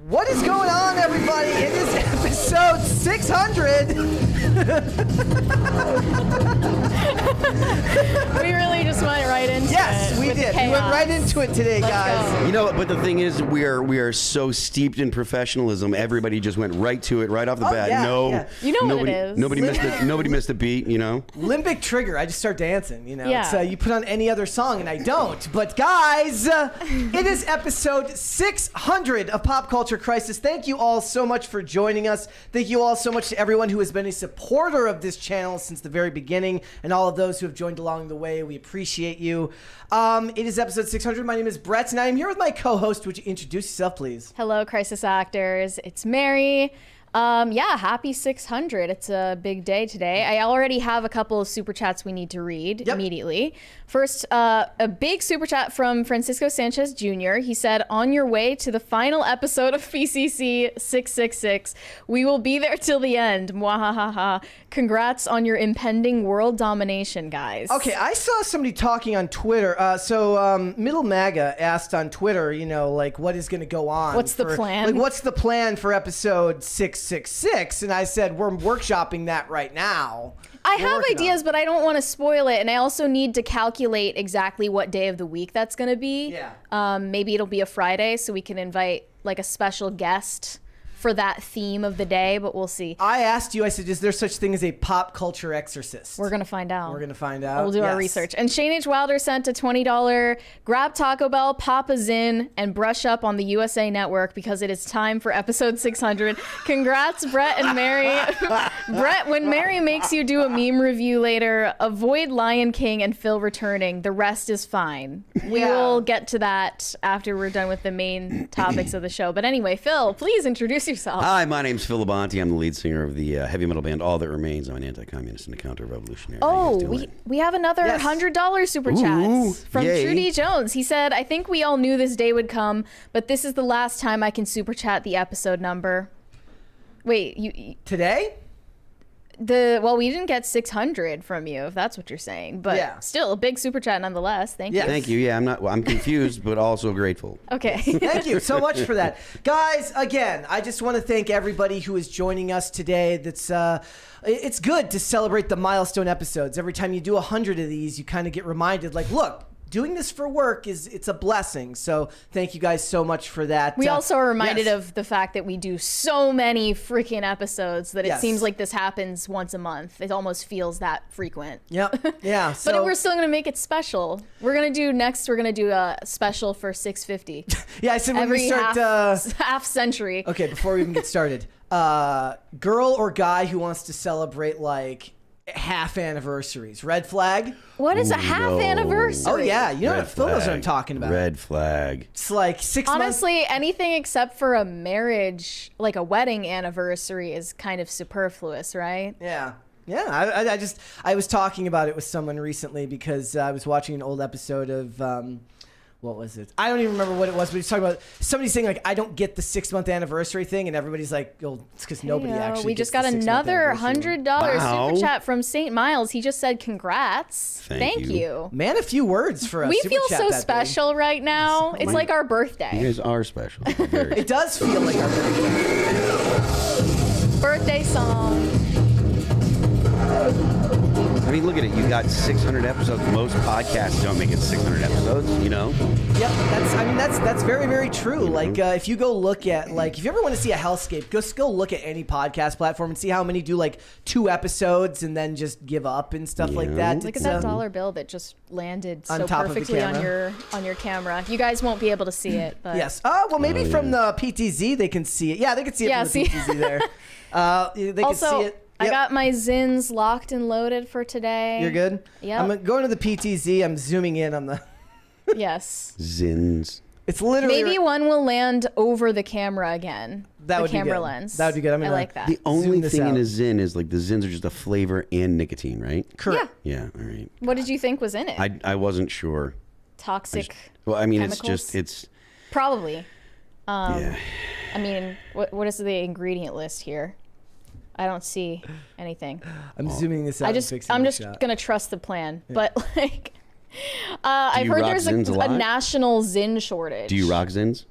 What is going on, everybody? It is episode 600. We really just went right into it. Yes, we did. We went right into it today, guys. Go. You know, but the thing is, we are so steeped in professionalism. Everybody just went right to it, right off the bat. Yeah, no, yeah. You know nobody, what it is. Nobody missed a beat. You know. Limbic trigger. I just start dancing. You know, Yeah. It's, you put on any other song, and I don't. But guys, it is episode 600 of Pop Culture Crisis. Thank you all so much for joining us. Thank you all so much to everyone who has been a supporter of this channel since the very beginning, and all of those who have joined along the way. We appreciate you. It is episode 600. My name is Brett, and I am here with my co-host. Would you introduce yourself, please? Hello, Crisis Actors. It's Mary. Yeah, happy 600. It's a big day today. I already have a couple of super chats we need to read immediately. First, a big super chat from Francisco Sanchez Jr. He said, on your way to the final episode of PCC 666. We will be there till the end. Mwahaha. Congrats on your impending world domination, guys. Okay, I saw somebody talking on Twitter. Middle MAGA asked on Twitter, you know, like, what is going to go on? What's the plan? Like, what's the plan for episode 666? And I said, we're workshopping that right now. I have ideas, but I don't want to spoil it, and I also need to calculate exactly what day of the week that's going to be. Yeah. Maybe it'll be a Friday, so we can invite like a special guest for that theme of the day, but we'll see. I asked you, I said, is there such thing as a pop culture exorcist? We're going to find out. We're going to find out. We'll do our research. And Shane H. Wilder sent a $20 grab Taco Bell, pop a Zin, and brush up on the USA Network because it is time for episode 600. Congrats, Brett and Mary. Brett, when Mary makes you do a meme review later, avoid Lion King and Phil returning. The rest is fine. We will get to that after we're done with the main topics of the show. But anyway, Phil, please introduce yourself. Hi, my name's Phil Labonte. I'm the lead singer of the heavy metal band All That Remains. I'm an anti-communist and a counter-revolutionary. Oh, we have another $100 super chats from yay. Trudy Jones. He said, I think we all knew this day would come, but this is the last time I can super chat the episode number. Wait, you Today? well, we didn't get 600 from you, if that's what you're saying, but still a big super chat nonetheless. Thank you. Thank you. Yeah, I'm confused, but also grateful. Okay. Thank you so much for that. Guys, again, I just want to thank everybody who is joining us today. It's good to celebrate the milestone episodes. Every time you do 100 of these, you kind of get reminded, like, look, doing this for work it's a blessing. So thank you guys so much for that. We also are reminded of the fact that we do so many freaking episodes that it seems like this happens once a month. It almost feels that frequent. Yep. Yeah. So, but we're still going to make it special. We're going to do a special for 650. yeah, I said when we start half century. Okay, before we even get started, girl or guy who wants to celebrate like half anniversaries, red flag. What is a half anniversary? Oh yeah, you know what Phil knows what I'm talking about. Red flag. It's like 6 months. Honestly, anything except for a marriage, like a wedding anniversary, is kind of superfluous, right? Yeah. Yeah, I was talking about it with someone recently because I was watching an old episode of what was it? I don't even remember what it was, but he's talking about somebody saying like, I don't get the 6-month anniversary thing, and everybody's like, well, it's because nobody actually. We just got another $100 super chat from St. Miles. He just said congrats. Thank you. Man, a few words for us. We feel so special right now. It's like our birthday. You guys are special. It does feel like our birthday song. I mean, look at it. You got 600 episodes. Most podcasts don't make it 600 episodes, you know? Yep, that's very, very true. Like, if you go look at, like, if you ever want to see a hellscape, just go look at any podcast platform and see how many do, like, 2 episodes and then just give up and stuff like that. Look at that dollar bill that just landed so perfectly on your camera. You guys won't be able to see it, but... Yes. Well, maybe from the PTZ they can see it. Yeah, they can see it from the PTZ there. They can see it. Yep. I got my Zins locked and loaded for today. You're good? Yeah. I'm going to the PTZ. I'm zooming in on the... Yes. Zins. It's literally... Maybe one will land over the camera again. That would be camera good. lens. That would be good. I like that. The only thing in a Zin is like the Zins are just a flavor and nicotine, right? Correct. Yeah, all right. What did you think was in it? I wasn't sure. Toxic chemicals? it's probably. Yeah. I mean, what is the ingredient list here? I don't see anything. I'm zooming this out. I'm just gonna trust the plan. Yeah. But like, I've heard there's a national Zin shortage. Do you rock Zins?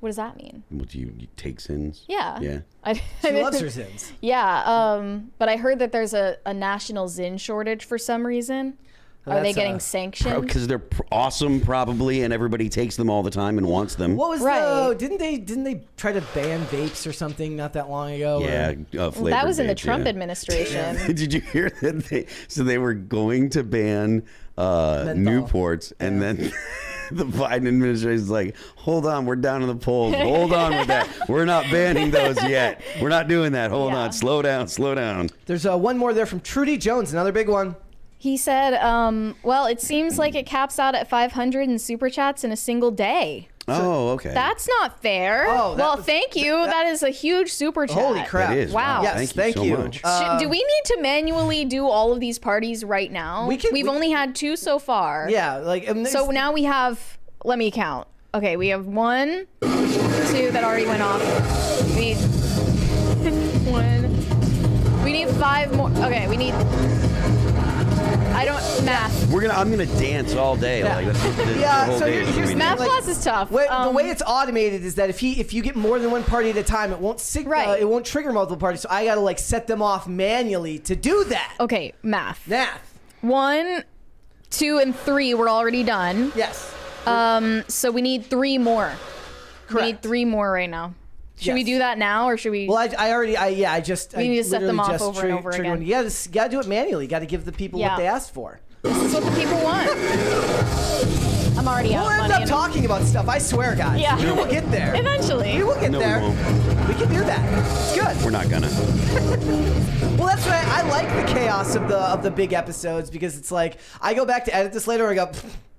What does that mean? Well, do you take sins? Yeah. Yeah. She loves her sins. Yeah. But I heard that there's a national Zin shortage for some reason. Are they That's, getting sanctioned? Because they're awesome, probably, and everybody takes them all the time and wants them. What was Right. didn't they try to ban vapes or something not that long ago? Yeah, That was in the vapes, Trump yeah. administration. Did you hear that? They were going to ban Newports, and then the Biden administration is like, hold on, we're down in the polls. Hold on with that. We're not banning those yet. We're not doing that. Hold on. Slow down. Slow down. There's one more there from Trudy Jones, another big one. He said, well, it seems like it caps out at 500 in super chats in a single day. Oh, okay. That's not fair. Oh, well, thank you. That is a huge super chat. Holy crap. That is. Wow. Yes, Thank you so much. Do we need to manually do all of these parties right now? We've only had 2 so far. Yeah, like So now we have, let me count. Okay, we have 1, 2 that already went off. We need 1. We need 5 more. Okay, we need. I don't math. I'm gonna dance all day. Yeah. Like that's the Yeah, whole so day is here's gonna be Math dance. class is tough. the way it's automated is that if you get more than one party at a time, it won't Right. it won't trigger multiple parties. So I gotta like set them off manually to do that. Okay, math. Math. 1, 2, and 3 were already done. Yes. So we need 3 more. We need Correct. 3 more right now. Should we Yes. do that now, or should we? Well, I just We need to set them literally off just over and over trigger again. one. You gotta do it manually. You gotta give the people Yeah. what they asked for. This is what the people want. I'm already out We'll of end money. up talking about stuff. I swear, guys. Yeah. We will get there. Eventually. We will get No, we there. won't. We can do that. It's good. We're not gonna. Well, that's why I like the chaos of the big episodes, because it's like I go back to edit this later and I go,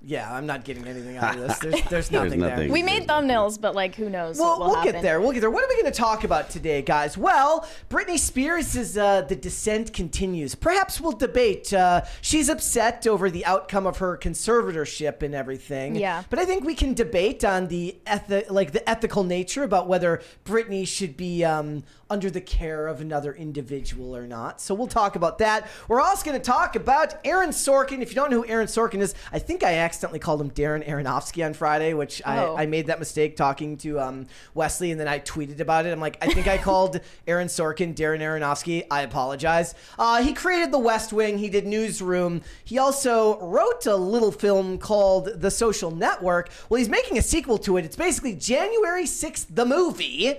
yeah, I'm not getting anything out of this. There's nothing there. nothing. We made thumbnails, but like, who knows Well, what will we'll happen. get there. We'll get there. What are we going to talk about today, guys? Well, Britney Spears is the descent continues. Perhaps we'll debate. She's upset over the outcome of her conservatorship and everything. Yeah. But I think we can debate on the ethical nature about whether Britney should be under the care of another individual or not. So we'll talk about that. We're also going to talk about Aaron Sorkin. If you don't know who Aaron Sorkin is, I think I accidentally called him Darren Aronofsky on Friday, which I made that mistake talking to Wesley, and then I tweeted about it. I'm like, I think I called Aaron Sorkin Darren Aronofsky. I apologize. He created The West Wing. He did Newsroom. He also wrote a little film called The Social Network. Well, he's making a sequel to it. It's basically January 6th, the movie.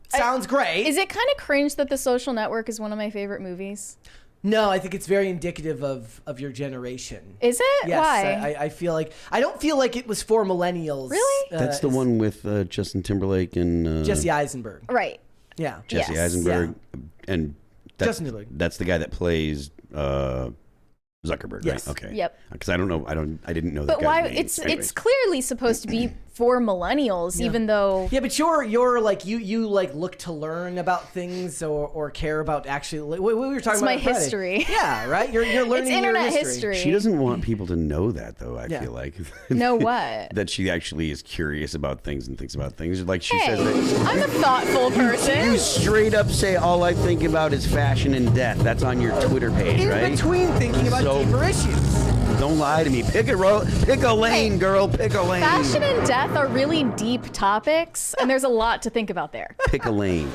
Sounds great. Is it kind of cringe that The Social Network is one of my favorite movies? No, I think it's very indicative of your generation. Is it? Yes, Why? I feel like I don't feel like it was for millennials. Really? That's the one with Justin Timberlake and Jesse Eisenberg. Right. Yeah. Jesse Yes. Eisenberg, and Justin Timberlake. That's the guy that plays Zuckerberg, Yes. right? Okay. Yep. Because I didn't know that. But guy's why? name. It's Anyways. clearly supposed to be for millennials, Yeah. even though. Yeah, but you're like you like look to learn about things or care about actually. What we were talking It's about my on Friday. history. Yeah, right. You're learning It's your internet history. She doesn't want people to know that, though. I Yeah. feel like. Know what? That she actually is curious about things and thinks about things. Like she Hey, says that. I'm a thoughtful person. You straight up say all I think about is fashion and death. That's on your Twitter page, In right? between thinking about So- deeper issues. Don't lie to me. Pick a lane, Hey, girl. Pick a lane. Fashion and death are really deep topics, and there's a lot to think about there. Pick a lane.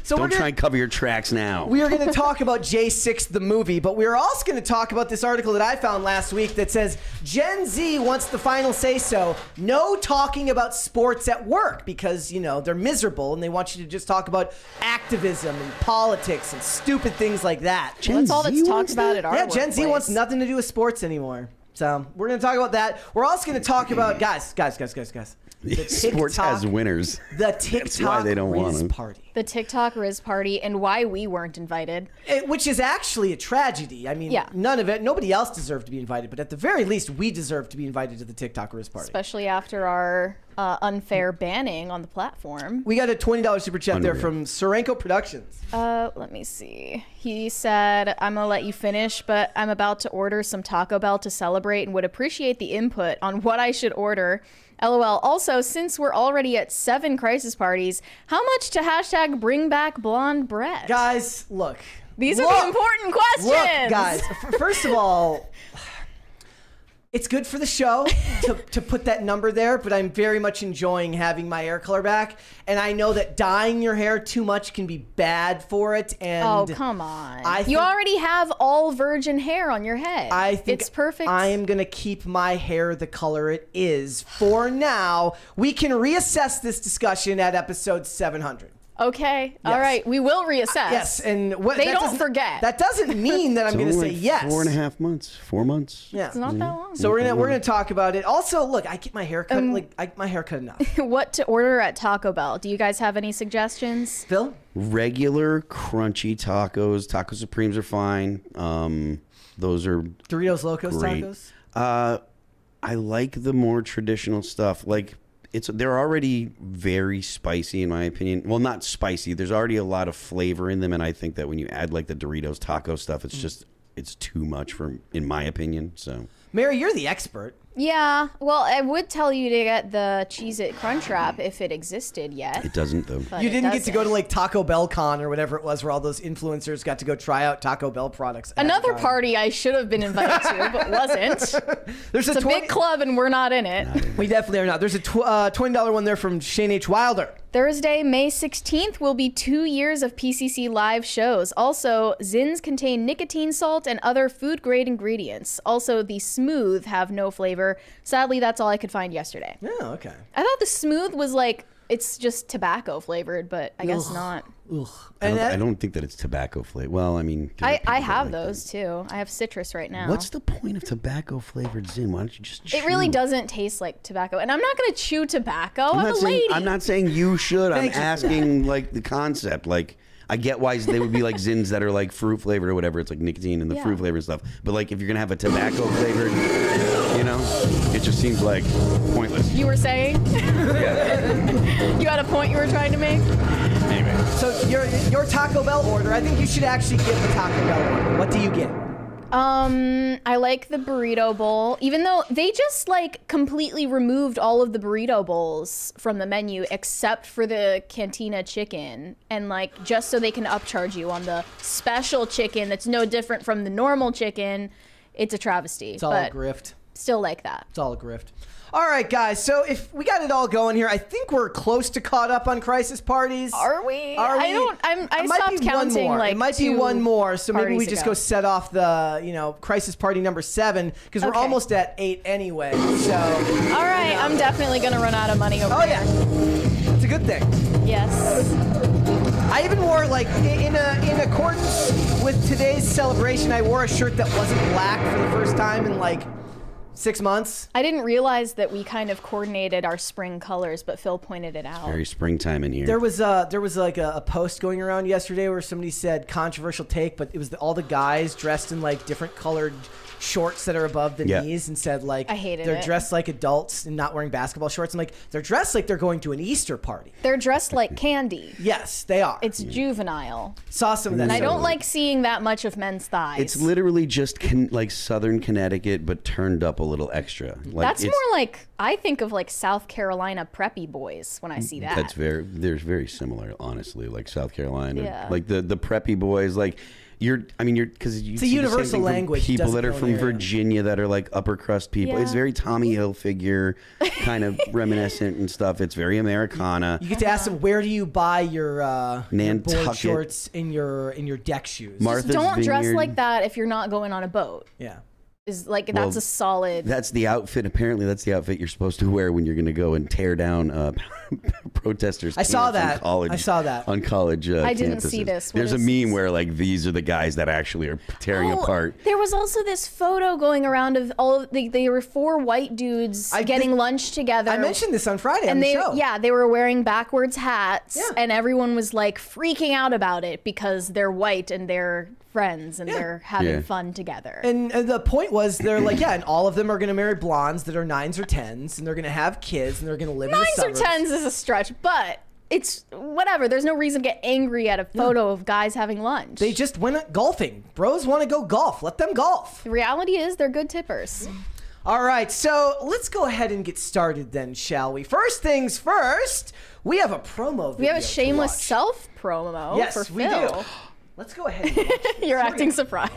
So Don't try and cover your tracks now. We are going to talk about J6 the movie, but we are also going to talk about this article that I found last week that says Gen Z wants the final say so. No talking about sports at work because, they're miserable and they want you to just talk about activism and politics and stupid things like that. Well, that's all Gen that's Z talked wants about that? at our Yeah, Gen Z workplace. wants nothing to do with sports anymore. So we're going to talk about that. We're also going to talk about, guys. The Sports TikTok- has winners. The TikTok why they don't want Rizz them. party. The TikTok Rizz party and why we weren't invited. Which is actually a tragedy. I mean, Yeah. nobody else deserved to be invited, but at the very least, we deserve to be invited to the TikTok Rizz party. Especially after our unfair banning on the platform. We got a $20 super chat there Unreal. from Sorenko Productions. Let me see. He said, I'm going to let you finish, but I'm about to order some Taco Bell to celebrate and would appreciate the input on what I should order. LOL. Also, since we're already at 7 crisis parties, how much to hashtag bring back blonde bread? Guys, look. These are the important questions. Look, guys, first of all, It's good for the show to put that number there, but I'm very much enjoying having my hair color back. And I know that dyeing your hair too much can be bad for it. And oh, come on. You already have all virgin hair on your head. I think it's perfect. I am going to keep my hair the color it is for now. We can reassess this discussion at episode 700. Okay. Yes. All right. We will reassess. Yes. And they don't forget. That doesn't mean that I'm going to say yes. 4.5 months, 4 months. Yeah. It's not that long. So we're gonna talk about it. Also, look, I get my hair cut my hair cut enough. What to order at Taco Bell? Do you guys have any suggestions? Phil? Regular crunchy tacos. Taco Supremes are fine. Those are Doritos Locos great. Tacos? I like the more traditional stuff. Like they're already very spicy in my opinion. Well, not spicy. There's already a lot of flavor in them, and I think that when you add like the Doritos taco stuff, it's too much in my opinion. So, Mary, you're the expert. Yeah, well, I would tell you to get the Cheez-It Crunchwrap if it existed yet. It doesn't, though. But you didn't get to go to like Taco Bell Con or whatever it was where all those influencers got to go try out Taco Bell products. Another party I should have been invited to, but wasn't. There's it's a big club and we're not in it. We definitely are not. There's a $20 one there from Shane H. Wilder. Thursday, May 16th will be 2 years of PCC live shows. Also, Zins contain nicotine salt and other food-grade ingredients. Also, the Smooth have no flavor. Sadly, that's all I could find yesterday. Oh, okay. I thought the Smooth was like, it's just tobacco flavored, but I guess not. Ugh. I don't think that it's tobacco flavor. Well, I mean, I have those too. I have citrus right now. What's the point of tobacco flavored Zin? Why don't you just chew? It really doesn't taste like tobacco, and I'm not going to chew tobacco. I'm a lady. I'm not saying you should. I'm asking like the concept. Like, I get why they would be like Zins that are like fruit flavored or whatever. It's like nicotine and the fruit flavored stuff. But like, if you're gonna have a tobacco flavored, it just seems like pointless. You were saying? Yeah. You had a point you were trying to make? Anyway. So your Taco Bell order, I think you should actually give the Taco Bell order. What do you get? I like the burrito bowl, even though they just like completely removed all of the burrito bowls from the menu except for the Cantina chicken, and like just so they can upcharge you on the special chicken that's no different from the normal chicken. It's a travesty. It's all a grift. Still like that. It's all a grift. All right, guys. So if we got it all going here, I think we're close to caught up on crisis parties. Are we? I stopped counting. Like it might be one more. So maybe we just go set off the crisis party number 7 because we're almost at 8 anyway. So. All right, I'm definitely gonna run out of money over here. Yeah, it's a good thing. Yes. I even wore like in accordance with today's celebration. I wore a shirt that wasn't black for the first time in like 6 months. I didn't realize that we kind of coordinated our spring colors, but Phil pointed it out. Very springtime in here. There was like a post going around yesterday where somebody said controversial take, but it was all the guys dressed in like different colored shorts that are above the knees and said like I hated they're it. dressed like adults and not wearing basketball shorts. I'm like, they're dressed like they're going to an Easter party. They're dressed like candy. Yes, they are. It's juvenile. Saw some of that. And I don't like seeing that much of men's thighs. It's literally just like Southern Connecticut, but turned up a little extra. Like, that's more like, I think of like South Carolina preppy boys when I see that. They're very similar, honestly. Like South Carolina, Yeah. like the preppy boys, like. Because it's a universal language. People that are from Virginia that are like upper crust people. Yeah. It's very Tommy Hilfiger, kind of reminiscent and stuff. It's very Americana. You get to ask them, where do you buy your board Nantucket shorts in your deck shoes? Martha's Don't dress Vineyard. like that if you're not going on a boat. Yeah. Is like that's a solid. That's the outfit. Apparently, that's the outfit you're supposed to wear when you're going to go and tear down protesters. I saw camps that. on college, I saw that on college. I didn't campuses. see this. What There's a is meme this? where like these are the guys that actually are tearing apart. There was also this photo going around of all of they were 4 white dudes getting lunch together. I mentioned this on Friday and on the show. They were wearing backwards hats, Yeah. and everyone was like freaking out about it because they're white and they're friends and they're having fun together. And the point was, they're like, and all of them are going to marry blondes that are 9s or 10s, and they're going to have kids, and they're going to live in the 9s or suburbs. 10s is a stretch, but it's whatever. There's no reason to get angry at a photo of guys having lunch. They just went golfing. Bros want to go golf. Let them golf. The reality is they're good tippers. All right, so let's go ahead and get started then, shall we? First things first, we have a promo video. We have a shameless to watch. self promo Yes, for we Phil. do. Let's go ahead and watch this. You're acting surprised.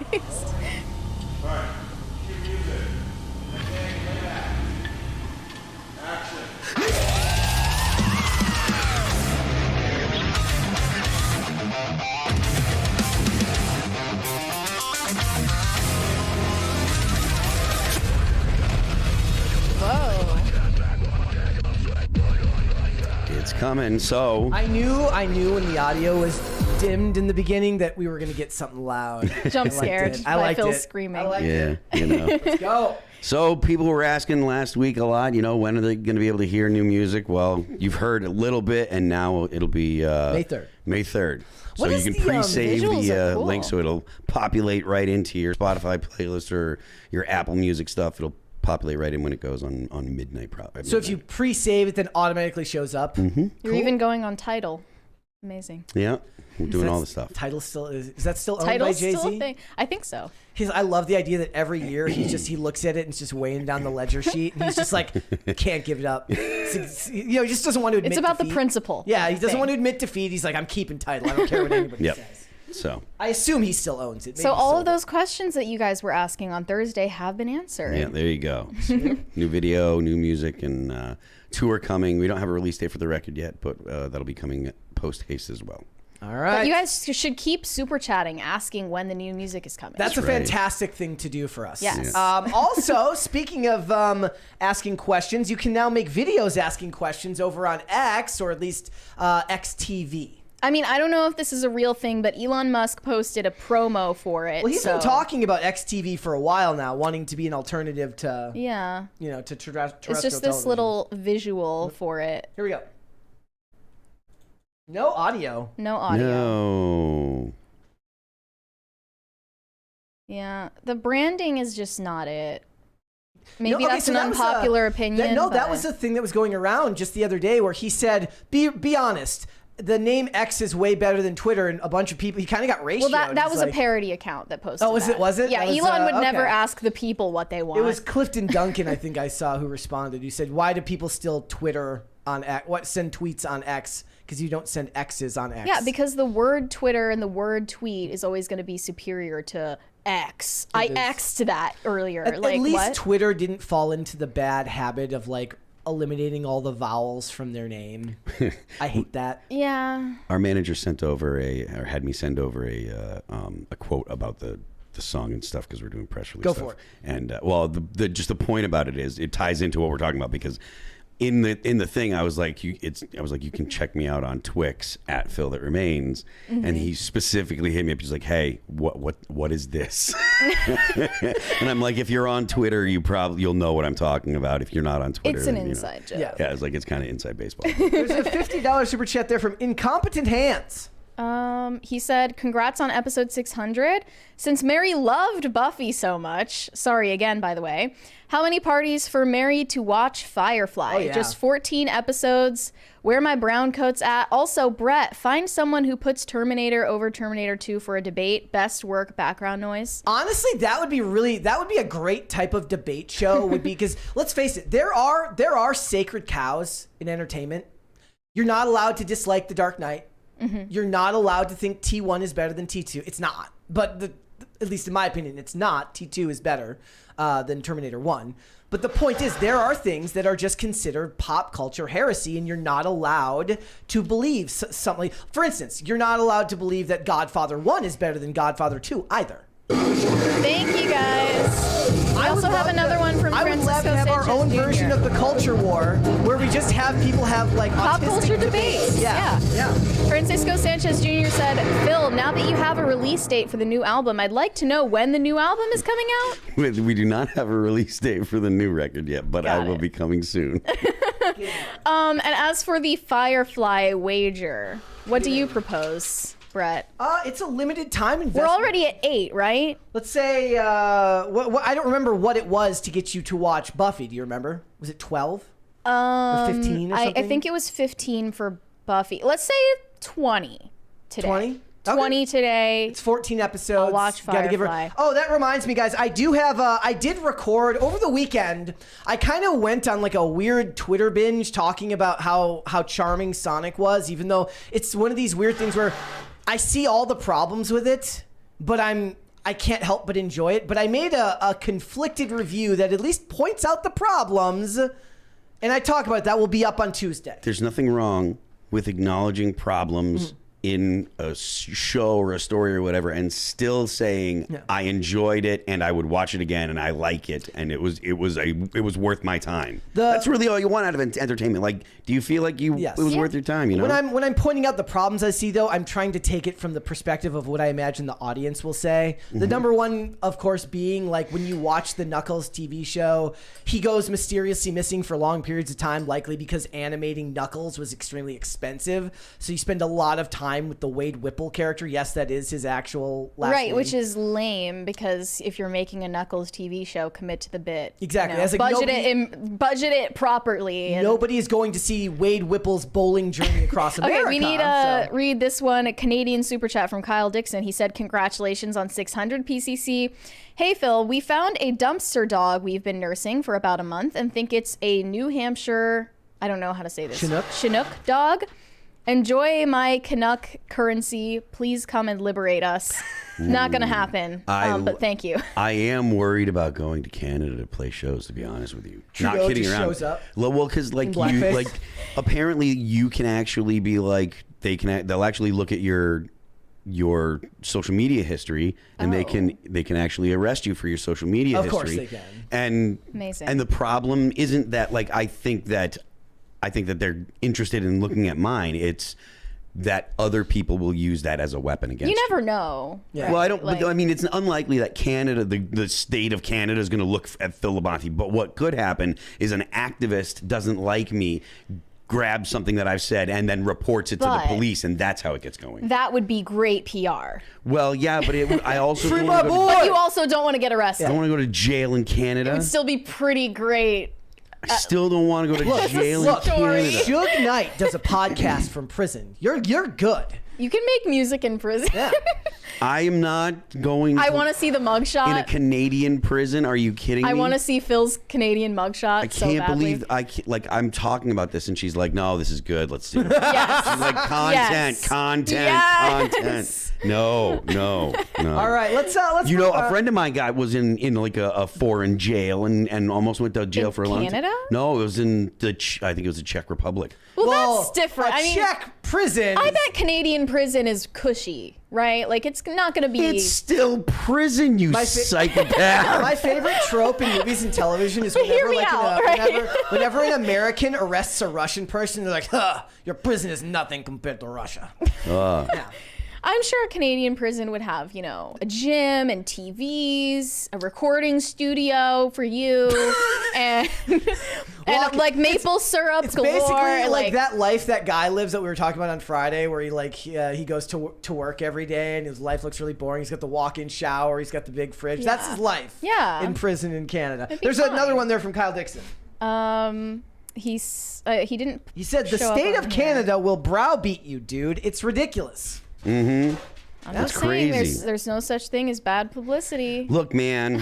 Alright, cue music. Whoa. It's coming. So I knew when the audio was dimmed in the beginning that we were going to get something loud. Jump scared by Phil screaming. yeah, you know. Let's go. So people were asking last week a lot, you know, when are they going to be able to hear new music? Well, you've heard a little bit, and now it'll be May 3rd. May 3rd. So What you is can the, pre-save visuals the are cool. link, so it'll populate right into your Spotify playlist or your Apple Music stuff. It'll populate right in when it goes on midnight. Probably. So if you pre-save it, then automatically shows up. Mm-hmm. You're even going on Tidal. Amazing. Yeah, we're doing all the stuff. Title still is that still owned Tidal's by Jay-Z? still a thing. I think so. I love the idea that every year he looks at it and it's just weighing down the ledger sheet and he's just like can't give it up. He just doesn't want to admit It's about defeat. the principle. Yeah, he doesn't want to admit defeat. He's like, I'm keeping Title. I don't care what anybody Yep. says. So I assume he still owns it. Maybe So he all sold of those questions that you guys were asking on Thursday have been answered. yeah, there you go. New video, new music, and tour coming. We don't have a release date for the record yet, but that'll be coming post haste as well. it. All right. But you guys should keep super chatting, asking when the new music is coming. That's a right. fantastic thing to do for us. Yes. Also, speaking of asking questions, you can now make videos asking questions over on X, or at least XTV. I mean, I don't know if this is a real thing, but Elon Musk posted a promo for it. Well, he's been talking about XTV for a while now, wanting to be an alternative to, Yeah. to terrestrial It's just this television. little visual for it. Here we go. No audio. No audio. No. Yeah. The branding is just not it. Maybe No, okay, that's so an that was unpopular opinion. that but was the thing that was going around just the other day where he said, be honest, the name X is way better than Twitter, and a bunch of people, he kind of got ratioed. Well, that was like, a parody account that posted Oh, was that. it? Was it? Yeah, That was, Elon would never okay. ask the people what they want. It was Clifton Duncan, I think I saw, who responded. Who said, why do people still Twitter on X? Send tweets on X? Because you don't send X's on X. Yeah, because the word Twitter and the word tweet is always going to be superior to X. I X'd that earlier. At least what? Twitter didn't fall into the bad habit of like eliminating all the vowels from their name. I hate that. Yeah. Our manager had me send over a quote about the song and stuff because we're doing press release Go stuff. for it. And just the point about it is it ties into what we're talking about because in the thing I was like you can check me out on Twix at Phil That Remains, and he specifically hit me up. He's like, hey, what is this? And I'm like, if you're on Twitter, you'll know what I'm talking about. If you're not on Twitter, It's an then, inside joke. Yeah. Yeah, it's like it's kind of inside baseball. There's a $50 super chat there from Incompetent Hands. He said, congrats on episode 600. Since Mary loved Buffy so much, sorry again, by the way, how many parties for Mary to watch Firefly? Oh, yeah. Just 14 episodes. Where my brown coats at? Also, Brett, find someone who puts Terminator over Terminator 2 for a debate. Best work background noise. Honestly, that would be a great type of debate show. Would be because let's face it, there are sacred cows in entertainment. You're not allowed to dislike The Dark Knight. Mm-hmm. You're not allowed to think T1 is better than T2. It's not. But at least in my opinion, it's not. T2 is better than Terminator 1. But the point is, there are things that are just considered pop culture heresy, and you're not allowed to believe something. For instance, you're not allowed to believe that Godfather 1 is better than Godfather 2 either. Thank you, guys. We also have another one from I would love Francisco to have our Sanchez own Jr. version of the culture war where we just have people have like Pop autistic culture debates. Yeah. Francisco Sanchez Jr. said, Phil, now that you have a release date for the new album, I'd like to know when the new album is coming out. We do not have a release date for the new record yet, but I will be coming soon. And as for the Firefly wager, what do you propose, Brett? It's a limited time investment. We're already at 8, right? Let's say, I don't remember what it was to get you to watch Buffy. Do you remember? Was it 12? Or 15 or something? I think it was 15 for Buffy. Let's say 20 today. 20? 20 today. It's 14 episodes. I'll watch Firefly. Oh, that reminds me, guys. I did record over the weekend. I kind of went on like a weird Twitter binge talking about how charming Sonic was, even though it's one of these weird things where I see all the problems with it, but I can't help but enjoy it. But I made a conflicted review that at least points out the problems, and I talk about it. That will be up on Tuesday. There's nothing wrong with acknowledging problems in a show or a story or whatever and still saying I enjoyed it and I would watch it again and I like it and it was worth my time. That's really all you want out of entertainment. Like, do you feel like it was worth your time? You know, when I'm pointing out the problems I see, though, I'm trying to take it from the perspective of what I imagine the audience will say. The number one, of course, being like when you watch the Knuckles TV show, he goes mysteriously missing for long periods of time, likely because animating Knuckles was extremely expensive. So you spend a lot of time with the Wade Whipple character. Yes, that is his actual last name. Which is lame because if you're making a Knuckles TV show, commit to the bit. Exactly. You know, budget it properly. Nobody is going to see Wade Whipple's bowling journey across America. Okay, we need to read this one. A Canadian super chat from Kyle Dixon. He said, congratulations on 600 PCC. Hey, Phil, we found a dumpster dog we've been nursing for about a month and think it's a New Hampshire, I don't know how to say this. Chinook dog. Enjoy my Canuck currency. Please come and liberate us. Not going to happen, but thank you. I am worried about going to Canada to play shows, to be honest with you. Trudeau Not kidding just around. shows up well, because apparently you can actually be like, they'll actually look at your social media history and they can actually arrest you for your social media history. Of course they can. And amazing. And the problem isn't that like I think that they're interested in looking at mine. It's that other people will use that as a weapon against you. You never know. Yeah. Right? Well, I don't. Like, I mean, it's unlikely that Canada, the state of Canada, is going to look at Phil Labonte. But what could happen is an activist doesn't like me, grabs something that I've said, and then reports it to the police, and that's how it gets going. That would be great PR. Well, yeah, but I also Free my boy! But you also don't want to get arrested. I don't want to go to jail in Canada. It would still be pretty great. I still don't want to go to jail in Canada. Suge Knight does a podcast from prison. You're good. You can make music in prison. Yeah. I am not going. I want to see the mugshot in a Canadian prison. Are you kidding me? I want to see Phil's Canadian mugshot. I can't believe I'm talking about this and she's like, "No, this is good. Let's do it." Yes. She's like, content. No. All right, let's. You know, a friend of mine was in like a foreign jail and almost went to jail for a long time. Canada? No, it was in I think it was the Czech Republic. Well, that's different. Czech prison. I bet Canadian prison is cushy, right? Like it's not going to be. It's still prison, you psychopath. My favorite trope in movies and television is whenever an American arrests a Russian person, they're like, "Huh, your prison is nothing compared to Russia." Yeah. I'm sure a Canadian prison would have, you know, a gym and TVs, a recording studio for you, and like maple syrup it's galore. Basically like that life that guy lives that we were talking about on Friday, where he goes to work every day and his life looks really boring. He's got the walk-in shower, he's got the big fridge. Yeah. That's his life. Yeah. In prison in Canada. There's another one there from Kyle Dixon. He didn't. He said the state of Canada will browbeat you, dude. It's ridiculous. Mm-hmm. That's crazy. There's no such thing as bad publicity. Look, man,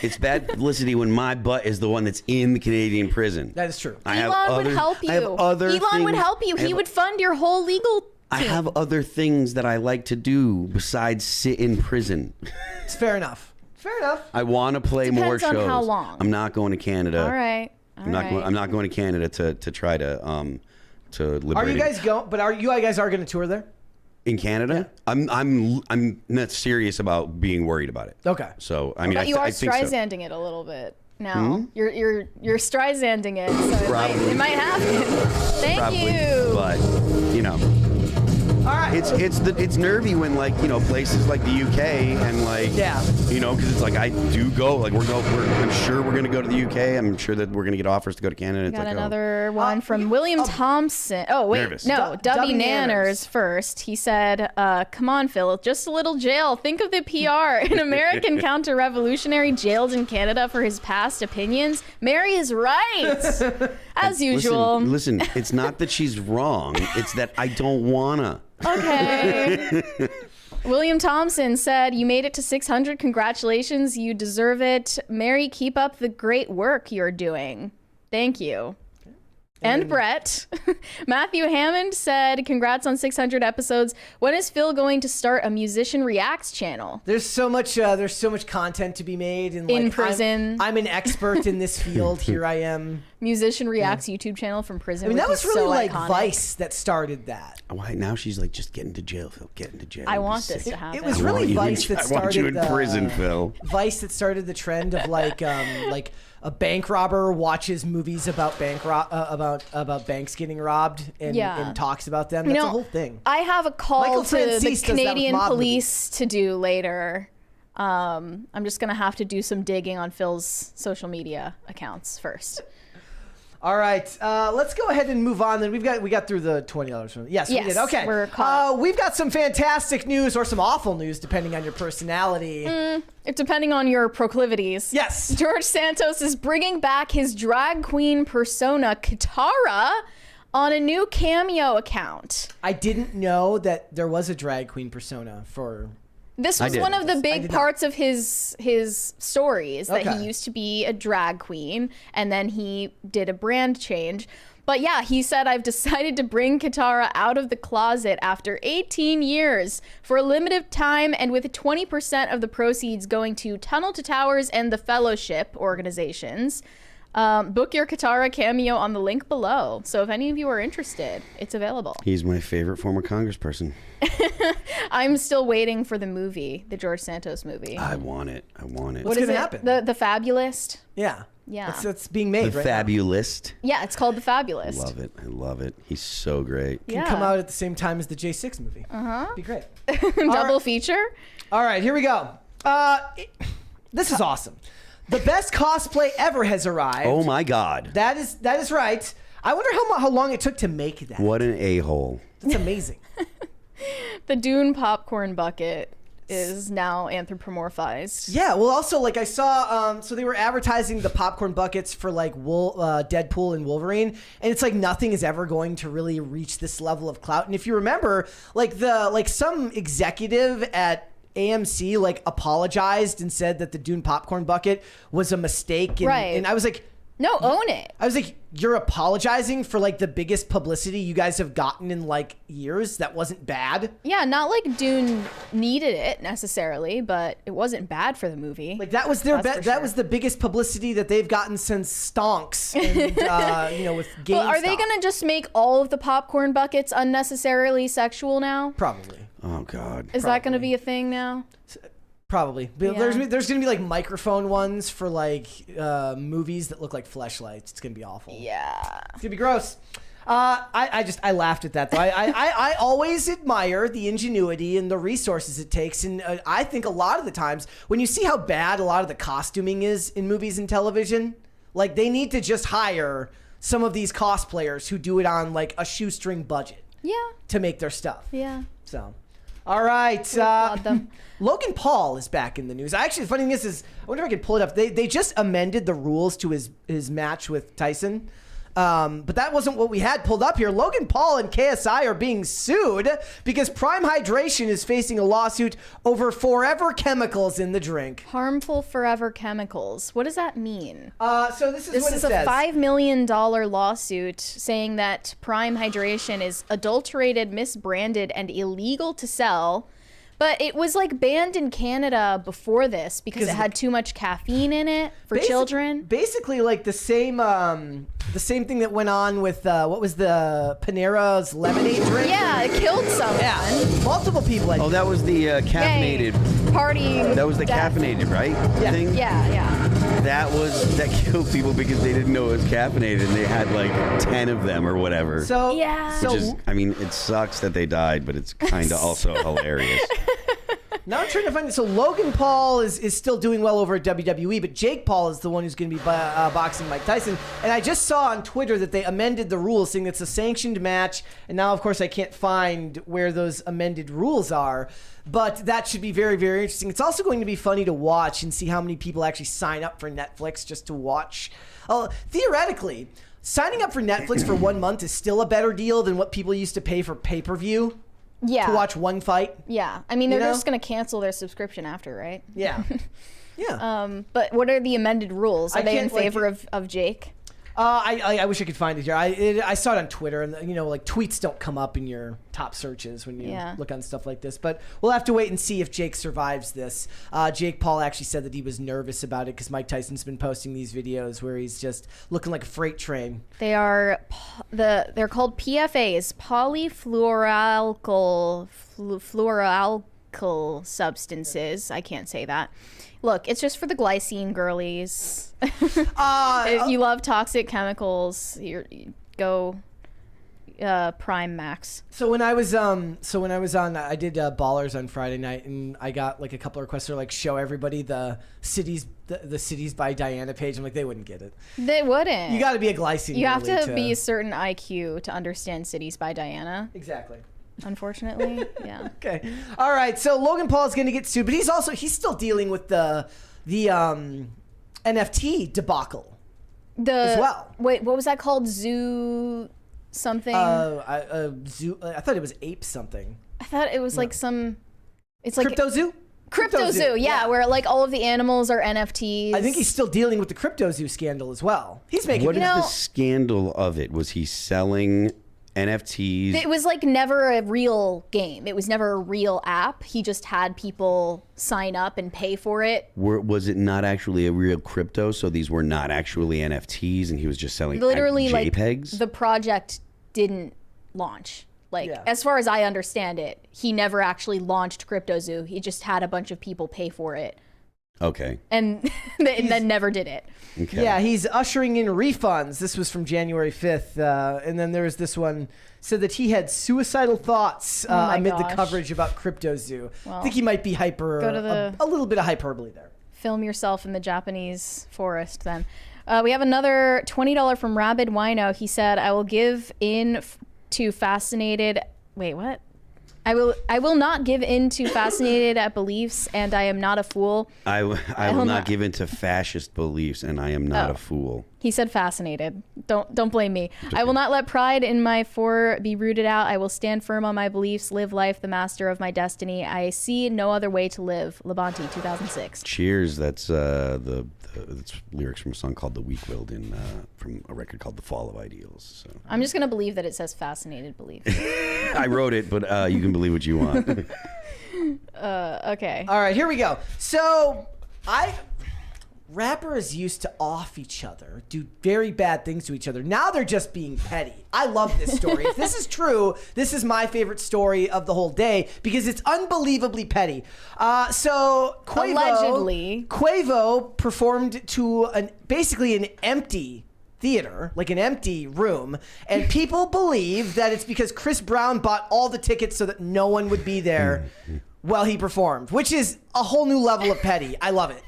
it's bad publicity when my butt is the one that's in the Canadian prison. That is true. Elon would help you. Elon would help you. He would fund your whole legal team. I have other things that I like to do besides sit in prison. It's fair enough. Fair enough. I want to play more shows. Depends on how long. I'm not going to Canada. All right. I'm not going to Canada to try to liberate. Are you guys going? But are you guys going to tour there? In Canada? Yeah. I'm not serious about being worried about it. Okay. So I mean, you are I think so. Streisanding it a little bit now. You're Streisanding it, so it might happen. Thank you. But you know. All right. It's nervy when places like the UK and because it's like I do go like I'm sure we're gonna go to the UK. I'm sure that we're gonna get offers to go to Canada. Got another one from William Thompson. Oh wait, nervous. no, Dubby Nanners first. He said, "Come on, Phil, just a little jail. Think of the PR. An American counter-revolutionary jailed in Canada for his past opinions. Mary is right, as usual. Listen, it's not that she's wrong. It's that I don't wanna." Okay. William Thompson said, "You made it to 600. Congratulations. You deserve it. Mary, keep up the great work you're doing. Thank you." And Brett. Matthew Hammond said, "Congrats on 600 episodes. When is Phil going to start a musician reacts channel?" There's so much content to be made. And in prison. I'm an expert in this field. Here I am. musician reacts YouTube channel from prison. I mean, that was really so like iconic. Vice that started that. Why now she's like, just get into jail, Phil. Get into jail. I Be want sick. this to happen. It was really Vice that I want started you in the prison, Phil. Vice that started the trend of like a bank robber watches movies about about banks getting robbed and talks about them. That's a whole thing. I have a call Michael to Francis the does that with Canadian mob police to do later. I'm just gonna have to do some digging on Phil's social media accounts first. All right, let's go ahead and move on. Then we got through the $20. Yes, we did. Okay, we're caught. We've got some fantastic news or some awful news, depending on your personality. Depending on your proclivities. Yes. George Santos is bringing back his drag queen persona, Katara, on a new Cameo account. I didn't know that there was a drag queen persona for. This was one of the big parts of his stories, that Okay. he used to be a drag queen and then he did a brand change. But yeah, he said, I've decided to bring Katara out of the closet after 18 years for a limited time, and with 20% of the proceeds going to Tunnel to Towers and the Fellowship organizations. Book your Katara cameo on the link below. So if any of you are interested, it's available. He's my favorite former congressperson. I'm still waiting for the movie, the George Santos movie. I want it. What's What is gonna it? happen? The Fabulist? Yeah. Yeah. It's being made The right now. Fabulist. Yeah, it's called The Fabulist. Love it. I love it. He's so great. Can come out at the same time as the J6 movie. Be great. Double feature? All right, here we go. This is awesome. The best cosplay ever has arrived. Oh my God. That is right. I wonder how long it took to make that. What an a-hole. That's amazing. The Dune popcorn bucket is now anthropomorphized. Yeah, well, also, like I saw, so they were advertising the popcorn buckets for like Deadpool and Wolverine, and it's like nothing is ever going to really reach this level of clout. And if you remember, like some executive at AMC like apologized and said that the Dune popcorn bucket was a mistake, and, Right. and I was like, No, own it. I was like, you're apologizing for like the biggest publicity you guys have gotten in like years. That wasn't bad. Yeah, not like Dune needed it necessarily, but it wasn't bad for the movie. Like that was their That's for that sure. was the biggest publicity that they've gotten since Stonks, and with GameStop. Well, are they gonna just make all of the popcorn buckets unnecessarily sexual now? Probably. Oh God. Is that gonna be a thing now? Probably. Yeah. There's gonna be like microphone ones for like movies that look like fleshlights. It's gonna be awful. Yeah. It's gonna be gross. I laughed at that though. I always admire the ingenuity and the resources it takes, and I think a lot of the times when you see how bad a lot of the costuming is in movies and television, like they need to just hire some of these cosplayers who do it on like a shoestring budget Yeah. to make their stuff. Yeah. So, all right. applaud them. Logan Paul is back in the news. Actually, the funny thing is I wonder if I could pull it up. They just amended the rules to his match with Tyson. But that wasn't what we had pulled up here. Logan Paul and KSI are being sued because Prime Hydration is facing a lawsuit over forever chemicals in the drink. Harmful forever chemicals. What does that mean? So this is what it This is says. a $5 million lawsuit saying that Prime Hydration is adulterated, misbranded, and illegal to sell. But it was like banned in Canada before this because it had too much caffeine in it for children. Basically, like the same thing that went on with what was the Panera's lemonade drink? Yeah, it killed someone. Yeah, multiple people. Oh, that was the caffeinated. Partying. That was the death. caffeinated, right? Yeah. Thing? Yeah. That killed people because they didn't know it was caffeinated and they had like 10 of them or whatever. So Yeah. So Which is, I mean, it sucks that they died, but it's kind of also hilarious. now I'm trying to find it. So Logan Paul is still doing well over at WWE, but Jake Paul is the one who's going to be boxing Mike Tyson. And I just saw on Twitter that they amended the rules, saying it's a sanctioned match. And now, of course, I can't find where those amended rules are. But that should be very, very interesting. It's also going to be funny to watch and see how many people actually sign up for Netflix just to watch. Theoretically, signing up for Netflix for 1 month is still a better deal than what people used to pay for pay-per-view Yeah. to watch one fight. Yeah. I mean, they're You know? just going to cancel their subscription after, right? Yeah. Yeah. But what are the amended rules? Are I they in can't, like, favor of Jake? I wish I could find it here. I saw it on Twitter, and like tweets don't come up in your top searches when you look on stuff like this. But we'll have to wait and see if Jake survives this. Jake Paul actually said that he was nervous about it because Mike Tyson's been posting these videos where he's just looking like a freight train. They're called PFAs, polyfluoroalkyl substances. I can't say that. Look, it's just for the glycine girlies. If you love toxic chemicals, go Prime Max. So when I was on, I did Ballers on Friday night, and I got like a couple of requests to like show everybody the cities by Diana page. I'm like, they wouldn't get it. They wouldn't. You got to be a glycine. You have to be a certain IQ to understand Cities by Diana. Exactly. Unfortunately, yeah. Okay. All right. So Logan Paul is going to get sued, but he's still dealing with the NFT debacle as well. Wait, what was that called? Zoo something? Zoo. I thought it was ape something. I thought it was like some. It's like Crypto Zoo. Crypto Zoo, yeah, where like all of the animals are NFTs. I think he's still dealing with the Crypto Zoo scandal as well. He's making. What is the scandal of it? Was he selling NFTs? It was like never a real game. It was never a real app. He just had people sign up and pay for it. Was it not actually a real crypto? So these were not actually NFTs, and he was just selling literally JPEGs? Like the project didn't launch. Like as far as I understand it, he never actually launched Crypto Zoo. He just had a bunch of people pay for it. Okay. And then never did it. Okay. Yeah, he's ushering in refunds. This was from January 5th. And then there was this one, said that he had suicidal thoughts amid the coverage about Crypto Zoo. Well, I think he might be a little bit of hyperbole there. Film yourself in the Japanese forest then. We have another $20 from Rabid Wino. He said, I will give in to fascinated... Wait, what? I will not give in to fascinated at beliefs, and I am not a fool. I will not give in to fascist beliefs, and I am not a fool. He said fascinated. Don't blame me. Okay. I will not let pride in my be rooted out. I will stand firm on my beliefs, live life the master of my destiny. I see no other way to live. Labonte, 2006. Cheers. That's that's lyrics from a song called The Weak-Willed from a record called The Fall of Ideals. So. I'm just going to believe that it says fascinated belief. I wrote it, but you can believe what you want. Okay. All right, here we go. So rappers used to off each other, do very bad things to each other. Now they're just being petty. I love this story. If this is true, this is my favorite story of the whole day because it's unbelievably petty. So Quavo performed to basically an empty theater, like an empty room, and people believe that it's because Chris Brown bought all the tickets so that no one would be there while he performed, which is a whole new level of petty. I love it.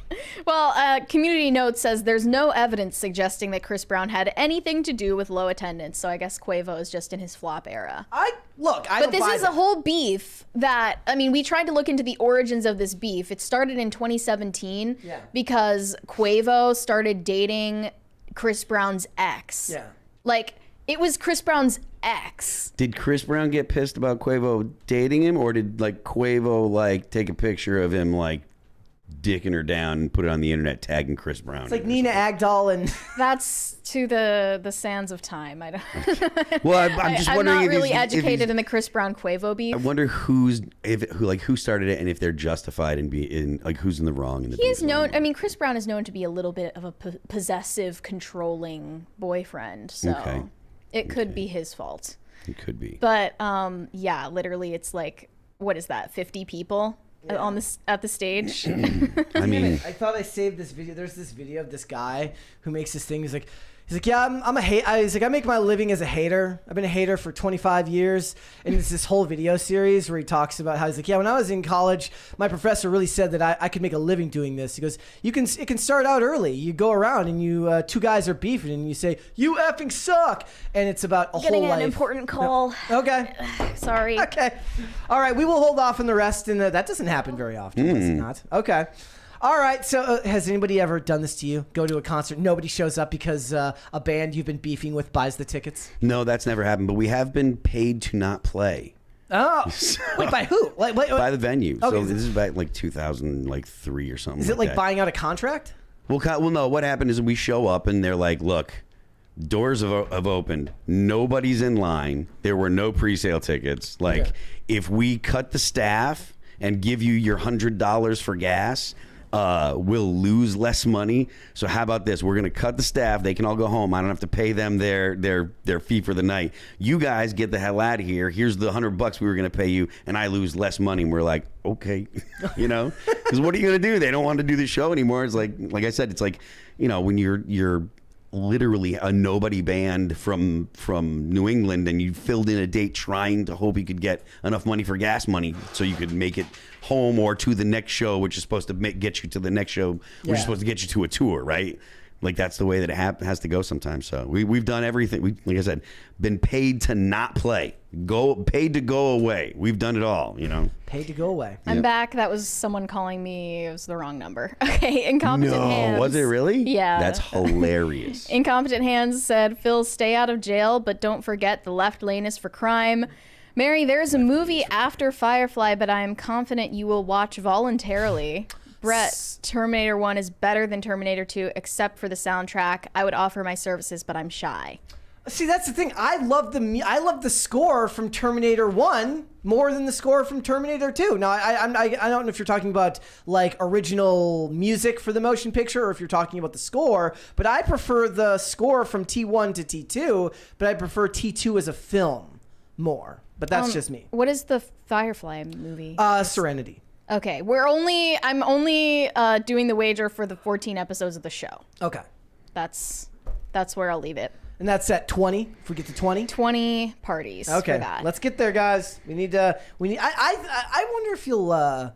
Well, Community Notes says there's no evidence suggesting that Chris Brown had anything to do with low attendance, so I guess Quavo is just in his flop era. But this is a whole beef that, I mean, we tried to look into the origins of this beef. It started in 2017 because Quavo started dating Chris Brown's ex. Yeah. Like, it was Chris Brown's ex. Did Chris Brown get pissed about Quavo dating him, or did like Quavo take a picture of him dicking her down and put it on the internet tagging Chris Brown? It's like Nina Agdal and that's to the sands of time. I don't. Well, I'm just wondering. I'm not really educated in the Chris Brown Quavo beef. I wonder who started it and if they're justified in who's in the wrong. In the He is known. I mean, Chris Brown is known to be a little bit of a possessive, controlling boyfriend. So it could be his fault. It could be. But yeah, literally, it's like, what is that? 50 people. At the stage. I mean, I thought I saved this video. There's this video of this guy who makes this thing. He's like, yeah, I'm a hate. He's like, I make my living as a hater. I've been a hater for 25 years. And it's this whole video series where he talks about how he's like, yeah, when I was in college, my professor really said that I could make a living doing this. He goes, it can start out early. You go around and you two guys are beefing and you say, you effing suck. And it's about a whole life. Getting an important call. No. Okay. Sorry. Okay. All right. We will hold off on the rest. And that doesn't happen very often, does it not? Okay. All right, so has anybody ever done this to you? Go to a concert, nobody shows up because a band you've been beefing with buys the tickets? No, that's never happened, but we have been paid to not play. Oh, wait, by who? By the venue. Okay, so this is back 2003 or something. Is it like buying out a contract? Well, no, what happened is we show up and they're like, look, Doors have opened. Nobody's in line. There were no pre-sale tickets. Like, if we cut the staff and give you your $100 for gas, we'll lose less money. So how about this? We're gonna cut the staff. They can all go home. I don't have to pay them their fee for the night. You guys get the hell out of here. Here's the $100 we were gonna pay you, and I lose less money. And we're like, okay, you know, because what are you gonna do? They don't want to do the show anymore. It's like I said, it's like, you know, when you're literally a nobody band from New England, and you filled in a date trying to hope you could get enough money for gas money so you could make it home or to the next show, which is supposed to get you to the next show, which is supposed to get you to a tour, right? Like, that's the way that it has to go sometimes. So we've done everything. Like I said, been paid to not play, paid to go away. We've done it all, you know. Paid to go away. I'm back. That was someone calling me. It was the wrong number. Okay, Incompetent Hands. Was it really? Yeah. That's hilarious. Incompetent Hands said, Phil, stay out of jail, but don't forget the left lane is for crime. Mary, there's a movie after Firefly, but I am confident you will watch voluntarily. Brett, Terminator 1 is better than Terminator 2, except for the soundtrack. I would offer my services, but I'm shy. See, that's the thing. I love the score from Terminator 1 more than the score from Terminator 2. Now, I don't know if you're talking about like original music for the motion picture or if you're talking about the score, but I prefer the score from T1 to T2, but I prefer T2 as a film more. But that's just me. What is the Firefly movie? Serenity. Okay, I'm only doing the wager for the 14 episodes of the show. Okay. That's where I'll leave it. And that's at 20, if we get to 20? 20 parties for that. Let's get there, guys. I wonder if you'll...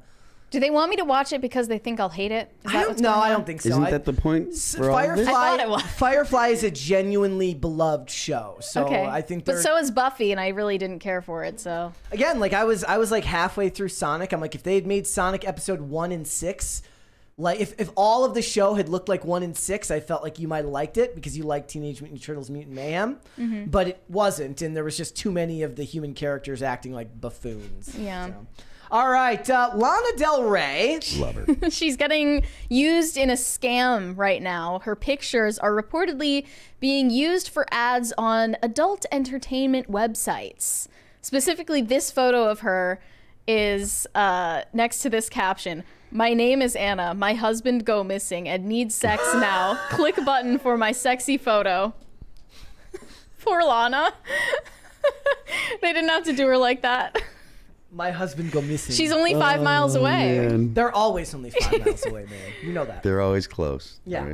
Do they want me to watch it because they think I'll hate it? I don't think so. Isn't that the point? Firefly, I thought it was. Firefly is a genuinely beloved show, so okay. I think. But so is Buffy, and I really didn't care for it. So again, like I was like halfway through Sonic. I'm like, if they had made Sonic episode 1 and 6, like if all of the show had looked like 1 and 6, I felt like you might have liked it because you like Teenage Mutant Ninja Turtles: Mutant Mayhem, but it wasn't, and there was just too many of the human characters acting like buffoons. Yeah. So. All right, Lana Del Rey. Love her. She's getting used in a scam right now. Her pictures are reportedly being used for ads on adult entertainment websites. Specifically, this photo of her is next to this caption: "My name is Anna. My husband go missing and needs sex now. Click button for my sexy photo." Poor Lana. They didn't have to do her like that. My husband go missing. She's only 5 miles away. Man. They're always only 5 miles away, man. You know that. They're always close. Yeah.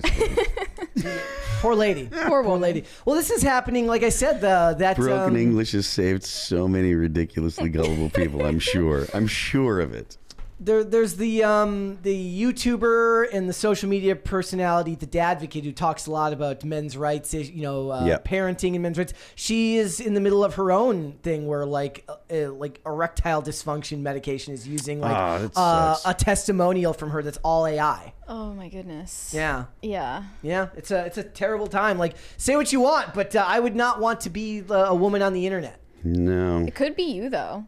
Poor lady. Poor lady. Well, this is happening, like I said, that Broken English has saved so many ridiculously gullible people. I'm sure of it. There's the YouTuber and the social media personality, the Dadvocate, who talks a lot about men's rights, parenting and men's rights. She is in the middle of her own thing where like erectile dysfunction medication is using a testimonial from her that's all AI. Oh my goodness. Yeah. Yeah. Yeah. It's a terrible time. Like, say what you want, but I would not want to be a woman on the internet. No. It could be you though.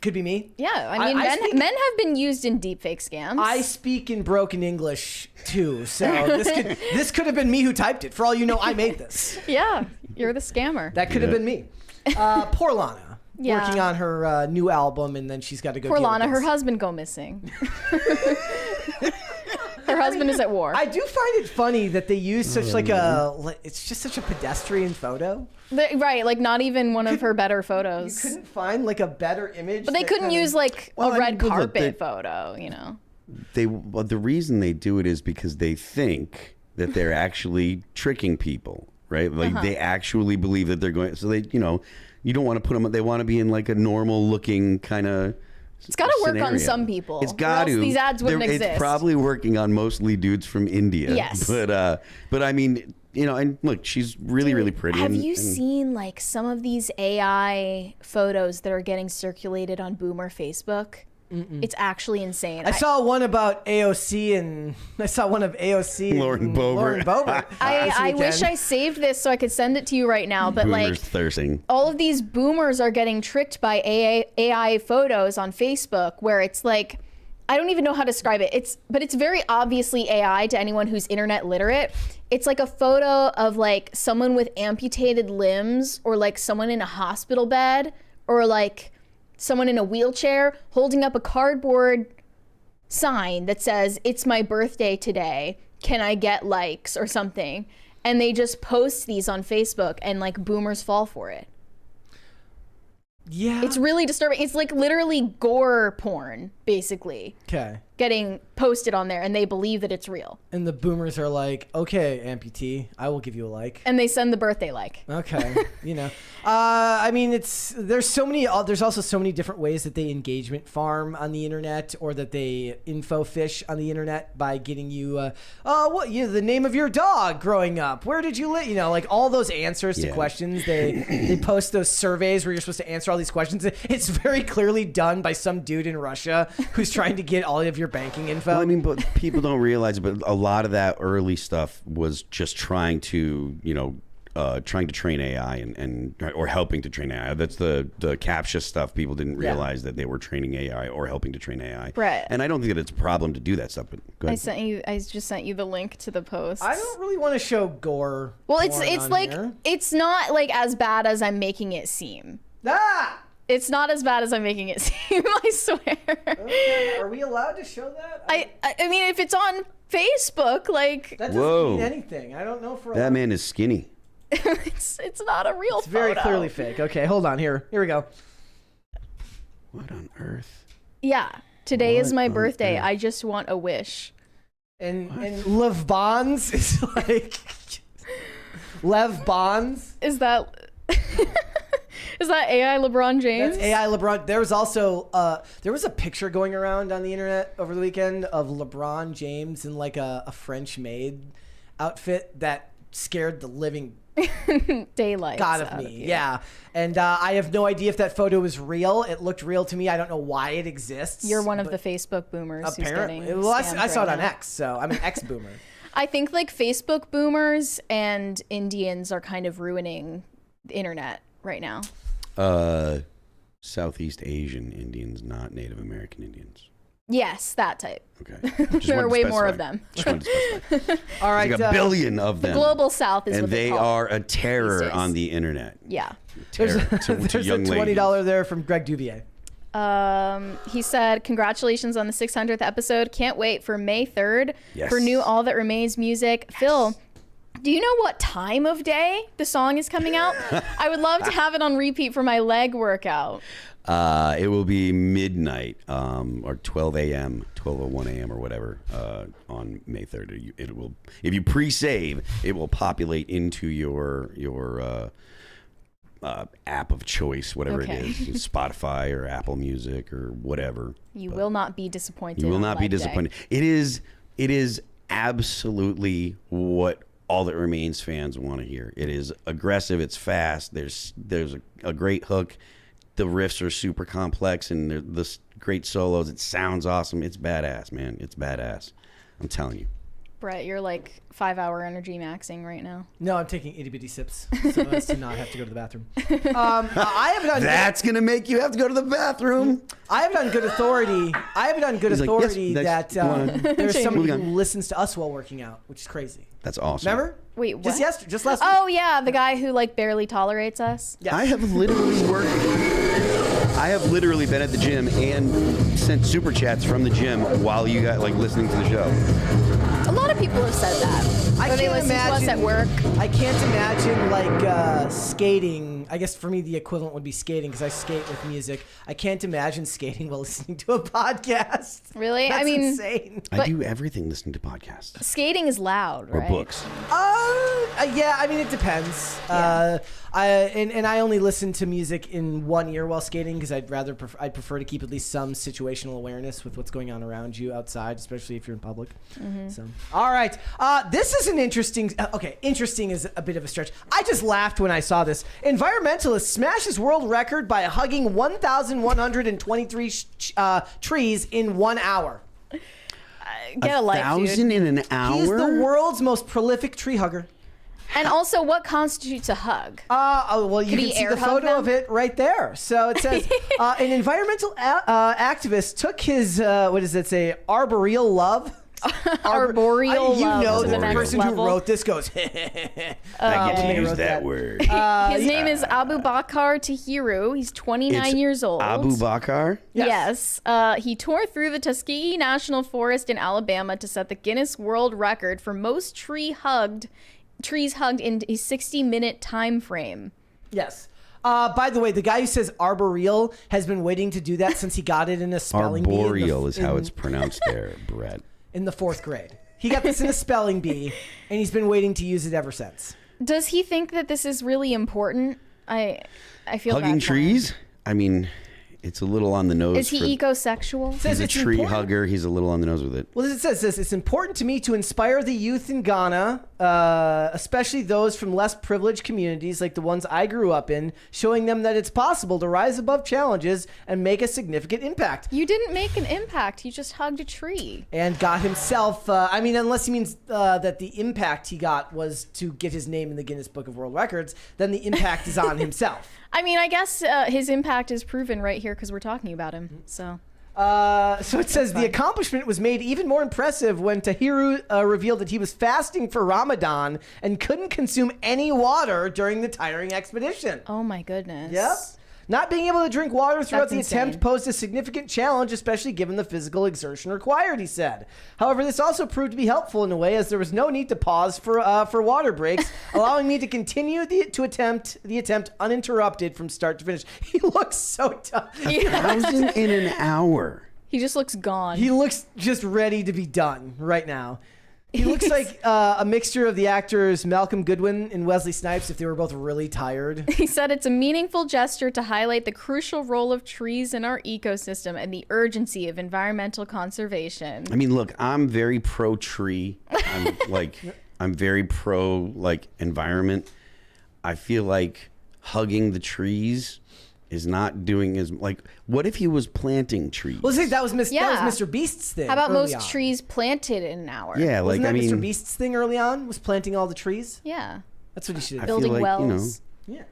Could be me. Yeah, I mean, men have been used in deepfake scams. I speak in broken English too, so this could have been me who typed it. For all you know, I made this. Yeah, you're the scammer. That could have been me. Poor Lana, working on her new album, and then she's got to go. Poor Lana, her husband go missing. Her husband is at war. I do find it funny that they use such it's just such a pedestrian photo. Right, like not even one of her better photos. You couldn't find like a better image. But they couldn't use like a red carpet photo, you know. The reason they do it is because they think that they're actually tricking people, right? Like they actually believe that they're going. So they, you don't want to put them. They want to be in like a normal looking kind of. It's got to work on some people. It's got to. These ads wouldn't exist. It's probably working on mostly dudes from India. Yes. But I mean, and look, she's really, really pretty. Have you seen like some of these AI photos that are getting circulated on Boomer Facebook? It's actually insane. I saw one about AOC and I saw one of AOC Lauren Boebert. I wish I saved this so I could send it to you right now, but Boomer's thirsting. All of these boomers are getting tricked by AI photos on Facebook where it's like I don't even know how to describe it. But it's very obviously AI to anyone who's internet literate. It's like a photo of like someone with amputated limbs, or like someone in a hospital bed, or like someone in a wheelchair holding up a cardboard sign that says, "It's my birthday today. Can I get likes?" or something. And they just post these on Facebook, and like boomers fall for it. Yeah. It's really disturbing. It's like literally gore porn, basically. Okay. Getting posted on there, and they believe that it's real. And the boomers are like, okay, amputee, I will give you a like. And they send the birthday like. Okay. I mean, there's also so many different ways that they engagement farm on the internet, or that they info fish on the internet by getting you, the name of your dog growing up. Where did you live? Like all those answers to questions. They post those surveys where you're supposed to answer all these questions. It's very clearly done by some dude in Russia who's trying to get all of your banking info. Well, I mean, but people don't realize, but a lot of that early stuff was just trying to train AI or helping to train AI. That's the CAPTCHA stuff. People didn't realize that they were training AI or helping to train AI. Right. And I don't think that it's a problem to do that stuff. But go ahead. I just sent you the link to the post. I don't really want to show gore. Well, it's like here. It's not like as bad as I'm making it seem. Ah! It's not as bad as I'm making it seem, I swear. Okay. Are we allowed to show that? I mean, if it's on Facebook, like... That doesn't mean anything. I don't know if that man is skinny. it's not a real It's very clearly fake. Okay, hold on. Here we go. What on earth? Yeah. Today is my birthday. I just want a wish. And Lev Bonds is like... Lev Bonds? Is that... Is that AI LeBron James? That's AI LeBron. There was also there was a picture going around on the internet over the weekend of LeBron James in like a French maid outfit that scared the living daylight God of me. Yeah. And I have no idea if that photo is real. It looked real to me. I don't know why it exists. You're one of the Facebook boomers. Apparently. Who's getting well, I scammed saw it right on now. X, so I'm an ex-boomer. I think like Facebook boomers and Indians are kind of ruining the internet right now. Southeast Asian Indians, not Native American Indians. Yes, that type. Okay. There are way more of them. All right. There's like a billion of them. The global South is and what they call are a these terror days. on the internet. Yeah. There's to a young $20 there from Greg Dubier. He said, congratulations on the 600th episode. Can't wait for May 3rd for new All That Remains music. Yes. Phil, do you know what time of day the song is coming out? I would love to have it on repeat for my leg workout. It will be midnight or 12 a.m., 12:01 a.m. or whatever on May 3rd. It will, if you pre-save, it will populate into your app of choice, whatever it is, Spotify or Apple Music or whatever. You will not be disappointed. You will not be disappointed. It is absolutely what All That Remains fans want to hear. It is aggressive. It's fast. There's a great hook. The riffs are super complex and the great solos. It sounds awesome. It's badass, man. It's badass. I'm telling you. Brett, you're like 5-hour energy maxing right now. No, I'm taking itty bitty sips so as to not have to go to the bathroom. I have it on. That's gonna make you have to go to the bathroom. I have it on good authority. That there's somebody who listens to us while working out, which is crazy. That's awesome. Remember? Wait, what? Just last week. Oh yeah, the guy who like barely tolerates us. Yes. I have literally been at the gym and sent super chats from the gym while you got like listening to the show. A lot of people have said that. Or they listen to us at work. I can't imagine like skating. I guess for me the equivalent would be skating because I skate with music. I can't imagine skating while listening to a podcast. Really? That's I mean, insane. I do everything listening to podcasts Skating is loud, or right? books. Yeah. I mean, it depends. Yeah. I only listen to music in one ear while skating because I'd prefer to keep at least some situational awareness with what's going on around you outside, especially if you're in public. Mm-hmm. So, all right, this is an interesting. Okay, interesting is a bit of a stretch. I just laughed when I saw this. Environmentalist smashes world record by hugging 1,123 trees in 1 hour. Get a life, 1,000 dude. in an hour? He's the world's most prolific tree hugger. And also, what constitutes a hug? Well, you Could can he see air the hug photo them? of it right there. So it says an environmental activist took his what does it say? Arboreal love. Arboreal You love know to the the next person level. who wrote this goes. I get to use that word. His name is Abu Bakr Tahiru. He's 29 years old. Abu Bakr? Yes. He tore through the Tuskegee National Forest in Alabama to set the Guinness World Record for most trees hugged in a 60-minute time frame. Yes. By the way, the guy who says arboreal has been waiting to do that since he got it in a spelling bee. Arboreal is how it's pronounced there, Brett. In the 4th grade. He got this in a spelling bee, and he's been waiting to use it ever since. Does he think that this is really important? I feel Hugging bad for him. trees? I mean, it's a little on the nose. Is he ecosexual? Says He's a it's tree important. hugger. He's a little on the nose with it. Well, it says this. It's important to me to inspire the youth in Ghana, especially those from less privileged communities like the ones I grew up in, showing them that it's possible to rise above challenges and make a significant impact. You didn't make an impact. You just hugged a tree. And got himself, unless he means that the impact he got was to get his name in the Guinness Book of World Records, then the impact is on himself. I mean, I guess his impact is proven right here because we're talking about him. So It says the accomplishment was made even more impressive when Tahiru revealed that he was fasting for Ramadan and couldn't consume any water during the tiring expedition. oh my goodness. Yep. Not being able to drink water throughout That's the attempt insane. posed a significant challenge, especially given the physical exertion required, he said. However, this also proved to be helpful in a way, as there was no need to pause for water breaks, allowing me to continue the attempt uninterrupted from start to finish. He looks so tough. 1,000 in an hour. He just looks gone. He looks just ready to be done right now. He looks like a mixture of the actors Malcolm Goodwin and Wesley Snipes if they were both really tired. He said it's a meaningful gesture to highlight the crucial role of trees in our ecosystem and the urgency of environmental conservation. I mean, look, I'm very pro tree. I'm very pro environment. I feel like hugging the trees is not doing as what if he was planting trees? Well, see, that was Yeah. Mr. Beast's thing. How about early most on. trees planted in an hour? Yeah, Wasn't that I mean, Mr. Beast's thing early on? Was planting all the trees? Yeah. That's what he should I have feel done. Building like, wells, Yeah.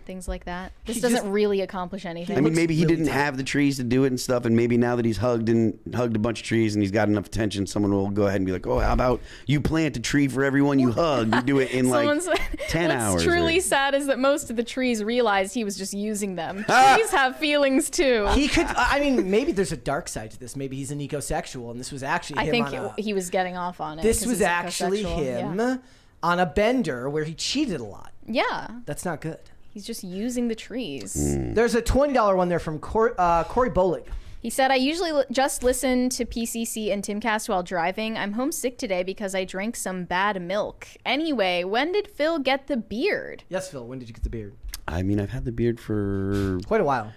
things like that. This He doesn't just- really accomplish anything. I mean, looks maybe he really didn't tired. have the trees to do it and stuff, and maybe now that he's hugged a bunch of trees and he's got enough attention, someone will go ahead and be like, "Oh, how about you plant a tree for everyone you hug? You do it in Someone said, 10 hours." What's truly or- sad is that most of the trees realized he was just using them. Trees have feelings too. He could. I mean, maybe there's a dark side to this. Maybe he's an ecosexual, and this was actually I him think on a, he was getting off on it. This 'cause was he's actually ecosexual. him Yeah. on a bender where he cheated a lot. Yeah, That's not good. he's just using the trees. There's a $20 one there from Corey Bowling. He said, I usually just listen to PCC and Timcast while driving. I'm homesick today because I drank some bad milk. Anyway, when did Phil get the beard? Yes, Phil. When did you get the beard? I mean, I've had the beard for Quite a while.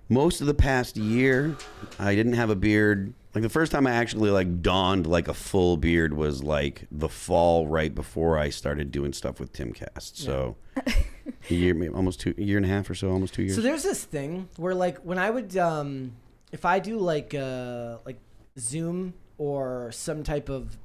most of the past year. I didn't have a beard. The first time I actually donned a full beard was the fall right before I started doing stuff with Timcast. So a year, maybe almost a year and a half or so, almost 2 years. So there's this thing where when I would if I do Zoom or some type of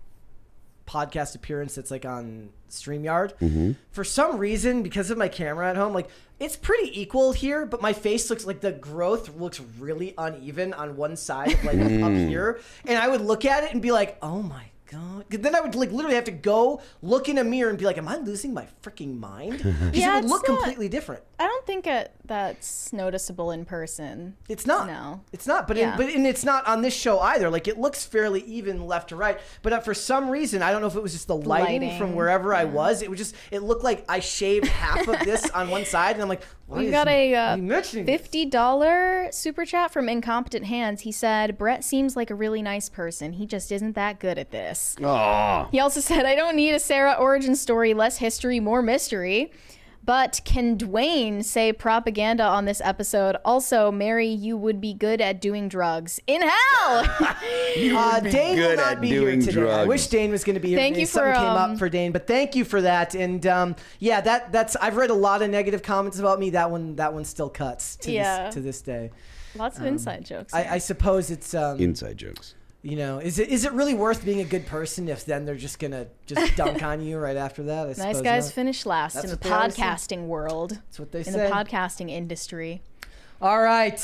podcast appearance that's on StreamYard, for some reason, because of my camera at home, it's pretty equal here, but my face looks the growth looks really uneven on one side of up here, and I would look at it and be like, oh my God. Then I would literally have to go look in a mirror and be like, am I losing my freaking mind? Because Yeah, it would it's look not- completely different. I don't think that's noticeable in person. It's not. No. It's not. But Yeah. and it's not on this show either. It looks fairly even left to right. But for some reason, I don't know if it was just the lighting from wherever I was. It looked like I shaved half of this on one side, and I'm like, why We is got a he mentioning this? $50 super chat from Incompetent Hands. He said, Brett seems like a really nice person. He just isn't that good at this. Oh, He also said, I don't need a Sarah origin story, less history, more mystery. But can Dwayne say propaganda on this episode? Also, Mary, you would be good at doing drugs. In hell! Dane will good not at be here doing today. I drugs. wish Dane was going to be here Thank today. you Something for, came up for Dane, but thank you for that. And yeah, that's I've read a lot of negative comments about me. That one still cuts to Yeah. this day. Lots of inside jokes. I suppose it's inside jokes. You know, is it really worth being a good person if then they're just gonna dunk on you right after that? I Nice suppose guys not. finish last That's in the what they always say. podcasting world. That's what they in say. the podcasting industry. All right.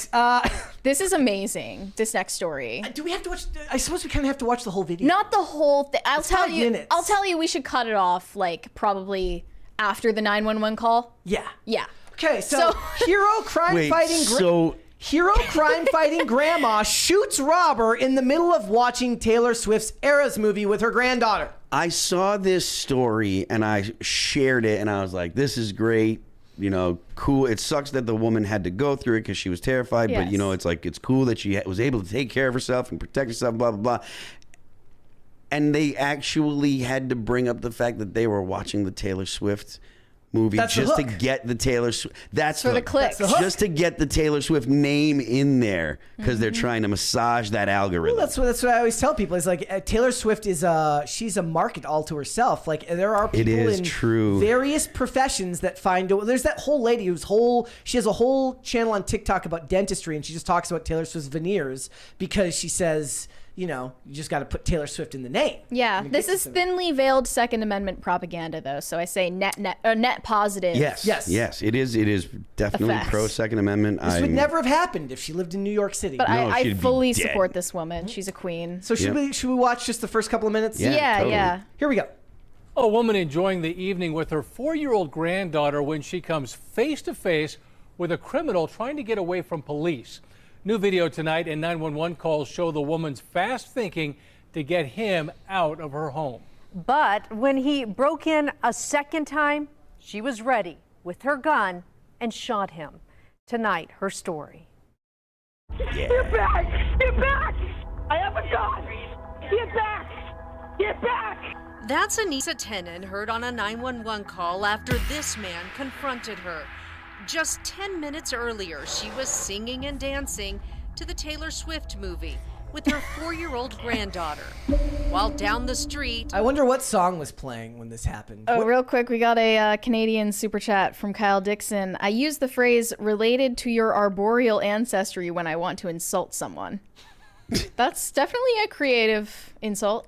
This is amazing. This next story. Do we have to watch? I suppose we kind of have to watch the whole video. Not the whole thing. I'll It's tell 5 you. minutes. I'll tell you. We should cut it off like probably after the 911 call. Yeah. Yeah. Okay. So hero crime fighting grandma shoots robber in the middle of watching Taylor Swift's Eras movie with her granddaughter. I saw this story and I shared it and I was like, this is great. You know, cool. It sucks that the woman had to go through it because she was terrified. Yes. But, you know, it's like, it's cool that she was able to take care of herself and protect herself, blah, blah, blah. And they actually had to bring up the fact that they were watching the Taylor Swift movie That's just the to hook. get the Taylor Swift. That's For the clicks. That's the hook. Just to get the Taylor Swift name in there because they're trying to massage that algorithm. Well, that's what I always tell people is like Taylor Swift is she's a market all to herself. Like there are people is in true. various professions that find. There's that whole lady she has a whole channel on TikTok about dentistry, and she just talks about Taylor Swift's veneers because she says, you know, you just got to put Taylor Swift in the name. Yeah. And it This gets is to them. thinly veiled Second Amendment propaganda, though. So I say net positive. Yes. It is definitely Effects. pro Second Amendment. This would never have happened if she lived in New York City. But No, I she'd be fully dead. support this woman. She's a queen. So should we watch just the first couple of minutes? Yeah, totally. Yeah. Here we go. A woman enjoying the evening with her 4-year-old granddaughter when she comes face to face with a criminal trying to get away from police. New video tonight and 911 calls show the woman's fast thinking to get him out of her home. But when he broke in a second time, she was ready with her gun and shot him. Tonight, her story. Yeah. Get back! Get back! I have a gun! Get back! Get back! That's Anissa Tenen heard on a 911 call after this man confronted her. Just 10 minutes earlier, she was singing and dancing to the Taylor Swift movie with her 4-year-old granddaughter. While down the street, I wonder what song was playing when this happened. Oh, real quick, we got a Canadian super chat from Kyle Dixon. I use the phrase related to your arboreal ancestry when I want to insult someone. That's definitely a creative insult.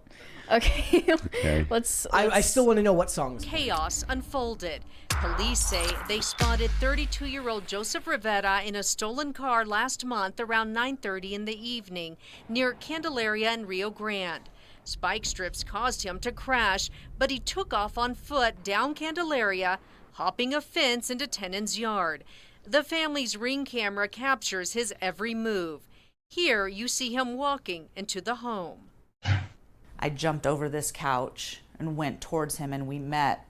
Okay. Let's I still want to know what song was playing. chaos unfolded. Police say they spotted 32-year-old Joseph Rivera in a stolen car last month around 9:30 in the evening near Candelaria and Rio Grande. Spike strips caused him to crash, but he took off on foot down Candelaria, hopping a fence into Tenen's yard. The family's Ring camera captures his every move. Here you see him walking into the home. I jumped over this couch and went towards him, and we met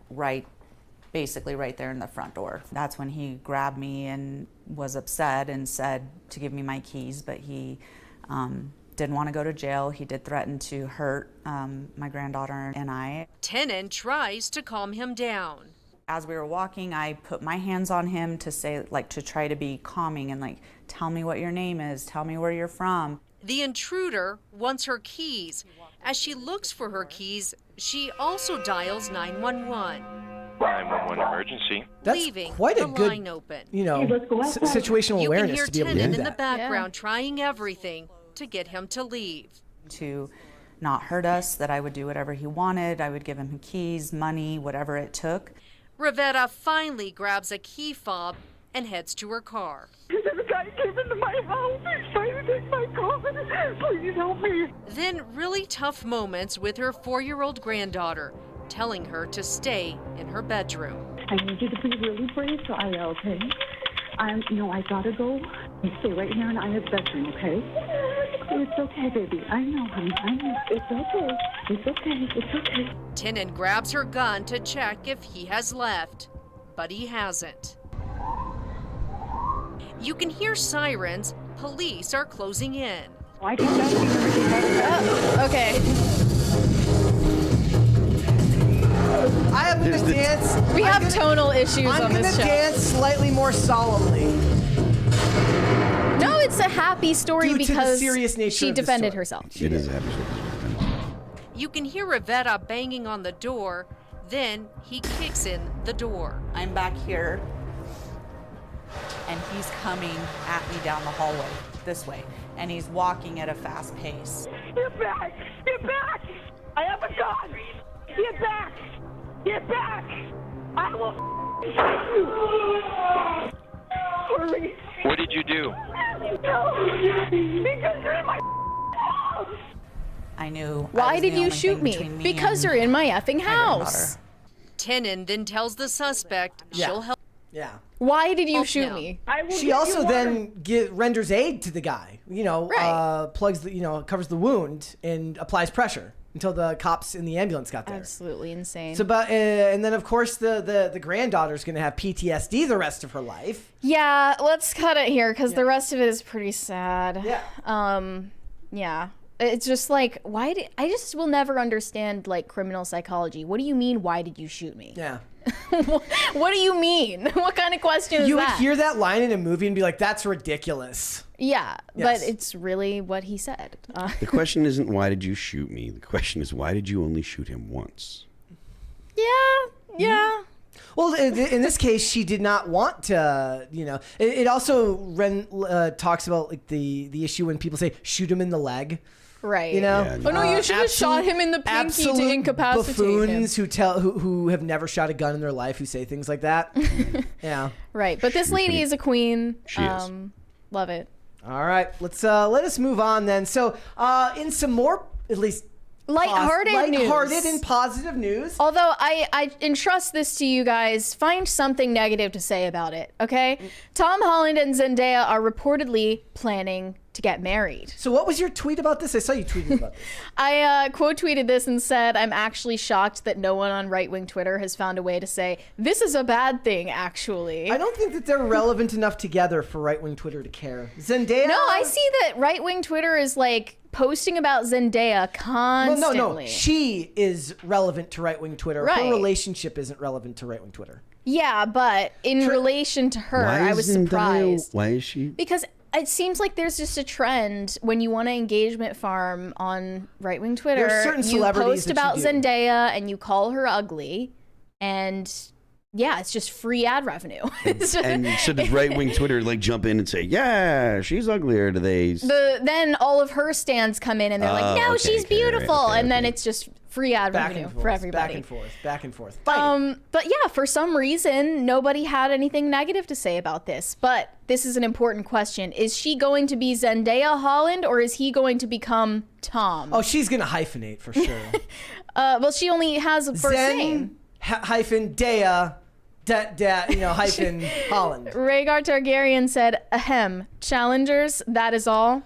basically right there in the front door. That's when he grabbed me and was upset and said to give me my keys, but he didn't want to go to jail. He did threaten to hurt my granddaughter and I. Tenen tries to calm him down. As we were walking, I put my hands on him to say, to try to be calming and tell me what your name is, tell me where you're from. The intruder wants her keys. As she looks for her keys, she also dials 911. 911 emergency. That's leaving quite a the good, line open. situational You can awareness hear to be able to Tenen do in the that. background trying everything to get him to leave. To not hurt us, that I would do whatever he wanted. I would give him keys, money, whatever it took. Rivera finally grabs a key fob and heads to her car. This guy came into my house. He's trying to take my car. Please help me. Then really tough moments with her 4-year-old granddaughter, telling her to stay in her bedroom. I need you to be really brave, Aya, okay? I gotta go. You stay right here in Aya's bedroom, okay? It's okay, baby. I know, honey. I know. It's okay. It's okay. It's okay. Tenen grabs her gun to check if he has left, but he hasn't. You can hear sirens. Police are closing in. I can't Okay. I am going to dance. We have tonal issues I'm on going to this show. dance slightly more solemnly. No, it's a happy story Due to the because serious nature she of the defended story. herself. It is a happy story. You can hear Rivera banging on the door. Then he kicks in the door. I'm back here, and he's coming at me down the hallway this way, and he's walking at a fast pace. Get back! Get back! I have a gun! Get back! Get back! I will shoot you! Hurry! What did you do? No! Because you're in my house! I knew. Why did you shoot me? Because you're in my effing house. Tenon then tells the suspect she'll help. Yeah. Why did you shoot him. me? She also then renders aid to the guy. Right. Plugs the, covers the wound and applies pressure until the cops in the ambulance got there. Absolutely insane. So, and then of course the granddaughter's gonna have PTSD the rest of her life. Yeah, let's cut it here because the rest of it is pretty sad. Yeah. Yeah. It's just like, I just will never understand like criminal psychology. What do you mean? Why did you shoot me? Yeah. What do you mean? What kind of question is You that? would hear that line in a movie and be like, "That's ridiculous." Yeah, Yes. but it's really what he said. The question isn't why did you shoot me? The question is why did you only shoot him once? Yeah. Well, in this case, she did not want to. It also talks about like the issue when people say shoot him in the leg. Right. Yeah, Oh no, you should have shot him in the pinky to incapacitate buffoons him. who have never shot a gun in their life who say things like that. Yeah. Right, but this lady is a queen. She is. Love it. All right, let us move on then. So, in some more, at least Lighthearted news. and positive news. Although I entrust this to you guys, find something negative to say about it, okay? Tom Holland and Zendaya are reportedly planning to get married. So what was your tweet about this? I saw you tweeting about this. I quote tweeted this and said, I'm actually shocked that no one on right-wing Twitter has found a way to say, this is a bad thing, actually. I don't think that they're relevant enough together for right-wing Twitter to care. Zendaya? No, I see that right-wing Twitter is like posting about Zendaya constantly. Well, no. She is relevant to right-wing Twitter. Right. Her relationship isn't relevant to right-wing Twitter. Yeah, but in relation to her, I was surprised. Why is she? Because it seems like there's just a trend when you want to engagement farm on right-wing Twitter. There are certain you celebrities post that about you do. Zendaya and you call her ugly, and yeah, it's just free ad revenue. It's just- And so does right-wing Twitter like jump in and say, yeah, she's uglier today? then all of her stands come in and they're like, no, okay, she's okay, beautiful, right, and then okay. it's just free ad Back revenue and forth, for everybody. back and forth. Fighting. But yeah, for some reason, nobody had anything negative to say about this. But this is an important question. Is she going to be Zendaya Holland or is he going to become Tom? Oh, she's going to hyphenate for sure. Well, she only has a first name. Hyphen Dea, hyphen Holland. Rhaegar Targaryen said, ahem, challengers, that is all.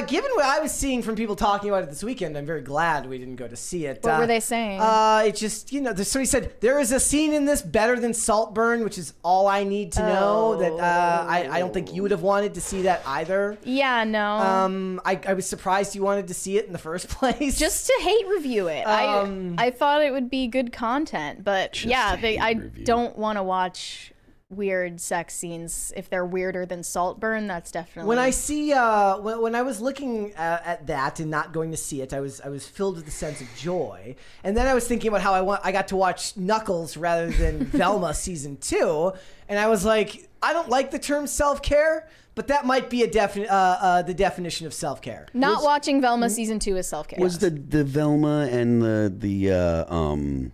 Given what I was seeing from people talking about it this weekend, I'm very glad we didn't go to see it. What were they saying? It just, somebody said, there is a scene in this better than Saltburn, which is all I need to know. That I don't think you would have wanted to see that either. Yeah, no. I was surprised you wanted to see it in the first place. Just to hate review it. I thought it would be good content, but yeah, I don't want to watch weird sex scenes. If they're weirder than Saltburn, that's definitely. When I see when I was looking at that and not going to see it, I was filled with a sense of joy. And then I was thinking about how I got to watch Knuckles rather than Velma season 2, and I was like, I don't like the term self-care, but that might be the definition of self-care. Not watching Velma season 2 is self-care. Was the Velma and the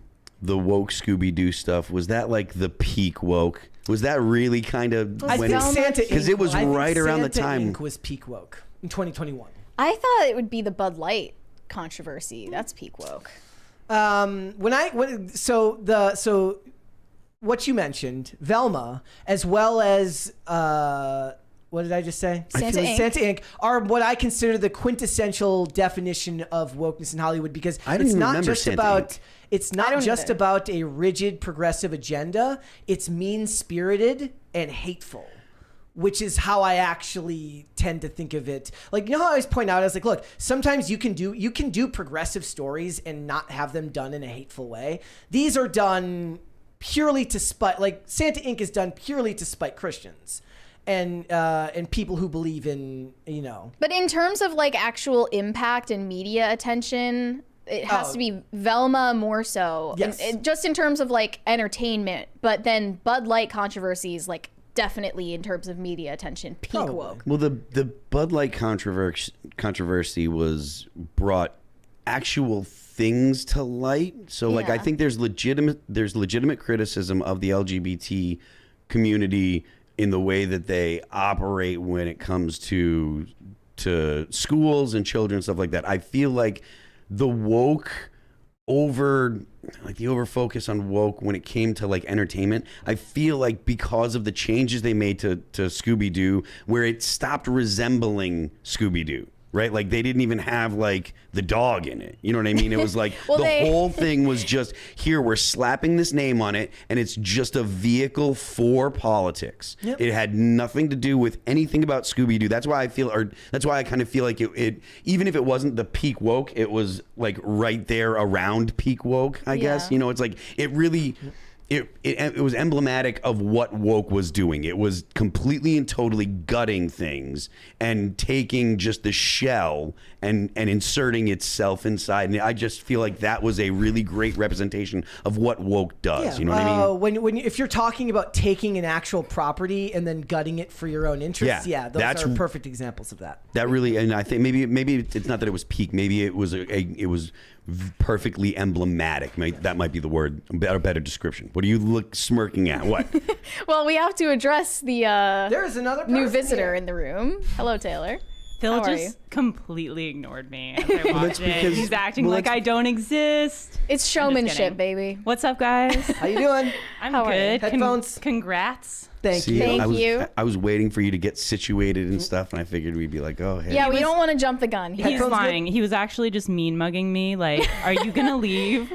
woke Scooby-Doo stuff, was that like the peak woke? Was that really kind of I think Santa Inc. Because it was right around the Santa time. Inc. was peak woke in 2021. I thought it would be the Bud Light controversy. That's peak woke. So what you mentioned, Velma, as well as what did I just say? Santa Inc. Santa Inc. are what I consider the quintessential definition of wokeness in Hollywood, because I don't it's even not remember just Santa about Inc. it's I not don't just either. about a rigid progressive agenda. It's mean-spirited and hateful, which is how I actually tend to think of it. Like, how I always point out, I was like, look, sometimes you can do progressive stories and not have them done in a hateful way. These are done purely to spite, like Santa Inc. is done purely to spite Christians and people who believe in, But in terms of like actual impact and media attention, it has to be Velma more so. Yes. And just in terms of like entertainment, but then Bud Light controversies like definitely in terms of media attention, peak Probably. woke. Well, the Bud Light controversy was brought actual things to light. So like I Yeah. think there's legitimate criticism of the LGBT community in the way that they operate when it comes to schools and children, stuff like that. I feel like the over focus on woke when it came to like entertainment, I feel like because of the changes they made to Scooby-Doo, where it stopped resembling Scooby-Doo. Right? Like they didn't even have like the dog in it. You know what I mean? It was like whole thing was just, here, we're slapping this name on it, and it's just a vehicle for politics. Yep. It had nothing to do with anything about Scooby-Doo. That's why I kind of feel like it even if it wasn't the peak woke, it was like right there around peak woke, I guess. You know, it's like it really it was emblematic of what woke was doing. It was completely and totally gutting things and taking just the shell and inserting itself inside. And I just feel like that was a really great representation of what woke does. You know what I mean? If you're talking about taking an actual property and then gutting it for your own interests, those are perfect exampers of that. That really, and I think maybe it's not that it was peak. Maybe it was perfectly emblematic. That might be the word, a better description. What are you smirking at? What? Well, we have to address the there's another new visitor in the room. Hello, Taylor. Phil How are you? just completely ignored me as I walked in. He's acting like I don't exist. It's showmanship, baby. What's up, guys? How you doing? I'm How are you? good. Headphones? Congrats. Thank you. Thank you. I was waiting for you to get situated and stuff, and I figured we'd be like, oh, hey. Yeah, we don't want to jump the gun. He's lying. He was actually just mean mugging me. Like, are you gonna leave?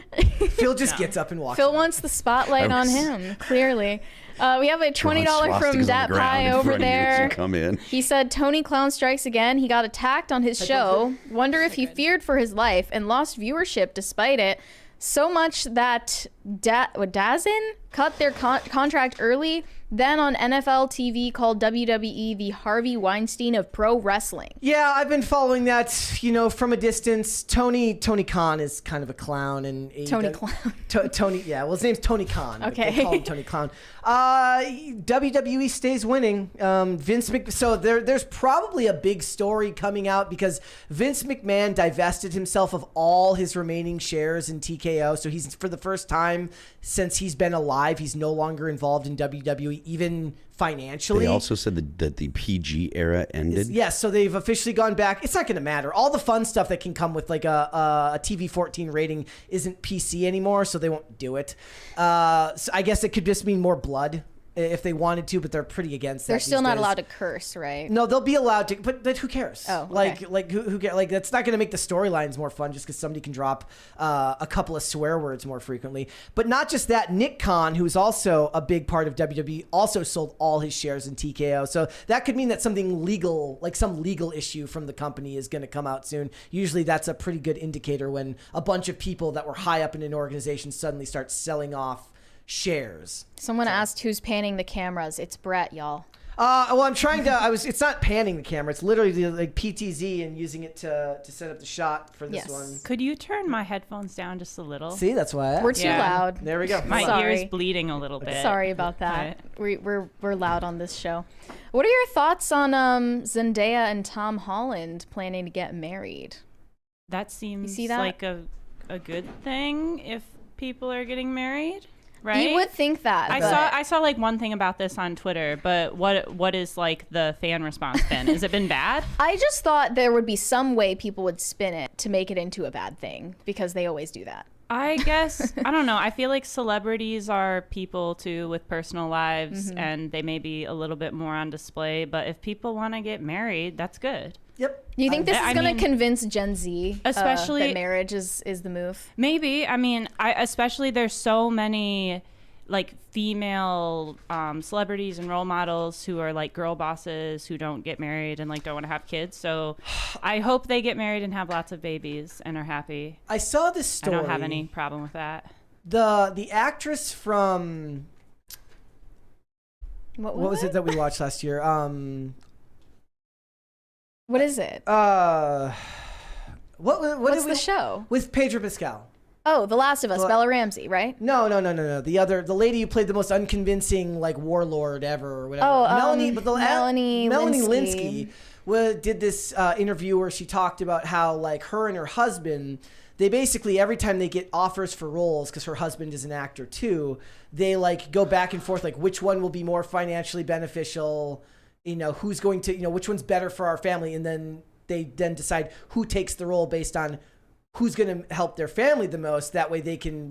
Phil just gets up and walks. Phil wants the spotlight on him, clearly. We have a $20 from Dat Pie over there. Come in. He said Tony Clown strikes again. He got attacked on his show. Wonder if he feared for his life and lost viewership despite it. So much that Dazn cut their contract early. Then on NFL TV called WWE the Harvey Weinstein of pro wrestling. Yeah, I've been following that, from a distance. Tony Khan is kind of a clown, and Tony Clown. His name's Tony Khan. Okay. They call him Tony Khan. WWE stays winning. So there's probably a big story coming out because Vince McMahon divested himself of all his remaining shares in TKO. So he's, for the first time since he's been alive, he's no longer involved in WWE, even financially. They also said that the PG era ended. Yes, so they've officially gone back. It's not going to matter. All the fun stuff that can come with like a TV 14 rating isn't PC anymore, so they won't do it. So I guess it could just mean more blood if they wanted to, but they're pretty against that. They're still these not days. allowed to curse, right? No, they'll be allowed to, but who cares? Oh, okay. Like who cares? Like that's not going to make the storylines more fun just because somebody can drop a couple of swear words more frequently. But not just that, Nick Khan, who's also a big part of WWE, also sold all his shares in TKO. So that could mean that something legal, like some legal issue from the company, is going to come out soon. Usually that's a pretty good indicator when a bunch of people that were high up in an organization suddenly start selling off shares. Someone asked who's panning the cameras. It's Brett, y'all. Well, I'm trying to. It's not panning the camera. It's literally like PTZ and using it to set up the shot for this one. Could you turn my headphones down just a little? See, that's why We're too loud. There we go. My ear is bleeding a little bit. Sorry about that. We're loud on this show. What are your thoughts on Zendaya and Tom Holland planning to get married? That seems see that? like a good thing if people are getting married. Right? You would think that. I saw like one thing about this on Twitter, but what is like the fan response been? Has it been bad? I just thought there would be some way people would spin it to make it into a bad thing because they always do that. I guess, I don't know. I feel like celebrities are people too with personal lives and they may be a little bit more on display, but if people want to get married, that's good. Yep. Do you think this is going to convince Gen Z, especially that marriage is the move? Maybe. I mean, especially there's so many like female celebrities and role models who are like girl bosses who don't get married and like don't want to have kids. So I hope they get married and have lots of babies and are happy. I saw this story. I don't have any problem with that. The actress from what was it that we watched last year? What is it? What's the show? With Pedro Pascal. Oh, The Last of Us, Bella Ramsey, right? No. The lady who played the most unconvincing like warlord ever or whatever. Oh, Melanie Linsky. Linsky did this interview where she talked about how like her and her husband, they basically every time they get offers for roles, because her husband is an actor too, they like go back and forth like which one will be more financially beneficial, who's going to, which one's better for our family, and then they decide who takes the role based on who's going to help their family the most. That way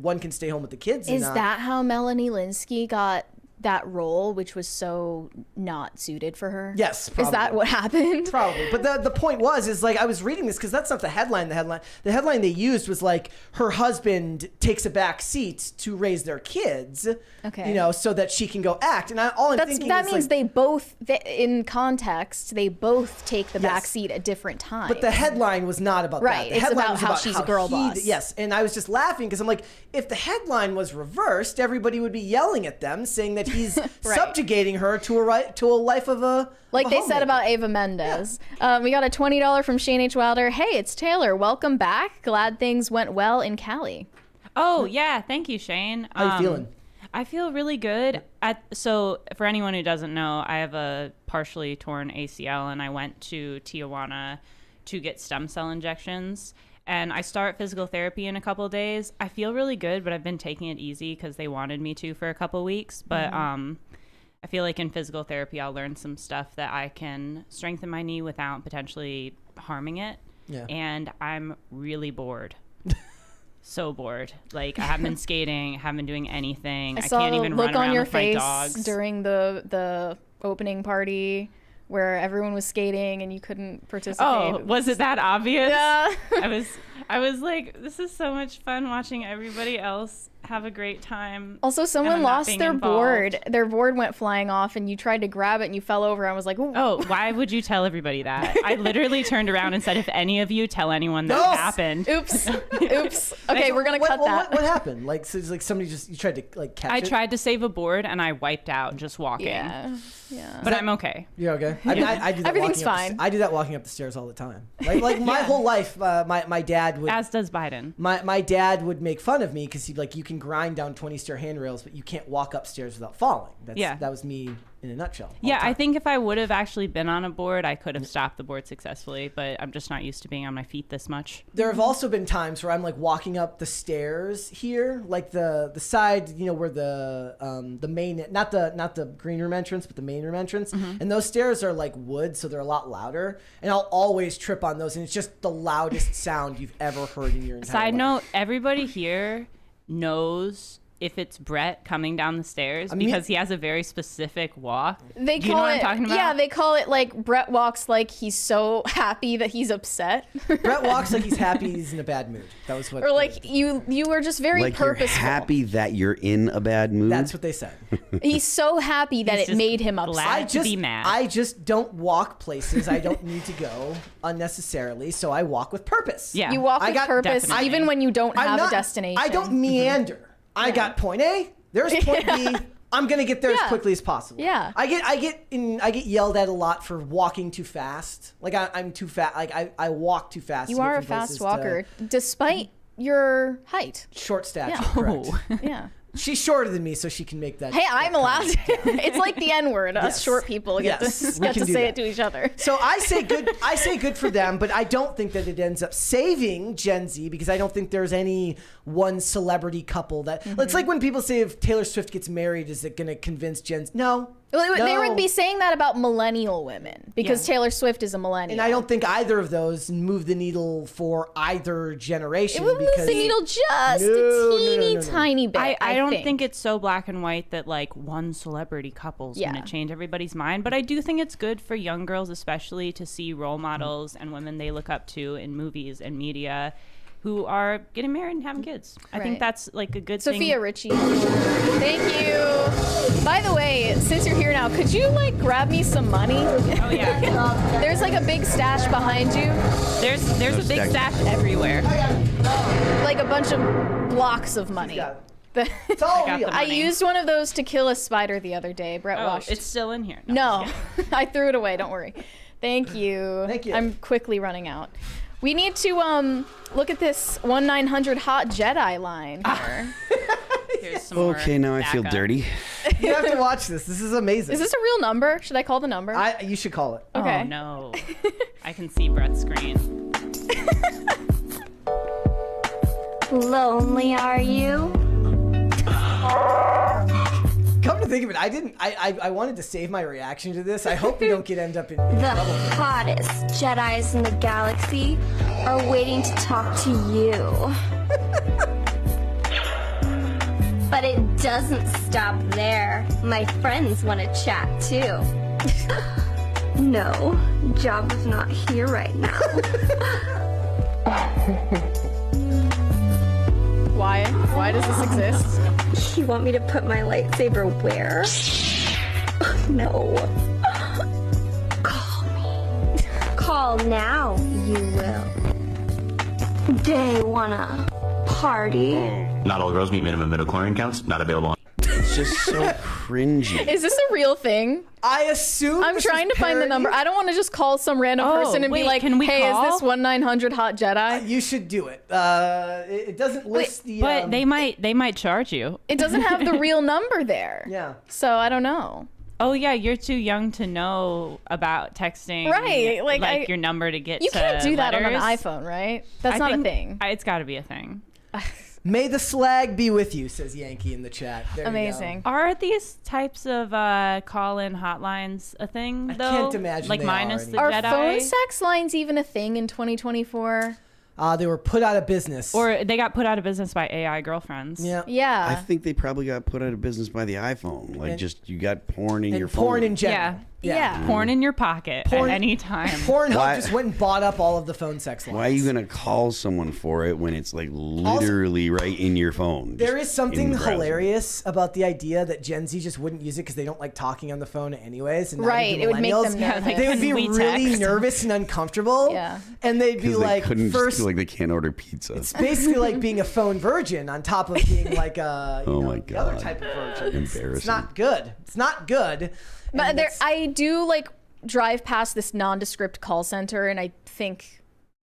one can stay home with the kids. Is that how Melanie Linsky got that role, which was so not suited for her? Yes, probably. Is that what happened? Probably. But the point is like I was reading this because that's not the headline. The headline they used was like her husband takes a back seat to raise their kids. Okay. So that she can go act. And all I'm thinking that is means like, they both, in context, they both take the back seat at different times. But the headline was not about right. that. The It's headline about was how she's a girl boss. Yes. And I was just laughing because I'm like, if the headline was reversed, everybody would be yelling at them saying that he's subjugating her to a life of a like they said about Ava Mendes. Yeah. We got a $20 from Shane H. Wilder. Hey, it's Taylor. Welcome back. Glad things went well in Cali. Oh, yeah. Thank you, Shane. How you feeling? I feel really good. So for anyone who doesn't know, I have a partially torn ACL, and I went to Tijuana to get stem cell injections. And I start physical therapy in a couple of days. I feel really good, but I've been taking it easy because they wanted me to for a couple of weeks. But I feel like in physical therapy, I'll learn some stuff that I can strengthen my knee without potentially harming it. Yeah. And I'm really bored. So bored. Like, I haven't been skating, haven't been doing anything. I can't even run around with my dogs. During the opening party where everyone was skating and you couldn't participate. Oh, was it that obvious? Yeah. I was like, this is so much fun watching everybody else have a great time. Also, someone lost their board. Their board went flying off and you tried to grab it and you fell over. I was like, ooh. Oh, why would you tell everybody that? I literally turned around and said, if any of you tell anyone that happened. Oops. Okay, we're going to cut that. What happened? Like, so it's like somebody you tried to like catch it? I tried to save a board and I wiped out just walking. Yeah. But I'm okay. You're okay? I mean, I do that Everything's fine. I do that walking up the stairs all the time. Like my whole life, my dad would... As does Biden. My dad would make fun of me because he'd like, you can grind down 20-stair handrails, but you can't walk upstairs without falling. That was me in a nutshell. Yeah, I think if I would have actually been on a board, I could have stopped the board successfully, but I'm just not used to being on my feet this much. There have also been times where I'm like walking up the stairs here, like the side, where the main, not the green room entrance, but the main room entrance. Mm-hmm. And those stairs are like wood, so they're a lot louder. And I'll always trip on those, and it's just the loudest sound you've ever heard in your entire life. Side note, everybody here knows if it's Brett coming down the stairs because he has a very specific walk. They Do you know what I'm talking about? Yeah, they call it like Brett walks like he's so happy that he's upset. Brett walks like he's happy he's in a bad mood. That was what. Or like you were just very like purposeful. You're happy that you're in a bad mood. That's what they said. He's so happy that it made him upset. To be mad. I just don't walk places I don't need to go unnecessarily, so I walk with purpose. Yeah, you walk with purpose definitely. even when you don't have a destination. I don't meander. I got point A. There's point B. I'm gonna get there as quickly as possible. Yeah. I get yelled at a lot for walking too fast. Like I'm too fast. Like I walk too fast. You are a fast walker, despite your height. Short stature. Yeah. Correct. Yeah. She's shorter than me, so she can make that. Hey, I'm allowed to. It's like the N-word. Us short people get to say it to each other. So I say good for them, but I don't think that it ends up saving Gen Z because I don't think there's any one celebrity couple that. Mm-hmm. It's like when people say if Taylor Swift gets married, is it going to convince Gen Z? No. Well, they would be saying that about millennial women because Taylor Swift is a millennial. And I don't think either of those move the needle for either generation. It would move the needle just a teeny tiny bit. I don't think it's so black and white that like one celebrity couple's going to change everybody's mind. But I do think it's good for young girls especially to see role models and women they look up to in movies and media who are getting married and having kids. I think that's like a good thing. Sophia Richie. Thank you. By the way, since you're here now, could you like grab me some money? Oh yeah. There's like a big stash behind you. There's a big stash everywhere. Like a bunch of blocks of money. It's all real. I used one of those to kill a spider the other day. Brett washed. It's still in here. No. I threw it away. Don't worry. Thank you. Thank you. I'm quickly running out. We need to look at this 1-900 hot Jedi line here. Here's some more Okay, now I feel backup. dirty. You have to watch this. This is amazing. Is this a real number? Should I call the number? You should call it. Okay. Oh no. I can see Brett's screen. Lonely, are you? Come to think of it, I wanted to save my reaction to this. I hope we don't end up in The trouble. hottest Jedis in the galaxy are waiting to talk to you. But it doesn't stop there. My friends want to chat too. No, Jabba's not here right now. Why? Why does this exist? You want me to put my lightsaber where? No. Call me. Call now, you will. They wanna party. Not all girls meet minimum midichlorian counts. Not available. It's just so cringy. Is this a real thing? I assume I'm this trying is to find the parody. number. I don't want to just call some random person and be wait, like, can we hey, call? is this 1-900 hot Jedi? You should do it. It doesn't list the. But they might charge you. It doesn't have the real number there. Yeah. So I don't know. Oh yeah, you're too young to know about texting. Right, like, your number to get. You to can't do that on an letters. iPhone, right? That's I not a think thing. It's got to be a thing. May the slag be with you, says Yankee in the chat. There you go. Amazing. Are these types of call-in hotlines a thing though? can't imagine Like they minus are the Are Jedi. phone sex lines even a thing in 2024? They were put out of business. Or they got put out of business by AI girlfriends. yeah. Yeah. I think they probably got put out of business by the iPhone. Like, And- just you got porn in And your phone. porn in general. Yeah. Yeah. Porn in your pocket Porn- at any time. Pornhub Why- just went and bought up all of the phone sex lines. Why are you gonna call someone for it when it's like literally right in your phone? There just is something in the browser? hilarious about the idea that Gen Z just wouldn't use it because they don't like talking on the phone anyways. And not Right, even it would make millennials. them nervous. Like, They would be can we really text? nervous and uncomfortable. Yeah. And they'd be 'Cause they like, couldn't first, just feel like they can't order pizza. it's basically like being a phone virgin on top of being like a Oh my the other God. type of virgin. Embarrassing. It's not good. It's not good. But And there, that's- I do like drive past this nondescript call center, and I think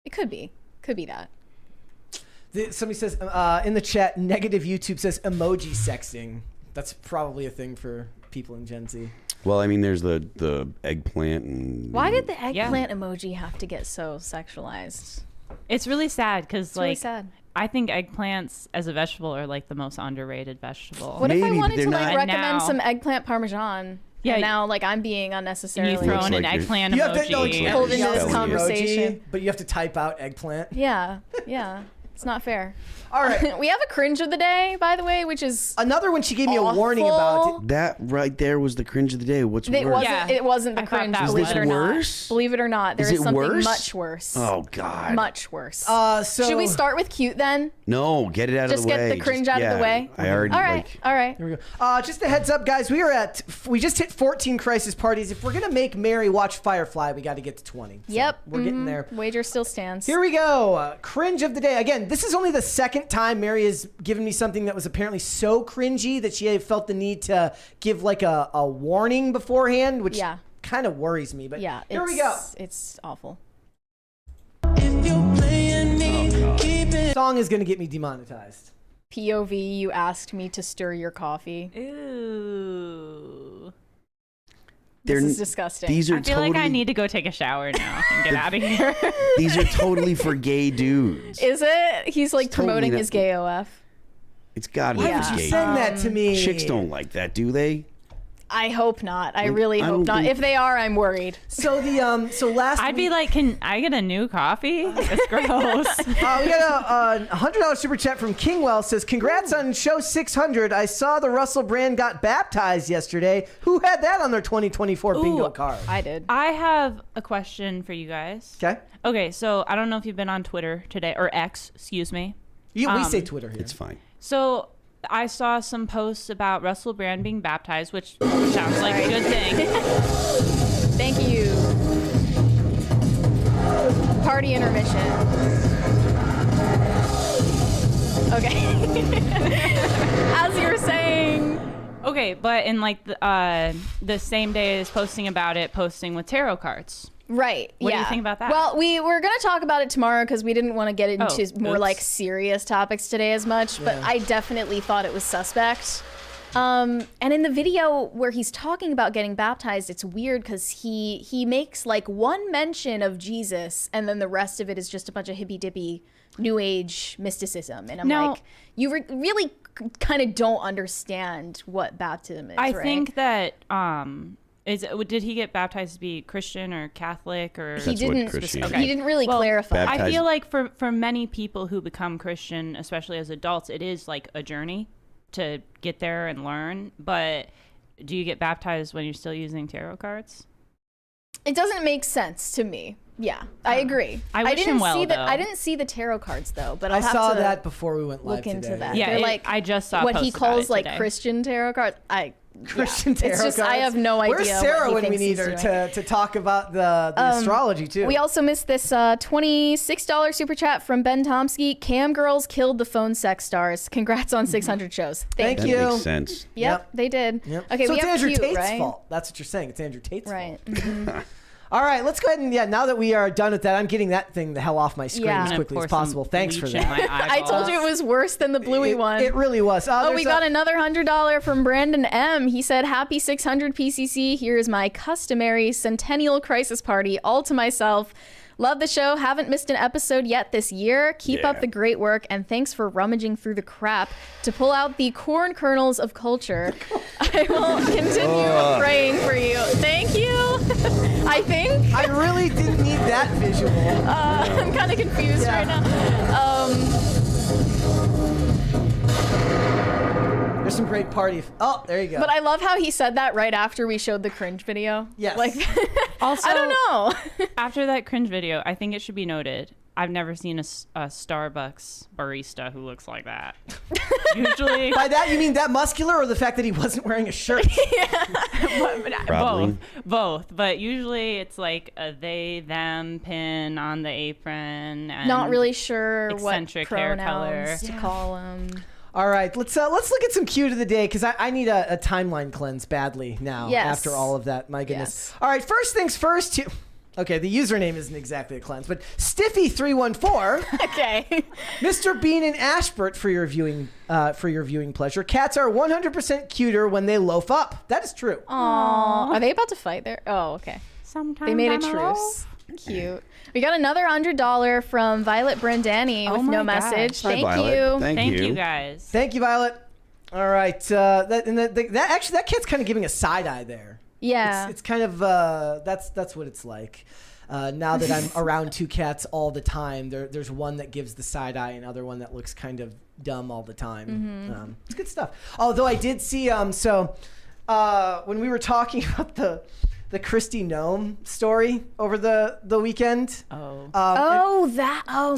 it could be that. Somebody says in the chat, negative YouTube says emoji sexting. That's probably a thing for people in Gen Z. Well, I mean, there's the eggplant and. Why did the eggplant emoji have to get so sexualized? It's really sad because It's really like sad. I think eggplants as a vegetable are like the most underrated vegetable. What if I Maybe, but wanted they're to like not- recommend Now- some eggplant parmesan? Yeah, And now like I'm being and unnecessarily you throw Looks in an like you're- eggplant You have to emoji. no, Pulled into this spelling conversation. emoji, but you have to type out eggplant. Yeah. It's not fair. All right. We have a cringe of the day, by the way, which is Another one she gave me a warning awful. about. That right there was the cringe of the day. What's It worse? wasn't. Yeah. It wasn't the I thought cringe. that Believe was it or worse? not. Believe it or not, there Is is it something worse? much worse. Oh God. Much worse. So Should we start with cute then? No, get it out Just of the get way. the cringe out of the yeah, way? I already All right. like. All right. Here we go. Just a heads up, guys. We just hit 14 crisis parties. If we're gonna make Mary watch Firefly, we got to get to 20. So Yep. we're getting there. Wager still stands. Here we go. Cringe of the day. Again, this is only the second time Mary has given me something that was apparently so cringy that she felt the need to give like a warning beforehand, which Yeah. kind of worries me. But Yeah. here we go. It's awful. Song is gonna get me demonetized. POV, you asked me to stir your coffee. Ooh. This is disgusting. These are I feel totally. like I need to go take a shower now and get out of here. These are totally for gay dudes. Is it? He's like It's totally promoting not- his gay OF. It's got to Why be would for you gay. send that to me? Chicks don't like that, do they? I hope not. I really I hope don't not. think- If they are, I'm worried. So the so last I'd be week- like, can I get a new coffee? It's gross. we got a $100 super chat from Kingwell. Says, congrats on show 600. I saw the Russell Brand got baptized yesterday. Who had that on their 2024 bingo Ooh, card? I did. I have a question for you guys. Okay. Okay, so I don't know if you've been on Twitter today, or X, excuse me. We say Twitter here. It's fine. So I saw some posts about Russell Brand being baptized, which sounds like a good thing. Thank you. Party intermission. Okay. As you were saying. Okay, but in like the same day as posting about it, posting with tarot cards. Right. What do you yeah. think about that? Well, we were going to talk about it tomorrow because we didn't want to get into more oops. like serious topics today as much, but I definitely thought it was suspect. And in the video where he's talking about getting baptized, it's weird because he makes like one mention of Jesus and then the rest of it is just a bunch of hippy-dippy new age mysticism. And I'm like, you really kind of don't understand what baptism is, I right? think that did he get baptized to be Christian or Catholic or he didn't. Christianity. He didn't really clarify. I feel like for many people who become Christian, especially as adults, it is like a journey to get there and learn. But do you get baptized when you're still using tarot cards? It doesn't make sense to me. Yeah, I agree. I wish didn't him well, see though. I didn't see the tarot cards though, but I'll I have saw to that before we went live look into today. that. Yeah, They're like I just saw what he posts about calls it like today. Christian tarot cards. Christian tarot it's just cards. I have no idea. Where's Sarah what he when we thinks need he's her doing. to talk about the astrology too? We also missed this $26 super chat from Ben Tomsky. Cam girls killed the phone sex stars. Congrats on 600 shows. Thank That you. makes sense. Yep, they did. Yep. Okay, so we it's have Andrew cute, Tate's right? fault. That's what you're saying. It's Andrew Tate's Right. fault. All right, let's go ahead and now that we are done with that, I'm getting that thing the hell off my screen Yeah. as I'm quickly pour as possible. some Thanks for bleach in that. my I told you it was worse than the bluey one. It really was. Oh, we got another $100 from Brandon M. He said, "Happy 600 PCC. Here is my customary Centennial Crisis party, all to myself. Love the show. Haven't missed an episode yet this year. Keep up the great work, and thanks for rummaging through the crap to pull out the corn kernels of culture. I will continue praying for you." Thank you. I think. I really didn't need that visual. I'm kind of confused right now. There's some great party. Oh, there you go. But I love how he said that right after we showed the cringe video. Yes. Like, Also, I don't know. after that cringe video, I think it should be noted, I've never seen a Starbucks barista who looks like that. Usually, By that you mean that muscular, or the fact that he wasn't wearing a shirt? Probably. both. But usually it's like a they them pin on the apron. And Not really sure what eccentric hair color. pronouns to call him. All right, let's look at some cute of the day because I need a timeline cleanse badly now. Yes. After all of that, my goodness. Yes. All right, first things first. Okay, the username isn't exactly a cleanse, but Stiffy314. Okay. Mr. Bean and Ashbert for your viewing pleasure. Cats are 100% cuter when they loaf up. That is true. Aw. Are they about to fight there? Oh, okay. Sometimes They made a I'm truce. Cute. We got another $100 from Violet Brandani with no my message. Hi, Thank Violet. you. Thank you. you guys. Thank you, Violet. All right, that kid's kind of giving a side eye there. Yeah. It's kind of that's what it's like. Now that I'm around two cats all the time, there's one that gives the side eye, and another one that looks kind of dumb all the time. It's good stuff. Although I did see when we were talking about the Christy Gnome story over the weekend. Oh. Oh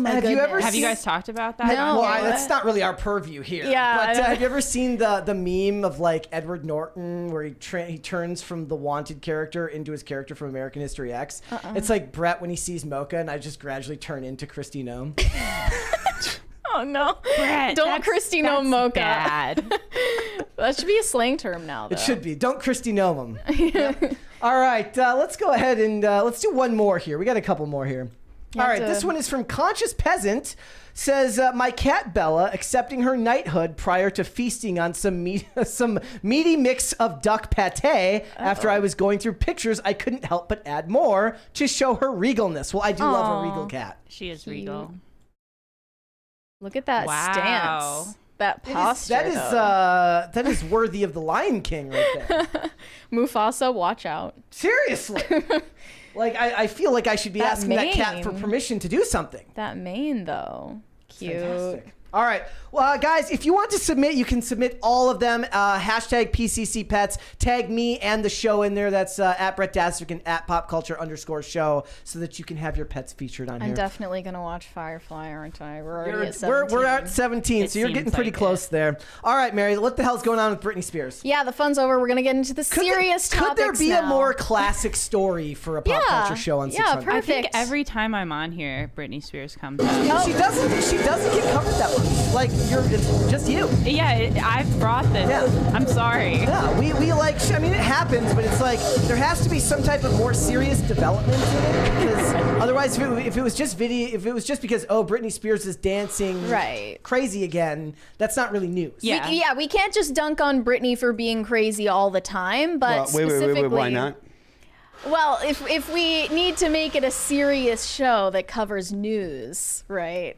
my have goodness. you ever Have you guys talked about that? No. Well, that's not really our purview here. Yeah, But I know. have you ever seen the meme of like Edward Norton where he turns from the wanted character into his character from American History X? It's like Brett when he sees Mocha, and I just gradually turn into Christy Gnome. Oh no. Brett, Don't that's- Christy Gnome that's Mocha. bad. That should be a slang term now, though. It should be. Don't Christy Gnome him. Yep. All right, let's go ahead and let's do one more here. We got a couple more here. All right, this one is from Conscious Peasant. Says, my cat Bella accepting her knighthood prior to feasting on some meaty mix of duck pate. After I was going through pictures, I couldn't help but add more to show her regalness. Well, I do love a regal cat. She is regal. Look at that stance. That posture. That is worthy of the Lion King right there. Mufasa, watch out. Seriously. Like, I feel like I should be asking that cat for mane. permission to do something. That mane, though. Cute. Fantastic. All right. Well, guys, if you want to submit, you can submit all of them. Hashtag PCC Pets. Tag me and the show in there. That's at Brett Daswick and at PopCulture_show so that you can have your pets featured on here. I'm definitely going to watch Firefly, aren't I? We're already at 17. We're at 17, so you're getting pretty close there. All right, Mary, what the hell's going on with Britney Spears? Yeah, the fun's over. We're going to get into the serious topics Could there be now. a more classic story for a pop culture show on 600? perfect. I think every time I'm on here, Britney Spears comes up. She doesn't get covered that much. Like it's just you. Yeah, I've brought this. Yeah. I'm sorry. Yeah, we like. I mean, it happens, but it's like there has to be some type of more serious development in it, because otherwise, if it was just because Britney Spears is dancing crazy again, that's not really news. Yeah, we can't just dunk on Britney for being crazy all the time, but specifically, wait, why not? Well, if we need to make it a serious show that covers news, right?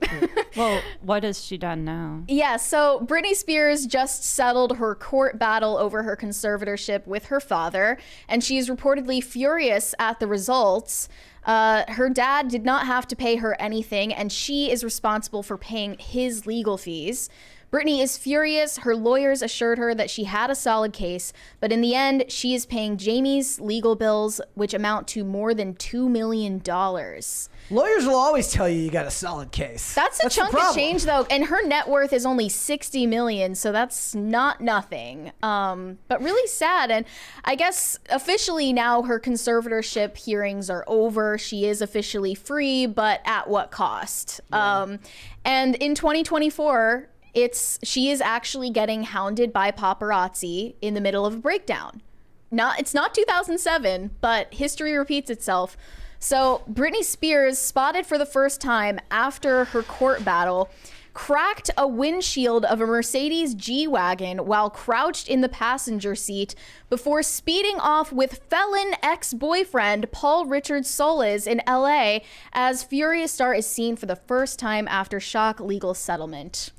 Well, what has she done now? Yeah, so Britney Spears just settled her court battle over her conservatorship with her father, and she is reportedly furious at the results. Her dad did not have to pay her anything, and she is responsible for paying his legal fees. Britney is furious. Her lawyers assured her that she had a solid case, but in the end, she is paying Jamie's legal bills, which amount to more than $2 million. Lawyers will always tell you got a solid case. That's a chunk of change, though, and her net worth is only $60 million, so that's not nothing. But really sad, and I guess officially now her conservatorship hearings are over. She is officially free, but at what cost? Yeah. And in 2024, she is actually getting hounded by paparazzi in the middle of a breakdown. It's not 2007, but history repeats itself. So Britney Spears, spotted for the first time after her court battle, cracked a windshield of a Mercedes G-Wagon while crouched in the passenger seat before speeding off with felon ex-boyfriend Paul Richard Solis in LA as Furious Star is seen for the first time after shock legal settlement.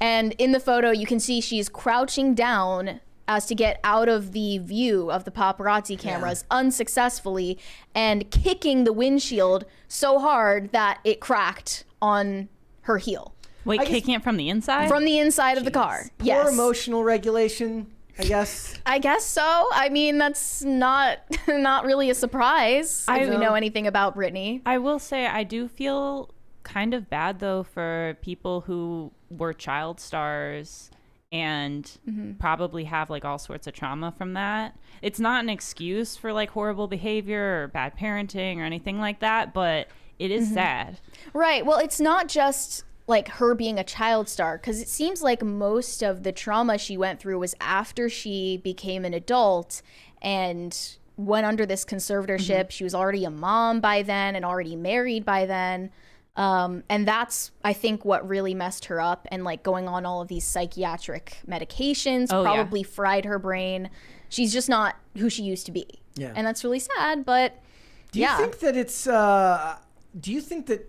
And in the photo, you can see she's crouching down as to get out of the view of the paparazzi cameras unsuccessfully, and kicking the windshield so hard that it cracked on her heel. Wait, kicking it from the inside? From the inside of the car. Poor emotional regulation, I guess. I guess so. I mean, that's not really a surprise if we know anything about Britney. I will say I do feel kind of bad, though, for people who were child stars and probably have like all sorts of trauma from that. It's not an excuse for like horrible behavior or bad parenting or anything like that, but it is sad. Right. Well, it's not just like her being a child star, because it seems like most of the trauma she went through was after she became an adult and went under this conservatorship. She was already a mom by then and already married by then. And that's, I think, what really messed her up, and like going on all of these psychiatric medications probably fried her brain. She's just not who she used to be. Yeah. And that's really sad, but do you think that it's, do you think that,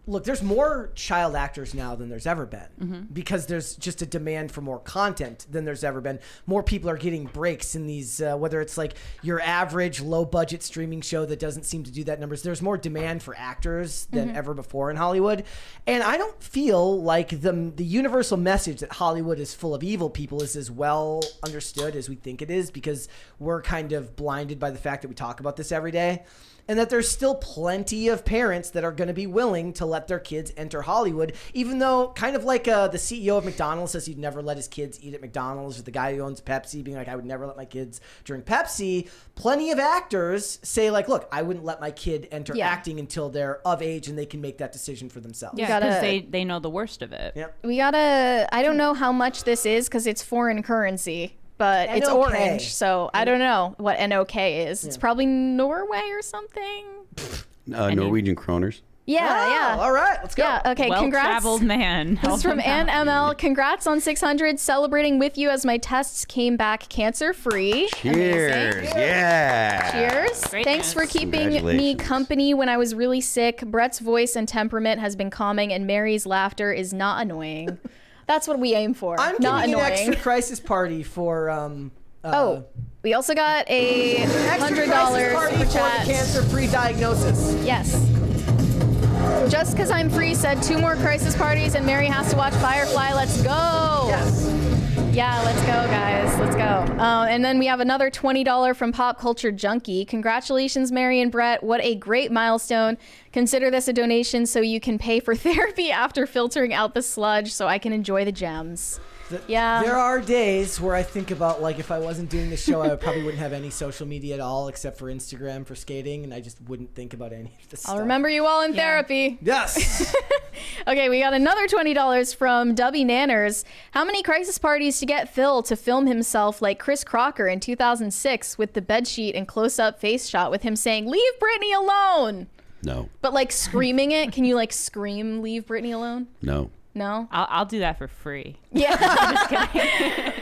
look, there's more child actors now than there's ever been because there's just a demand for more content than there's ever been. More people are getting breaks in these, whether it's like your average low budget streaming show that doesn't seem to do that numbers. There's more demand for actors than ever before in Hollywood. And I don't feel like the universal message that Hollywood is full of evil people is as well understood as we think it is, because we're kind of blinded by the fact that we talk about this every day. And that there's still plenty of parents that are going to be willing to let their kids enter Hollywood, even though kind of like the CEO of McDonald's says he'd never let his kids eat at McDonald's, or the guy who owns Pepsi being like, I would never let my kids drink Pepsi. Plenty of actors say like, look, I wouldn't let my kid enter acting until they're of age and they can make that decision for themselves. Yeah, because they know the worst of it. Yep. I don't know how much this is because it's foreign currency. But it's orange, so I don't know what NOK is. Yeah. It's probably Norway or something. Norwegian kroners. Yeah. All right, let's go. Yeah, okay, congrats. Well-traveled man. This is from Ann ML. Congrats on 600. Celebrating with you as my tests came back cancer-free. Cheers. Amazing. Yeah. Cheers. Thanks for keeping me company when I was really sick. Brett's voice and temperament has been calming, and Mary's laughter is not annoying. That's what we aim for. I'm not giving annoying. an extra crisis party for we also got a $100 for chat. Cancer-free diagnosis. Yes. Just because I'm free said 2 more crisis parties and Mary has to watch Firefly. Let's go. Yes. Yeah, let's go, guys. Let's go. And then we have another $20 from Pop Culture Junkie. Congratulations, Mary and Brett. What a great milestone. Consider this a donation so you can pay for therapy after filtering out the sludge so I can enjoy the gems. Yeah. There are days where I think about, like, if I wasn't doing the show, I probably wouldn't have any social media at all except for Instagram for skating, and I just wouldn't think about any of this stuff. I'll remember you all in therapy. Yes. Okay, we got another $20 from Dubby Nanners. How many crisis parties to get Phil to film himself like Chris Crocker in 2006 with the bedsheet and close-up face shot with him saying, "Leave Britney alone"? No. But like screaming it. Can you like scream, "Leave Britney alone"? No. No? I'll do that for free. Yeah. Just kidding.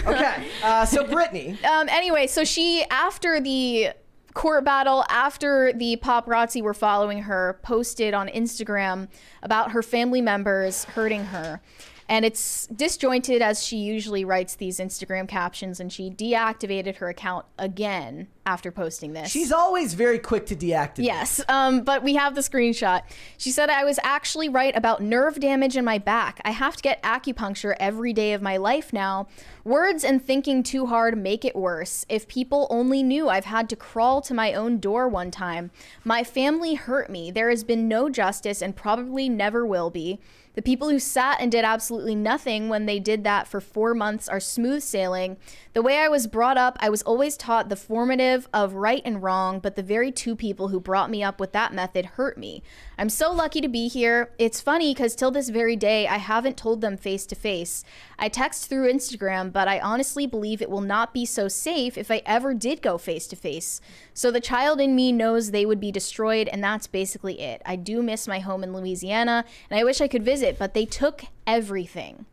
Okay. So Britney. Anyway, so she, after the court battle, after the paparazzi were following her, posted on Instagram about her family members hurting her. And it's disjointed, as she usually writes these Instagram captions, and she deactivated her account again after posting this. She's always very quick to deactivate. Yes, but we have the screenshot. She said, "I was actually right about nerve damage in my back. I have to get acupuncture every day of my life now. Words and thinking too hard make it worse. If people only knew I've had to crawl to my own door one time. My family hurt me. There has been no justice and probably never will be. The people who sat and did absolutely nothing when they did that for 4 months are smooth sailing. The way I was brought up, I was always taught the formative of right and wrong, but the very two people who brought me up with that method hurt me. I'm so lucky to be here. It's funny because till this very day, I haven't told them face to face. I text through Instagram, but I honestly believe it will not be so safe if I ever did go face to face. So the child in me knows they would be destroyed, and that's basically it. I do miss my home in Louisiana, and I wish I could visit, but they took everything."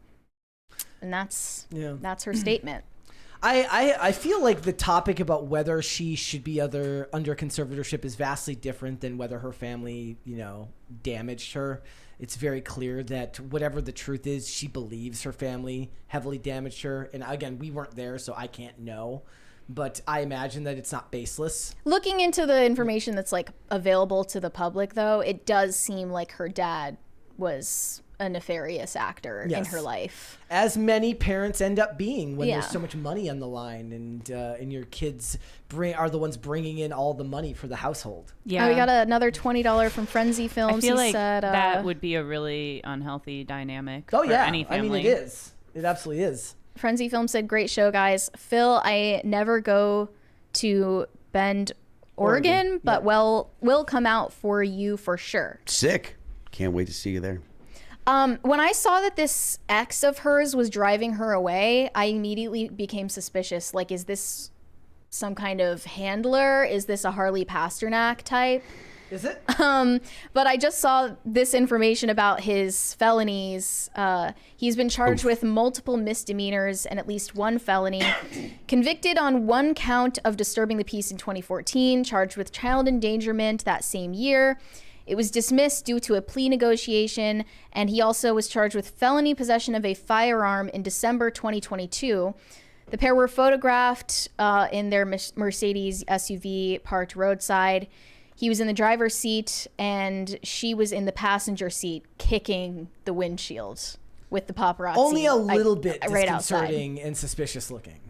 And that's her statement. I feel like the topic about whether she should be under conservatorship is vastly different than whether her family, damaged her. It's very clear that whatever the truth is, she believes her family heavily damaged her. And again, we weren't there, so I can't know. But I imagine that it's not baseless. Looking into the information that's like available to the public, though, it does seem like her dad was a nefarious actor in her life, as many parents end up being when there's so much money on the line, and your kids are the ones bringing in all the money for the household. Yeah, we got another $20 from Frenzy Films. I feel like said, that would be a really unhealthy dynamic. Oh for any family. I mean, it is. It absolutely is. Frenzy Films said, "Great show, guys. Phil, I never go to Bend, Oregon, but will come out for you for sure." Sick. Can't wait to see you there. When I saw that this ex of hers was driving her away, I immediately became suspicious. Like, is this some kind of handler? Is this a Harley Pasternak type? Is it? But I just saw this information about his felonies. He's been charged with multiple misdemeanors and at least one felony. Convicted on one count of disturbing the peace in 2014, charged with child endangerment that same year. It was dismissed due to a plea negotiation, and he also was charged with felony possession of a firearm in December 2022. The pair were photographed in their Mercedes SUV parked roadside. He was in the driver's seat, and she was in the passenger seat kicking the windshield with the paparazzi. Only a little bit right disconcerting outside. And suspicious looking.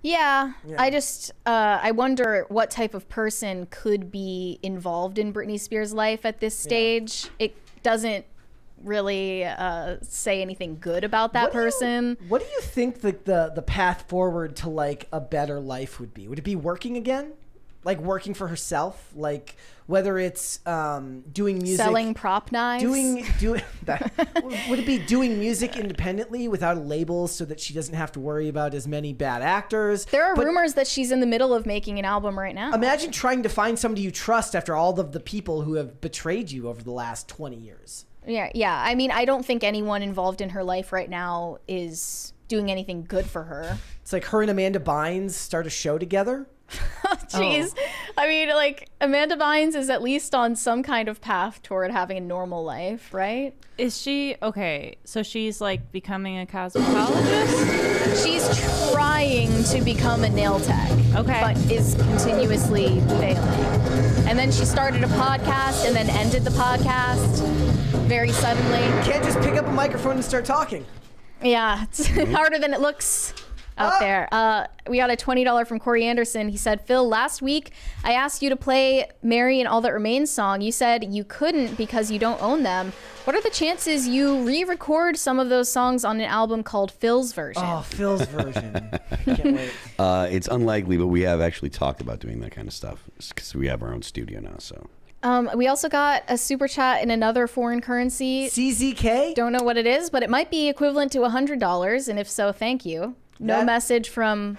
Yeah, I just, I wonder what type of person could be involved in Britney Spears' life at this stage. It doesn't really say anything good about that person. What do you think the path forward to like a better life would be? Would it be working again? Like working for herself? Like whether it's doing music, selling prop knives, doing that. Would it be doing music independently without a label so that she doesn't have to worry about as many bad actors? There are rumors that she's in the middle of making an album right now. Imagine trying to find somebody you trust after all of the people who have betrayed you over the last 20 years. Yeah. I mean, I don't think anyone involved in her life right now is doing anything good for her. It's like her and Amanda Bynes start a show together. Jeez. I mean, like, Amanda Bynes is at least on some kind of path toward having a normal life, right? Is she okay? So she's like becoming a cosmetologist? She's trying to become a nail tech. Okay. But is continuously failing. And then she started a podcast and then ended the podcast very suddenly. You can't just pick up a microphone and start talking. Yeah, it's harder than it looks. out there. We got a $20 from Corey Anderson. He said, Phil, last week I asked you to play Mary and All That Remains song. You said you couldn't because you don't own them. What are the chances you re-record some of those songs on an album called Phil's Version? Oh, Phil's Version. Can't wait. It's unlikely, but we have actually talked about doing that kind of stuff because we have our own studio now. So we also got a super chat in another foreign currency. CZK? Don't know what it is, but it might be equivalent to $100. And if so, thank you. No message from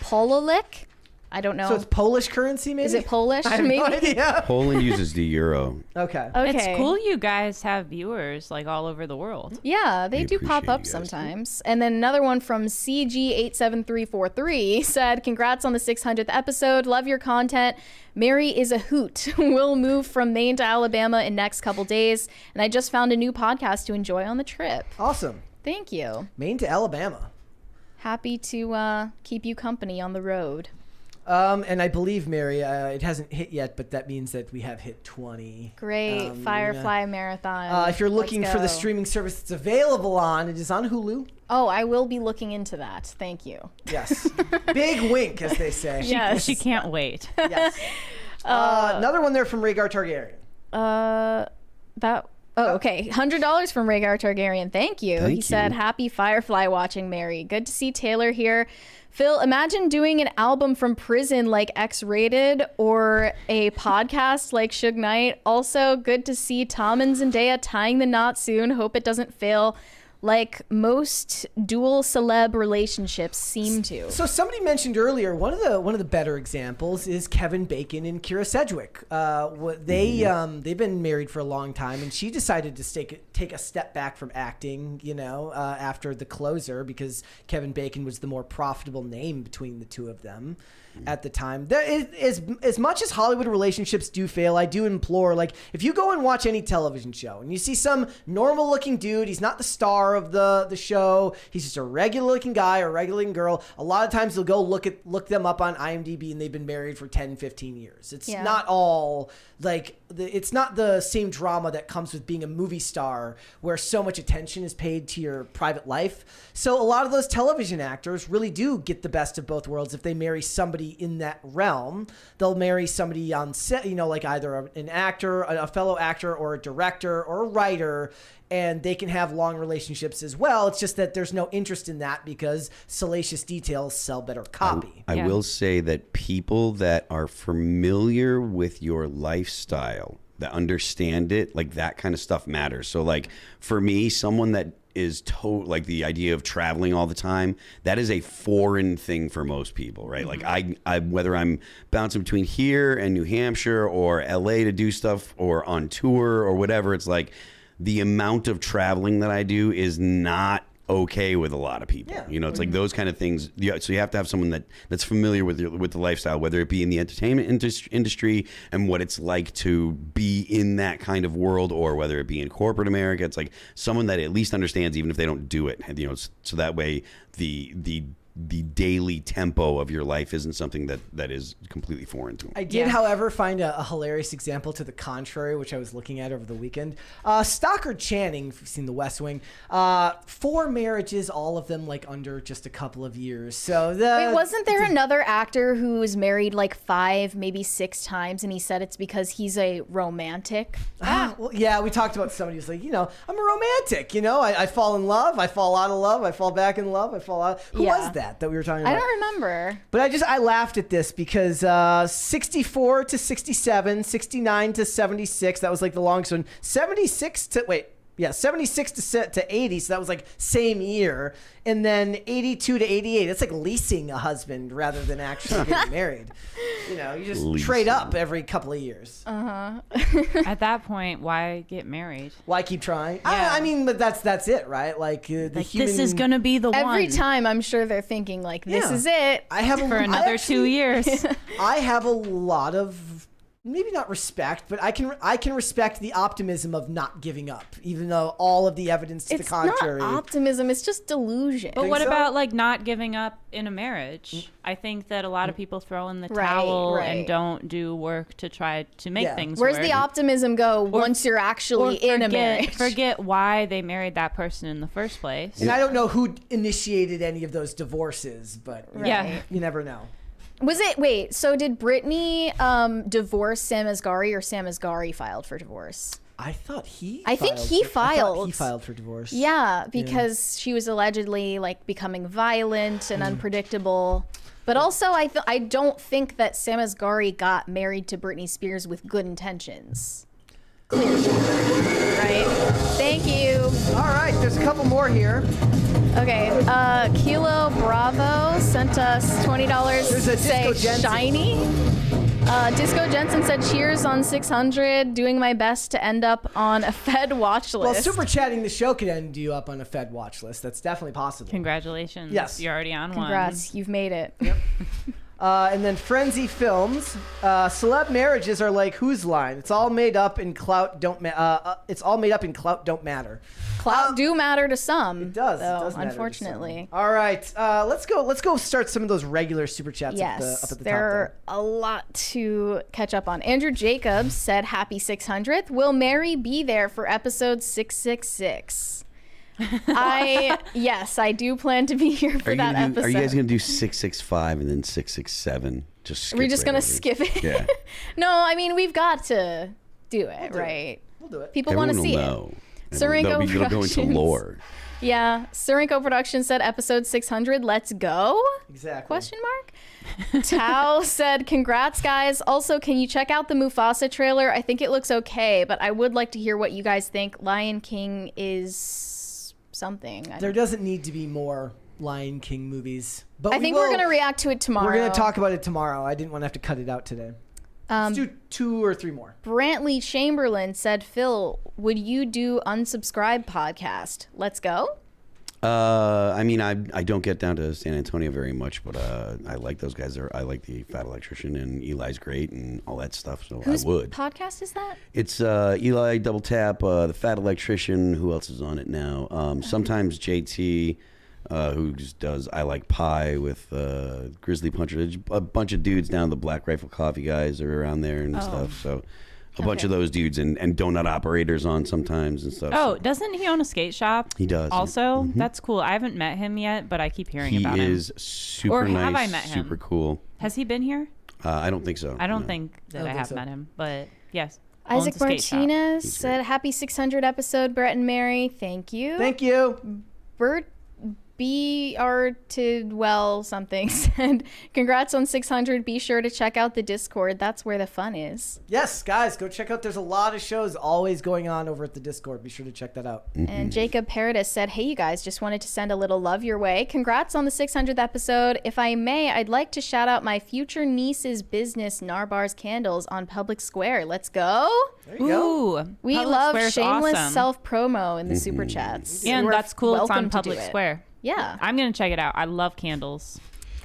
Pololik. I don't know. So it's Polish currency, maybe? Is it Polish? I have maybe? no idea. Poland uses the euro. Okay. It's cool you guys have viewers like all over the world. Yeah, they We do pop appreciate up you guys. sometimes. And then another one from CG87343 said, congrats on the 600th episode. Love your content. Mary is a hoot. We'll move from Maine to Alabama in next couple days. And I just found a new podcast to enjoy on the trip. Awesome. Thank you. Maine to Alabama. Happy to keep you company on the road. And I believe, Mary, it hasn't hit yet, but that means that we have hit 20. Great. Firefly Marathon. If you're looking Let's for the go. streaming service it's available on, it is on Hulu. Oh, I will be looking into that. Thank you. Yes. Big wink, as they say. Yes. She can't wait. Yes. Another one there from Rhaegar Targaryen. Okay. $100 from Rhaegar Targaryen. Thank you. Thank He said, you. happy Firefly watching, Mary. Good to see Taylor here. Phil, imagine doing an album from prison like X-Rated or a podcast like Suge Knight. Also, good to see Tom and Zendaya tying the knot soon. Hope it doesn't fail like most dual celeb relationships seem to. So somebody mentioned earlier one of the better examples is Kevin Bacon and Kira Sedgwick. They've been married for a long time, and she decided to take a step back from acting. After The Closer, because Kevin Bacon was the more profitable name between the two of them at the time. As much as Hollywood relationships do fail, I do implore, like, if you go and watch any television show and you see some normal looking dude, he's not the star of the show, he's just a regular looking guy or regular looking girl, a lot of times you'll go look them up on IMDb and they've been married for 10, 15 years. It's not all like it's not the same drama that comes with being a movie star where so much attention is paid to your private life. So a lot of those television actors really do get the best of both worlds. If they marry somebody in that realm, they'll marry somebody on set, like either an actor, a fellow actor, or a director or a writer, and they can have long relationships as well. It's just that there's no interest in that because salacious details sell better copy. I will say that people that are familiar with your lifestyle, that understand it, like that kind of stuff matters. So like for me, someone that is like the idea of traveling all the time, that is a foreign thing for most people, right? Like I whether I'm bouncing between here and New Hampshire or LA to do stuff or on tour or whatever, it's like the amount of traveling that I do is not okay with a lot of people. It's like those kind of things. So you have to have someone that's familiar with the lifestyle, whether it be in the entertainment industry and what it's like to be in that kind of world, or whether it be in corporate America. It's like someone that at least understands, even if they don't do it. So that way the daily tempo of your life isn't something that is completely foreign to them. I did, however, find a hilarious example to the contrary, which I was looking at over the weekend. Stockard Channing, if you've seen The West Wing, 4 marriages, all of them like under just a couple of years. So Wait, wasn't there another actor who was married like 5, maybe 6 times, and he said it's because he's a romantic? Well, yeah, we talked about somebody who's like, I'm a romantic. I fall in love, I fall out of love, I fall back in love, I fall out. Who was that we were talking about? I don't remember. But I laughed at this because 64 to 67, 69 to 76, that was like the longest one. 76 to 80, so that was like same year. And then 82 to 88, that's like leasing a husband rather than actually getting married. You just trade up every couple of years. At that point, why get married? Why keep trying? Yeah. I mean, but that's it, right? Like, this is gonna be the one. Every time, I'm sure they're thinking like, this is it. I have for another 2 years. I have a lot of maybe not respect, but I can respect the optimism of not giving up, even though all of the evidence to the contrary. It's not optimism, it's just delusion. But what about like not giving up in a marriage? I think that a lot of people throw in the towel and don't do work to try to make things Where's work. the optimism go once you're actually in a marriage? Forget why they married that person in the first place. And I don't know who initiated any of those divorces, but you never know. So did Britney divorce Sam Asghari, or Sam Asghari filed for divorce? I thought he filed for divorce. Yeah, because she was allegedly like becoming violent and unpredictable. But also I don't think that Sam Asghari got married to Britney Spears with good intentions. Clearly. Right? Thank you. All right, there's a couple more here. Okay, Kilo Bravo sent us $20 There's a to say Disco Jensen. shiny. Disco Jensen said, cheers on 600, doing my best to end up on a Fed watch list. Well, super chatting the show could end you up on a Fed watch list. That's definitely possible. Congratulations. Yes. You're already on Congrats, you've made it. Yep. And then Frenzy Films, celeb marriages are like whose line? It's all made up in clout. It's all made up in clout. Don't matter. Clout do matter to some. It does. Though, it does matter unfortunately. to some. All right. Let's go start some of those regular super chats Yes, up at the there top are a lot to catch up on. Andrew Jacobs said, happy 600th. Will Mary be there for episode 666? Yes, I do plan to be here for that episode. Are you guys going to do 665 and then 667? We're just going to skip it? Yeah. No, I mean, we've got to do it, right? We'll do it. People want to see it. Serenko It'll go into lore. Yeah. Serenko Productions said episode 600, let's go? Exactly. Question mark? Tao said, congrats, guys. Also, can you check out the Mufasa trailer? I think it looks okay, but I would like to hear what you guys think. Lion King is something. There doesn't need to be more Lion King movies. But I think we're going to react to it tomorrow. We're going to talk about it tomorrow. I didn't want to have to cut it out today. Let's do 2 or 3 more. Brantley Chamberlain said, Phil, would you do Unsubscribe podcast? Let's go. I mean, I don't get down to San Antonio very much, but I like those guys. I like the Fat Electrician, and Eli's great and all that stuff, so Whose I would. podcast is that? It's Eli, Double Tap, the Fat Electrician. Who else is on it now? Sometimes JT, who just does I Like Pie with Grizzly Puncher. There's a bunch of dudes down, the Black Rifle Coffee guys are around there and stuff, so... A bunch of those dudes and donut operators on sometimes and stuff. Oh, doesn't he own a skate shop? He does. Also, that's cool. I haven't met him yet, but I keep hearing about him. He is super nice, have I met him? super cool. Has he been here? I don't think so. I don't think that I have met him, but yes. Isaac Martinez said, happy 600 episode, Brett and Mary. Thank you. Thank you. Bert B.R. Tidwell something said, congrats on 600. Be sure to check out the Discord. That's where the fun is. Yes, guys, go check out. There's a lot of shows always going on over at the Discord. Be sure to check that out. And Jacob Paradis said, hey, you guys, just wanted to send a little love your way. Congrats on the 600th episode. If I may, I'd like to shout out my future niece's business, Narbar's Candles, on Public Square. Let's go. There you go. Ooh, We Public love Square's shameless awesome. self-promo in the super chats. And We're that's cool. It's welcome on to Public do it. Square. Yeah. I'm going to check it out. I love candles.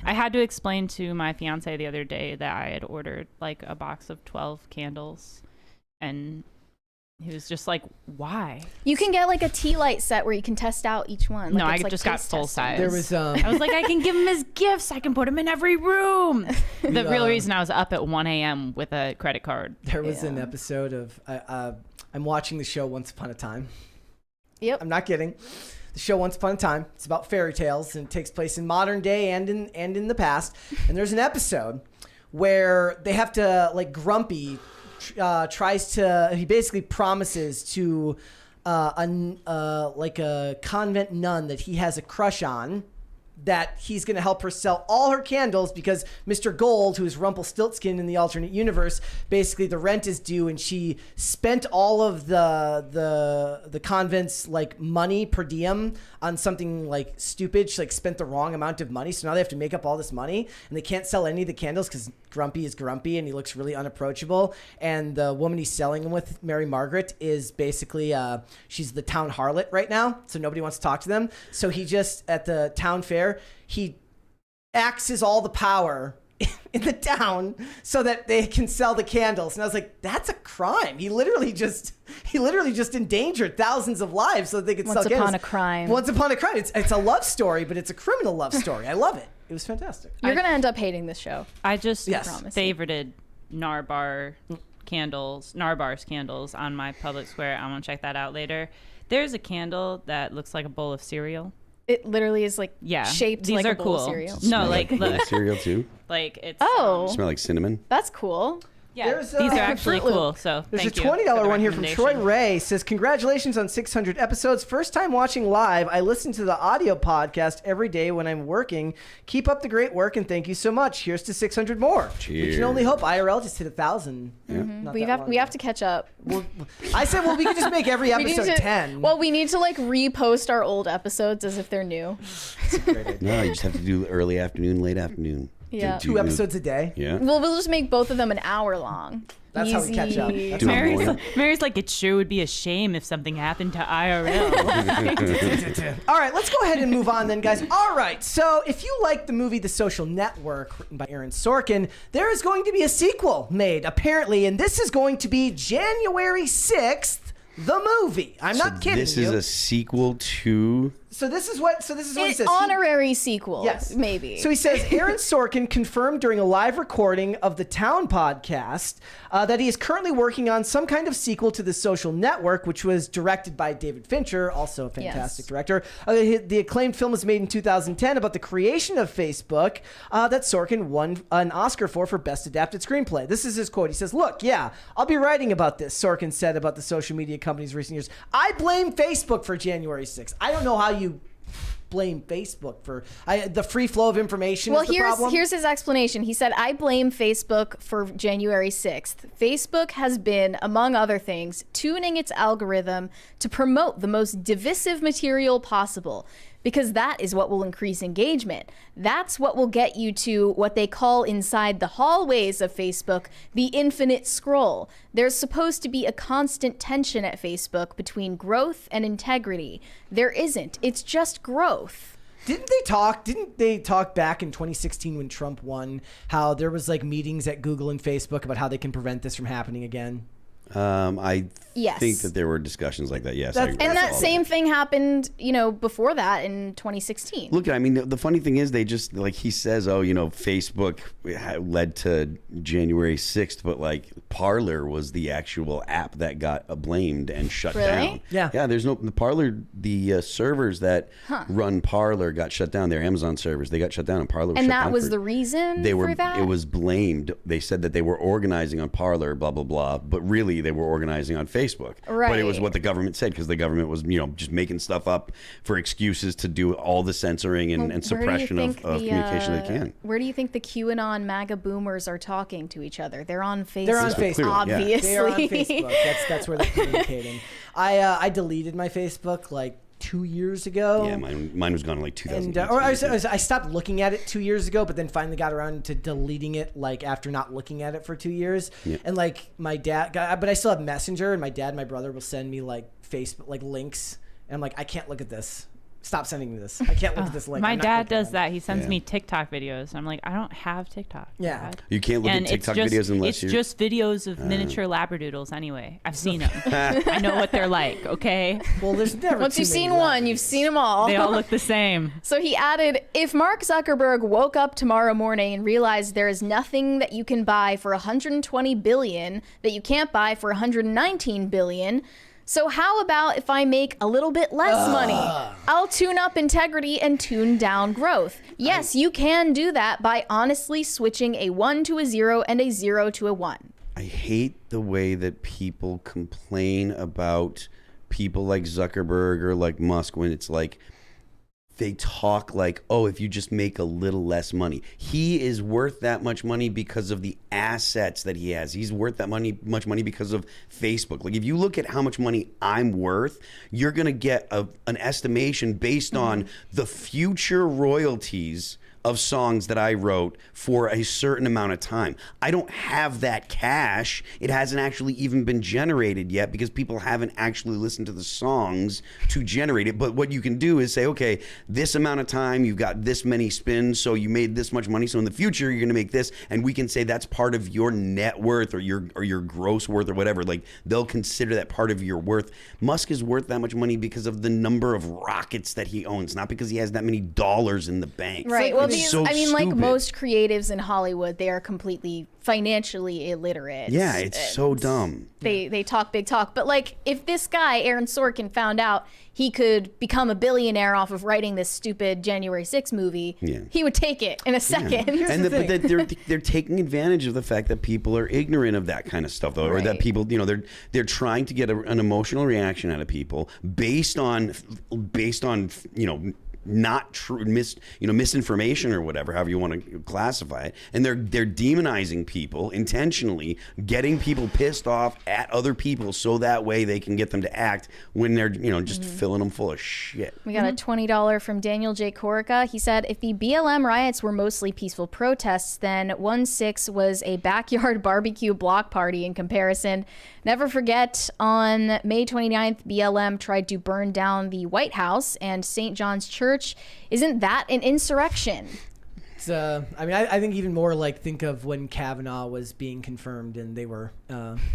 I had to explain to my fiance the other day that I had ordered like a box of 12 candles, and he was just like, why? You can get like a tea light set where you can test out each one. No, Like, I it's just like got taste full testing. size. There was I was like, I can give him as gifts. I can put him in every room. The real reason I was up at 1 a.m. with a credit card. There was an episode of I'm watching the show Once Upon a Time. Yep. I'm not kidding. The show Once Upon a Time. It's about fairy tales and it takes place in modern day and in the past. And there's an episode where they have to, like, Grumpy he basically promises to like a convent nun that he has a crush on, that he's going to help her sell all her candles because Mr. Gold, who is Rumpelstiltskin in the alternate universe, basically the rent is due and she spent all of the convent's like money per diem on something like stupid. She like spent the wrong amount of money, so now they have to make up all this money and they can't sell any of the candles because Grumpy is grumpy and he looks really unapproachable. And the woman he's selling them with, Mary Margaret, is basically she's the town harlot right now, so nobody wants to talk to them. So he just, at the town fair, he axes all the power in the town so that they can sell the candles. And I was like, that's a crime. He literally just endangered thousands of lives so that they could sell candles. Once upon a crime. Once upon a crime. It's a love story, but it's a criminal love story. I love it. It was fantastic. You're going to end up hating this show. I just promise. favorited Narbar's candles on my public square. I'm going to check that out later. There's a candle that looks like a bowl of cereal. It literally is like shaped these like are a bowl cool. of cereal. No, like look, cereal too. like it's Smell like cinnamon. That's cool. yeah. These are actually Fruit Loop. cool. So There's thank a you $20 for the one here from Troy recommendation. Ray. Says, congratulations on 600 episodes. First time watching live. I listen to the audio podcast every day when I'm working. Keep up the great work and thank you so much. Here's to 600 more. We can Cheers. only hope. IRL just hit 1,000. We have to catch up. I said, well, we could just make every We need episode to- 10. Well, we need to like repost our old episodes as if they're new. No, you just have to do early afternoon, late afternoon. Yeah. Two episodes a day. Yeah. We'll just make both of them an hour long. That's how we catch up. Easy. That's Do how it we more. Mary's like, it sure would be a shame if something happened to IRL. All right, let's go ahead and move on then, guys. All right, so if you like the movie The Social Network, written by Aaron Sorkin, there is going to be a sequel made, apparently, and this is going to be January 6th, the movie. I'm not kidding This you. is a sequel to. So this is what he An says. honorary sequel. Yes. Maybe. So he says, Aaron Sorkin confirmed during a live recording of the Town podcast that he is currently working on some kind of sequel to The Social Network, which was directed by David Fincher, also a fantastic director. The acclaimed film was made in 2010 about the creation of Facebook that Sorkin won an Oscar for Best Adapted Screenplay. This is his quote. He says, look, yeah, I'll be writing about this, Sorkin said about the social media companies recent years. I blame Facebook for January 6th. I don't know how you blame Facebook for the free flow of information. Well, is the problem. here's his explanation. He said, I blame Facebook for January 6th. Facebook has been, among other things, tuning its algorithm to promote the most divisive material possible, because that is what will increase engagement. That's what will get you to what they call inside the hallways of Facebook the infinite scroll. There's supposed to be a constant tension at Facebook between growth and integrity. There isn't. It's just growth. Didn't they talk back in 2016 when Trump won, how there was like meetings at Google and Facebook about how they can prevent this from happening again? I Yes. think that there were discussions like that. Yes. That's- And that all same thing happened, before that in 2016. Look, I mean, the funny thing is they just, like he says, Facebook led to January 6th, but like Parler was the actual app that got blamed and shut Really? down. Yeah. Yeah, the Parler, the servers that run Parler got shut down. They're Amazon servers. They got shut down and Parler was And shut that down was for- the reason they were, for that? It was blamed. They said that they were organizing on Parler, blah, blah, blah, but really they were organizing on Facebook. But it was Right. what the government said, because the government was, just making stuff up for excuses to do all the censoring and Where do you suppression of think the, communication they can. Where do you think the QAnon MAGA boomers are talking to each other? They're on Facebook. They're on Facebook, yeah. Obviously. They are on Facebook. That's where they're communicating. I deleted my Facebook like 2 years ago. Yeah, mine was gone in like 2000. And I stopped looking at it 2 years ago, but then finally got around to deleting it like after not looking at it for 2 years. Yeah. And like my dad, but I still have Messenger, and my dad and my brother will send me like Facebook like links, and I'm like, I can't look at this. Stop sending me this. I can't look at this link. My I'm not dad clicking does on it. that. He sends Yeah. me TikTok videos. I'm like, I don't have TikTok. Yeah. Dad. You can't look And at TikTok it's just, videos unless it's you're... just videos of miniature labradoodles anyway. I've seen them. I know what they're like, okay? Well, there's never. Once too you've many seen left. one, you've seen them all. They all look the same. So he added, if Mark Zuckerberg woke up tomorrow morning and realized there is nothing that you can buy for 120 billion that you can't buy for 119 billion, so how about if I make a little bit less money? I'll tune up integrity and tune down growth. Yes, you can do that by honestly switching a 1 to a 0 and a 0 to a 1. I hate the way that people complain about people like Zuckerberg or like Musk when it's like they talk like, oh, if you just make a little less money. He is worth that much money because of the assets that he has. He's worth that much money because of Facebook. Like if you look at how much money I'm worth, you're going to get an estimation based on the future royalties of songs that I wrote for a certain amount of time. I don't have that cash. It hasn't actually even been generated yet because people haven't actually listened to the songs to generate it. But what you can do is say, okay, this amount of time, you've got this many spins, so you made this much money. So in the future, you're going to make this, and we can say that's part of your net worth or your gross worth or whatever. Like they'll consider that part of your worth. Musk is worth that much money because of the number of rockets that he owns, not because he has that many dollars in the bank. Right. Well, it's so like stupid. most creatives in Hollywood, they are completely financially illiterate. Yeah, it's so dumb. They talk big talk. But like if this guy, Aaron Sorkin, found out he could become a billionaire off of writing this stupid January 6th movie, he would take it in a second. And they're taking advantage of the fact that people are ignorant of that kind of stuff, though, or that people, they're trying to get an emotional reaction out of people based on not true, misinformation or whatever, however you want to classify it, and they're demonizing people intentionally, getting people pissed off at other people so that way they can get them to act when they're just filling them full of shit. We got a $20 from Daniel J. Corica. He said, if the BLM riots were mostly peaceful protests, then 1/6 was a backyard barbecue block party in comparison. Never forget, on May 29th, BLM tried to burn down the White House and St. John's Church. Isn't that an insurrection? It's, I think even more like think of when Kavanaugh was being confirmed and they were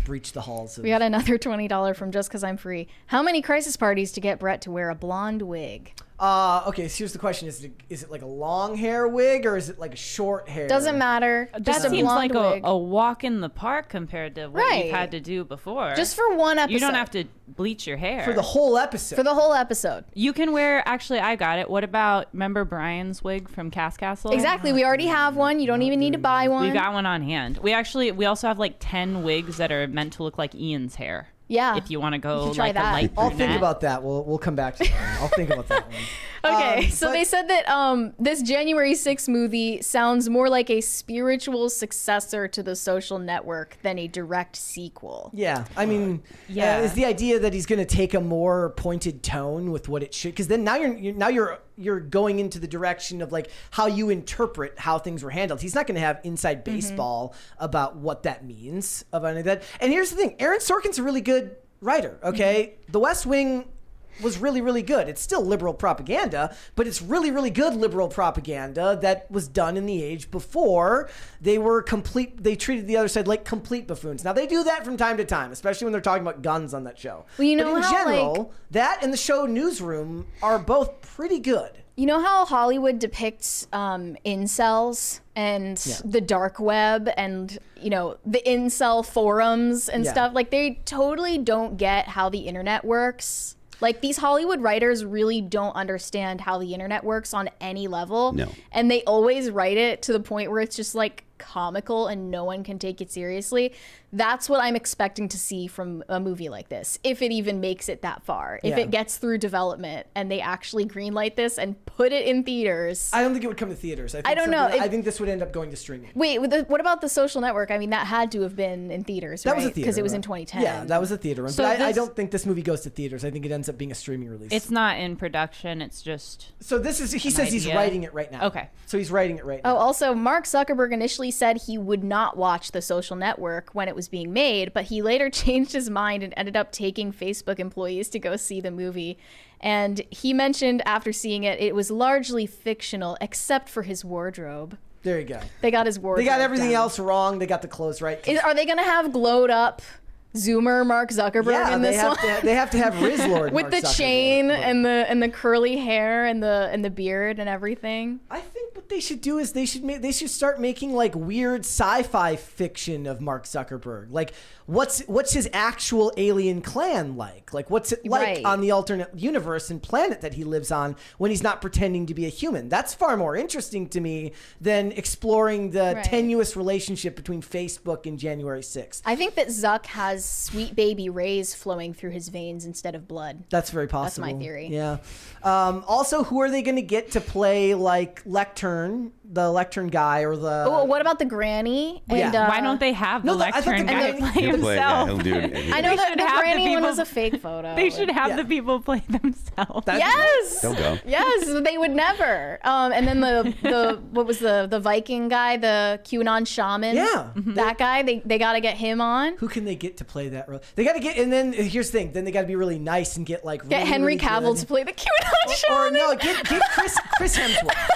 breached the halls. We got another $20 from Just 'Cause I'm Free. How many crisis parties to get Brett to wear a blonde wig? Okay, so here's the question. Is it like a long hair wig or is it like a short hair? Doesn't matter. That seems like a walk in the park compared to what you've had to do before. Just for one episode. You don't have to bleach your hair. For the whole episode. For the whole episode. You can wear, actually, I got it. What about, remember Brian's wig from Cass Castle? Exactly. We already have one. You don't even need to buy one. We got one on hand. We also have like 10 wigs that are meant to look like Ian's hair. Yeah. If you want to go try like that. a light I'll brunette. think about that. We'll come back to that. I'll think about that one. Okay, so they said that this January 6th movie sounds more like a spiritual successor to The Social Network than a direct sequel. Yeah, I mean, is the idea that he's going to take a more pointed tone with what it should? Because then now you're going into the direction of like how you interpret how things were handled. He's not going to have inside baseball about what that means of any of that. And here's the thing: Aaron Sorkin's a really good writer. Okay, The West Wing was really, really good. It's still liberal propaganda, but it's really, really good liberal propaganda that was done in the age before they treated the other side like complete buffoons. Now, they do that from time to time, especially when they're talking about guns on that show. Well, but in general, that and the show Newsroom are both pretty good. You know how Hollywood depicts incels and the dark web and, the incel forums and stuff? Like, they totally don't get how the internet works. Like, these Hollywood writers really don't understand how the internet works on any level. No. And they always write it to the point where it's just like comical and no one can take it seriously. That's what I'm expecting to see from a movie like this, if it even makes it that far. If it gets through development and they actually greenlight this and put it in theaters. I don't think it would come to theaters. I don't know. I think this would end up going to streaming. Wait, what about The Social Network? I mean, that had to have been in theaters, right? That was a theater. Because it was in 2010. Yeah, that was a theater run. So but I don't think this movie goes to theaters. I think it ends up being a streaming release. It's not in production. It's just... So he says he's writing it right now. Okay. So he's writing it right now. Oh, also, Mark Zuckerberg initially said he would not watch The Social Network when it was being made, but he later changed his mind and ended up taking Facebook employees to go see the movie. And he mentioned after seeing it, it was largely fictional, except for his wardrobe. There you go. They got his wardrobe. They got everything down. else wrong. They got the clothes right. Are they going to have glowed up Zoomer Mark Zuckerberg in this one? They have to have Rizz Lord with Mark the Zuckerberg, chain and the curly hair and the beard and everything. I think what they should do is they should start making like weird sci-fi fiction of Mark Zuckerberg. Like what's his actual alien clan like? Like what's it like on the alternate universe and planet that he lives on when he's not pretending to be a human? That's far more interesting to me than exploring the tenuous relationship between Facebook and January 6th. I think that Zuck has sweet baby rays flowing through his veins instead of blood. That's very possible. That's my theory. Yeah. Also, who are they going to get to play like lectern lectern guy or the. Oh, what about the granny? Yeah. And, Why don't they have the I thought lectern the guy granny- play He'll play, yeah, himself? he'll do it. I know They that should the have the granny one people- was a fake photo. They should have Yeah. the people play themselves. That'd be Yes. They'll go. Yes, they would never. And then the what was the Viking guy, the QAnon shaman? Yeah. That guy. They got to get him on. Who can they get to play that role? They got to get, and then here's the thing. Then they got to be really nice and get like Get really, Henry really Cavill good. to play the QAnon Or shaman. no, get Chris Hemsworth.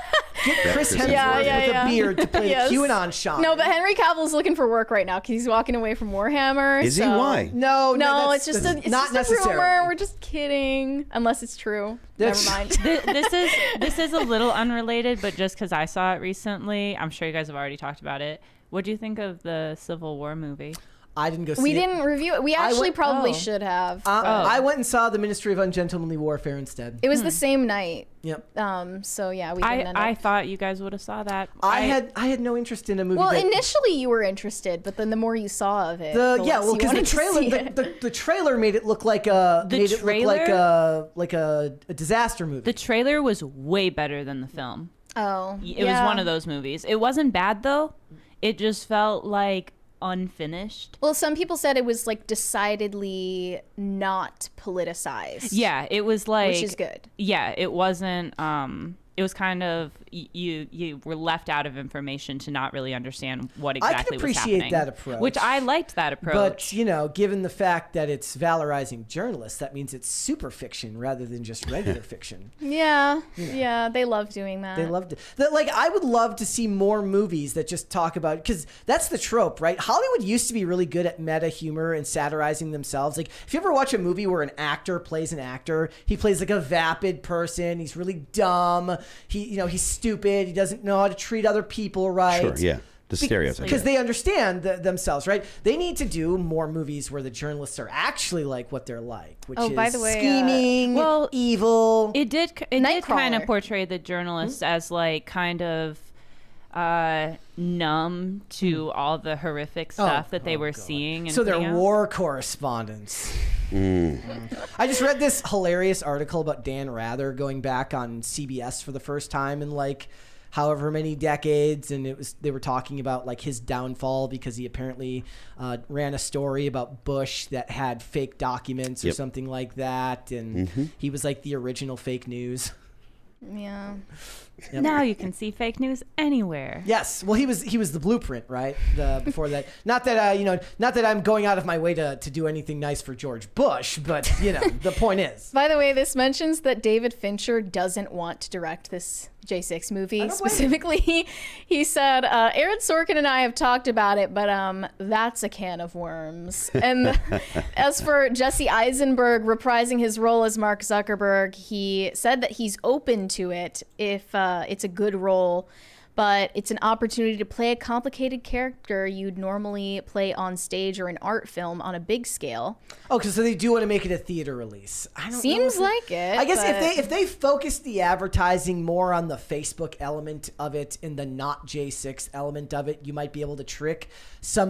Get Chris Hemsworth with a beard to play Yes. the QAnon shaman. No, but Henry Cavill's looking for work right now because he's walking away from Warhammer. Is he? so- Why? No, No, that's, it's just that's a not rumor. necessarily. We're just kidding, unless it's true. That's- Never mind. This is a little unrelated, but just because I saw it recently, I'm sure you guys have already talked about it. What do you think of the Civil War movie? I didn't go see We it. didn't review it. We actually went- probably oh. should have. I went and saw the Ministry of Ungentlemanly Warfare instead. It was the same night. Yep. So yeah, we didn't end I up. thought you guys would have saw that. I had no interest in a movie. Well, that, initially you were interested, but then the more you saw of it, because the the trailer the trailer made it look like a like a disaster movie. The trailer was way better than the film. Oh, It was one of those movies. It wasn't bad though. It just felt like unfinished. Well, some people said it was like decidedly not politicized. Yeah, it was like, which is good. Yeah, it wasn't. It was kind of you were left out of information to not really understand what exactly was happening. appreciate that approach. Which I liked that approach. But given the fact that it's valorizing journalists, that means it's super fiction rather than just regular fiction. Yeah, yeah, they love doing that. They loved it. I would love to see more movies that just talk about, because that's the trope, right? Hollywood used to be really good at meta humor and satirizing themselves. Like, if you ever watch a movie where an actor plays an actor, he plays like a vapid person. He's really dumb. He's stupid. He doesn't know how to treat other people right. Sure, yeah. The stereotype. Because they understand themselves, right? They need to do more movies where the journalists are actually like what they're like, which is by the way, scheming, evil. It did kind of Nightcrawler. portray the journalists as like kind of numb to all the horrific stuff that they were seeing. And So they're putting out. war correspondents. I just read this hilarious article about Dan Rather going back on CBS for the first time in like however many decades, and they were talking about like his downfall because he apparently ran a story about Bush that had fake documents or something like that, and he was like the original fake news. Yeah. Yep. Now you can see fake news anywhere. Yes, well, he was the blueprint, right? Before that, not that I'm going out of my way to do anything nice for George Bush, but the point is. By the way, this mentions that David Fincher doesn't want to direct this J6 movie specifically. He said, Aaron Sorkin and I have talked about it, but that's a can of worms. And as for Jesse Eisenberg reprising his role as Mark Zuckerberg, he said that he's open to it if it's a good role, but it's an opportunity to play a complicated character you'd normally play on stage or an art film on a big scale. Oh, so they do want to make it a theater release. I don't Seems know like it. I guess but- if they focus the advertising more on the Facebook element of it and the not J6 element of it, you might be able to trick some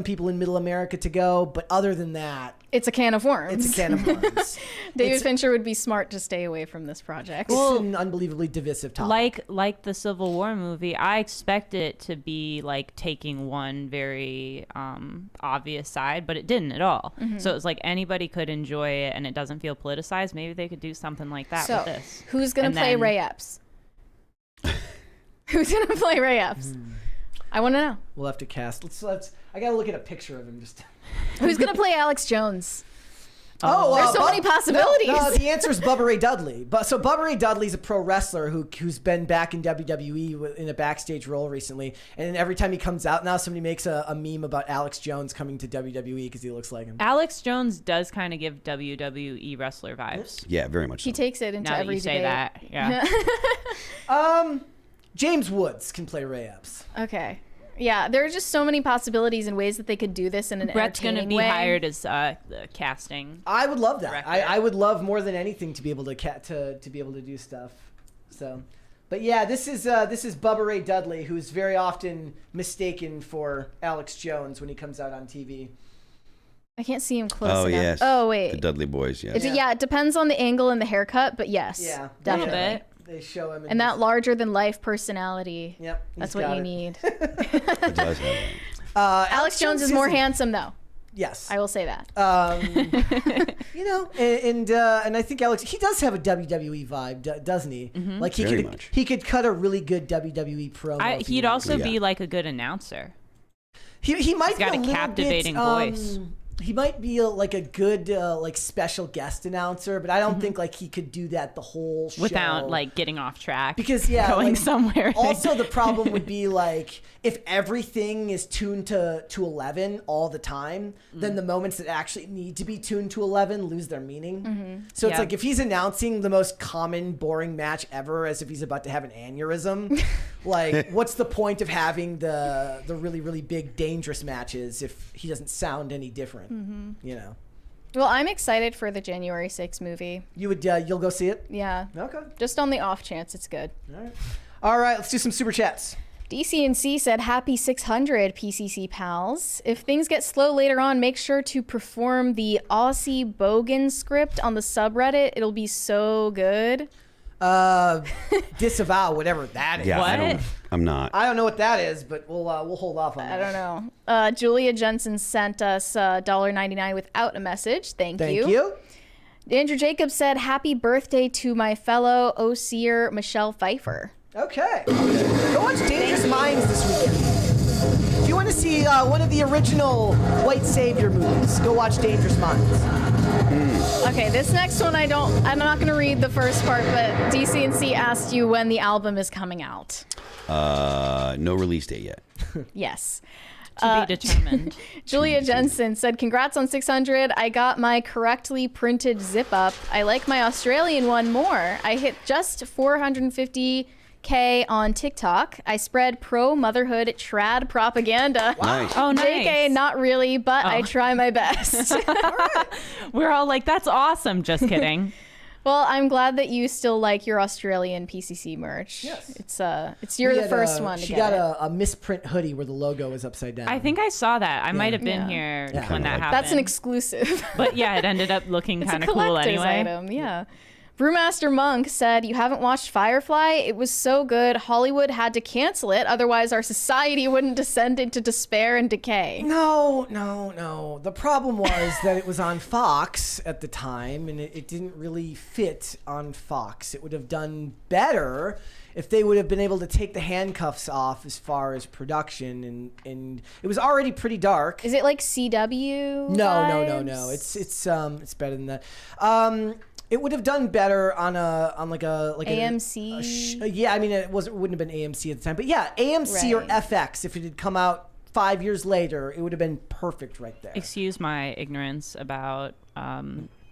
people in Middle America to go. But other than that, it's a can of worms. it's a can of worms. David Fincher would be smart to stay away from this project. It's an unbelievably divisive topic. Like the Civil War movie, I expect it to be like taking one very obvious side, but it didn't at all. So it was like anybody could enjoy it and it doesn't feel politicized. Maybe they could do something like that So, with this. who's going to play Ray Epps? Who's going to play Ray Epps? I want to know. We'll have to cast. Let's. I gotta look at a picture of him. Just. Who's going to play Alex Jones? Oh, There's so many possibilities. No, the answer is Bubba Ray Dudley. So Bubba Ray Dudley's a pro wrestler who's been back in WWE in a backstage role recently. And every time he comes out now, somebody makes a meme about Alex Jones coming to WWE because he looks like him. Alex Jones does kind of give WWE wrestler vibes. Yeah, very much so. He takes it into Now that every you say debate. that, yeah. James Woods can play Ray Epps. Okay. Yeah, there are just so many possibilities and ways that they could do this in an Brett's going to entertaining be way. hired as the casting. I would love that. Director. I would love more than anything to be able to be able to do stuff. So, but yeah, this is Bubba Ray Dudley, who's very often mistaken for Alex Jones when he comes out on TV. I can't see him close Oh, enough. yes. Oh, wait. The Dudley Boys, yes. It depends on the angle and the haircut, but yes. Yeah. definitely. A little bit. They show him. And that larger than life personality. Yep. That's what you need. It does have that. Alex Jones is more handsome, though. Yes. I will say that. And I think Alex, he does have a WWE vibe, doesn't he? Mm-hmm. Like he could cut a really good WWE promo. He'd also be like a good announcer. He might He's got be a captivating voice. He might be like a good like special guest announcer, but I don't think like he could do that the whole show without like getting off track. Because going like, somewhere. Also, the problem would be like if everything is tuned to 11 all the time, then the moments that actually need to be tuned to 11 lose their meaning. So it's like if he's announcing the most common, boring match ever, as if he's about to have an aneurysm, like what's the point of having the really, really big, dangerous matches if he doesn't sound any different? You know. Well, I'm excited for the January 6th movie. You would you'll go see it? Yeah. Okay. Just on the off chance it's good. All right, let's do some super chats. DCNC said, happy 600 PCC pals. If things get slow later on, make sure to perform the Aussie Bogan script on the subreddit. It'll be so good. Disavow whatever that is. Yeah, I'm not. I don't know what that is, but we'll hold off on that. I don't know. Julia Jensen sent us $1.99 without a message. Thank you. Andrew Jacobs said, happy birthday to my fellow O'Seer Michelle Pfeiffer. Okay. Go watch Dangerous Minds this weekend. If you want to see one of the original White Savior movies, go watch Dangerous Minds. Okay, this next one I'm not going to read the first part, but DCNC asked you when the album is coming out. No release date yet. Yes. To be determined. Julia Jensen said, congrats on 600. I got my correctly printed zip up. I like my Australian one more. I hit just 450K on TikTok. I spread pro-motherhood trad propaganda. Nice. Oh, nice. JK, not really, but I try my best. We're all like, that's awesome. Just kidding. Well, I'm glad that you still like your Australian PCC merch. Yes. You're the first one to She get got a misprint hoodie where the logo is upside down. I think I saw that. I might have been here when that happened. That's an exclusive. But yeah, it ended up looking kind of cool collector's anyway. Item, yeah. Brewmaster Monk said, you haven't watched Firefly? It was so good, Hollywood had to cancel it, otherwise our society wouldn't descend into despair and decay. No. The problem was that it was on Fox at the time, and it didn't really fit on Fox. It would have done better if they would have been able to take the handcuffs off as far as production, and it was already pretty dark. Is it like CW? No. vibes? It's better than that. It would have done better on like AMC. Yeah, I mean it wouldn't have been AMC at the time, but yeah, AMC or FX. If it had come out 5 years later, it would have been perfect right there. Excuse my ignorance about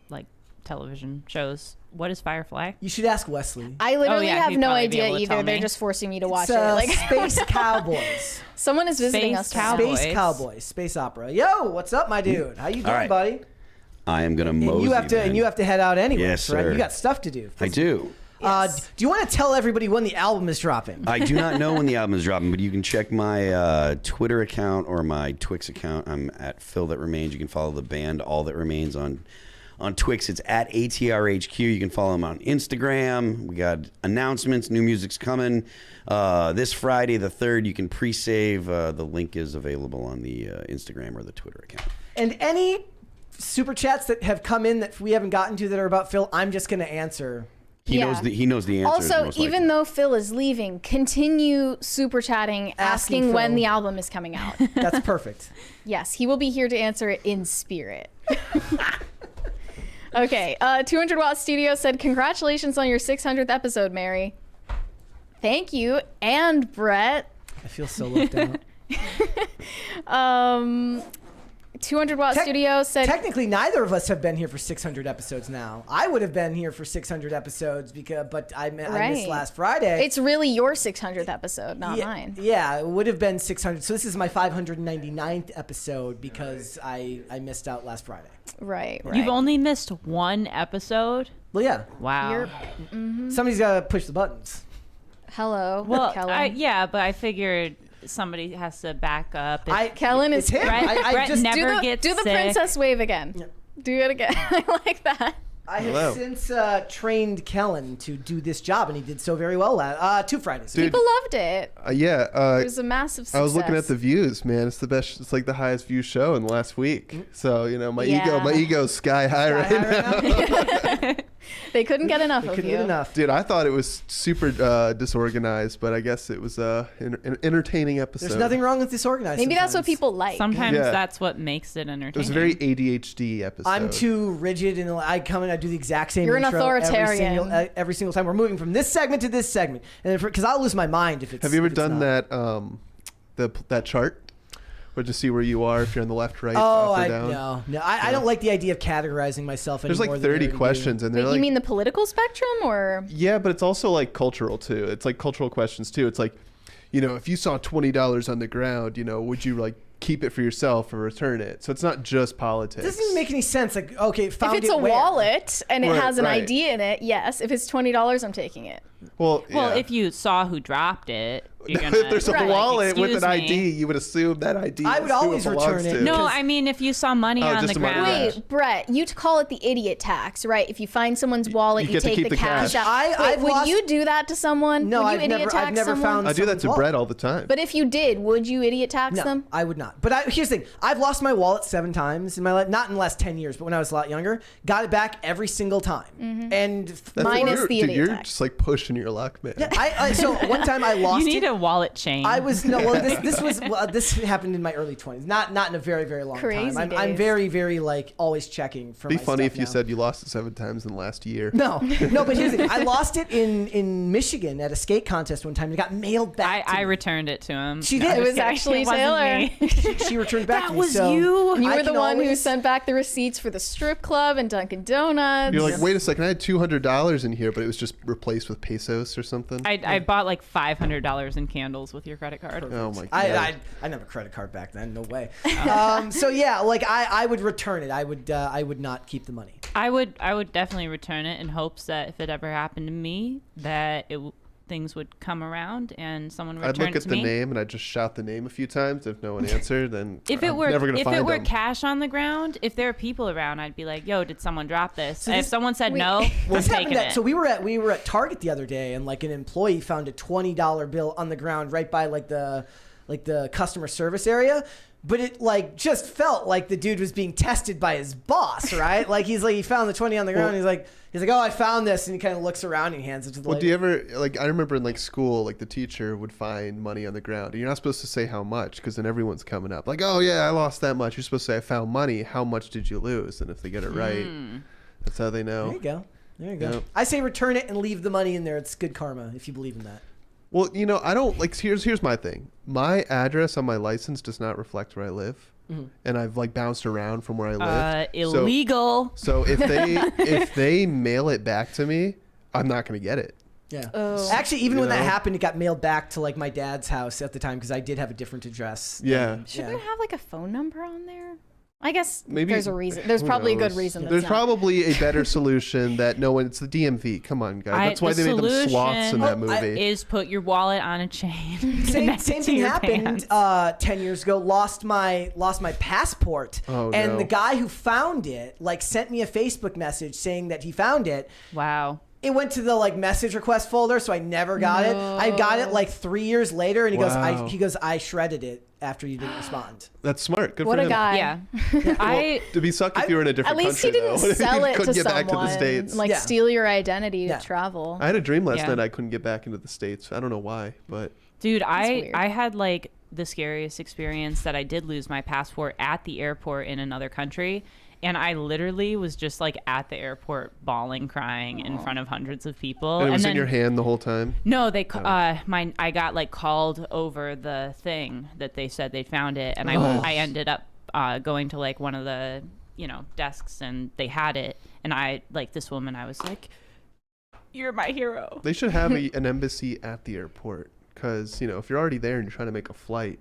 like television shows. What is Firefly? You should ask Wesley. I literally have he'd no probably be idea able to either. tell They're me. just forcing me to watch It's, it. Like Space Cowboys. someone is visiting us. Space now. Cowboys. Space Cowboys. Space opera. Yo, what's up, my dude? How you doing, right. buddy? I am gonna And mosey. you have to head out anyway, Yes, right? sir. You got stuff to do. I do. Do you want to tell everybody when the album is dropping? I do not know when the album is dropping, but you can check my Twitter account or my Twix account. I'm at Phil That Remains. You can follow the band All That Remains on Twix. It's at ATRHQ. You can follow them on Instagram. We got announcements. New music's coming this Friday, the 3rd. You can pre-save. The link is available on the Instagram or the Twitter account. And any super chats that have come in that we haven't gotten to that are about Phil, I'm just going to answer. He knows the answer. Also, most even likely. though Phil is leaving, continue super chatting, asking when Phil. the album is coming out. That's perfect. Yes, he will be here to answer it in spirit. Okay, 200 Watt Studio said, congratulations on your 600th episode, Mary. Thank you, and Brett. I feel so left out. 200 Watt Studio said, technically neither of us have been here for 600 episodes now. I would have been here for 600 episodes but I missed last Friday. It's really your 600th episode, not mine. Yeah, it would have been 600. So this is my 599th episode because I missed out last Friday. Right. You've only missed one episode? Well, yeah. Wow. Somebody's got to push the buttons. Hello, Well, Kellen. but I figured somebody has to back up. Kellen is it's him. Brett I just never gets do the sick. princess wave again. Do it again. I like that. I have Hello. since trained Kellen to do this job, and he did so very well. 2 Fridays. Dude. People loved it. Yeah. It was a massive success. I was looking at the views, man. It's the best. It's like the highest view show in the last week. So my ego's sky high right now. They couldn't get enough of Couldn't you. get enough. Dude, I thought it was super disorganized, but I guess it was an entertaining episode. There's nothing wrong with disorganized. Maybe that's what sometimes. people like. Sometimes Yeah. that's what makes it entertaining. It was a very ADHD episode. I'm too rigid, and I come in, I do the exact same You're an intro authoritarian. every single time. We're moving from this segment to this segment, and because I'll lose my mind if it's. Have you ever if it's done not. that chart? Or to see where you are, if you're on the left, right, Oh, up or down? no. I don't like the idea of categorizing myself anymore. There's like 30 questions, and they're Wait, like, you mean the political spectrum, or? yeah, but it's also like cultural too. It's like cultural questions too. It's like, if you saw $20 on the ground, would you like keep it for yourself or return it? So it's not just politics. It doesn't even make any sense. Like, okay, found If it's it a where? wallet and it Right, has an right. ID in it, yes. If it's $20, I'm taking it. Well, Well, yeah. if you saw who dropped it, you're gonna, if there's a Right. wallet with "Excuse an me." ID, you would assume that ID. I is would who always it belongs return it. to. No, Because- I mean if you saw money on just the the money, ground. yeah. Wait, Brett, you call it the idiot tax, right? If you find someone's wallet, You you get to take keep the the cash cash. out. I've would lost- you do that to someone? No, would you I've idiot never, tax I've never someone? found. I do that someone's to wallet. Brett all the time. But if you did, would you idiot tax No, them? I would not. But here's the thing: I've lost my wallet 7 times in my life. Not in the last 10 years, but when I was a lot younger, got it back every single time. And That's Minus you're, the dude, idiot you're tax. just like pushing your luck, man. yeah, so one time I lost You need it. a wallet chain. I was this happened in my early 20s, not in a very very long Crazy time. I'm days. very very like always checking for. It'd be my funny stuff if you now. said you lost it 7 times in the last year. No, but here's the thing: I lost it in Michigan at a skate contest one time. It got mailed back. to I me. returned it to him. She No, did. I'm It just was kidding. actually It wasn't Taylor. me. She returned back That to me. was so you? You I were the can one who always- sent back the receipts for the strip club and Dunkin' Donuts. You're like, wait a second, I had $200 in here, but it was just replaced with pesos or something. I bought like $500 in candles with your credit card. Oh my god. I didn't have a credit card back then. No way. So yeah, like I would return it. I would not keep the money. I would definitely return it in hopes that if it ever happened to me, that things would come around and someone would I'd return look it at to the me. name and I'd just shout the name a few times. If no one answered, then If it I'm were never gonna find them. cash on the ground, if there are people around, I'd be like, "Yo, did someone drop this?" So And this- if someone said wait. no, I'm This happened taking it. so we were at Target the other day, and like an employee found a $20 bill on the ground right by like the customer service area. But it like just felt like the dude was being tested by his boss, right? Like he found the 20 on the ground. Well- he's like, oh, I found this, and he kind of looks around and he hands it to the Well, lady. do you ever like? I remember in like school, like the teacher would find money on the ground, and you're not supposed to say how much because then everyone's coming up like, "Oh yeah, I lost that much." You're supposed to say, "I found money. How much did you lose?" And if they get it right, that's how they know. There you go. There you go. Yep. I say return it and leave the money in there. It's good karma if you believe in that. Well, I don't like. Here's my thing. My address on my license does not reflect where I live, and I've like bounced around from where I live. Illegal. So if they mail it back to me, I'm not gonna get it. Yeah. Oh. Actually, even You when that know? happened, it got mailed back to like my dad's house at the time because I did have a different address. Yeah. Should Yeah. there have like a phone number on there? I guess Maybe there's a reason. There's who probably a good knows? reason. There's that's not. probably a better solution that no one. It's the DMV. Come on, guys. That's why the they made them sloths in that solution movie. Is put your wallet on a chain. Same connect it to thing your happened pants. 10 years ago. Lost my passport, Oh, and no. the guy who found it like sent me a Facebook message saying that he found it. Wow. It went to the like message request folder, so I never got it. I got it like 3 years later, and he Wow. goes, I shredded it after you didn't respond. That's smart. Good What for a him. guy. Yeah. To be sucked if you were in a At different least he country. didn't though. If sell you it couldn't to get back to someone. the States. Like Yeah. steal your identity Yeah. to travel. I had a dream last Yeah. night I couldn't get back into the States. I don't know why, but Dude, weird. I had like the scariest experience that I did lose my passport at the airport in another country. And I literally was just like at the airport bawling, crying in front of hundreds of people. and it was then, in your hand the whole time. No, I got like called over the thing that they said they found it. And I ended up going to like one of the, desks and they had it. And this woman, I was like, "You're my hero." They should have an embassy at the airport because if you're already there and you're trying to make a flight,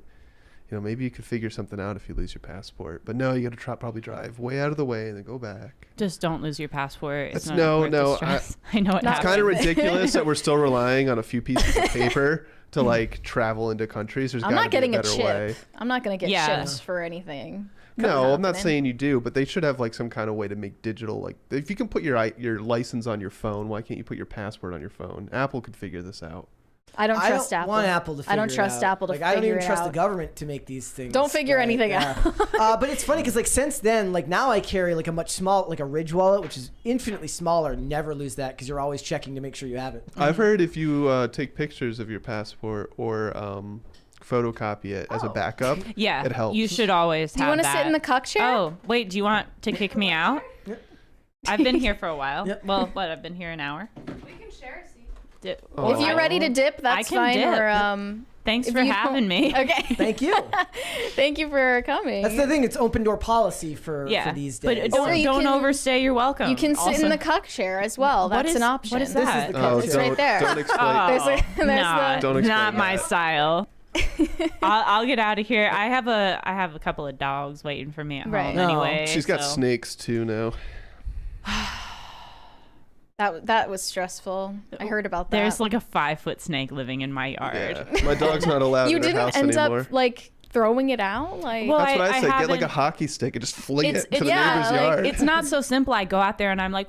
maybe you could figure something out if you lose your passport. But no, you got to probably drive way out of the way and then go back. Just don't lose your passport. It's That's, not worth the stress. I know it It's happens. kind of ridiculous that we're still relying on a few pieces of paper to like travel into countries. There's I'm gotta not be getting a better chip. way. I'm not going to get Yeah. chips for anything. No, I'm not happening. saying you do, but they should have like some kind of way to make digital. Like, if you can put your license on your phone, why can't you put your passport on your phone? Apple could figure this out. I don't trust don't Apple. want Apple to figure I don't it trust out. Apple to like, figure I don't even it trust the out. government to make these things. Don't figure but, anything out. But it's funny because like since then, like now I carry like a much like a Ridge wallet, which is infinitely smaller. Never lose that because you're always checking to make sure you have it. I've heard if you take pictures of your passport or photocopy it as a backup, Yeah, it helps. you should always Do you have want to sit in the cuck chair? Oh, wait, do you want to kick me out? I've been here for a while. Yep. Well, I've been here an hour. We can share a seat. Oh. If you're ready to dip, that's can fine. dip. Or, Thanks if for you having me. Okay. Thank you. Thank you for coming. That's the thing. It's open door policy for these days. But Or you don't can- overstay. You're welcome. You can sit Also- in the cuck chair as well. What That's is- an option. what is This that? is the cuck It's chair. right there. Don't explain. There's the- Nah, Don't explain not my that. style. I'll get out of here. I have a couple of dogs waiting for me at Right. home No. anyway. She's got so- snakes too now. That was stressful. I heard about that. There's like a 5-foot snake living in my yard. Yeah. My dog's not allowed you in her didn't house end anymore. up like throwing it out. Like Well, That's what I said. Get like haven't- a hockey stick and just fling It's it to the yeah, neighbor's like, yard. It's not so simple. I go out there and I'm like,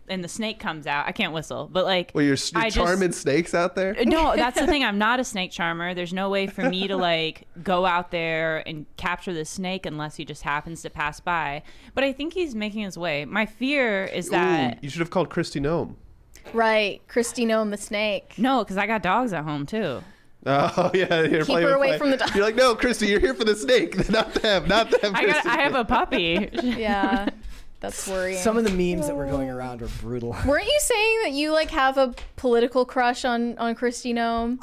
and the snake comes out. I can't whistle, but like, Well, you're I charming snakes out there? No, that's the thing. I'm not a snake charmer. There's no way for me to like go out there and capture the snake unless he just happens to pass by. But I think he's making his way. My fear is that Ooh, you should have called Christy Gnome. right, Christy Gnome the snake. no, because I got dogs at home too. Oh yeah, you're Keep her away from the dog. You're like, no, Christy, you're here for the snake, not them, not them. Christy. I have a puppy. Yeah, that's worrying. Some of the memes that were going around were brutal. Weren't you saying that you like have a political crush on Christy Gnome?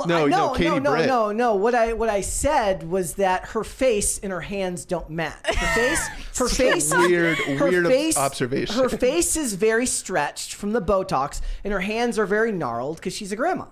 No, Katie Britt. No. What I said was that her face and her hands don't match. Her face, weird face, observation. Her face is very stretched from the Botox, and her hands are very gnarled because she's a grandma.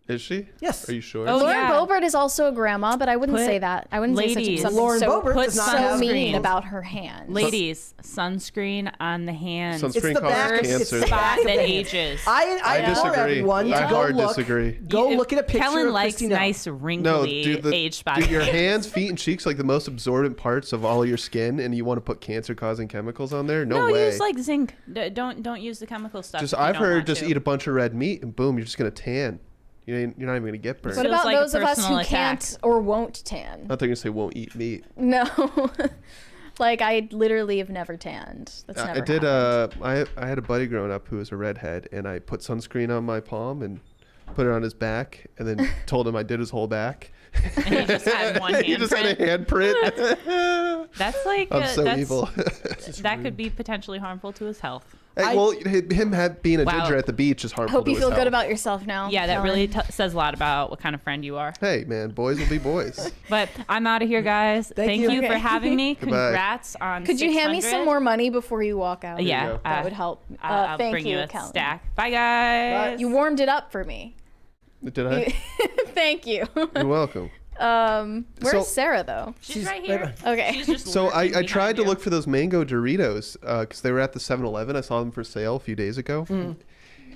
Is she? Yes. Are you sure? Oh, Lauren yeah. Boebert is also a grandma, but I wouldn't Put- say that. I wouldn't say ladies, something Lauren so, Boebert put does not so have mean sunscreen. about her hands. Ladies, sunscreen on the hands. Sunscreen the causes back- it's cancer. the Spot back of that the hand. ages. I implore disagree. everyone to I go hard look. disagree. Go look at a picture Kellen of likes Christy Gnome. nice, No, wrinkly, dude, aged body. your hands, feet, and cheeks like the most absorbent parts of all your skin, and you want to put cancer-causing chemicals on there? No way. use like zinc. Don't use the chemical stuff. Just if you I've don't heard want just to. eat a bunch of red meat and boom, you're just gonna tan. You're not even gonna get burned. What Feels about like a those of us who personal attack. can't or won't tan? I thought you were gonna say won't eat meat. No. Like, I literally have never tanned. That's never I did. happened. I had a buddy growing up who was a redhead, and I put sunscreen on my palm and put it on his back, and then told him I did his whole back. And he just had one He just had a handprint. handprint. That's like I'm so that's, evil. that could be potentially harmful to his health. Hey, well, him being a Wow. ginger at the beach is harmful. Hope you to feel his good health. about yourself now. Yeah, that Kellen. really says a lot about what kind of friend you are. Hey, man, boys will be boys. But I'm out of here, guys. Thank you. you for Okay. having me. Goodbye. Congrats on. Could you hand me 600. some more money before you walk out? Yeah, go. That would help. I'll Thank bring you, you a Kellen. stack. Bye, guys. You warmed it up for me. Did I? Thank you. You're welcome. Where's So- Sarah though? She's right here. Okay. She's just So I lurking tried behind to you. look for those mango Doritos because they were at the 7-Eleven. I saw them for sale a few days ago.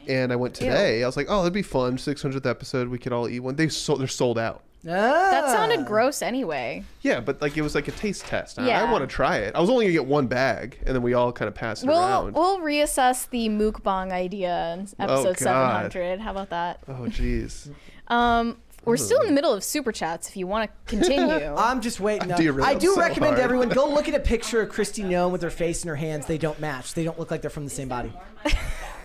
And I went today. I was like, oh, that'd be fun. 600th episode. We could all eat one. They're sold out. That sounded gross anyway. Yeah, but like it was like a taste test. I Yeah. want to try it. I was only going to get one bag, and then we all kind of passed it around. We'll reassess the mukbang idea in episode God. 700. How about that? Oh, jeez. We're still in the middle of super chats if you want to continue. I'm just waiting. No. Derailed I do so recommend hard. everyone go look at a picture of Christy Gnome with her face and her hands. They don't match. They don't look like they're from the same body.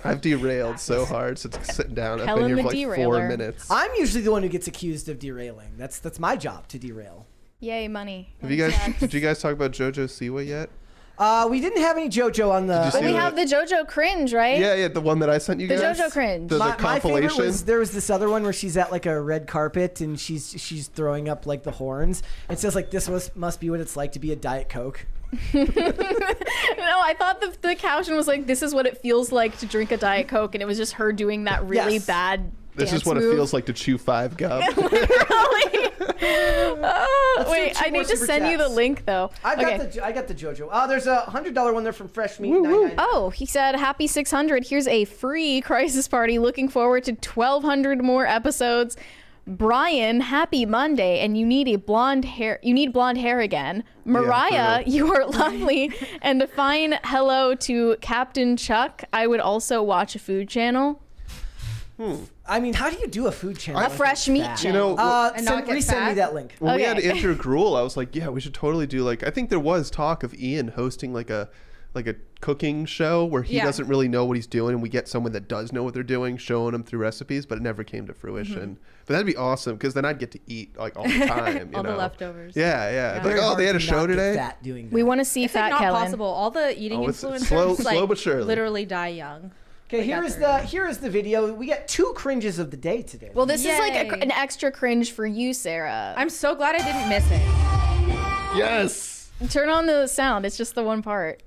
I've derailed so hard since sitting down. I've Helen been here the for like 4 derailer. minutes. I'm usually the one who gets accused of derailing. That's my job to derail. Yay, money. Did you guys talk about JoJo Siwa yet? We didn't have any JoJo on the. Did you But see we that? have the JoJo cringe, right? Yeah, the one that I sent you The guys. JoJo cringe. The My favorite compilation. was there was this other one where she's at like a red carpet and she's throwing up like the horns. It says like this must be what it's like to be a Diet Coke. No, I thought the caption was like, "This is what it feels like to drink a Diet Coke," and it was just her doing that really Yes. bad. This dance is what move. it feels like to chew 5 gum. Wait, Wait, I need to send you the link though. I got the JoJo. There's a $100 one there from Fresh Meat. $9.99. Oh, he said happy 600. Here's a free Crisis Party. Looking forward to 1,200 more episodes. Brian, happy Monday, and you need blonde hair again. Mariah, you are lovely. And a fine hello to Captain Chuck. I would also watch a food channel. I mean, how do you do a food channel? A fresh meat channel. Resend me that link. When we had Andrew Gruel, I was like, yeah, we should totally do like, I think there was talk of Ian hosting like a cooking show where he doesn't really know what he's doing, and we get someone that does know what they're doing showing him through recipes, but it never came to fruition. But that'd be awesome, because then I'd get to eat like all the time. All the leftovers. Yeah. Like, oh, they had a show today. We want to see It's Fat like not Kellen. possible. All the eating influencers slow but surely. literally die young. Okay, here is the video. We get 2 cringes of the day today. Well, this is like an extra cringe for you, Sarah. I'm so glad I didn't miss it. Yes. Turn on the sound. It's just the one part.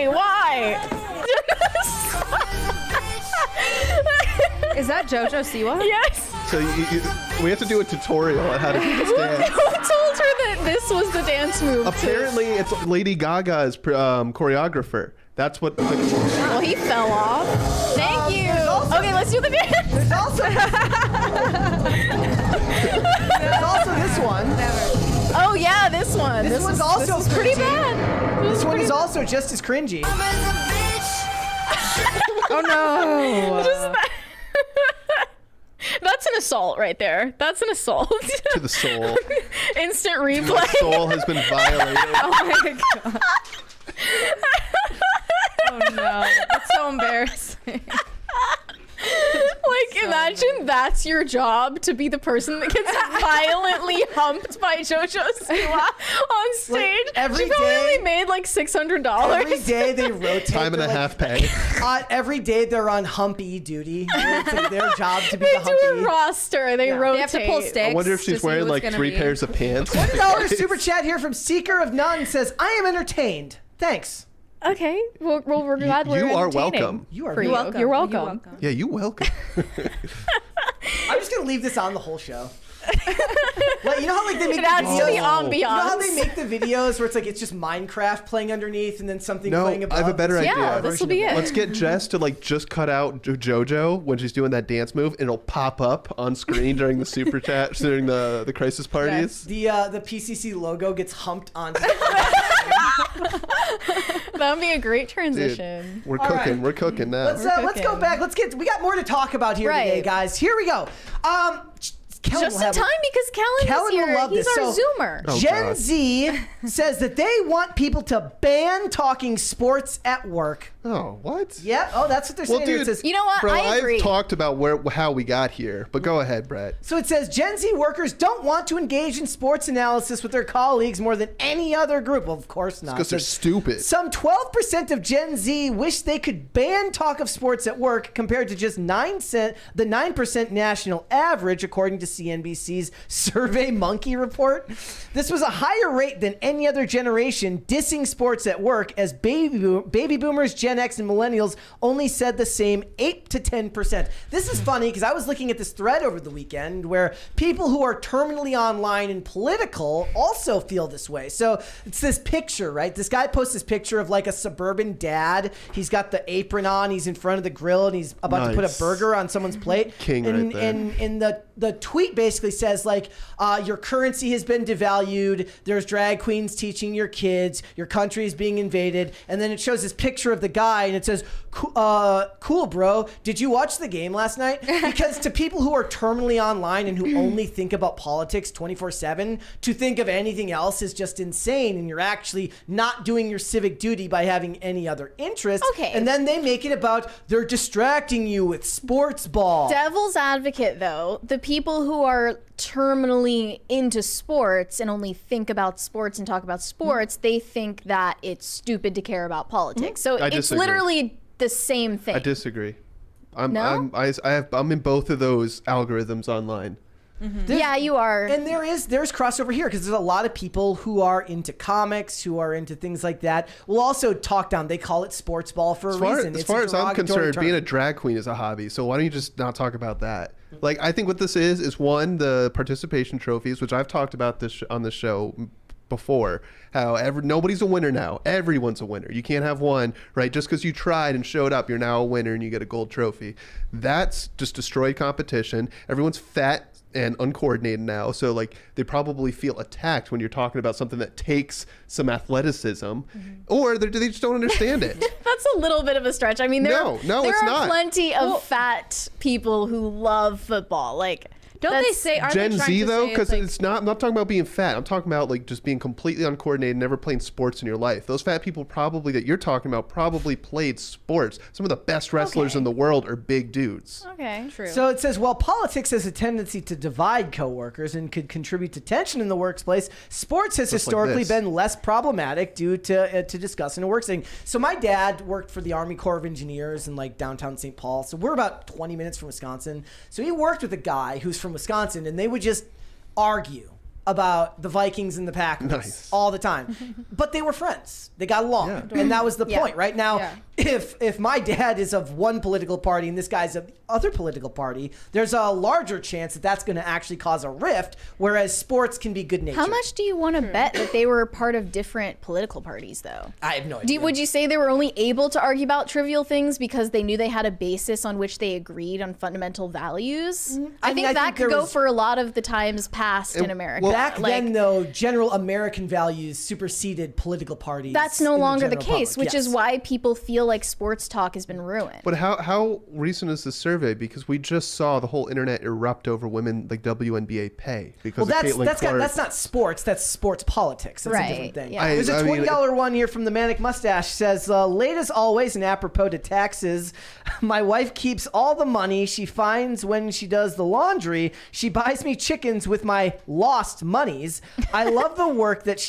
Why? Is that JoJo Siwa? Yes. So we have to do a tutorial on how to do this dance. Who told her that this was the dance move? Apparently, it's Lady Gaga's choreographer. That's what. Well, he fell off. Thank you. Okay, let's do the dance. There's also this one. Oh yeah, this one. This one's also this is pretty cringy. bad. This one is also just as cringy. Oh no. That's an assault right there. That's an assault. To the soul. Instant The replay. soul has been violated. Oh my god. Oh no. That's so embarrassing. Like, imagine that's your job, to be the person that gets violently humped by JoJo Siwa on stage. Like, every she probably day- only made like $600. Every day they rotate. Time and a half pay. Every day they're on humpy duty. It's like their job to be They the do a humpy. roster. They rotate. They have to pull sticks. I wonder if to she's see wearing what's like gonna 3 be. pairs of pants. $20 super chat here from Seeker of None says, I am entertained. Thanks. Okay, well, we're glad we're You are entertaining welcome. You are for very you. You're welcome. Yeah, you welcome. I'm just gonna leave this on the whole show. Like, you know how like they make It adds to the ambiance. You know how they make the videos where it's like it's just Minecraft playing underneath and then something No, playing above? I have a better idea. Yeah, this will be it. Let's get Jess to like just cut out JoJo when she's doing that dance move, and it'll pop up on screen during the super chat during the crisis parties. The PCC logo gets humped on. That would be a great Dude, transition. we're All cooking. right. We're cooking now. Let's go cooking. back. We got more to talk about here today, Right. guys. Here we go. Kellen Just will in have- time because Kellen Kellen is here. will love He's this. our So- Zoomer. Oh, Gen God. Z says that they want people to ban talking sports at work. Oh, what? Yep. Oh, that's what they're Well, saying. Here. It You dude, says, know what? Bro, I agree. I've talked about how we got here, but go ahead, Brett. so it says Gen Z workers don't want to engage in sports analysis with their colleagues more than any other group. Well, of course not. Because they're stupid. Some 12% of Gen Z wish they could ban talk of sports at work, compared to just the 9% national average, according to CNBC's Survey Monkey report. This was a higher rate than any other generation dissing sports at work, as baby boomers, Gen X, and millennials only said the same 8 to 10%. This is funny because I was looking at this thread over the weekend where people who are terminally online and political also feel this way. So it's this picture, right? This guy posts this picture of like a suburban dad. He's got the apron on. He's in front of the grill and he's about to put a burger on someone's plate. King and, right there. and the tweet basically says like, your currency has been devalued. There's drag queens teaching your kids. Your country is being invaded. And then it shows this picture of the guy and it says, cool, bro. Did you watch the game last night? Because to people who are terminally online and who only think about politics 24/7, to think of anything else is just insane. And you're actually not doing your civic duty by having any other interest. Okay. And then they make it about they're distracting you with sports ball. Devil's advocate, though, the people who are terminally into sports and only think about sports and talk about sports, they think that it's stupid to care about politics. So I it's disagree. literally the same thing. I disagree. I'm No? in both of those algorithms online. Yeah, you are. And there's crossover here because there's a lot of people who are into comics, who are into things like that. We'll also talk down. They call it sports ball for a reason. As far as I'm concerned, being a drag queen is a hobby. So why don't you just not talk about that? Like, I think what this is one, the participation trophies, which I've talked about this on the show before, how nobody's a winner now. Everyone's a winner. You can't have one, right? Just because you tried and showed up, you're now a winner and you get a gold trophy. That's just destroyed competition. Everyone's fat and uncoordinated now, so like they probably feel attacked when you're talking about something that takes some athleticism, or they just don't understand it. That's a little bit of a stretch. I mean, there are it's not. plenty of fat people who love football. Like, don't they say, aren't Gen they trying Z to though, say because like, it's not. I'm not talking about being fat. I'm talking about like just being completely uncoordinated, never playing sports in your life. Those fat people probably that you're talking about probably played sports. Some of the best wrestlers in the world are big dudes. Okay, true. So it says, while politics has a tendency to divide coworkers and could contribute to tension in the workplace, sports has historically been less problematic due to discussing a work setting. So my dad worked for the Army Corps of Engineers in like downtown St. Paul. So we're about 20 minutes from Wisconsin. So he worked with a guy who's from Wisconsin, and they would just argue about the Vikings and the Packers all the time. But they were friends. They got along. And that was the point, right? Now, if my dad is of one political party and this guy's of the other political party, there's a larger chance that that's going to actually cause a rift, whereas sports can be good-natured. How much do you want to bet that they were part of different political parties, though? I have no idea. Would you say they were only able to argue about trivial things because they knew they had a basis on which they agreed on fundamental values? I think that could go for a lot of the times past in America. Back then, though, general American values superseded political parties. That's no longer the case, which is why people feel like sports talk has been ruined. But how recent is this survey? Because we just saw the whole internet erupt over women like WNBA pay because of Caitlin Clark. That's not sports. That's sports politics. That's a different thing. Yeah. There's a $20 one here from the Manic Mustache. Says, late as always and apropos to taxes, my wife keeps all the money she finds when she does the laundry. She buys me chickens with my lost monies. I love the work that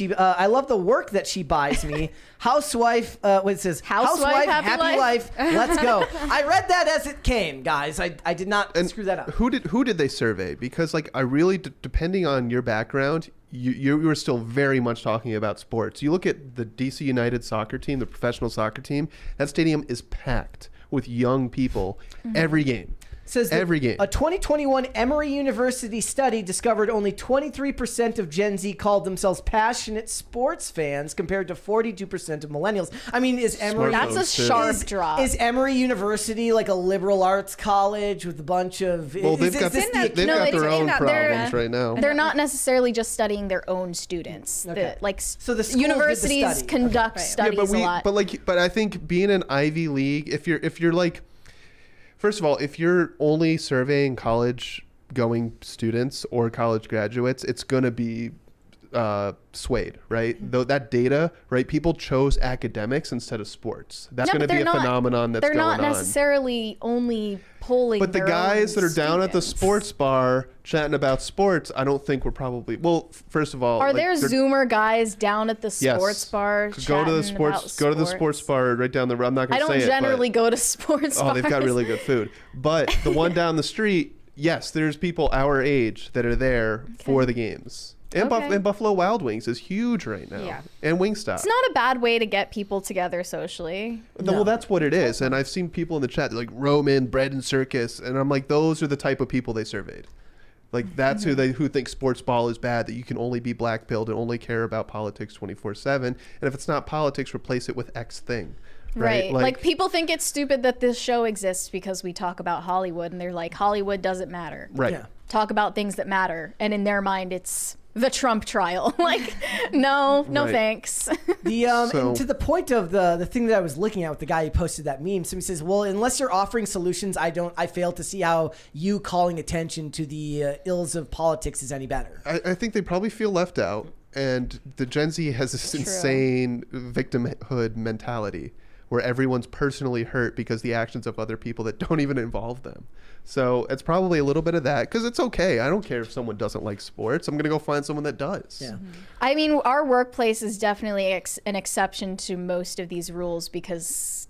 she buys me. Housewife, what it says, housewife happy life. Let's go. I read that as it came, guys. I did not screw that up. Who did they survey? Because like I really, depending on your background, you were still very much talking about sports. You look at the DC United soccer team, the professional soccer team. That stadium is packed with young people every game. Says every game. A 2021 Emory University study discovered only 23% of Gen Z called themselves passionate sports fans compared to 42% of millennials. I mean, is Emory... That's a sharp drop. Is Emory University like a liberal arts college with a bunch of... Well, they've got their own problems right now. They're not necessarily just studying their own students. Okay. So the universities conduct studies a lot. But I think being an Ivy League, if you're like... First of all, if you're only surveying college-going students or college graduates, it's going to be swayed, right? Though that data, right? People chose academics instead of sports. That's going to be a phenomenon that's going on. They're not necessarily only polling. But the guys that are down at the sports bar chatting about sports, I don't think we're probably. Well, first of all, are there Zoomer guys down at the sports bar? Go to the sports bar right down the road. I'm not going to say it. I don't generally go to sports bars. Oh, they've got really good food. But the one down the street, yes, there's people our age that are there for the games. And Buffalo Wild Wings is huge right now. Yeah. And Wingstop. It's not a bad way to get people together socially. Well, that's what it is. And I've seen people in the chat, they're like Roman, Bread and Circus. And I'm like, those are the type of people they surveyed. Like, that's who think sports ball is bad, that you can only be black-pilled and only care about politics 24/7. And if it's not politics, replace it with X thing. Right. Like people think it's stupid that this show exists because we talk about Hollywood. And they're like, Hollywood doesn't matter. Right. Yeah. Talk about things that matter. And in their mind, it's... the Trump trial. Like, no thanks. And to the point of the thing that I was looking at with the guy who posted that meme, somebody says, well, unless you're offering solutions, I fail to see how you calling attention to the ills of politics is any better. I think they probably feel left out. And the Gen Z has this insane victimhood mentality where everyone's personally hurt because the actions of other people that don't even involve them. So it's probably a little bit of that, because it's okay. I don't care if someone doesn't like sports. I'm going to go find someone that does. Yeah. I mean, our workplace is definitely an exception to most of these rules because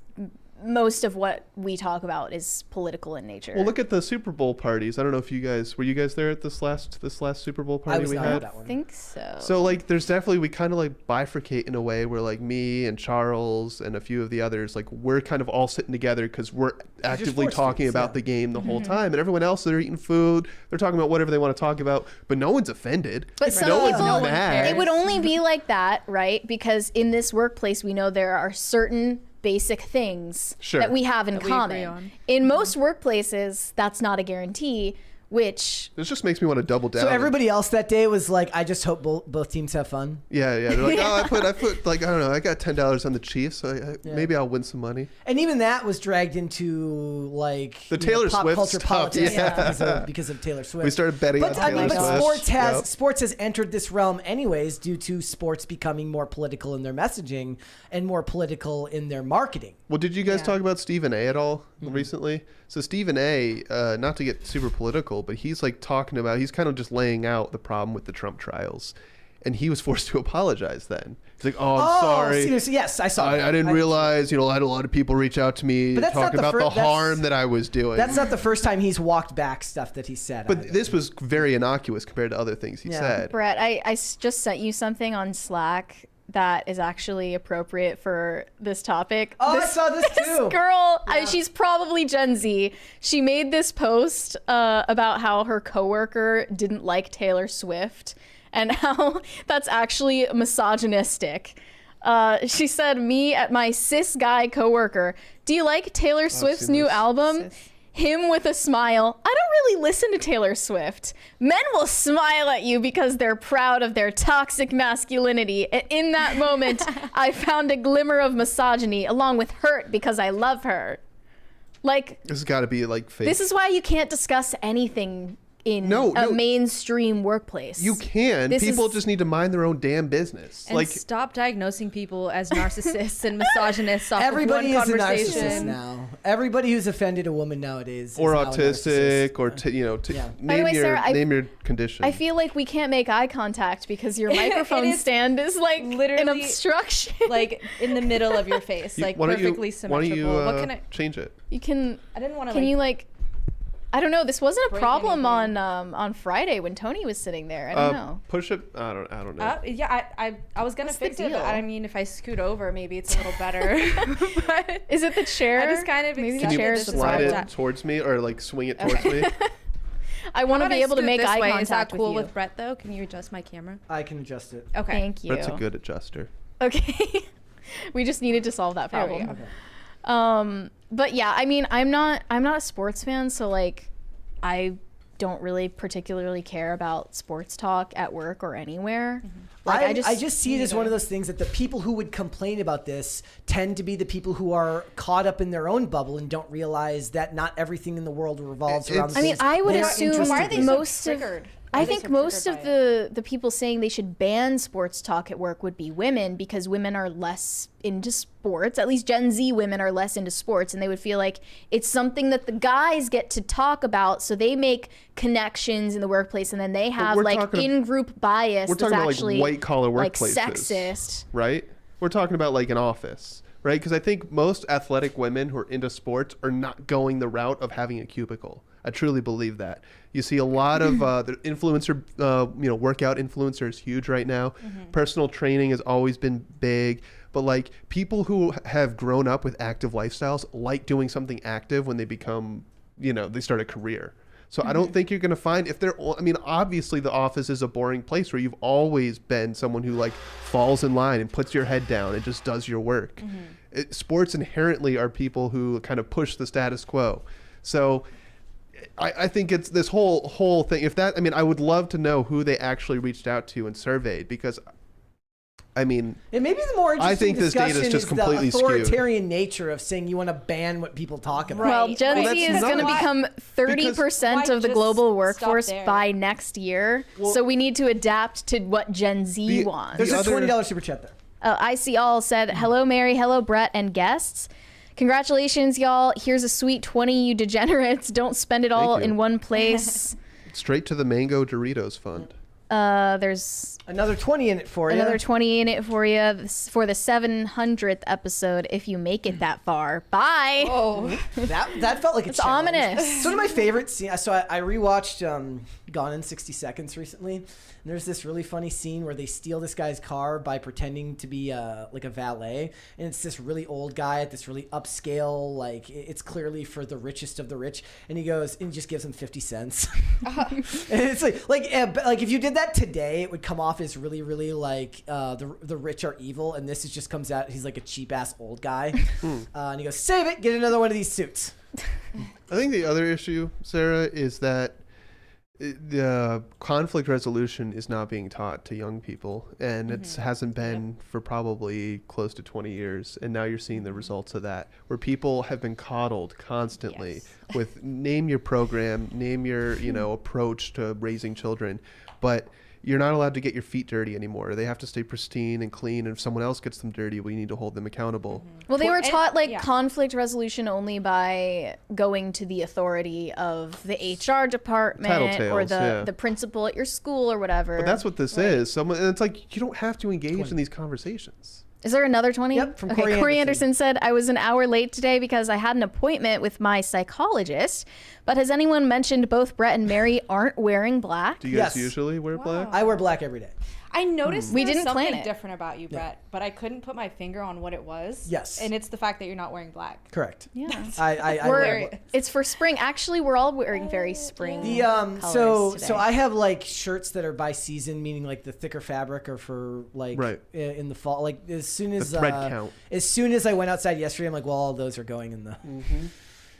most of what we talk about is political in nature. Well, look at the Super Bowl parties. I don't know if were you guys there at this last Super Bowl party we had? I think so. So like, there's definitely, we kind of like bifurcate in a way where like me and Charles and a few of the others, like we're kind of all sitting together because we're actively talking about the game the whole time, and everyone else, they're eating food, they're talking about whatever they want to talk about, but no one's offended. But some no people, one's mad. it would only be like that, right? Because in this workplace, we know there are certain basic things that we have in common. In most workplaces, that's not a guarantee, which... This just makes me want to double down. So everybody else that day was like, I just hope both teams have fun. Yeah. They're like, oh, I put like, I don't know, I got $10 on the Chiefs, so maybe I'll win some money. And even that was dragged into like the Taylor pop Swift culture stuff, politics because of Taylor Swift. We started betting on Taylor Swift. But sports has entered this realm anyways due to sports becoming more political in their messaging and more political in their marketing. Well, did you guys talk about Stephen A. at all recently? So Stephen A., not to get super political, but he's like he's kind of just laying out the problem with the Trump trials. And he was forced to apologize then. He's like, oh, I'm sorry. Seriously, yes, I saw that. I didn't realize, I had a lot of people reach out to me talking about the harm that I was doing. That's not the first time he's walked back stuff that he said. But this was very innocuous compared to other things he said. Brett, I just sent you something on Slack that is actually appropriate for this topic. Oh, I saw this too. This girl, she's probably Gen Z. She made this post about how her coworker didn't like Taylor Swift and how that's actually misogynistic. She said, me at my cis guy coworker, do you like Taylor Swift's new album? Him with a smile. I don't really listen to Taylor Swift. Men will smile at you because they're proud of their toxic masculinity. And in that moment, I found a glimmer of misogyny along with hurt because I love her. Like, this has got to be like fake. This is why you can't discuss anything in a mainstream workplace. You can. People just need to mind their own damn business. And stop diagnosing people as narcissists and misogynists off Everybody of one is conversation. a narcissist now. Everybody who's offended a woman nowadays or is autistic, or name your condition. I feel like we can't make eye contact because your microphone stand is like literally an obstruction, like in the middle of your face, like perfectly symmetrical. Why don't you what can I change it? You can. I didn't want to. Can you like? I don't know. This wasn't a problem on Friday when Tony was sitting there. I don't know. Push it. I don't know. I was gonna fix it, but I mean, if I scoot over, maybe it's a little better. But is it the chair? I just kind of maybe the chair is the slide it towards me, or like swing it towards me. I want to be able to make eye contact. Is that cool with Brett though? Can you adjust my camera? I can adjust it. Okay. Thank you. Brett's a good adjuster. Okay. We just needed to solve that problem. Okay. But yeah, I mean, I'm not a sports fan, so like, I don't really particularly care about sports talk at work or anywhere. Like, I just see it as one of those things that the people who would complain about this tend to be the people who are caught up in their own bubble and don't realize that not everything in the world revolves around the things I would they're assume interested why are they in. most so triggered? I think most of the people saying they should ban sports talk at work would be women, because women are less into sports. At least Gen Z women are less into sports, and they would feel like it's something that the guys get to talk about, so they make connections in the workplace, and then they have like in-group bias. We're talking about actually like white-collar workplaces, like sexist, right? We're talking about like an office, right? Because I think most athletic women who are into sports are not going the route of having a cubicle. I truly believe that. You see a lot of the influencer, workout influencers huge right now. Personal training has always been big, but like people who have grown up with active lifestyles like doing something active when they become, they start a career. So I don't think you're going to find obviously the office is a boring place where you've always been someone who like falls in line and puts your head down and just does your work. Sports inherently are people who kind of push the status quo. So I think it's this whole thing. I would love to know who they actually reached out to and surveyed, because it may be the more interesting I think this data is just completely the authoritarian nature of saying you want to ban what people talk about. Well, Gen Z is going to become 30% of the global workforce by next year. So we need to adapt to what Gen Z wants. There's a $20 super chat there. I see all said, hello, Mary, hello, Brett, and guests. Congratulations, y'all. Here's a sweet 20, you degenerates. Don't spend it all in one place. Straight to the Mango Doritos Fund. There's another 20 in it for you. Another 20 in it for you for the 700th episode if you make it that far. Bye. Oh, that felt like it's ominous. So one of my favorite scenes. So I rewatched Gone in 60 Seconds recently. And there's this really funny scene where they steal this guy's car by pretending to be like a valet, and it's this really old guy at this really upscale, like it's clearly for the richest of the rich, and he goes and he just gives him 50 cents. And it's like if you did that today, it would come off as really like the rich are evil, and this just comes out he's like a cheap ass old guy, and he goes, save it, get another one of these suits. I think the other issue, Sarah, is that the conflict resolution is not being taught to young people, and it hasn't been for probably close to 20 years, and now you're seeing the results of that, where people have been coddled constantly with name your program, name your approach to raising children, but you're not allowed to get your feet dirty anymore. They have to stay pristine and clean, and if someone else gets them dirty, we need to hold them accountable. Well, they were taught conflict resolution only by going to the authority of the HR department or the principal at your school or whatever. But that's what this is. And it's like you don't have to engage in these conversations. Is there another 20? Yep, from Corey Anderson said, I was an hour late today because I had an appointment with my psychologist. But has anyone mentioned both Brett and Mary aren't wearing black? Do you guys usually wear black? I wear black every day. I noticed We there was didn't plan something it. different about you, Brett, but I couldn't put my finger on what it was. Yes. And it's the fact that you're not wearing black. Correct. Yeah. I wear It's for spring. Actually, we're all wearing very spring colors so today. I have like shirts that are by season, meaning like the thicker fabric are for like in the fall. Like as soon as the thread count. As soon as I went outside yesterday, I'm like, well, all those are going in the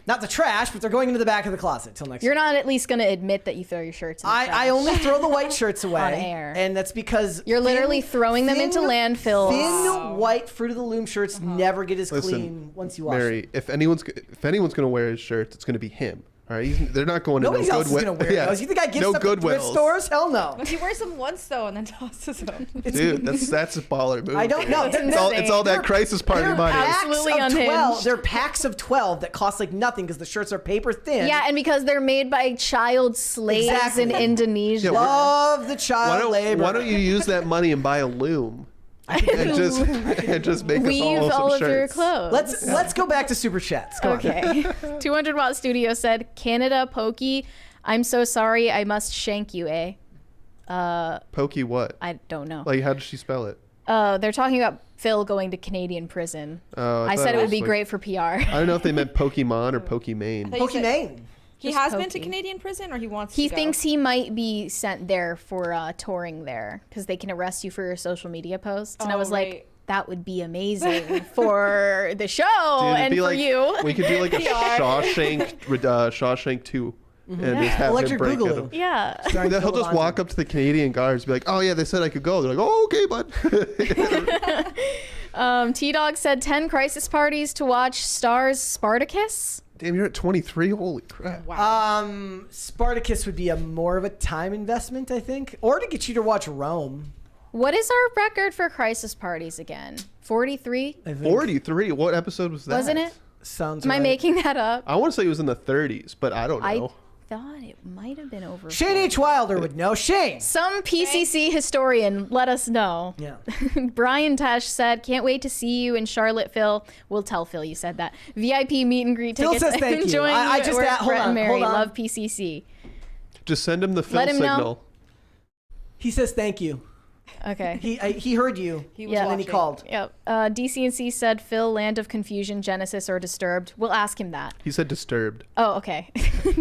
not the trash, but they're going into the back of the closet till next You're week. not at least going to admit that you throw your shirts in the trash. I only throw the white shirts away on air. And that's because you're literally throwing them into landfills. Thin white Fruit of the Loom shirts never get as clean once you wash them. Mary, if anyone's going to wear his shirt, it's going to be him. All right, they're not going to Nobody else is going to wear those. You think I get stuff at thrift stores? Hell no. But he wears them once though, and then tosses them. Dude, that's a baller move. I don't know. It's all that crisis party money. Absolutely unhinged. They're packs of 12 that cost like nothing because the shirts are paper thin. Yeah, and because they're made by child slaves in Indonesia. Love the child labor. Why don't you use that money and buy a loom? and just make Weave us all some of your shirts. clothes. Let's go back to super chats. Come okay. 200 Watt Studio said, Canada Pokey, I'm so sorry, I must shank you, eh? Pokey what? I don't know. Like, how does she spell it? They're talking about Phil going to Canadian prison. I said it would be great for PR. I don't know if they meant Pokemon or Pokimane. Pokimane. He has been to Canadian prison, or he wants to He go? thinks he might be sent there for touring there because they can arrest you for your social media posts. And I was like, that would be amazing for the show and for you. We could do like a Shawshank 2. And just have Electric him break Boogaloo. it. Yeah. He'll just walk up to the Canadian guards and be like, oh yeah, they said I could go. They're like, oh, okay, bud. T-Dog said 10 crisis parties to watch Star's Spartacus. Damn, you're at 23? Holy crap. Wow. Spartacus would be more of a time investment, I think. Or to get you to watch Rome. What is our record for crisis parties again? 43? 43? What episode was that? Wasn't it? Sounds Am I making that up? I want to say it was in the 30s, but I don't know. I thought it might have been over. Shane H. Wilder would know. Shane! Some PCC historian, let us know. Yeah. Brian Tesh said, can't wait to see you in Charlotte, Phil. We'll tell Phil you said that. VIP meet and greet Phil tickets. says thank you. Enjoying I just work, hold Brett on, and Mary. hold on. Love PCC. Just send him the Phil Let him know. signal. He says thank you. Okay. He heard you. He was and then he called. Yep. DCNC said, Phil, Land of Confusion, Genesis, or Disturbed. We'll ask him that. He said disturbed. Oh, okay.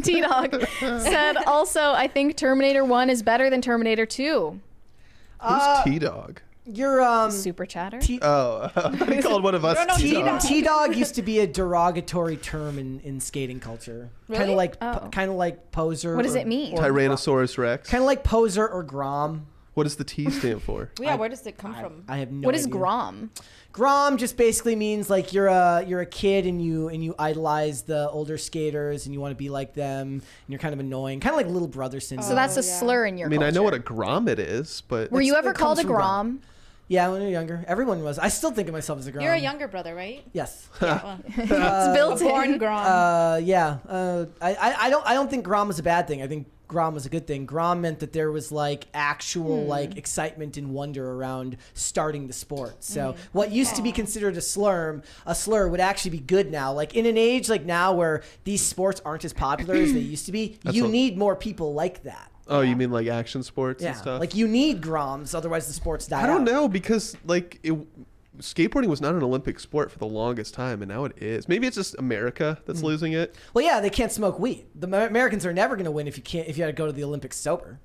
T-Dog said, also, I think Terminator 1 is better than Terminator 2. Who's T-Dog? You're Super chatter? He called one of us T-Dog. T-Dog used to be a derogatory term in skating culture. Really? Kind of like poser. What does it mean? Tyrannosaurus Rex. Kind of like poser or Grom. What does the T stand for? Yeah, where does it come from? I have no idea. What is Grom? Grom just basically means like you're a kid and you idolize the older skaters and you want to be like them and you're kind of annoying, kind of like little brother syndrome. So that's a slur in your culture. I know what a grommet is, but were you ever it called a comes from Grom? Yeah, when we were younger, everyone was. I still think of myself as a Grom. You're a younger brother, right? Yes. It's built a born in. Grom. Yeah. I don't think Grom is a bad thing. I think Grom was a good thing. Grom meant that there was like actual like excitement and wonder around starting the sport. So what used to be considered a slur would actually be good now. Like in an age like now where these sports aren't as popular as they used to be, you need more people like that. Oh, you mean like action sports and Yeah, stuff? like you need Groms, otherwise the sports die out. I don't know, because like skateboarding was not an Olympic sport for the longest time, and now it is. Maybe it's just America that's losing it. Well, yeah, they can't smoke weed. The Americans are never going to win if you got to go to the Olympics sober.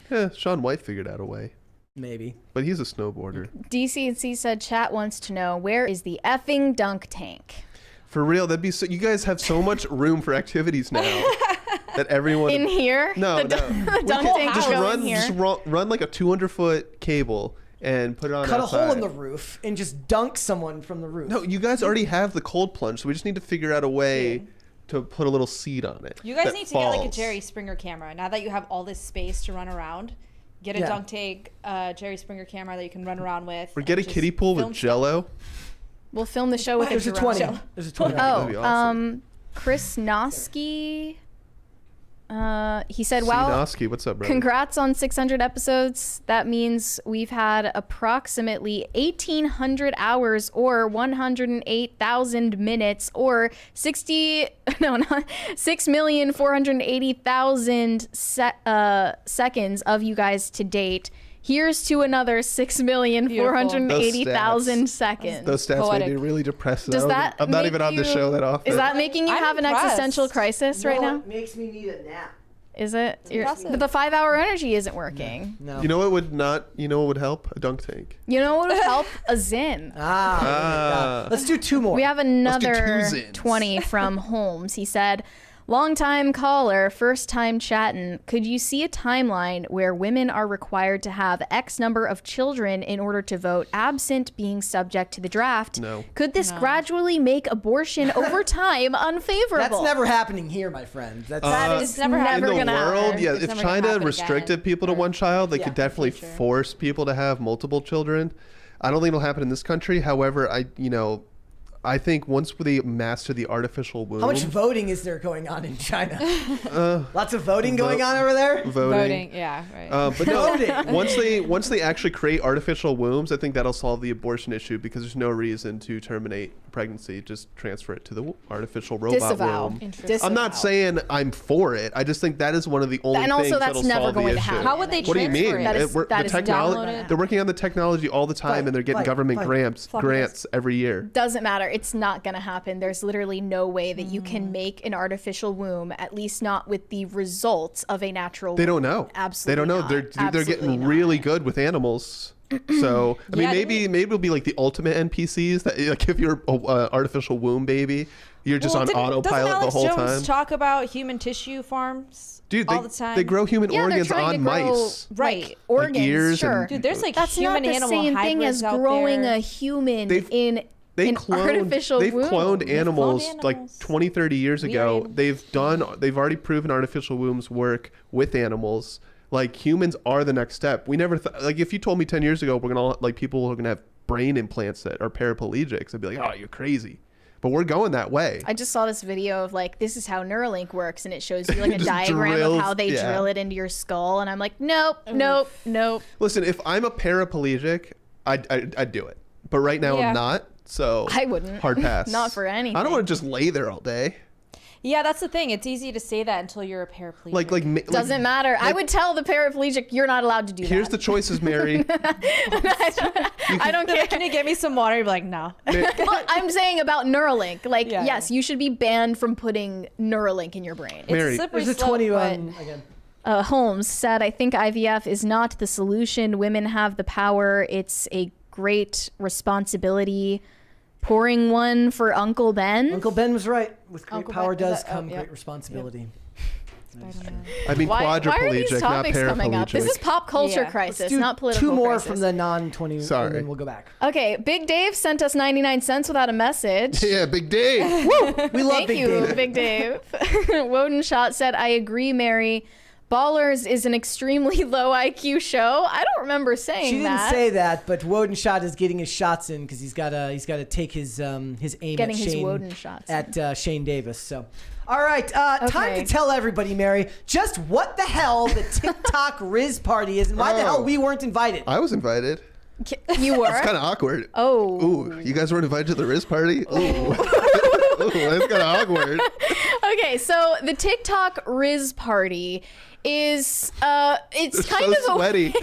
Yeah, Shaun White figured out a way. Maybe. But he's a snowboarder. DCC said chat wants to know, where is the effing dunk tank? For real, that'd be so. You guys have so much room for activities now that everyone In here? No, the no. dunk tank Just go run, in here. just run like a 200-foot cable and put it on Cut outside. a hole in the roof and just dunk someone from the roof. No, you guys already have the cold plunge, so we just need to figure out a way to put a little seed on it. You guys that need to get like a falls. Jerry Springer camera. Now that you have all this space to run around, get a dunk tank, Jerry Springer camera that you can run around with. Or get a and kiddie just pool with film Jello. We'll film the show with There's a Jerome. 20. There's a 20. That'd be awesome. Chris Noski, he said, wow, Sinoski, what's up, bro? congrats on 600 episodes. That means we've had approximately 1,800 hours or 108,000 minutes or 6,480,000 seconds of you guys to date. Here's to another 6,480,000 seconds. Those stats Poetic. made me really depressed. Does that I'm not make even on the you- show that often. Is that making you I'm have an impressed. existential crisis right now? It makes me need a nap. Is it? impressive. But the 5-hour energy isn't working. No. You know what would not? You know what would help? A dunk tank. You know what would help? A Zin. Let's do 2 more. We have do another 2 Zins. 20 from Holmes. He said, long time caller, first time chatting. Could you see a timeline where women are required to have X number of children in order to vote, absent being subject to the draft? No. Could this gradually make abortion over time unfavorable? That's never happening here, my friend. That is never never happened. in the gonna world, happen. yeah. It's If never gonna China happen restricted again. people to one child, they Yeah, could definitely force people to have multiple children. I don't think it'll happen in this country. However, I think once they master the artificial womb, How much voting is there going on in China? Lots of voting going on over there? Voting, yeah, right. But no, once they actually create artificial wombs, I think that'll solve the abortion issue, because there's no reason to terminate pregnancy. Just transfer it to the artificial robot Disavow. womb. Disavow. I'm not saying I'm for it. I just think that is one of the only And things also that's that'll never solve the going to issue. happen. How would they What do you transfer mean? it? That is- We're- that the is technology. downloaded. They're working on the technology all the time, Fine, and they're getting fine, government fine. grants every year. Doesn't matter. It's not going to happen. There's literally no way that you can make an artificial womb, at least not with the results of a natural They womb. don't know. Absolutely They don't know. not. They're Absolutely getting not. really good with animals. So I mean, Yeah, maybe it'll be like the ultimate NPCs. That like if you're an artificial womb baby, you're just on autopilot doesn't Alex the whole Jones time. talk about human tissue farms Dude, all the time? they grow human Yeah, they're organs trying on to grow, mice. Right. like, organs, ears sure. and- Dude, there's like That's human not the animal same thing as hybrids out growing there. a human They've- in They an artificial They've womb. cloned animals cloned like animals. 20, 30 years We ago. are- They've already proven artificial wombs work with animals. Like humans are the next step. We never like if you told me 10 years ago we're gonna like people are gonna have brain implants that are paraplegics, I'd be like, oh, you're crazy. But we're going that way. I just saw this video of like, this is how Neuralink works, and it shows you like a Just diagram drills- of how they yeah. drill it into your skull, and I'm like, nope, nope, nope. Listen, if I'm a paraplegic, I'd do it. But right now Yeah. I'm not. So I wouldn't. Hard pass. Not for anything. I don't want to just lay there all day. Yeah, that's the thing. It's easy to say that until you're a paraplegic. Doesn't matter. I would tell the paraplegic, you're not allowed to do Here's the that. choices, Mary. I don't care. Can you get me some water? You'd be like, no. Well, I'm saying about Neuralink. Like, Yeah. yes, you should be banned from putting Neuralink in your brain. It's Mary, a slippery There's a slope, 21 but again. Holmes said, I think IVF is not the solution. Women have the power. It's a great responsibility. Pouring one for Uncle Ben. Uncle Ben was right. With great Uncle power Ben- is does that- come yeah. great responsibility. I mean Why are quadriplegic, these not topics coming up? This is paraplegic. pop culture Yeah. crisis, Let's do not political 2 more crisis. from the non-20, Sorry. and then we'll go back. Okay, Big Dave sent us 99 cents without a message. Yeah, Big Dave. We love Thank Big you, Dave. Big Dave. Woden Shot said, I agree, Mary, Ballers is an extremely low IQ show. I don't remember saying She didn't that. say that, but Wodenshot is getting his shots in because he's got to take his aim Getting at his Shane Woden shots at Shane Davis. So, all right, time to tell everybody, Mary, just what the hell the TikTok Rizz party is and why the hell we weren't invited. I was invited. You were? It's kind of awkward. Oh. Ooh, you guys weren't invited to the Rizz party? Ooh. Ooh, that's kind of awkward. Okay, so the TikTok Rizz party is it's They're kind so of sweaty.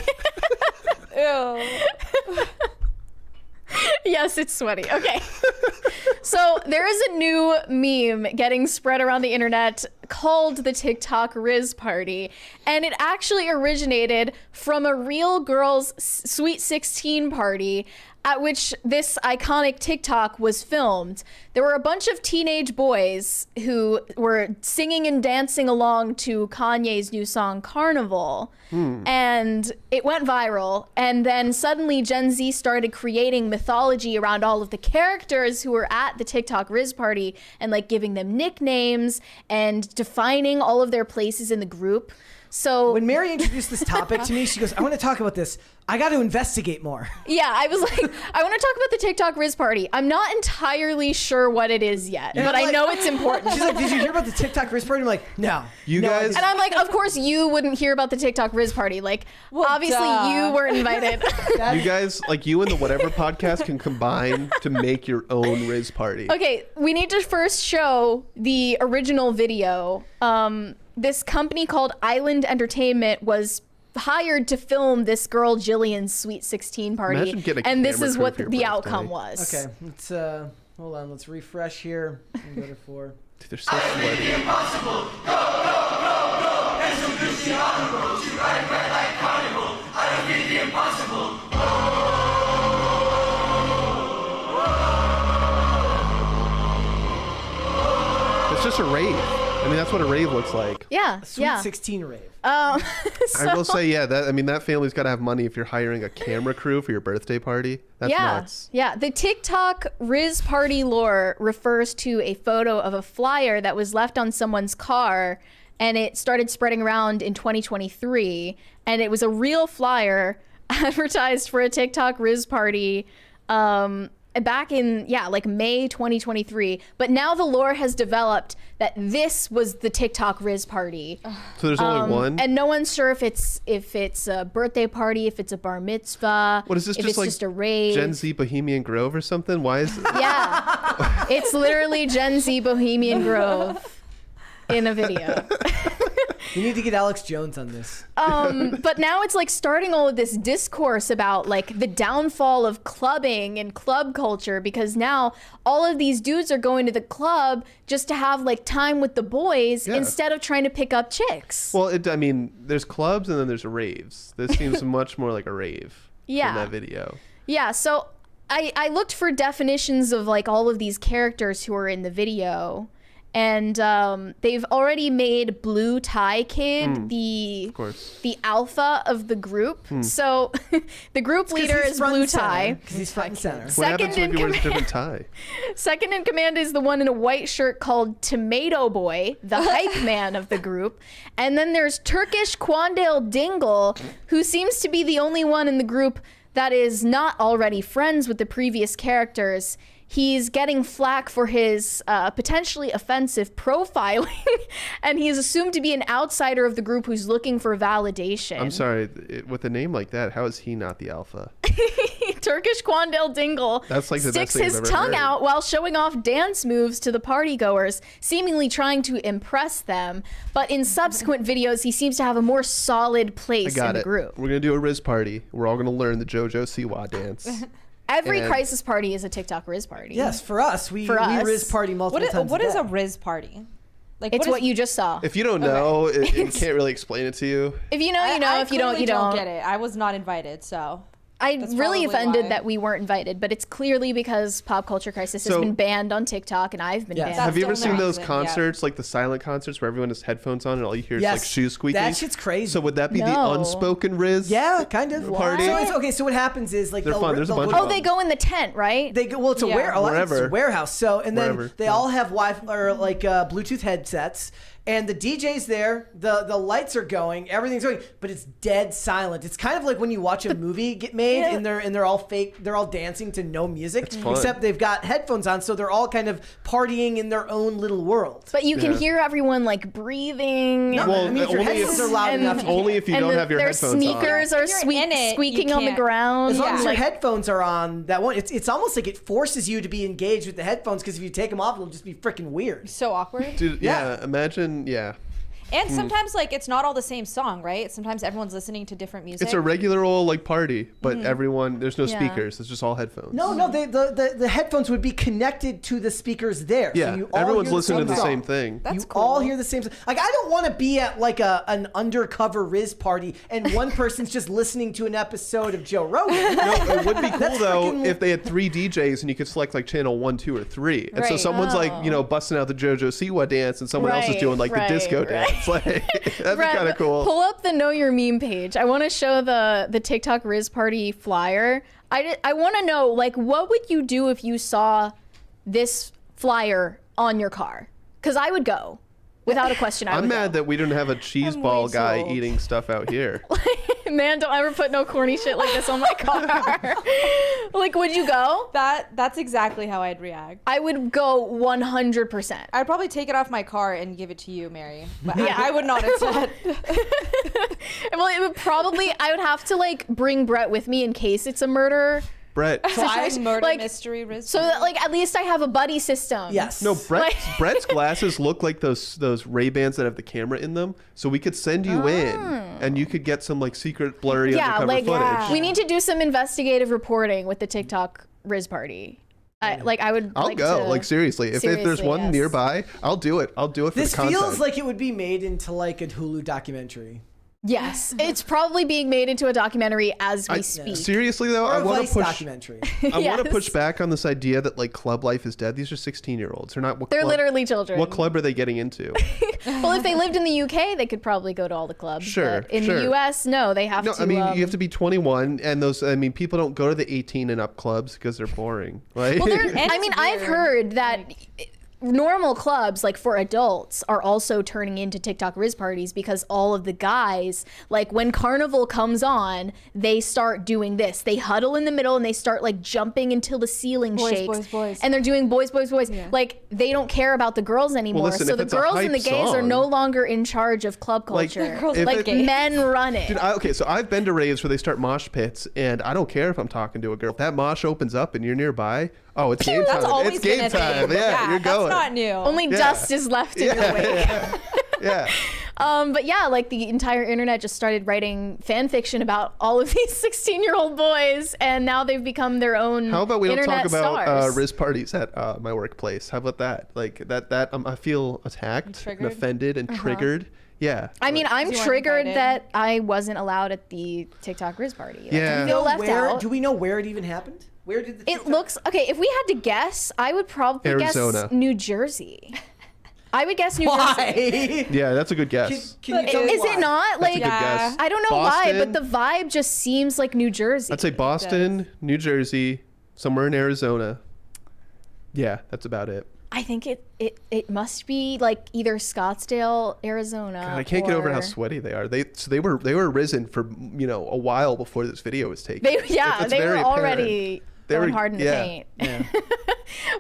Ew. Yes, it's sweaty. Okay. So there is a new meme getting spread around the internet called the TikTok Rizz party, and it actually originated from a real girls' Sweet 16 party at which this iconic TikTok was filmed. There were a bunch of teenage boys who were singing and dancing along to Kanye's new song Carnival, and it went viral. And then suddenly Gen Z started creating mythology around all of the characters who were at the TikTok Rizz party and like giving them nicknames and defining all of their places in the group. So when Mary introduced this topic to me, she goes, I want to talk about this. I got to investigate more. Yeah, I was like, I want to talk about the TikTok Rizz party. I'm not entirely sure what it is yet, but I know it's important. She's like, did you hear about the TikTok Rizz party? I'm like, no. You guys... And I'm like, of course you wouldn't hear about the TikTok Rizz party. Like, obviously you weren't invited. You guys, like you and the Whatever podcast can combine to make your own Rizz party. Okay, we need to first show the original video. This company called Island Entertainment was hired to film this girl Jillian's Sweet 16 party, and this is what the outcome was. Okay, let's hold on. Let's refresh here and go to 4. Dude, they're so sweaty. Impossible. Go, go, go, go. And so good, the honorable. To ride red like carnival. I don't get the impossible. It's just a rave. I mean, that's what a rave looks like. Yeah, Sweet 16 rave. I will say, yeah, that family's got to have money if you're hiring a camera crew for your birthday party. That's nuts. Yeah, the TikTok Rizz party lore refers to a photo of a flyer that was left on someone's car, and it started spreading around in 2023, and it was a real flyer advertised for a TikTok Rizz party back in like May 2023. But now the lore has developed that this was the TikTok Rizz party. So there's only one, and no one's sure if it's a birthday party, if it's a bar mitzvah. What is this? If Just it's like just a rave? Gen Z Bohemian Grove or something? Why is it? Yeah, it's literally Gen Z Bohemian Grove in a video. You need to get Alex Jones on this. But now it's like starting all of this discourse about like the downfall of clubbing and club culture, because now all of these dudes are going to the club just to have like time with the boys instead of trying to pick up chicks. Well, I mean, there's clubs and then there's raves. This seems much more like a rave from that video. Yeah, so I looked for definitions of like all of these characters who are in the video. And they've already made Blue Tie Kid the alpha of the group. So the group leader is Blue Tie. Because he's front and center. What happens if he wears a different tie? Second in command is the one in a white shirt called Tomato Boy, the hype man of the group. And then there's Turkish Quandale Dingle, who seems to be the only one in the group that is not already friends with the previous characters. He's getting flack for his potentially offensive profiling, and he is assumed to be an outsider of the group who's looking for validation. I'm sorry, with a name like that, how is he not the alpha? Turkish Quandale Dingle That's like the sticks best thing his I've ever tongue heard. out while showing off dance moves to the partygoers, seemingly trying to impress them. But in subsequent videos, he seems to have a more solid place in the group. We're going to do a Rizz party. We're all going to learn the JoJo Siwa dance. Every crisis party is a TikTok Rizz party. Yes, for us. We Rizz party multiple times What a is day. a Rizz party? Like, It's what you just saw. If you don't know, you can't really explain it to you. If you know, you know. If you don't, you don't. Get it. I was not invited, so. I'm That's really probably offended why. that we weren't invited, but it's clearly because Pop Culture Crisis has So- been banned on TikTok, and I've been banned. Have you ever still seen the those reason, concerts, like the silent concerts where everyone has headphones on and all you hear is like Yes. shoes squeaking? That shit's crazy. So would that be the No. unspoken Rizz? Yeah, kind of. Party? So it's, okay, so what happens is like They're they'll- fun. There's a they'll bunch go of Oh, to- they go in the tent, right? They go, well, it's a Yeah. it's a Wherever. warehouse. So and then Wherever, they yeah. all have Wi-Fi or like Bluetooth headsets, and the DJ's there. The lights are going, everything's going, but it's dead silent. It's kind of like when you watch a movie get made and they're all fake. They're all dancing to no music, fun. except they've got headphones on, so they're all kind of partying in their own little world. But you can Yeah. hear everyone like breathing. No, Well, I mean, if your only headphones if- are loud and- enough, you Only if you and don't have your their headphones on. sneakers are If you're in it, you squeaking on the can't. ground. as long as your Like, headphones are on, that one, it's almost like it forces you to be engaged with the headphones, because if you take them off, it'll just be freaking weird. So awkward. Dude, yeah. Imagine, yeah. And sometimes like it's not all the same song, right? Sometimes everyone's listening to different music. It's a regular old like party, but everyone, there's no Yeah. speakers. It's just all headphones. No, the headphones would be connected to the speakers there. Yeah, so you all everyone's hear listening to the song. same thing. That's you cool. all hear the same. Like, I don't want to be at like an undercover Rizz party and one person's just listening to an episode of Joe Rogan. No, it would be cool That's though freaking- if they had 3 DJs and you could select like channel 1, 2, or 3. And so Right. someone's like, busting out the JoJo Siwa dance and someone else is Right, doing like right, the disco right. dance. Like that'd be Brett, kind of cool. Pull up the Know Your Meme page. I want to show the TikTok Rizz Party flyer. I want to know, like, what would you do if you saw this flyer on your car? Because I would go. Without a question, I I'm would mad go. that we don't have a cheese I'm ball way too guy old. eating stuff out here. Man, don't ever put no corny shit like this on my car. Like, would you go? That's exactly how I'd react. I would go 100%. I'd probably take it off my car and give it to you, Mary. But I would not instead. Well, it would probably, I would have to, like, bring Brett with me in case it's a murder. Brett. Murder like- mystery Rizz. So that, like, at least I have a buddy system. Yes. No, Brett's glasses look like those Ray-Bans that have the camera in them. So we could send you in and you could get some like secret blurry Yeah, undercover like, footage. we need to do some investigative reporting with the TikTok Rizz Party. I would I'll like go. to- Like seriously, if there's Seriously, one yes. nearby, I'll do it. I'll do it for This the content. feels like it would be made into like a Hulu documentary. Yes, it's probably being made into a documentary as we speak. Seriously though, Or I a want Vice to push. documentary. I want Yes. to push back on this idea that like club life is dead. These are 16-year-olds. They're not. What They're club, literally children. What club are they getting into? Well, if they lived in the UK, they could probably go to all the clubs. Sure, but in sure. the US, no, they have No, to. I mean you have to be 21, and those. I mean, people don't go to the 18 and up clubs because they're boring. Like, Well, And I it's mean, I've weird. heard that normal clubs, like for adults, are also turning into TikTok Rizz parties because all of the guys, like when Carnival comes on, they start doing this. They huddle in the middle and they start like jumping until the ceiling Boys, shakes. boys, boys. And they're doing boys, boys, boys. Like they don't care about the girls anymore. listen, so if the it's a girls and the hype gays are song- no longer in charge of club Like, culture. Girls if like it- gays. men run it. Dude, okay, so I've been to raves where they start mosh pits, and I don't care if I'm talking to a girl. If that mosh opens up and you're nearby, oh, it's game time. That's always It's game been a time. thing. Yeah, you're going. That's not new. Only Yeah. dust is left in your wake. Yeah. But yeah, like the entire internet just started writing fan fiction about all of these 16-year-old boys, and now they've become their own. How about we don't internet talk about stars. Rizz parties at my workplace? How about that? Like that I feel attacked and triggered? offended and triggered. Yeah. I mean, I'm You weren't triggered invited. that I wasn't allowed at the TikTok Rizz party. Like, Yeah. I feel left Where, out. do we know where it even happened? Where did the It looks okay. If we had to guess, I would probably Arizona. guess New Jersey. I would guess New Jersey. Why? Yeah, that's a good guess. Can you tell me Is why? it not? That's Like, a good guess. I don't know Boston? why, but the vibe just seems like New Jersey. I'd say Boston, New Jersey, somewhere in Arizona. Yeah, that's about it. I think it must be like either Scottsdale, Arizona. God, I can't get over how or- sweaty they are. They were risen for a while before this video was taken. They It's they were very already apparent. They going were- hard in the yeah, paint. yeah.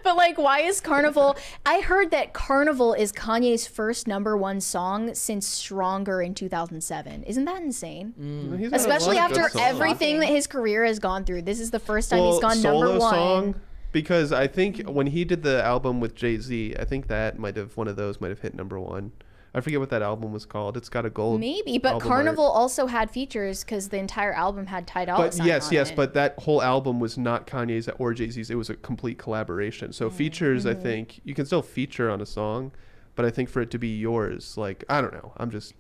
But like, why is Carnival? I heard that Carnival is Kanye's first #1 song since Stronger in 2007. Isn't that insane? He's had a Especially lot of after good songs. everything that his career has gone through. This is the first time Well, he's gone solo #1. song, because I think when he did the album with Jay-Z, I think that one of those might have hit #1. I forget what that album was called. It's got a gold. Maybe, but album Carnival art. also had features because the entire album had Ty Dolla But Sign yes, on yes, it. but that whole album was not Kanye's or Jay-Z's. It was a complete collaboration. So features, I think you can still feature on a song, but I think for it to be yours, like I don't know. I'm just.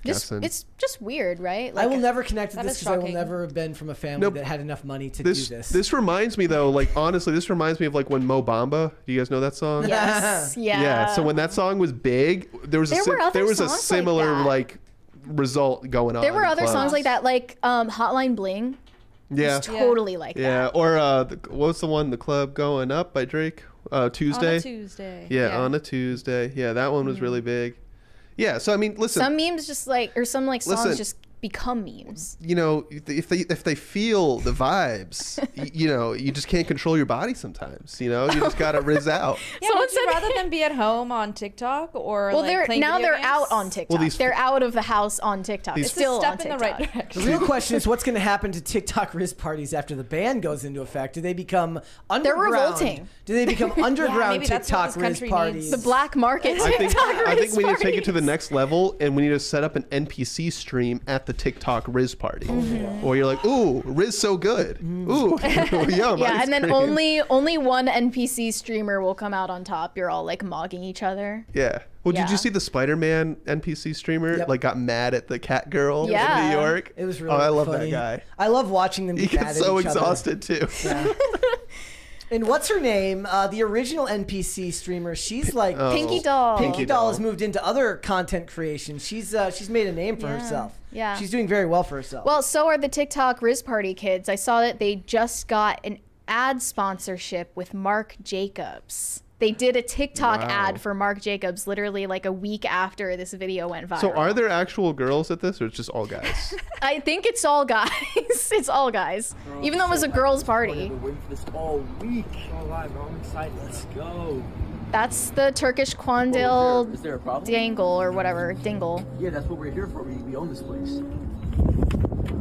guessing. It's just weird, right? I will never connect to that this is because I will shocking. never have been from a family Nope. that had enough money to This do this. this reminds me though, like honestly, this reminds me of like when Mo Bamba. Do you guys know that song? Yes. Yeah. Yeah. So when that song was big, there was There were other a songs like similar that. like result going on. There were in other clubs. songs like that, like Hotline Bling. Yeah. It's totally like Yeah. that. Or what's the one? The Club Going Up by Drake. Tuesday. On a Tuesday. Yeah, on a Tuesday. Yeah, that one was really big. Yeah. So I mean, listen. Some memes just like, or some like songs Listen. just become memes. You know, if they feel the vibes, you know, you just can't control your body sometimes. You know, you just gotta rizz out. Yeah, would you rather them be at home on TikTok or Well, like they're playing now video they're games? out on TikTok. They're out of the house on TikTok. These- It's still It's a on step in TikTok. the right direction. The real question is what's going to happen to TikTok Rizz parties after the ban goes into effect? Do they become underground? revolting. Do they become underground maybe that's what TikTok this country Rizz parties? The black market I TikTok think Rizz we need to take it to the parties. next level, and we need to set up an NPC stream at the TikTok Rizz party, Mm-hmm. or you're like, "Ooh, Rizz so good, ooh, yum." Yeah, ice and then cream." only one NPC streamer will come out on top. You're all like mogging each other. Yeah. Well, did Yeah. you see the Spider-Man NPC streamer Yep. like got mad at the cat girl Yeah. in New York? It was really Oh, I love funny. that guy. I love watching them He get mad gets at so each other. exhausted too. And what's her name? The original NPC streamer. She's like Pinky Doll. Pinky Doll has moved into other content creation. She's made a name for herself. Yeah. She's doing very well for herself. Well, so are the TikTok Rizz Party kids. I saw that they just got an ad sponsorship with Marc Jacobs. They did a TikTok Wow. ad for Marc Jacobs literally like a week after this video went viral. So are there actual girls at this, or it's just all guys? I think it's all guys. It's all guys. Even though it was a girls' party. Waiting for this all week. All right, bro. I'm excited. Let's go. That's the Turkish Quandale Is there a problem? dangle or whatever. Dingle. Yeah, that's what we're here for. We own this place.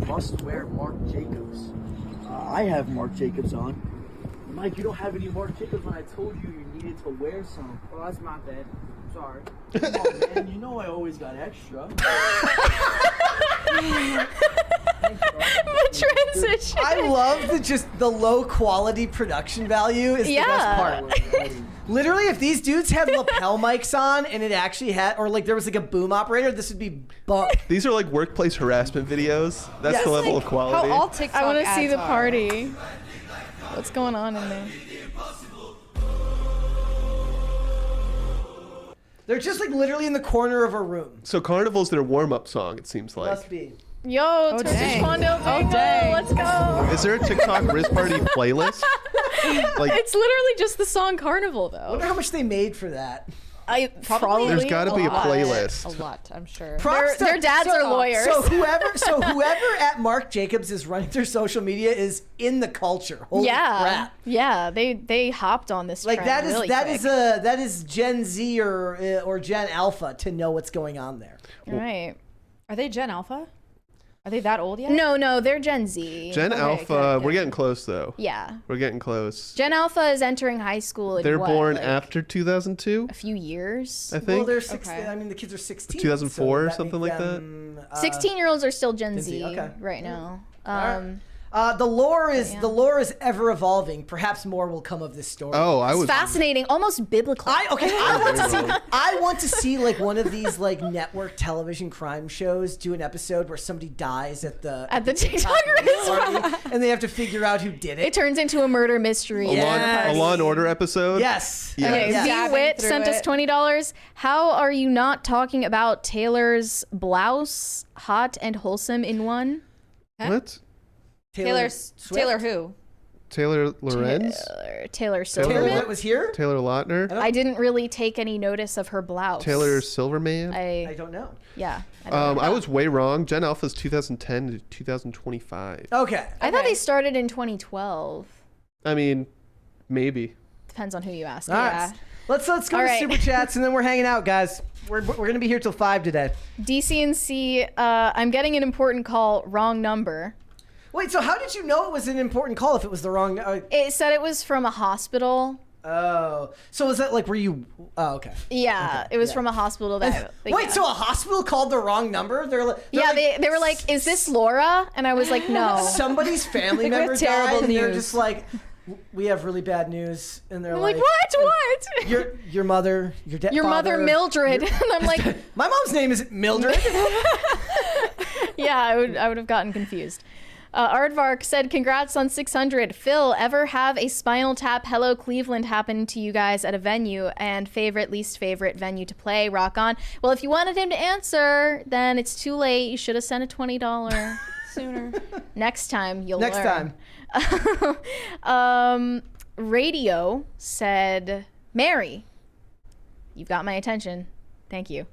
Must wear Marc Jacobs. I have Marc Jacobs on. Mike, you don't have any Marc Jacobs when I told you you needed to wear some. Oh, that's my bad. I'm sorry. Come on, man. You know I always got extra. The transition. I love the low quality production value is the best part. Literally, if these dudes had lapel mics on and it actually had, or like there was like a boom operator, this would be These are like workplace harassment videos. That's Yes. the level of quality. How all TikTok I want to see ads the are. party. What's going on in there? They're just like literally in the corner of a room. So Carnival's their warm-up song, it seems like. Must be. Yo, Turkish dang. Quandale dangle. dang. Let's go. Is there a TikTok Rizz party playlist? Like, It's literally just the song Carnival, I though. wonder how much they made for that. Probably there's got to be a lot. playlist. A lot, I'm sure. Props Their dads are lawyers. So whoever at Marc Jacobs is running their social media is in the culture. Holy crap. Yeah, they hopped on this Like trend that is really that quick. is that is Gen Z or Gen Alpha to know what's going on there. Right. Are they Gen Alpha? Are they that old yet? No, they're Gen Z. Gen Okay, Alpha, good. we're getting close though. Yeah. We're getting close. Gen Alpha is entering high school in They're what, born like, after 2002, a few years. I think. Well, they're 16. Okay. I mean, the kids are 16. 2004 or so something make like that? them, 16-year-olds are still Gen Z, Z okay. right now. Alright. The lore is ever evolving. Perhaps more will come of this story. Oh, I It's was fascinating, almost biblical. I want to see like one of these like network television crime shows do an episode where somebody dies at the TikTok party, and they have to figure out who did it. It turns into a murder mystery. a Law and Order episode. Yes. Yeah. Okay, Yes. V-Wit through sent us it. $20. How are you not talking about Taylor's blouse, hot and wholesome in one? What? Taylor Swift? Taylor who? Taylor Lorenz? Taylor Taylor Silverman. Witt was here. Taylor Lautner? I didn't really take any notice of her blouse. Taylor Silverman? I don't know. Yeah. I don't know. I was way wrong. Gen Alpha's 2010 to 2025. Okay. I thought they started in 2012. I mean, maybe. Depends on who you ask. All right. Yeah. Let's go All to right. super chats and then we're hanging out, guys. We're gonna be here till 5 today. DCNC, I'm getting an important call. Wrong number. Wait, so how did you know it was an important call if it was the wrong? It said it was from a hospital. Oh, so was that like were you? Oh, okay. Yeah, it was from a hospital that. Wait, so a hospital called the wrong number? They're they were like, "Is this Laura?" And I was like, "No." Somebody's family Like, what a member terrible died, and they're news. just like, We have really bad news, and they're I'm like, like, what? Your mother, your dad, Your mother, Mildred. And I'm like, my mom's name is Mildred. yeah, I would have gotten confused. Aardvark said, congrats on 600. Phil, ever have a Spinal Tap Hello Cleveland happen to you guys at a venue, and favorite, least favorite venue to play? Rock on. Well, if you wanted him to answer, then it's too late. You should have sent a $20 sooner. Next time you'll learn. Radio said, Mary, you've got my attention. Thank you.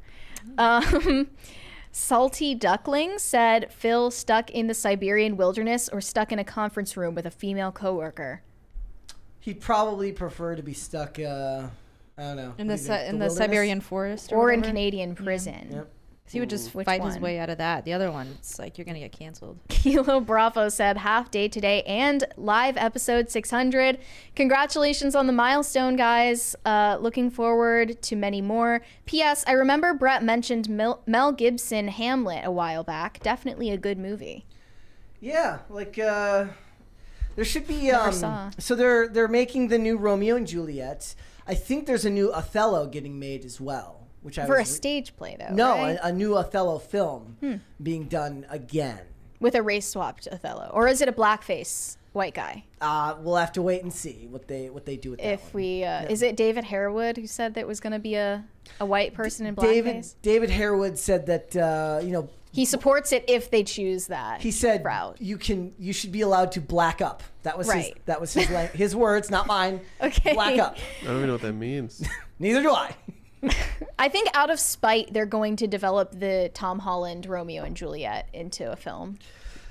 Salty Duckling said, Phil, stuck in the Siberian wilderness or stuck in a conference room with a female coworker? He'd probably prefer to be stuck, I don't know. In the Siberian forest? Or in Canadian prison. Yep. He would just fight his way out of that. The other one, it's like you're going to get canceled. Kilo Bravo said, half day today and live episode 600. Congratulations on the milestone, guys. Looking forward to many more. P.S. I remember Brett mentioned Mel Gibson Hamlet a while back. Definitely a good movie. Yeah, like there should be Never saw. So they're making the new Romeo and Juliet. I think there's a new Othello getting made as well. For a stage play, though. No, right? a new Othello film being done again. With a race-swapped Othello. Or is it a blackface white guy? We'll have to wait and see what they do with that one. Is it David Harewood who said that it was going to be a white person in blackface? David Harewood said that, he supports it if they choose that. He said route. You should be allowed to black up. That was his words, not mine. Okay. Black up. I don't even know what that means. Neither do I. I think out of spite, they're going to develop the Tom Holland Romeo and Juliet into a film.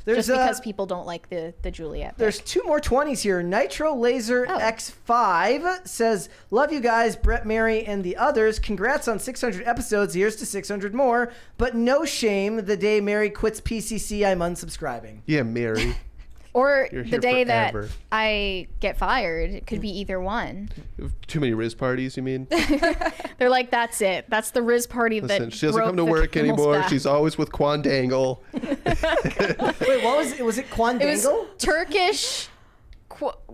Just because people don't like the Juliet. There's 2 more 20s here. Nitro Laser X5 says, love you guys, Brett, Mary, and the others. Congrats on 600 episodes. Here's to 600 more. But no shame, the day Mary quits PCC, I'm unsubscribing. Yeah, Mary. Or You're the here day forever. that I get fired. It could be either one. Too many Rizz parties, you mean? They're like, that's it. That's the Rizz party that she doesn't broke come to the work camel's anymore. back. She's always with Quandangle. Wait, what was it? Was it Quandangle? It was Turkish...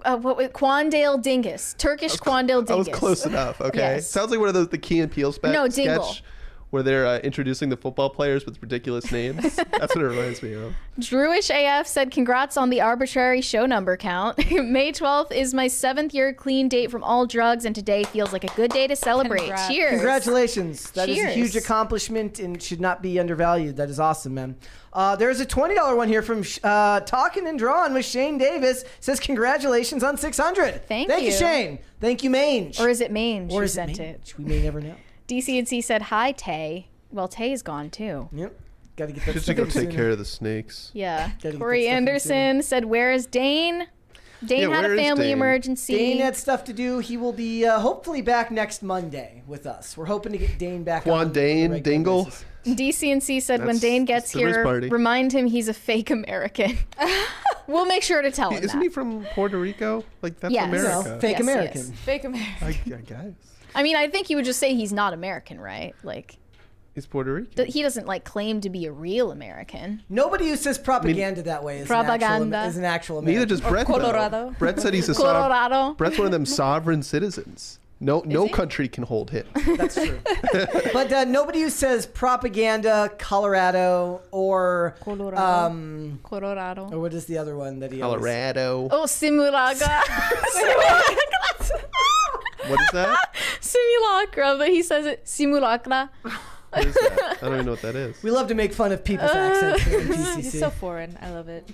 Quandale Dingus. Turkish Quandale Dingus. I was close enough, okay? Yes. Sounds like one of those, the Key and Peele No, Dingle. sketch where they're introducing the football players with ridiculous names. That's what it reminds me of. Drewish AF said, congrats on the arbitrary show number count. May 12th is my 7th year clean date from all drugs, and today feels like a good day to celebrate. Congrats. Cheers. Congratulations. That is a Cheers. huge accomplishment and should not be undervalued. That is awesome, man. There's a $20 one here from Talking and Drawing with Shane Davis. Says, congratulations on 600. Thank you, you. Shane. Thank you, Mange. Or is it Mange Or who is it sent Mange? it? We may never know. DCNC said, hi, Tay. Well, Tay's gone, too. Yep. Got to get that Just to stuff go in take sooner. care of the snakes. Yeah. Gotta get Corey that stuff in Anderson said, where is Dane? Dane had where a is family Dane? emergency. Dane had stuff to do. He will be hopefully back next Monday with us. We're hoping to get Dane back on. Dane Dingle. DCNC said, when That's- Dane gets that's the Rizz here, party. remind him he's a fake American. We'll make sure to tell him Isn't that. he from Puerto Rico? Like, that's Yes. America. No, fake Yes, American. yes. Fake American. I guess. I mean, I think you would just say he's not American, right? Like, He's Puerto Rican. he doesn't like claim to be a real American. Nobody who says propaganda that way is Propaganda. An actual American. Neither does Brett. though. Colorado. Brett said he's a Colorado. Brett's one of them sovereign citizens. No country can hold him. That's true. But nobody who says propaganda, Colorado, or Colorado. Colorado. or what is the other one that he Colorado. Oh, Simulaga. What is that? Simulacra, but he says it simulacra. What is that? I don't even know what that is. We love to make fun of people's accents here in PCC. He's so foreign. I love it.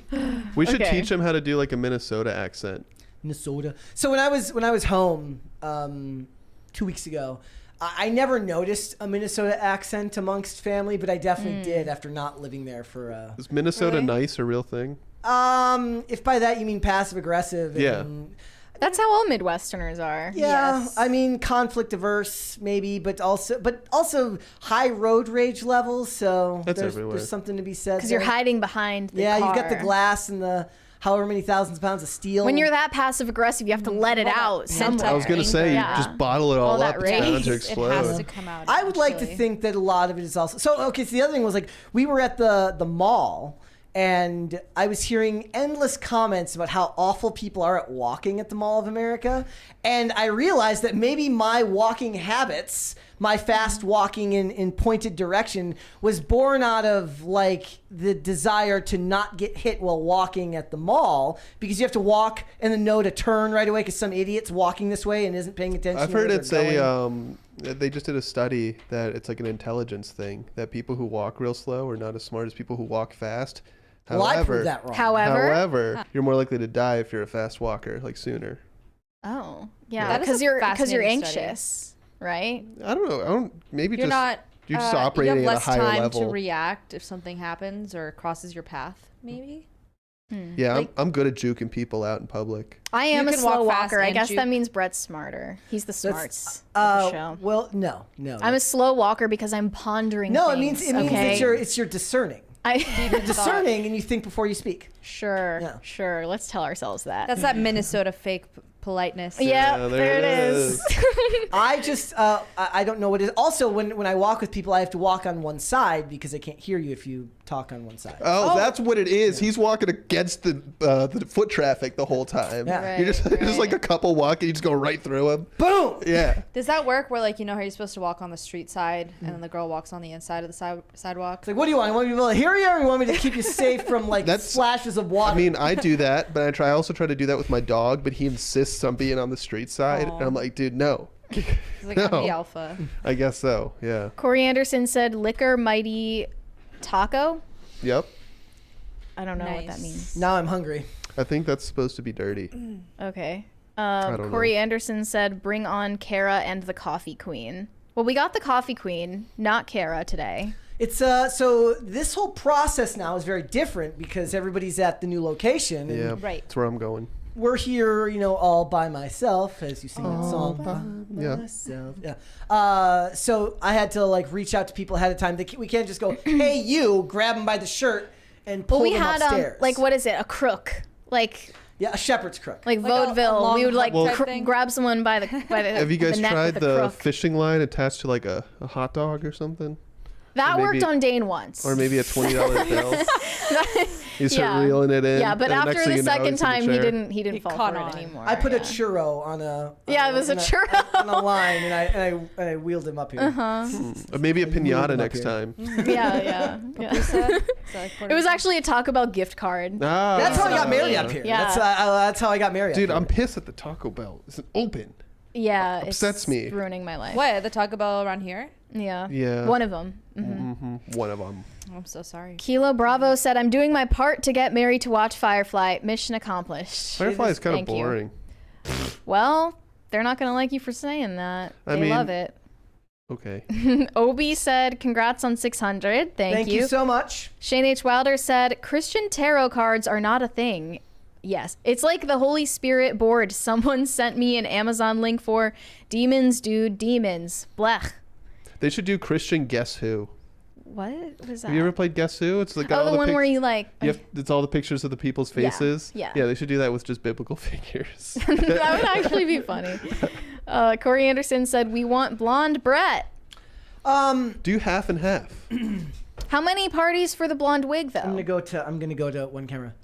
We should Okay. teach him how to do like a Minnesota accent. Minnesota. So when I was home 2 weeks ago, I never noticed a Minnesota accent amongst family, but I definitely did after not living there for. Is Minnesota Really? nice a real thing? If by that you mean passive aggressive. Yeah. And, That's how all Midwesterners are. yeah, Yes. I mean conflict averse maybe, but also high road rage levels. So That's everywhere. there's something to be said. Because you're there. hiding behind the Yeah, car. you've got the glass and the however many thousands of pounds of steel. When you're that passive aggressive, you have to let it out somewhere. I was gonna say, Yeah. just bottle it all that up. It's bound rage. to It explode. It has to come out. I would like to eventually. think that a lot of it is also so. Okay, so the other thing was like we were at the mall, and I was hearing endless comments about how awful people are at walking at the Mall of America. And I realized that maybe my walking habits, my fast walking in pointed direction, was born out of like the desire to not get hit while walking at the mall, because you have to walk and then know to turn right away because some idiot's walking this way and isn't paying attention. I've heard it's they just did a study that it's like an intelligence thing, that people who walk real slow are not as smart as people who walk fast. Well, I proved that wrong. However, you're more likely to die if you're a fast walker, like sooner. Oh, yeah, because you're anxious, right? I don't know. Maybe You're not. you're just operating you have at a less higher time level. to react if something happens or crosses your path. Maybe. Yeah, Like- I'm good at juking people out in public. I am You a can walk slow fast walker. I and guess juke. that means Brett's smarter. He's the smarts of the show. Well, no. I'm a slow walker because I'm pondering. No, things, it means okay? it's your discerning. You're discerning and you think before you speak. Sure. Let's tell ourselves that. That's that Minnesota fake politeness. Yeah, there it is. I just I don't know what it is. Also, when I walk with people, I have to walk on one side because I can't hear you if you talk on one side. Oh, that's what it is. He's walking against the foot traffic the whole time. Yeah. You're just like a couple walking, you just go right through him. Boom. Yeah. Does that work where, like, you know how you're supposed to walk on the street side and then the girl walks on the inside of the sidewalk? It's like, what do you want? You want me to be able to hear you, or you want me to keep you safe from like splashes of water? I mean, I do that, but I also try to do that with my dog, but he insists on being on the street side. And I'm like, dude, no. He's like, I'm the alpha. I guess so, yeah. Corey Anderson said liquor mighty taco. Yep. I don't know what that means. Now I'm hungry. I think that's supposed to be dirty. Okay. don't Corey Anderson said bring on Kara and the Coffee Queen. Well, we got the Coffee Queen, not Kara today. It's so this whole process now is very different because everybody's at the new location. And Yeah, Right. that's where I'm going. we're here, all by myself, as you sing that song. Yeah. Myself. Yeah. So I had to reach out to people ahead of time. We can't just go, hey, you, grab them by the shirt and pull them upstairs. what is it? A crook. Yeah, a shepherd's crook. Like vaudeville. We would grab someone by the Have you guys neck tried with a the crook. fishing line attached to like a hot dog or something? That Or worked maybe- on Dane once. Or maybe a $20 bill. You start reeling it in. Yeah, but and after next thing the you know, second it's in the time, chair. he didn't fall caught for on. it anymore. I put a churro on a it was a churro on a line, and I wheeled him up here. Or maybe a pinata next here. time. Yeah. It was actually a Taco Bell gift card. Ah. That's how I got married up here. Yeah. That's how I got married. Dude, up I'm pissed that the Taco Bell isn't open. Yeah, Upsets it's me. ruining my life. What, the Taco Bell around here? Yeah. Yeah. One of them. One of them. I'm so sorry. Kilo Bravo said, "I'm doing my part to get married to watch Firefly. Mission accomplished." Firefly is kind of Thank you. boring. Well, they're not gonna like you for saying that. I They mean- love it. Okay. Obi said, "Congrats on 600. Thank you so much." Shane H. Wilder said, "Christian tarot cards are not a thing." Yes, it's like the Holy Spirit board someone sent me an Amazon link for. Demons, dude, demons. Blech. They should do Christian Guess Who. What was that? Have you ever played Guess Who? It's like Oh, the one where you it's all the pictures of the people's Yeah, faces. yeah. Yeah, they should do that with just biblical figures. That would actually be funny. Corey Anderson said, "We want blonde Brett." Do half and half. How many parties for the blonde wig, though? I'm gonna go to one camera.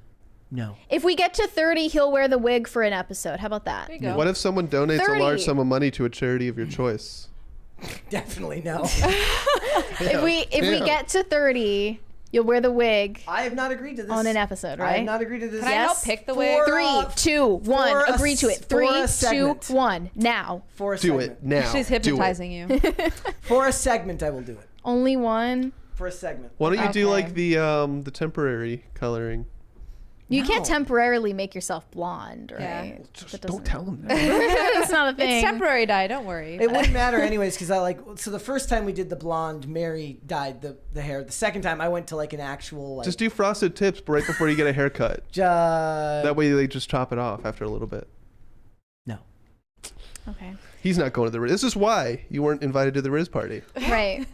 No. If we get to 30, he'll wear the wig for an episode. How about that? There you go. What if someone donates 30. a large sum of money to a charity of your choice? Definitely no. If we Yeah. get to 30, you'll wear the wig I have not agreed to this on an episode, I right? have not agreed to this. Can I help pick the wig? For, 3, 2, 1. for a Agree to s- it. for 3, a 2, segment. 1. Now. For a Do segment. it now. She's Do it. hypnotizing you. For a segment, I will do it. Only one. For a segment. Why don't you do Okay. like the temporary coloring? You can't temporarily make yourself blonde, Yeah. right? Just don't tell them that. That's not a thing. It's temporary dye, don't worry. It wouldn't matter anyways because so the first time we did the blonde, Mary dyed the hair. The second time I went to an actual Just do frosted tips right before you get a haircut. That way they just chop it off after a little bit. No. Okay. He's not going to the Rizz. This is why you weren't invited to the Rizz party. Right.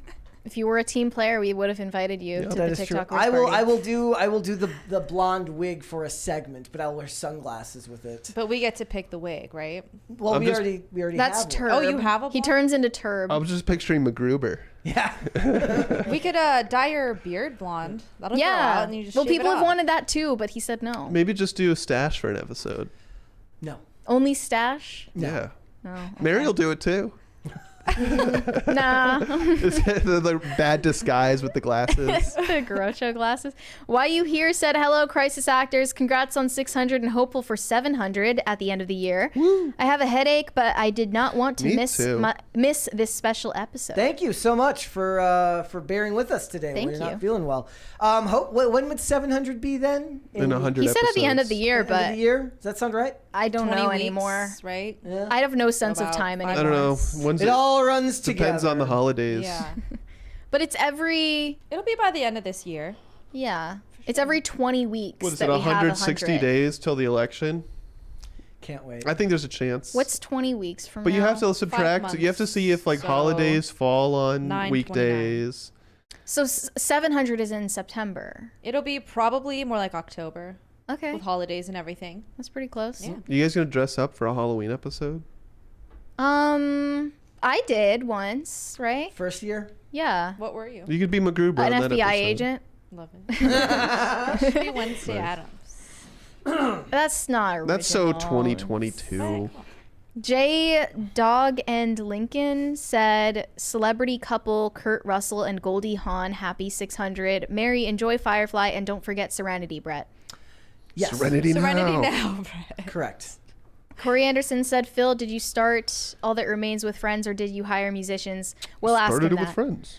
If you were a team player, we would have invited you to the TikTok I will. party. I will do the blonde wig for a segment, but I'll wear sunglasses with it. But we get to pick the wig, right? Well, we already That's have Turb. one. Oh, you have a He blonde? turns into Turb. I was just picturing MacGruber. Yeah. We could dye your beard blonde. That'll grow out and you just well, shave it people have up. wanted that too, but he said no. Maybe just do a stash for an episode. No. Only stash? Yeah. No. Mary will do it too. Nah. the bad disguise with the glasses. The Groucho glasses. Why You Here said, hello, crisis actors. Congrats on 600 and hopeful for 700 at the end of the year. I have a headache, but I did not want to Me miss too. miss this special episode. Thank you so much for bearing with us today. Thank We're you. not feeling well. When would 700 be then? In 100 He said at the end of the year, End but of the year? Does that sound right? I don't 20 know weeks, anymore. Right? Yeah. I have no sense of About time 5 anymore. I don't know. When's It all runs Depends together. on the holidays. Yeah. But it's every It'll be by the end of this year. yeah. It's every 20 weeks What is that it, we have 160 100. days till the election? Can't wait. I think there's a chance. What's 20 weeks from But now? you have to subtract. You have to see if like so holidays fall on 9/29. weekdays. So 700 is in September. It'll be probably more like October. Okay. With holidays and everything. That's pretty close. Yeah. You guys gonna dress up for a Halloween episode? I did once, right? First year? Yeah. What were you? You could be MacGruber. An on that FBI episode. agent. Love it. Should be Wednesday Nice. Adams. That's not original. That's so 2022. J Dog and Lincoln said, celebrity couple Kurt Russell and Goldie Hawn, happy 600. Mary, enjoy Firefly, and don't forget Serenity, Brett. Yes. Serenity now, Brett. Correct. Corey Anderson said, Phil, did you start All That Remains with friends, or did you hire musicians? We'll ask Started him it with that. friends.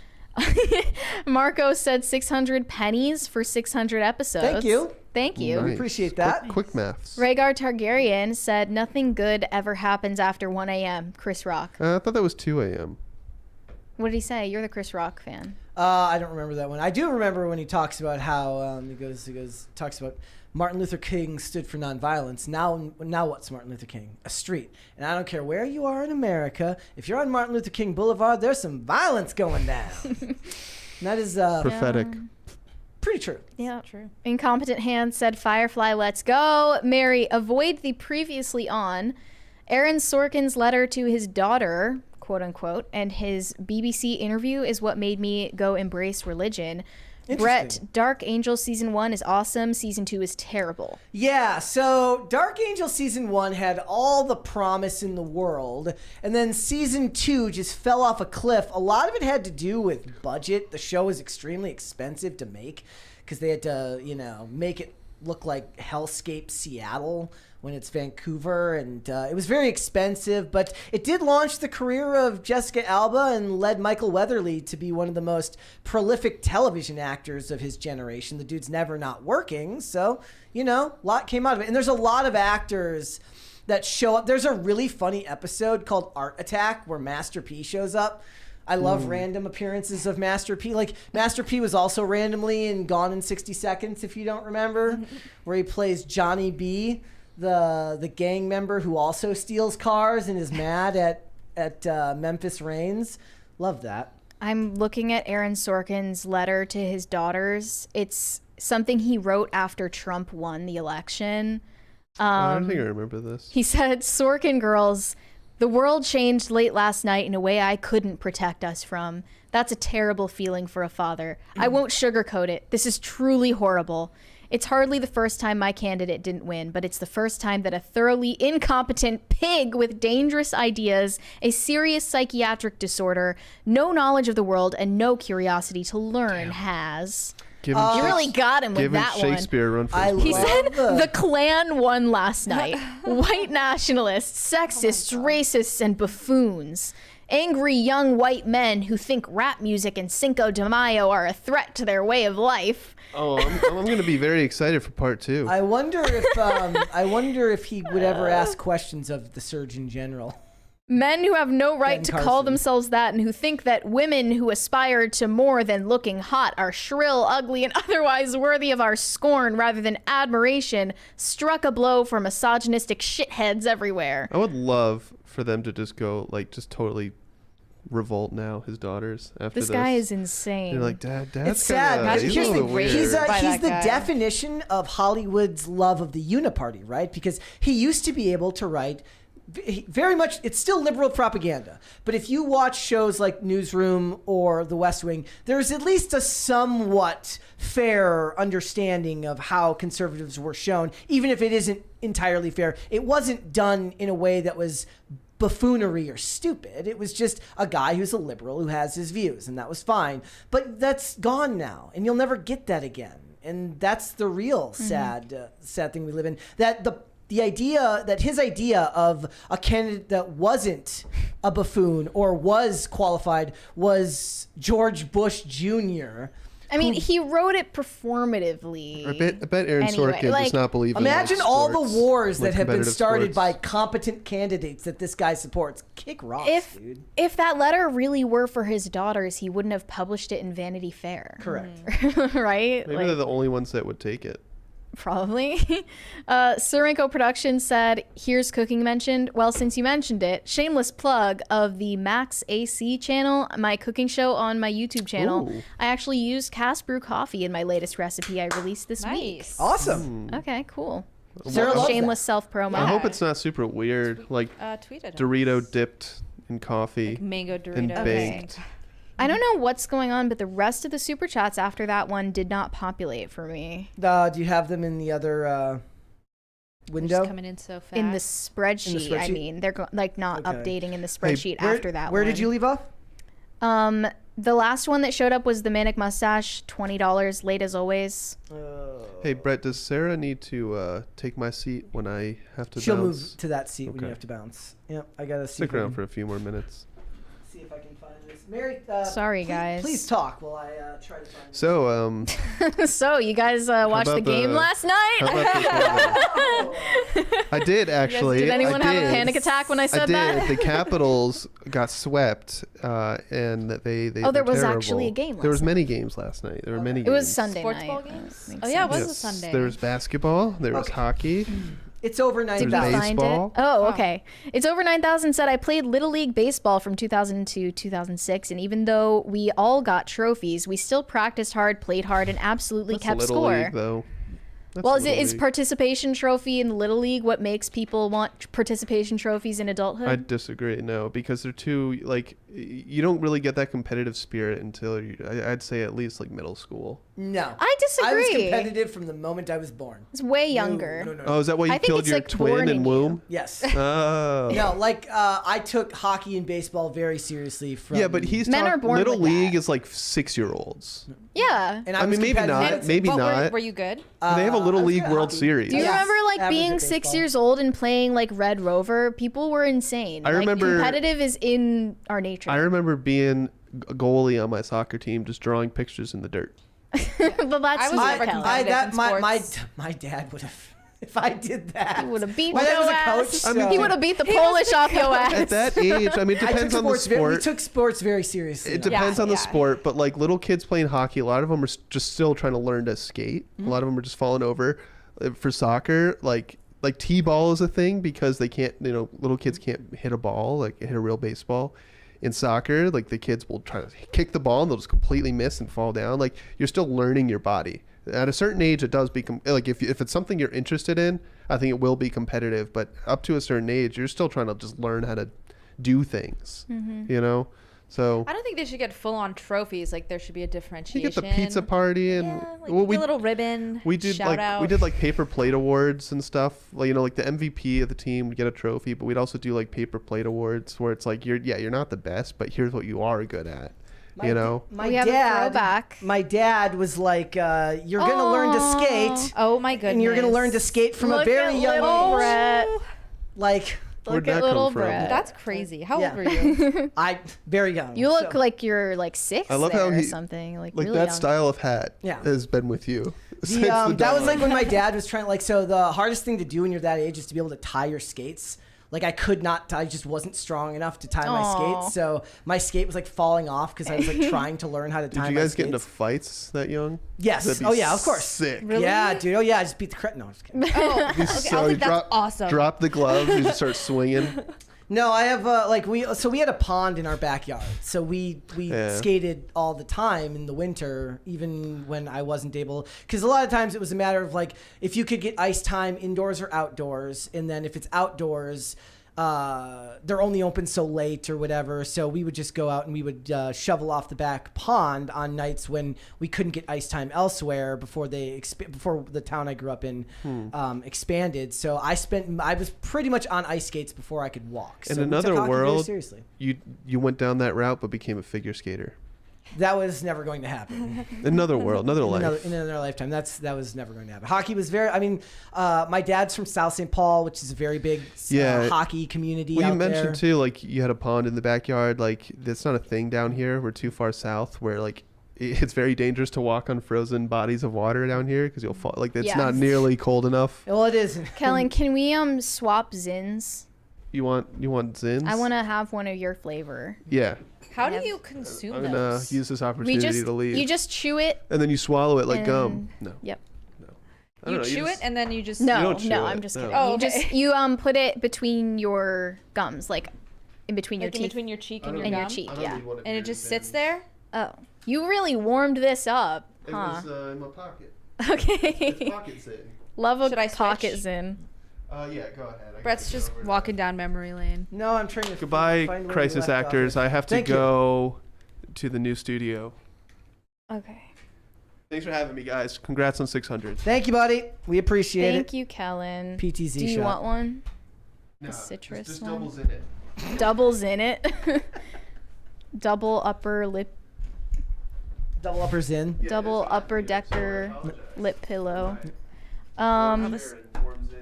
Marco said 600 pennies for 600 episodes. Thank you. Thank you. We appreciate that. Quick maths. Rhaegar Targaryen said, nothing good ever happens after 1 a.m. Chris Rock. I thought that was 2 a.m. What did he say? You're the Chris Rock fan. I don't remember that one. I do remember when he talks about how talks about Martin Luther King stood for nonviolence. Now what's Martin Luther King? A street. And I don't care where you are in America. If you're on Martin Luther King Boulevard, there's some violence going down. And that is Prophetic. pretty true. Yeah, true. Incompetent Hands said, Firefly, let's go. Mary, avoid the previously on. Aaron Sorkin's letter to his daughter, quote unquote, and his BBC interview is what made me go embrace religion. Brett, Dark Angel season 1 is awesome. Season 2 is terrible. Yeah, so Dark Angel season 1 had all the promise in the world, and then season 2 just fell off a cliff. A lot of it had to do with budget. The show was extremely expensive to make because they had to, make it look like hellscape Seattle when it's Vancouver, and it was very expensive, but it did launch the career of Jessica Alba and led Michael Weatherly to be one of the most prolific television actors of his generation. The dude's never not working, so, a lot came out of it. And there's a lot of actors that show up. There's a really funny episode called Art Attack where Master P shows up. I love random appearances of Master P. Like, Master P was also randomly in Gone in 60 Seconds, if you don't remember, where he plays Johnny B., the gang member who also steals cars and is mad at Memphis Reigns. Love that. I'm looking at Aaron Sorkin's letter to his daughters. It's something he wrote after Trump won the election. I don't think I remember this. He said, Sorkin girls, the world changed late last night in a way I couldn't protect us from. That's a terrible feeling for a father. I won't sugarcoat it. This is truly horrible. It's hardly the first time my candidate didn't win, but it's the first time that a thoroughly incompetent pig with dangerous ideas, a serious psychiatric disorder, no knowledge of the world, and no curiosity to learn has. You really got him with that one. Shakespeare a run for his He money. said the Klan won last night. White nationalists, sexists, racists, and buffoons. Angry young white men who think rap music and Cinco de Mayo are a threat to their way of life. Oh, I'm going to be very excited for part 2. I wonder if he would ever ask questions of the Surgeon General. Men who have no right to Ben call Carson. themselves that and who think that women who aspire to more than looking hot are shrill, ugly, and otherwise worthy of our scorn rather than admiration struck a blow for misogynistic shitheads everywhere. I would love for them to just go, just totally revolt now. His daughters after This guy is insane. They're like, Dad's It's sad. he's Here's a the, little weird. he's By he's that the guy. definition of Hollywood's love of the uniparty, right? Because he used to be able to write very much, it's still liberal propaganda, but if you watch shows like Newsroom or The West Wing, there's at least a somewhat fair understanding of how conservatives were shown, even if it isn't entirely fair. It wasn't done in a way that was buffoonery or stupid. It was just a guy who's a liberal who has his views, and that was fine. But that's gone now, and you'll never get that again. And that's the real sad thing we live in. That the idea that his idea of a candidate that wasn't a buffoon or was qualified was George Bush Jr. I mean, he wrote it performatively. I bet Aaron Anyway, Sorkin like, does not believe in Imagine like, all the sports, wars like that have been competitive started sports. by competent candidates that this guy supports. Kick rocks, dude. If that letter really were for his daughters, he wouldn't have published it in Vanity Fair. Correct. Right? Maybe they're the only ones that would take it. Probably. Surenko Productions said, here's cooking mentioned. Well, since you mentioned it, shameless plug of the Max AC channel, my cooking show on my YouTube channel. Ooh. I actually used cast brew coffee in my latest recipe I released this week. Awesome. Okay, cool. Sarah loves Shameless self-promo. I hope it's not super weird, like tweet at us. Dorito dipped in coffee, Like mango Dorito. and Okay. baked. I don't know what's going on, but the rest of the super chats after that one did not populate for me. Do you have them in the other window? Just coming in so fast. In the spreadsheet, I mean, they're not updating in the spreadsheet after that Where one. did you leave off? The last one that showed up was the Manic Mustache, $20, late as always. Hey Brett, does Sarah need to take my seat when I have to She'll bounce? move to that seat when you Okay. have to bounce. Yep, I gotta see. Stick if I around can- for a few more minutes. See if I can find this. Mary, Sorry, please, guys. Please talk while I try to find this. So, So, you guys watched the about game the- last night? how about I did actually. Did anyone I have a did. panic attack when I said I did. that? The Capitals got swept, and they Oh, there were was terrible. actually a game There was last many games last night. There were many. It was games. Sunday Sports night. ball games? Makes Oh, yeah, it sense. was a Sunday. There was basketball. There was hockey. It's over Did 9,000. we find baseball. it? Oh, okay. It's over 9,000 said I played Little League Baseball from 2000 to 2006, and even though we all got trophies, we still practiced hard, played hard, and absolutely That's kept Little score. League, though. That's Well, Little is League. participation trophy in the Little League what makes people want participation trophies in adulthood? I disagree. No, because they're too like you don't really get that competitive spirit until I'd say at least like middle school. No. I disagree. I was competitive from the moment I was born. It's way younger. No. Oh, is that why you I think killed it's, your like, twin born in in womb? Yes. Oh. No, like I took hockey and baseball very seriously from. Yeah, but he's Men are born Little with League is like 6-year-olds. Yeah. And I was mean, maybe competitive. not. Maybe But not. Were you good? They have a Little I was League good at World hockey. Series. Do you Yes. remember like Average being at 6 baseball. years old and playing like Red Rover? People were insane. I Like, remember- competitive is in our nature. I remember being a goalie on my soccer team, just drawing pictures in the dirt. But that's I was not never Kelly. competitive that in my sports. my dad would have if I did that. He would have beat My dad your was a ass. coach, so- He would have beat the Polish off your ass. At that age, I mean, it I took depends on the sports we sport. took sports very seriously. It though. depends on the yeah. sport, but like little kids playing hockey, a lot of them are just still trying to learn to skate. A lot of them are just falling over. For soccer, like t-ball is a thing because they can't, little kids can't hit a ball, like hit a real baseball. In soccer, like the kids will try to kick the ball and they'll just completely miss and fall down. Like you're still learning your body. At a certain age, it does become like if it's something you're interested in, I think it will be competitive. But up to a certain age, you're still trying to just learn how to do things. So I don't think they should get full-on trophies. Like there should be a you differentiation. get the pizza party and like a little ribbon. we did shout out. we did like paper plate awards and stuff. Like like the MVP of the team would get a trophy, but we'd also do like paper plate awards where it's like you're not the best, but here's what you are good at. My We have a throwback. My dad was like, "You're gonna learn to skate, Oh my goodness. and you're gonna learn to skate from a Look very at young little age." Brett. Like, Look Where'd at that little come from? Brett. That's crazy. How Yeah. old were you? I very young. You look so- like you're like 6 I love there how or he something. Like like really that young. style of hat Yeah. has been with you. since The, the that was dawn. like when my dad was trying. Like, so the hardest thing to do when you're that age is to be able to tie your skates. Like I could not. I just wasn't strong enough to tie my Aw. skates. So my skate was like falling off because I was like trying to learn how to tie Did you my guys skates. get into fights that young? Yes. That'd be Oh yeah. Of course. Sick. Really? Yeah, dude. Oh yeah. I just beat the crap. No, I'm just kidding. Oh, okay. I was like, that's awesome. Drop the gloves. You just start swinging. No, I have we had a pond in our backyard, so we skated all the time in the winter, even when I wasn't able. Because a lot of times it was a matter of like if you could get ice time indoors or outdoors, and then if it's outdoors, they're only open so late or whatever. So we would just go out and we would shovel off the back pond on nights when we couldn't get ice time elsewhere before before the town I grew up in expanded. So I was pretty much on ice skates before I could walk. In so another world, seriously. you went down that route but became a figure skater. That was never going to happen. Another world, another life. In another lifetime. That was never going to happen. Hockey was very. I mean, my dad's from South St. Paul, which is a very big hockey community. Well, out you mentioned there. too, like you had a pond in the backyard. Like that's not a thing down here. We're too far south, where like it's very dangerous to walk on frozen bodies of water down here because you'll fall. Like it's not nearly cold enough. Well, it is. Kellen, can we swap Zins? You want Zins? I want to have one of your flavor. Yeah. How do you consume I'm gonna use this opportunity to leave. You just chew it. And then you swallow it like gum. No. Yep. No. You chew it and then you just no, You don't chew no. it. I'm just No. kidding. Oh, You okay. just you put it between your gums, like in between your in teeth. between your cheek and your and gum. your cheek, yeah. And it just sits there. Oh, you really warmed this up, It huh? was in my pocket. Okay. It's pocket Zin. Love a Should I pocket switch? Zin. Yeah, go ahead. Brett's just walking down memory lane. No, I'm trying to. Goodbye, find where we crisis left off. actors. I have to Thank you. go to the new studio. Okay. Thanks for having me, guys. Congrats on 600. Thank you, buddy. We appreciate Thank it. you, Kellen. PTZ Do you shot. want one? No, The citrus just one? doubles in it. Doubles in it. Double upper lip. Double uppers in. Double upper decker lip pillow.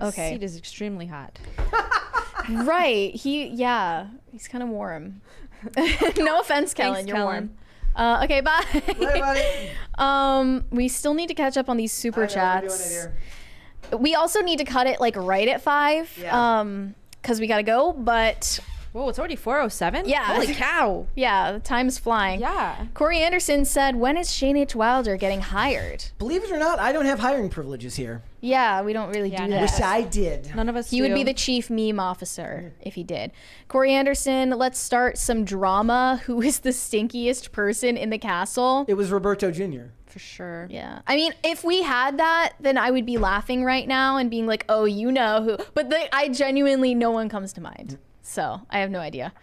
Okay. Seat is extremely hot. Right. He's kind of warm. No offense, Kellen. Thanks, You're Kellen. warm. Okay, bye. Bye, buddy. We still need to catch up on these super I know, we're doing chats. it here. We also need to cut it like right at 5. Yeah. Because we gotta go. But Whoa, it's already 4:07? Yeah. Holy cow. yeah, the time's flying. Yeah. Corey Anderson said, "When is Shane H. Wilder getting hired?" Believe it or not, I don't have hiring privileges here. Yeah, we don't really do that. Wish I did. None of us He do. would be the chief meme officer if he did. Corey Anderson, let's start some drama. Who is the stinkiest person in the castle? It was Roberto Jr. For sure. Yeah. I mean, if we had that, then I would be laughing right now and being like, oh, you know who. But I genuinely, no one comes to mind. So I have no idea.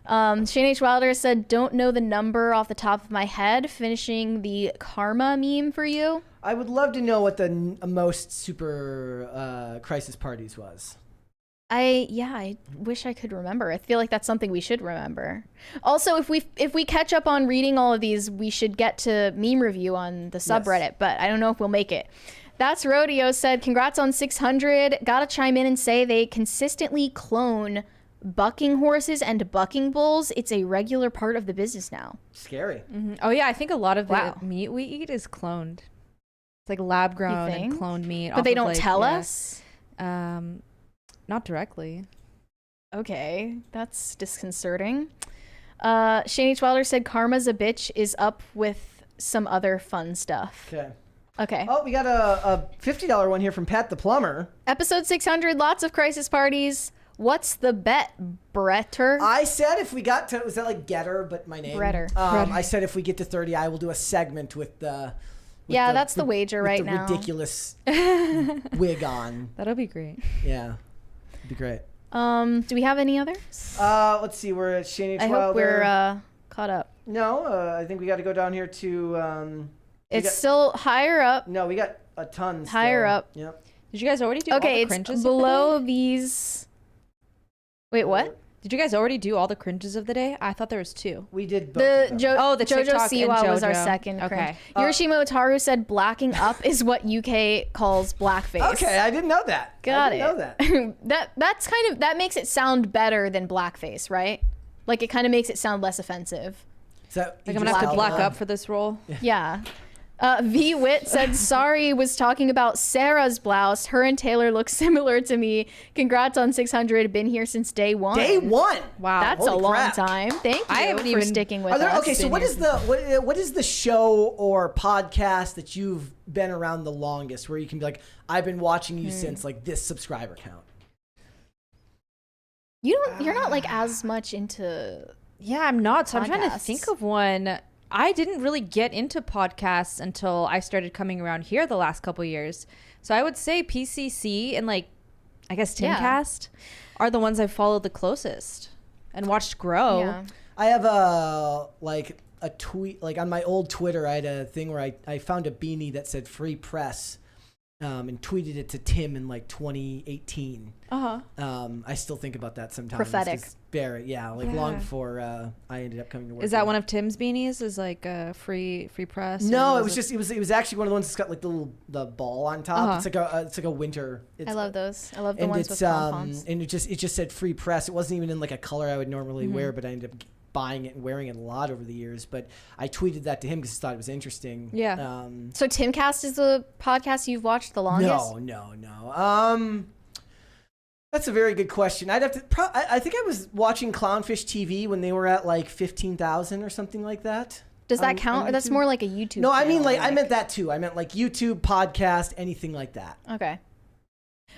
Shane H. Wilder said, don't know the number off the top of my head. Finishing the karma meme for you. I would love to know what the most super crisis parties was. I wish I could remember. I feel like that's something we should remember. Also, if we catch up on reading all of these, we should get to meme review on the subreddit, but I don't know if we'll make it. That's Rodeo said, congrats on 600. Gotta chime in and say they consistently clone bucking horses and bucking bulls. It's a regular part of the business now. Scary. Mm-hmm. Oh, yeah. I think a lot of the Wow. meat we eat is cloned. It's like lab grown and think? cloned meat. But they don't tell us? Not directly. Okay, that's disconcerting. Shane H. Wilder said karma's a bitch is up with some other fun stuff. Okay. Oh, we got a $50 one here from Pat the Plumber. Episode 600, lots of crisis parties. What's the bet, Bretter? I said if we got to, was that like Getter, but my name? Bretter. I said if we get to 30, I will do a segment with the... Yeah, that's the wager right now. Ridiculous wig on. That'll be great. Yeah, it'd be great. Do we have any others? Let's see. We're at Shane H. I Wilder. hope we're caught up. No, I think we got to go down here to. It's still higher up. No, we got a ton. Higher still. up. Yep. Did you guys already do all Okay, the it's cringes of below the day? these. Wait, what? Did you guys already do all the cringes of the day? I thought there was 2. We did The both of them. Oh, the Jojo TikTok and Siwa was our JoJo. second Okay. cringe. Hiroshima Otaru said blacking up is what UK calls blackface. Okay, I didn't know that. Got I it. didn't know that. That's kind of, that makes it sound better than blackface, right? Like it kind of makes it sound less offensive. So Like I'm gonna have to black up for this role. Yeah. V Wit said, sorry, was talking about Sarah's blouse. Her and Taylor look similar to me. Congrats on 600. Been here since day one. Day one. Wow. That's Holy a long crap. time. Thank you I haven't for even- sticking with Are there, us. okay, so what is the show or podcast that you've been around the longest where you can be like, I've been watching you since like this subscriber count? You're not like as much into. Yeah, I'm not. So I'm trying to podcasts. think of one. I didn't really get into podcasts until I started coming around here the last couple years. So I would say PCC and like, I guess Timcast are the ones I've followed the closest and watched grow. Yeah. I have a tweet, like on my old Twitter, I had a thing where I found a beanie that said free press and tweeted it to Tim in like 2018. I still think about that sometimes. Prophetic. Long before I ended up coming to work. Is that one of Tim's beanies? Is like a free press? No, it was actually one of the ones that's got like the ball on top. It's like a winter. I love those. I love the ones with pom-poms. And it just said free press. It wasn't even in like a color I would normally wear, but I ended up buying it and wearing it a lot over the years. But I tweeted that to him because I thought it was interesting. Yeah. So Timcast is the podcast you've watched the longest? No. That's a very good question. I'd have to. I think I was watching Clownfish TV when they were at like 15,000 or something like that. Does that count, or that's more like a YouTube? No, I mean channel, I meant that too. I meant like YouTube, podcast, anything like that. Okay.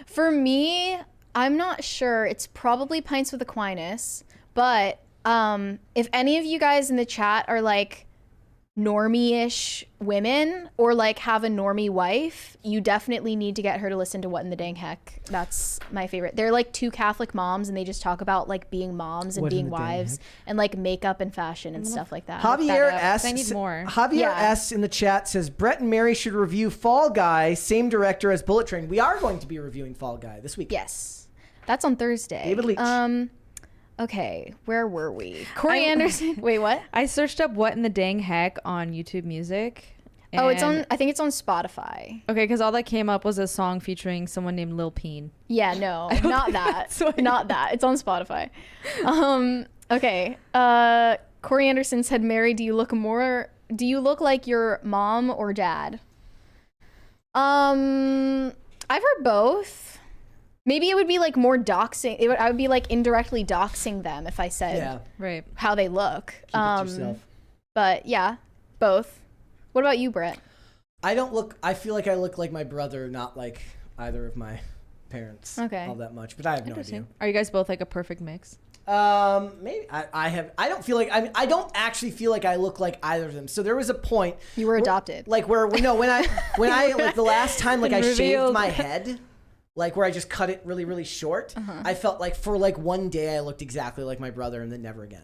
For me, I'm not sure. It's probably Pints with Aquinas, but if any of you guys in the chat are like normie-ish women or like have a normie wife, you definitely need to get her to listen to What in the Dang Heck. That's my favorite. They're like two Catholic moms and they just talk about like being moms and being wives and like makeup and fashion and stuff like that. Javier S. I need more. Javier S. in the chat says Brett and Mary should review Fall Guy, same director as Bullet Train. We are going to be reviewing Fall Guy this week. Yes. That's on Thursday. David Leitch. Okay, where were we? Corey Anderson. Wait, what? I searched up What in the Dang Heck on YouTube Music. Oh, it's on. I think it's on Spotify. Okay, because all that came up was a song featuring someone named Lil Peen. Yeah, no, not that. Not that. It's on Spotify. Okay. Corey Anderson said, "Mary, do you look like your mom or dad?" I've heard both. Maybe it would be like more doxing. I would be like indirectly doxing them if I said how they look. Keep it to yourself. But yeah, both. What about you, Brett? I feel like I look like my brother, not like either of my parents all that much, but I have no idea. Are you guys both like a perfect mix? Maybe I don't feel like, I don't actually feel like I look like either of them. So there was a point. You were adopted. Like when I like the last time like I shaved my head, like where I just cut it really, really short, I felt like for like one day I looked exactly like my brother and then never again.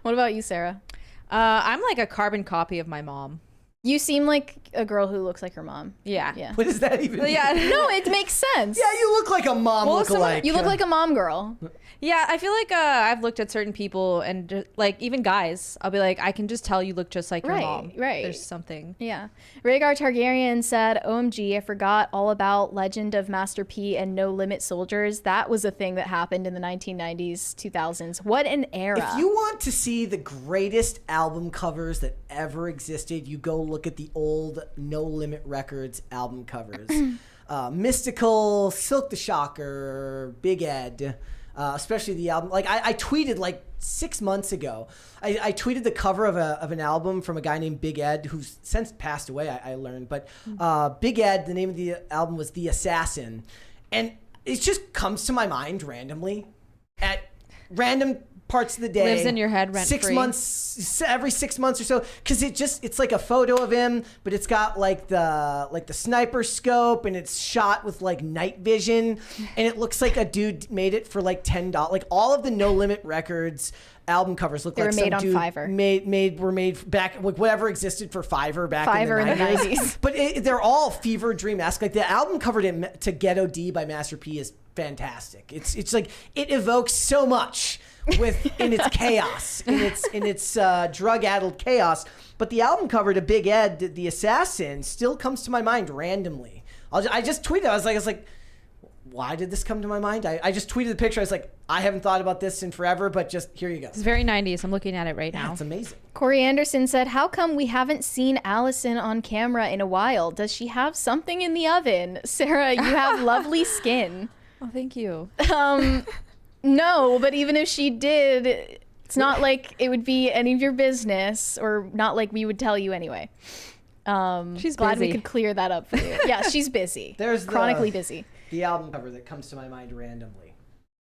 What about you, Sarah? I'm like a carbon copy of my mom. You seem like a girl who looks like her mom. Yeah. What does that even mean? Yeah. No, it makes sense. Yeah, you look like a mom lookalike. You look like a mom girl. Yeah, I feel like I've looked at certain people and just, like even guys, I'll be like, I can just tell you look just like your mom. Right. There's something. Yeah. Rhaegar Targaryen said, OMG, I forgot all about Legend of Master P and No Limit Soldiers. That was a thing that happened in the 1990s, 2000s. What an era. If you want to see the greatest album covers that ever existed, you go look at the old No Limit Records album covers. Mystical, Silk the Shocker, Big Ed. Especially the album. Like I tweeted like 6 months ago. I tweeted the cover of an album from a guy named Big Ed, who's since passed away. I learned, but Big Ed. The name of the album was The Assassin, and it just comes to my mind randomly at random parts of the day. Lives in your head rent 6 free. months, every 6 months or so, because it's like a photo of him, but it's got like the sniper scope, and it's shot with like night vision, and it looks like a dude made it for like $10. Like all of the No Limit Records album covers look like some dude were made back, like whatever existed for Fiverr back in the 90s. But they're all fever dream-esque. Like the album cover to Ghetto D by Master P is fantastic. It's like it evokes so much in its chaos, in its drug-addled chaos. But the album cover to Big Ed, The Assassin, still comes to my mind randomly. I just tweeted. I was like, why did this come to my mind? I just tweeted the picture. I was like, I haven't thought about this in forever, but just here you go. It's very 90s. I'm looking at it right now. It's amazing. Corey Anderson said, how come we haven't seen Allison on camera in a while? Does she have something in the oven? Sarah, you have lovely skin. Oh, thank you. No, but even if she did, it's not like it would be any of your business, or not like we would tell you anyway. She's glad busy. we could clear that up for you. Yeah, she's busy. There's chronically busy. The album cover that comes to my mind randomly.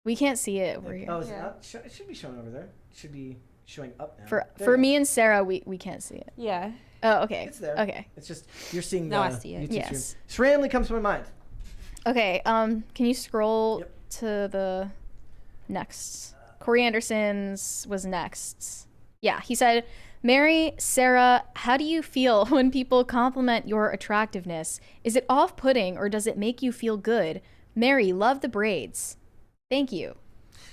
We can't see it over here. Oh, is it up? It should be showing over there. It should be showing up now. For me and Sarah, we can't see it. Yeah. Oh, okay. It's there. Okay. It's just you're seeing Now the I see it. YouTube Yes. stream. Just randomly comes to my mind. Okay. Can you scroll to the next? Corey Anderson's was next. Yeah, he said, Mary, Sarah, how do you feel when people compliment your attractiveness? Is it off-putting or does it make you feel good? Mary, love the braids. Thank you.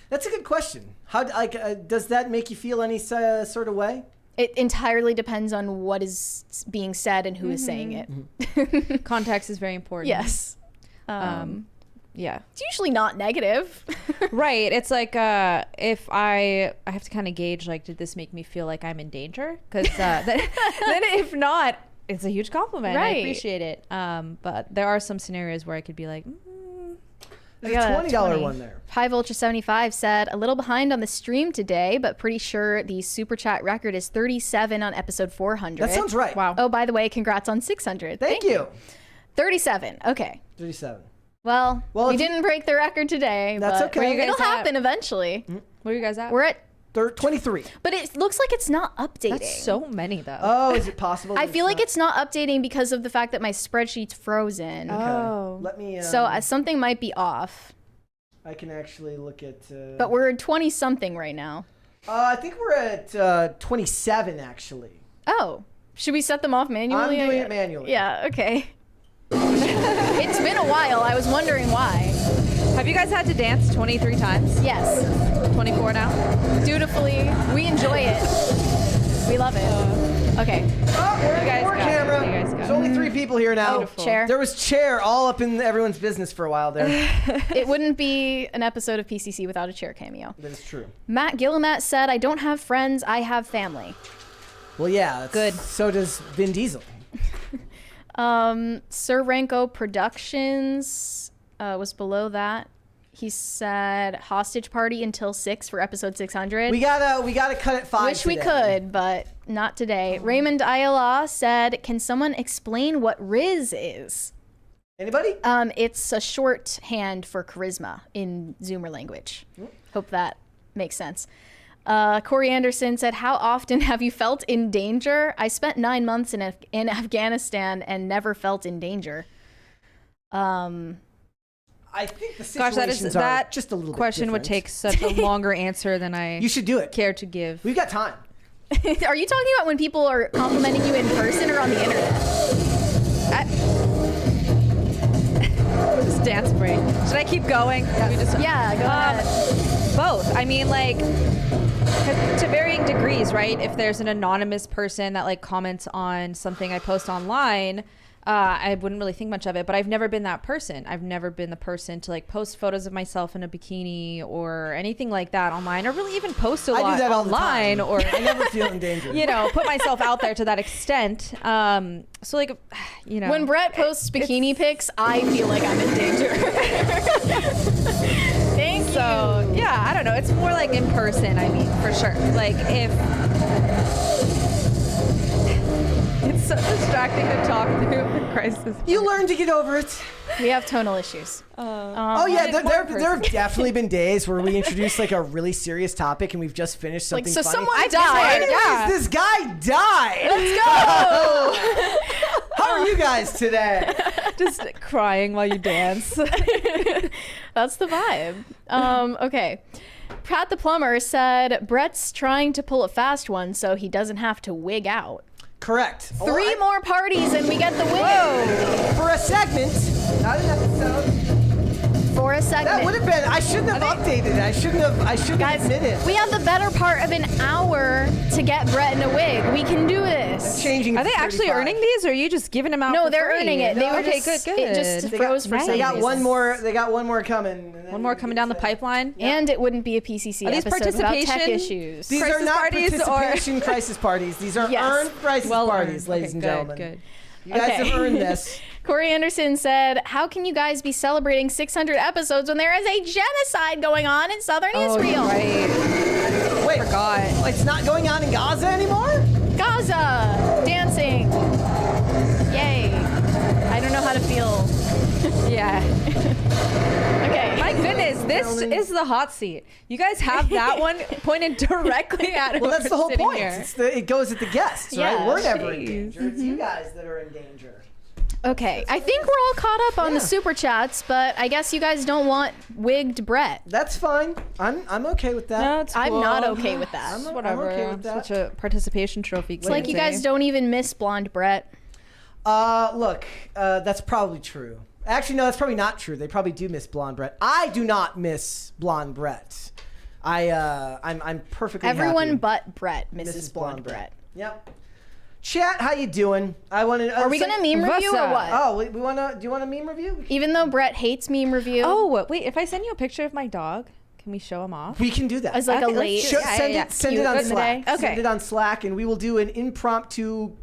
That's a good question. How does that make you feel any sort of way? It entirely depends on what is being said and who is saying it. Context is very important. Yes. Yeah. It's usually not negative. Right. It's like if I have to kind of gauge, like, did this make me feel like I'm in danger? Because then if not, it's a huge compliment. Right. I appreciate it. But there are some scenarios where I could be like, There's a $20 one there. High Vulture 75 said, a little behind on the stream today, but pretty sure the super chat record is 37 on episode 400. That sounds right. Wow. Oh, by the way, congrats on 600. Thank you. 37. Okay. 37. Well, Well, we if you- didn't break the record today. That's but okay. Where you guys It'll at? happen eventually. where are you guys at? We're at, 23. but it looks like it's not updating. That's so many, though. Oh, is it possible? I that feel like not- it's not updating because of the fact that my spreadsheet's frozen. Okay. Oh. Let me. So something might be off. I can actually look at. But we're at 20 something right now. I think we're at 27 actually. Oh, should we set them off manually? I'm doing it manually. Yeah, okay. It's been a while. I was wondering why. Have you guys had to dance 23 times? Yes. 24 now? Dutifully. We enjoy it. We love it. Okay. Oh, we're You guys more got it. camera. You guys got There's it. only 3 people here now. Beautiful. Chair. There was chair all up in everyone's business for a while there. It wouldn't be an episode of PCC without a chair cameo. That is true. Matt Gillimat said, I don't have friends, I have family. Well, yeah. That's, Good. So does Vin Diesel. Sir Ranko Productions was below that. He said hostage party until 6 for episode 600. We gotta cut it 5. Wish we could, but not today. Raymond Ayala said, can someone explain what Rizz is? Anybody? It's a shorthand for charisma in Zoomer language. Hope that makes sense. Corey Anderson said, how often have you felt in danger? I spent 9 months in Afghanistan and never felt in danger. I think the Gosh, situations are that just a little question bit would take such a longer answer than I You should do it. care to give. We've got time. Are you talking about when people are complimenting you in person or on the internet? Just dance break. Should I keep going? Yeah, go ahead. Both. I mean, like, to varying degrees, right? If there's an anonymous person that like comments on something I post online, I wouldn't really think much of it, but I've never been that person. I've never been the person to like post photos of myself in a bikini or anything like that online, or really even post a I do lot that all the online, time. or I never feel in danger. you know, put myself out there to that extent. So like, you know, When Brett posts bikini pics, I feel like I'm in danger. Thank you. so yeah, I don't know. It's more like in person. I mean, for sure. Like if. It's so distracting to talk through the crisis. You learn to get over it. We have tonal issues. Oh yeah, there have definitely been days where we introduce like a really serious topic and we've just finished something Like, so funny. someone died. Anyways, Yeah. this guy died. Let's go. How are you guys today? Just crying while you dance. That's the vibe. Okay. Pat the plumber said Brett's trying to pull a fast one so he doesn't have to wig out. Correct. 3 more parties and we get the win. For a segment, not an episode. For a segment. That would have been. I shouldn't have updated it. I shouldn't have admitted. We have the better part of an hour to get Brett in a wig. We can do this. Changing. Are they actually earning these, or are you just giving them out? No, for they're free? earning it. They were okay, just, good. It just They froze for They some got reason. one more. They got one more coming. And then One more coming down the pipeline. And it wouldn't be a PCC Are these episode without tech participation? issues. These Crisis are not parties or- participation crisis parties. These are Yes. earned crisis Well parties, earned. ladies Okay, and good, gentlemen. good. You guys have earned this. Corey Anderson said, how can you guys be celebrating 600 episodes when there is a genocide going on in southern Israel? Right. Wait, Forgot. it's not going on in Gaza anymore? Gaza, dancing. Yay. I don't know how to feel. Yeah. Okay. My goodness. Guys, this is the hot seat. You guys have that one pointed directly at Well, that's the whole point. Here. It goes at the guests, right? Yeah. We're never in danger. It's you guys that are in danger. Okay, I think we're all caught up on the super chats, but I guess you guys don't want wigged Brett. That's fine. I'm okay with that. No, it's I'm cool. not okay with that. Whatever. I'm okay with that. Such a participation trophy. It's like you guys don't even miss blonde Brett. Look, that's probably true. Actually, no, that's probably not true. They probably do miss blonde Brett. I do not miss blonde Brett. I'm perfectly Everyone happy. but Brett misses blonde Brett. Yep. Chat, how you doing? I want to. Are we gonna meme review or what? Oh, we want to. Do you want a meme review? Even though Brett hates meme review. Oh wait, if I send you a picture of my dog, can we show him off? We can do that. As like a Okay, late. Send it on Slack. Okay. Send it on Slack, and we will do an impromptu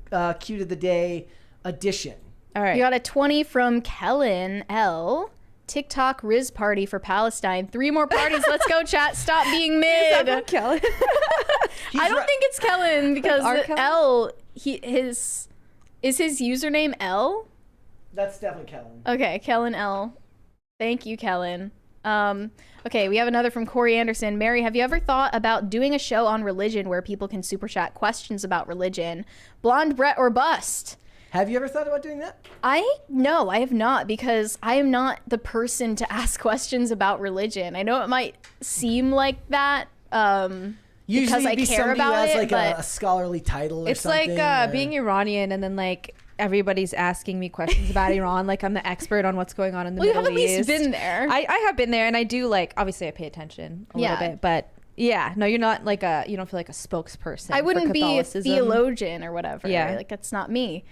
cute of the day edition. All right. You got a 20 from Kellen L. TikTok Rizz party for Palestine. 3 more parties. Let's go, chat. Stop being mid. Kellen? I don't think it's Kellen because Our the Kellen? L. Is his username L? That's definitely Kellen. Okay, Kellen L. Thank you, Kellen. Okay, we have another from Corey Anderson. Mary, have you ever thought about doing a show on religion where people can super chat questions about religion? Blonde Brett or bust? Have you ever thought about doing that? No, I have not, because I am not the person to ask questions about religion. I know it might seem like that. Usually because I it'd be care somebody about who has it, like but a scholarly title or It's something. like or- being Iranian and then like everybody's asking me questions about Iran, like I'm the expert on what's going on in the Well, you Middle have at East. least been there. I have been there, and I do like obviously I pay attention a Yeah. little bit, but yeah, no, you're not like you don't feel like a spokesperson. I wouldn't for be a Catholicism. theologian or whatever. Yeah. Like, that's not me.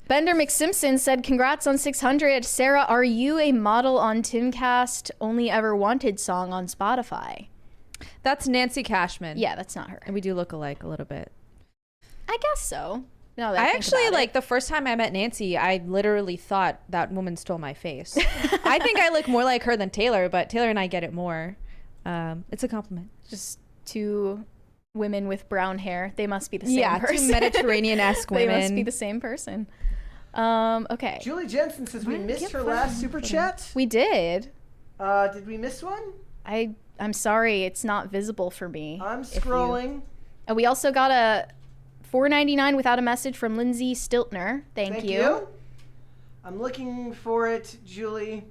Bender McSimpson said, congrats on 600. Sarah, are you a model on Timcast Only Ever Wanted song on Spotify? That's Nancy Cashman. Yeah, that's not her. And we do look alike a little bit. I guess so. No, I actually like the first time I met Nancy, I literally thought that woman stole my face. I think I look more like her than Taylor, but Taylor and I get it more. It's a compliment. Just 2 women with brown hair. They must be the same person. 2 Mediterranean-esque They women. must be the same person. Okay. Julie Jensen says we missed her last super chat. We did. Did we miss one? I'm sorry, it's not visible for me. I'm scrolling. And we also got a $4.99 without a message from Lindsay Stiltner. Thank you. I'm looking for it, Julie.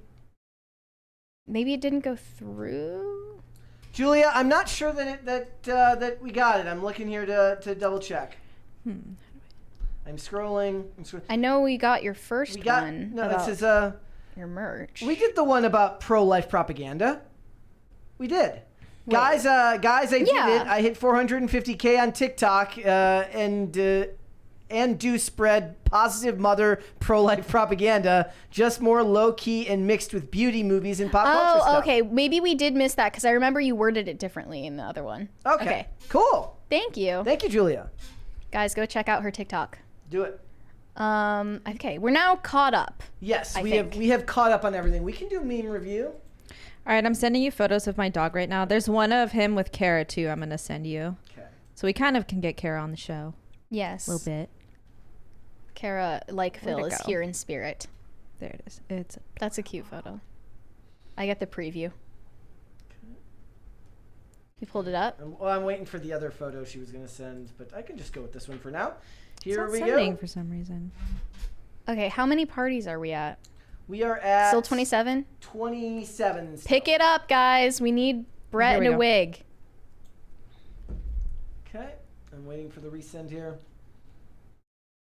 Maybe it didn't go through. Julia, I'm not sure that we got it. I'm looking here to double check. I'm scrolling. I know we got your first one. No, it about says your merch. we did the one about pro-life propaganda. We did. Guys, I did it. I hit 450K on TikTok and do spread positive mother pro-life propaganda, just more low-key and mixed with beauty movies and pop culture stuff. Okay. Maybe we did miss that because I remember you worded it differently in the other one. Okay. Cool. Thank you. Thank you, Julia. Guys, go check out her TikTok. Do it. Okay, we're now caught up. Yes, we have caught up on everything. We can do a meme review. All right, I'm sending you photos of my dog right now. There's one of him with Kara too. I'm gonna send you. Okay. So we kind of can get Kara on the show. Yes. A little bit. Kara, like Phil, Where'd it is go? here in spirit. There it is. That's a cute photo. I get the preview. You pulled it up? I'm waiting for the other photo she was going to send, but I can just go with this one for now. Here It's we not sending go. for some reason. Okay, how many parties are we at? We are at Still 27? 27. Still. Pick it up, guys. We need Brett Here we in a go. wig. Okay, I'm waiting for the resend here.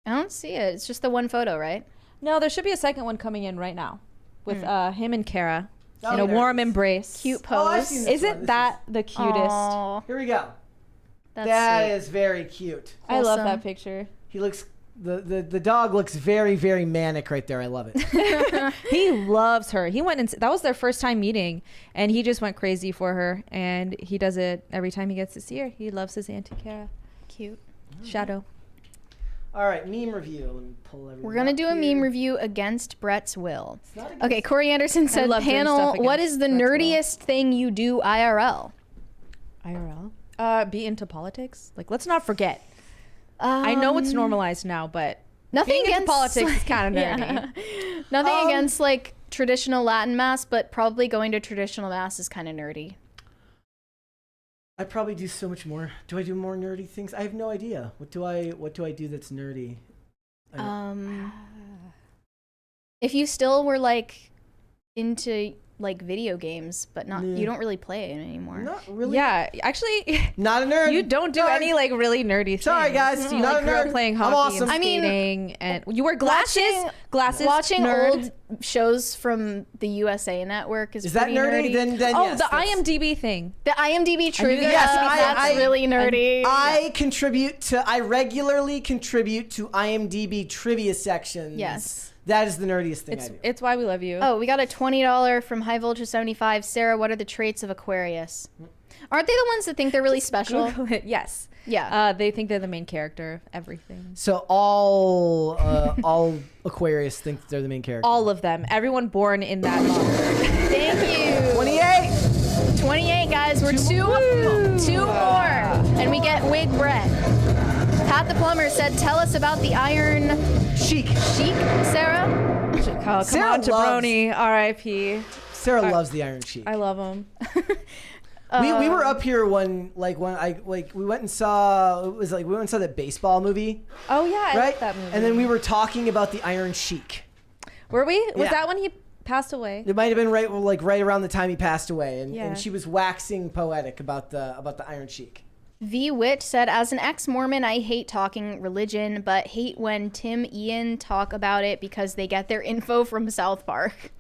I don't see it. It's just the one photo, right? No, there should be a second one coming in right now with him and Kara Oh, in a there warm it is. embrace. Cute Oh, I've pose. seen this one. Isn't This that the cutest? Aw, Here we go. that's That sweet. is very cute. I love Wholesome. that picture. He looks the dog looks very, very manic right there. I love it. He loves her. He went and that was their first time meeting, and he just went crazy for her. And he does it every time he gets to see her. He loves his Auntie Kara. Cute. Shadow. All right, meme review. Let me pull everything We're going to up do a here. meme review against Brett's will. It's not against- Okay, Corey Anderson said, love doing panel, stuff what against is the Brett's will." nerdiest thing you do IRL? IRL? Be into politics. Like, let's not forget. I know it's normalized now, but Nothing being into against politics is kind of nerdy. Yeah. Nothing against like traditional Latin mass, but probably going to traditional mass is kind of nerdy. I probably do so much more. Do I do more nerdy things? I have no idea. What do I do that's nerdy? If you still were like into like video games, but not you don't really play it anymore. Not really. Yeah, actually, not a nerd. You don't do any like really nerdy things. Sorry, guys. You Not like a grew up nerd. playing I'm hockey awesome. and skating, and you wear glasses. Watching nerd. old shows from the USA Network is that pretty nerdy? Then yes, the that's- IMDb thing. The IMDb trivia. Yes, that's really nerdy. I regularly contribute to IMDb trivia sections. Yes. That is the nerdiest thing I do. It's why we love you. Oh, we got a $20 from High Voltage 75. Sarah, what are the traits of Aquarius? Aren't they the ones that think they're really special? Google it. Yes. Yeah. They think they're the main character of everything. So all Aquarius think they're the main character. All of them. Everyone born in that month. Thank you. 28. 28, guys. We're two more. And we get Wig Brett. Pat the Plumber said, tell us about the Iron Sheik. Sarah? Come Sarah on, Jabroni. R.I.p. Sarah loves the Iron Sheik. I love him. We were up here when we went and saw we went and saw that baseball movie. Oh yeah, I right? like that movie. And then we were talking about the Iron Sheik. Were we? Was Yeah. that when he passed away? It might have been right around the time he passed away, and, Yeah. and she was waxing poetic about the Iron Sheik. V. Witt said, as an ex-Mormon, I hate talking religion, but hate when Tim Ian talk about it because they get their info from South Park.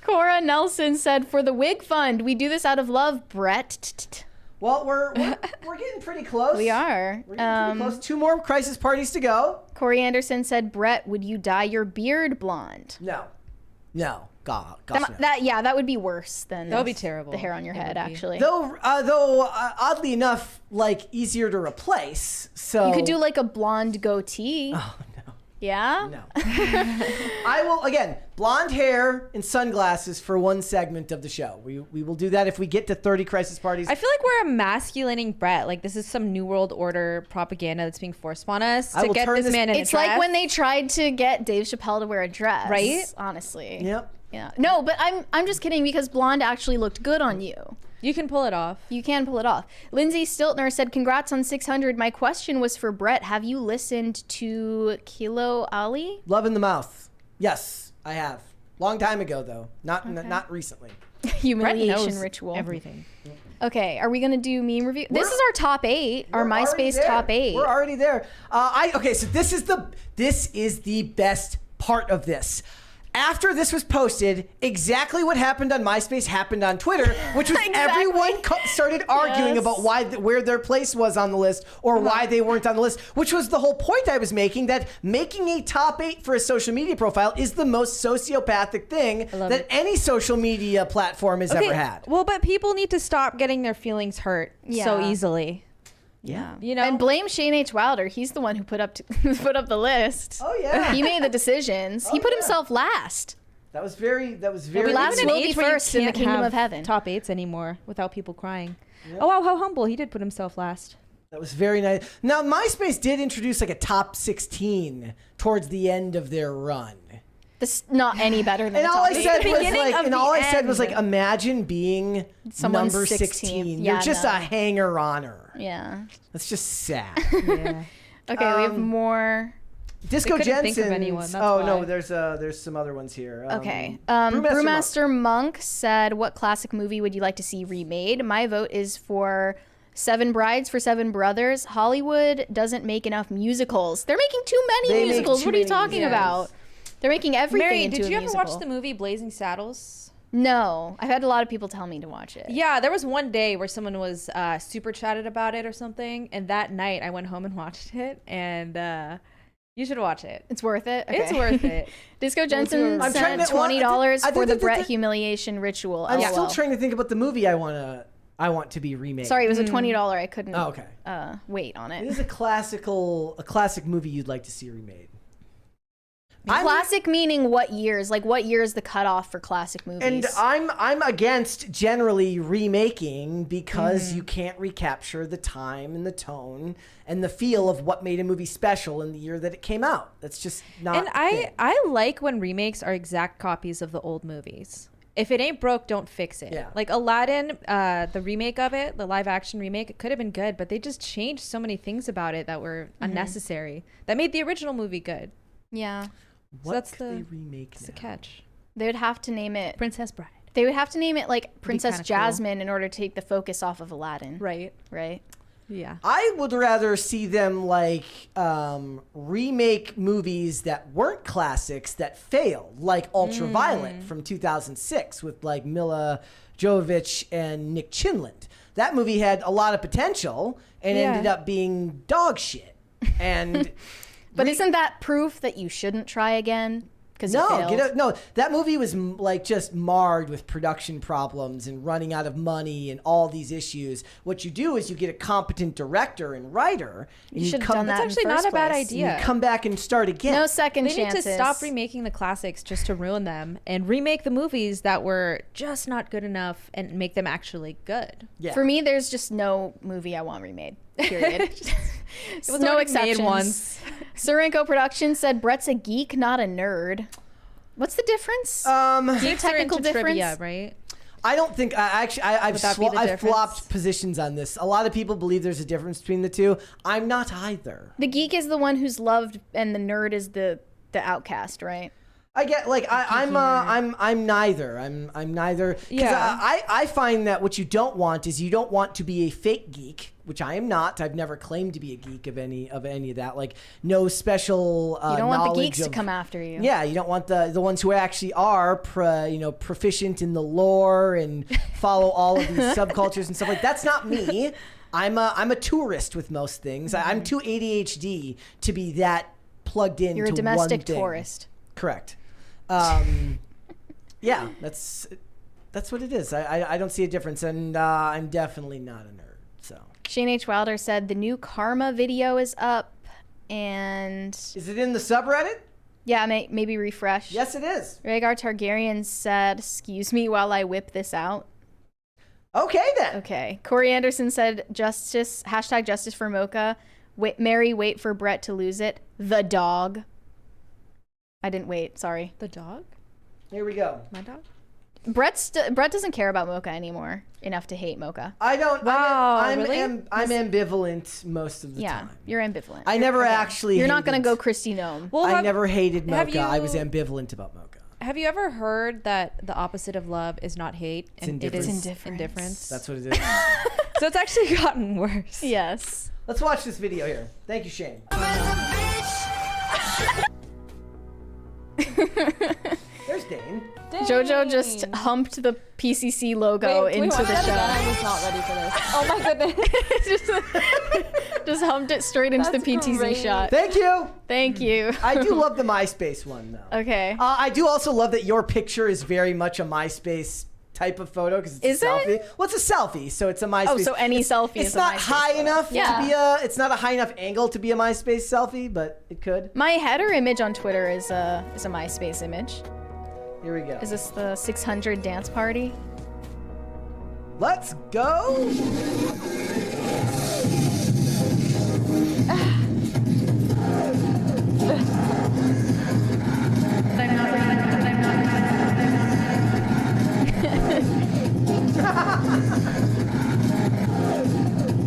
Cora Nelson said, for the Wig Fund, we do this out of love, Brett. Well, we're getting pretty close. We are. We're getting pretty close. 2 more crisis parties to go. Corey Anderson said, Brett, would you dye your beard blonde? No. Gosh, no. That would be worse than That would be terrible. the hair on your head, actually. Though, oddly enough, easier to replace. So You could do like a blonde goatee. Oh no. Yeah? No. I will, again, blonde hair and sunglasses for one segment of the show. We will do that if we get to 30 crisis parties. I feel like we're emasculating Brett. Like this is some New World Order propaganda that's being forced upon us to get this man in a dress. It's like when they tried to get Dave Chappelle to wear a dress. Right? Honestly. Yep. Yeah. No, but I'm just kidding because blonde actually looked good on you. You can pull it off. You can pull it off. Lindsay Stiltner said, congrats on 600. My question was for Brett. Have you listened to Kilo Ali? Love in the Mouth. Yes, I have. Long time ago, though. Not recently. Humiliation ritual. Everything. Okay, are we going to do meme review? This is our top 8, our MySpace top 8. We're already there. So this is the best part of this. After this was posted, exactly what happened on MySpace happened on Twitter, which was everyone started arguing about where their place was on the list or why they weren't on the list, which was the whole point I was making, that making a top 8 for a social media profile is the most sociopathic thing that any social media platform has ever had. Well, but people need to stop getting their feelings hurt so easily. Yeah. You know, and blame Shane H. Wilder. He's the one who put up the list. Oh yeah. He made the decisions. He put himself last. That was very last will be first in the kingdom of heaven. Top 8s anymore without people crying. Yep. Oh wow, how humble. He did put himself last. That was very nice. Now MySpace did introduce a top 16 towards the end of their run. This not any better than and all I said was end. Imagine being Someone's number 16. 16. Yeah, You're just a hanger-oner. Yeah. That's just sad. Yeah. Okay, we have more. Disco Jensen's. Think of anyone, that's no, why. there's some other ones here. Okay. Brewmaster Monk said, what classic movie would you like to see remade? My vote is for Seven Brides for Seven Brothers. Hollywood doesn't make enough musicals. They're making too many musicals. What are you talking about? They're making everything Mary, into a did you ever musical. watch the movie Blazing Saddles? No. I've had a lot of people tell me to watch it. Yeah, there was one day where someone was super chatted about it or something, and that night I went home and watched it, and you should watch it. It's worth it? Okay. It's worth it. Disco Jensen said $20 for the Brett humiliation ritual. I'm still trying to think about the movie I want to be remade. Sorry, it was a $20. I couldn't wait on it. It is a classic movie you'd like to see remade. Classic meaning what years? Like what year is the cutoff for classic movies? And I'm against generally remaking because you can't recapture the time and the tone and the feel of what made a movie special in the year that it came out. That's just not. And I like when remakes are exact copies of the old movies. If it ain't broke, don't fix it. Yeah. Like Aladdin, the remake of it, the live action remake, it could have been good, but they just changed so many things about it that were unnecessary. That made the original movie good. Yeah. What So that's could they remake the now? catch. They would have to name it Princess Bride. They would have to name it like Princess kinda cool. Jasmine in order to take the focus off of Aladdin. Right. Right. Yeah. I would rather see them like remake movies that weren't classics that failed, like Ultraviolet from 2006 with like Mila Jovovich and Nick Chinland. That movie had a lot of potential and ended up being dog shit. And But isn't that proof that you shouldn't try again? Because no, that movie was like just marred with production problems and running out of money and all these issues. What you do is you get a competent director and writer. And You should have done that. That's actually not a bad idea. You come back and start again. No second They chances. need to stop remaking the classics just to ruin them and remake the movies that were just not good enough and make them actually good. Yeah. For me, there's just no movie I want remade. Period. was No already made exceptions. once. Sarenko Productions said Brett's a geek, not a nerd. What's the difference? Geeks are technical into trivia, difference? right? I don't think I've Would that be the I've difference? flopped positions on this. A lot of people believe there's a difference between the two. I'm not either. The geek is the one who's loved, and the nerd is the outcast, right? I get like I'm neither. I'm neither. Yeah. I find that what you don't want is you don't want to be a fake geek, which I am not. I've never claimed to be a geek of any of that. Like no special. You don't want the knowledge geeks to of- come after you. Yeah, you don't want the ones who actually are proficient in the lore and follow all of these subcultures and stuff like. That's not me. I'm a tourist with most things. I'm too ADHD to be that plugged in. You're a to domestic one thing. tourist. Correct. Yeah, that's what it is. I don't see a difference, and I'm definitely not a nerd. So Shane H. Wilder said the new Karma video is up, and is it in the subreddit? Yeah, maybe refresh. Yes, it is. Rhaegar Targaryen said, "Excuse me while I whip this out." Okay then. Okay. Corey Anderson said, "Justice #Justice for Mocha. Mary, wait for Brett to lose it. The dog." I didn't wait. Sorry. The dog? Here we go. My dog? Brett doesn't care about Mocha anymore enough to hate Mocha. I don't. Wow, I'm really? I'm ambivalent most of the Yeah, time. you're ambivalent. I never actually. You're not hated- going to go Christy Nome. Well, I never hated have Mocha. I was you- ambivalent about Mocha. Have you ever heard that the opposite of love is not hate? It's and it is indifference. indifference? That's what it is. So it's actually gotten worse. Yes. Let's watch this video here. Thank you, Shane. There's Dane. JoJo just humped the PCC logo into the show. I was not ready for this. Oh my goodness. Just humped it straight into That's the PTZ great. shot. Thank you. Thank you. I do love the MySpace one, though. Okay. I do also love that your picture is very much a MySpace type of photo because it's Is a it? selfie. Well, it's a selfie, so it's a MySpace. Oh, so any selfie It's is a not MySpace high photo. enough Yeah. to be it's not a high enough angle to be a MySpace selfie, but it could. My header image on Twitter is a MySpace image. Here we go. Is this the 600 dance party? Let's go.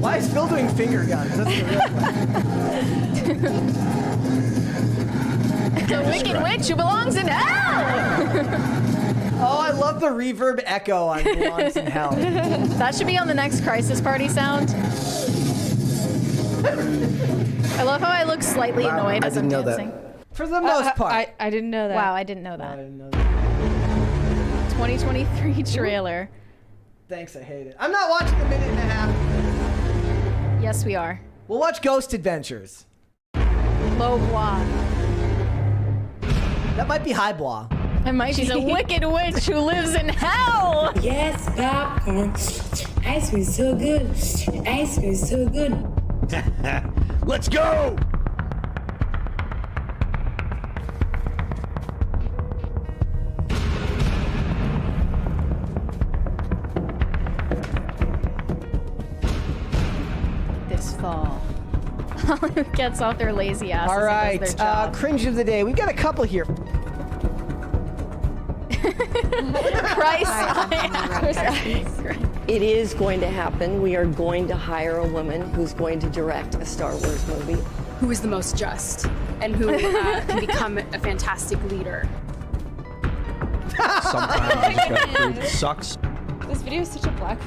Why is Phil doing finger guns? That's the real question. The wicked witch who belongs in hell! Oh, I love the reverb echo on Belongs in Hell. That should be on the next Crisis Party sound. I love how I look slightly annoyed I as I'm didn't know dancing. that. For the most part. I didn't know that. Wow, I didn't know that. I didn't know that. 2023 trailer. Thanks, I hate it. I'm not watching a minute and a half. Yes, we are. We'll watch Ghost Adventures. Low bois. That might be high bois. It might She's a wicked witch who lives in hell! Yes, popcorn. Ice cream is so good. Ice cream is so good. Let's go! Hollywood gets off their lazy asses. All and does right, their job. cringe of the day. We've got a couple here. It is going to happen. We are going to hire a woman who's going to direct a Star Wars movie. Who is the most just and who can become a fantastic leader. Sometimes you just gotta prove it sucks. This video is such a black.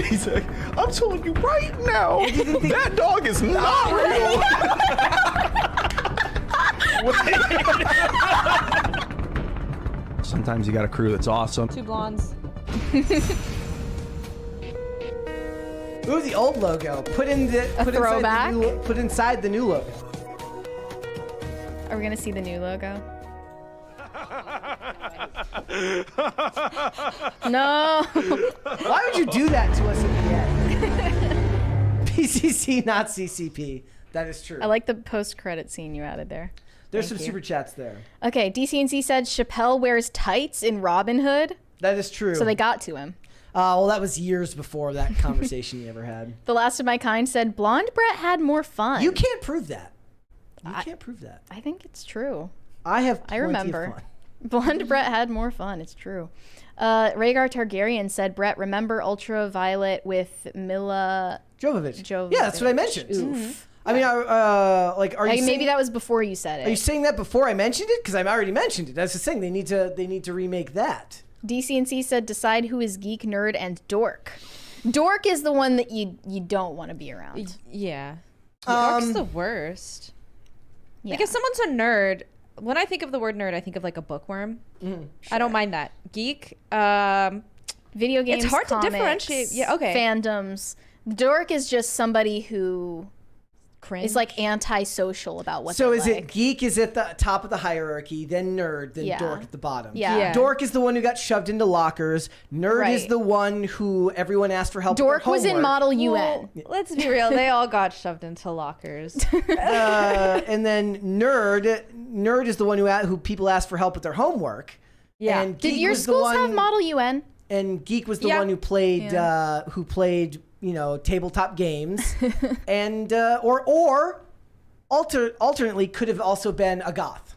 He's like, I'm telling you right now, that dog is not real. Sometimes you got a crew that's awesome. Two blondes. Ooh, the old logo. Put throwback? Put inside the new logo. Are we gonna see the new logo? No. Why would you do that to us at the end? PCC, not CCP. That is true. I like the post-credit scene you added there. There's Thank some you. super chats there. Okay, DCNC said Chappelle wears tights in Robin Hood. That is true. So they got to him. Well, that was years before that conversation you ever had. The Last of My Kind said Blonde Brett had more fun. You can't prove that. You can't prove that. I think it's true. I have I plenty of remember. fun. Blonde Brett had more fun. It's true. Rhaegar Targaryen said, Brett, remember Ultraviolet with Mila Jovovich. Yeah, that's what I mentioned. Oof. I mean, are you Maybe saying, that was before you said it. Are you saying that before I mentioned it? Because I've already mentioned it. That's the thing. They need to remake that. DCNC said, decide who is geek, nerd, and dork. Dork is the one that you don't want to be around. Yeah. Dork's the worst. Yeah. Like if someone's a nerd, when I think of the word nerd, I think of like a bookworm. I don't mind that. Geek, video games, it's hard comics, to differentiate. Yeah, okay. Fandoms. Dork is just somebody who Cringe. is like antisocial about what So they is like. it geek is at the top of the hierarchy, then nerd, then Yeah. dork at the bottom? Yeah. Dork is the one who got shoved into lockers. Nerd is Right. the one who everyone asked for help Dork with was their in homework. Model UN. Let's be real. They all got shoved into lockers. And then nerd is the one who people ask for help with their homework. Yeah. And Did geek your was the schools one, have Model UN? And geek was the Yeah. one who played tabletop games, and or alternately could have also been a goth.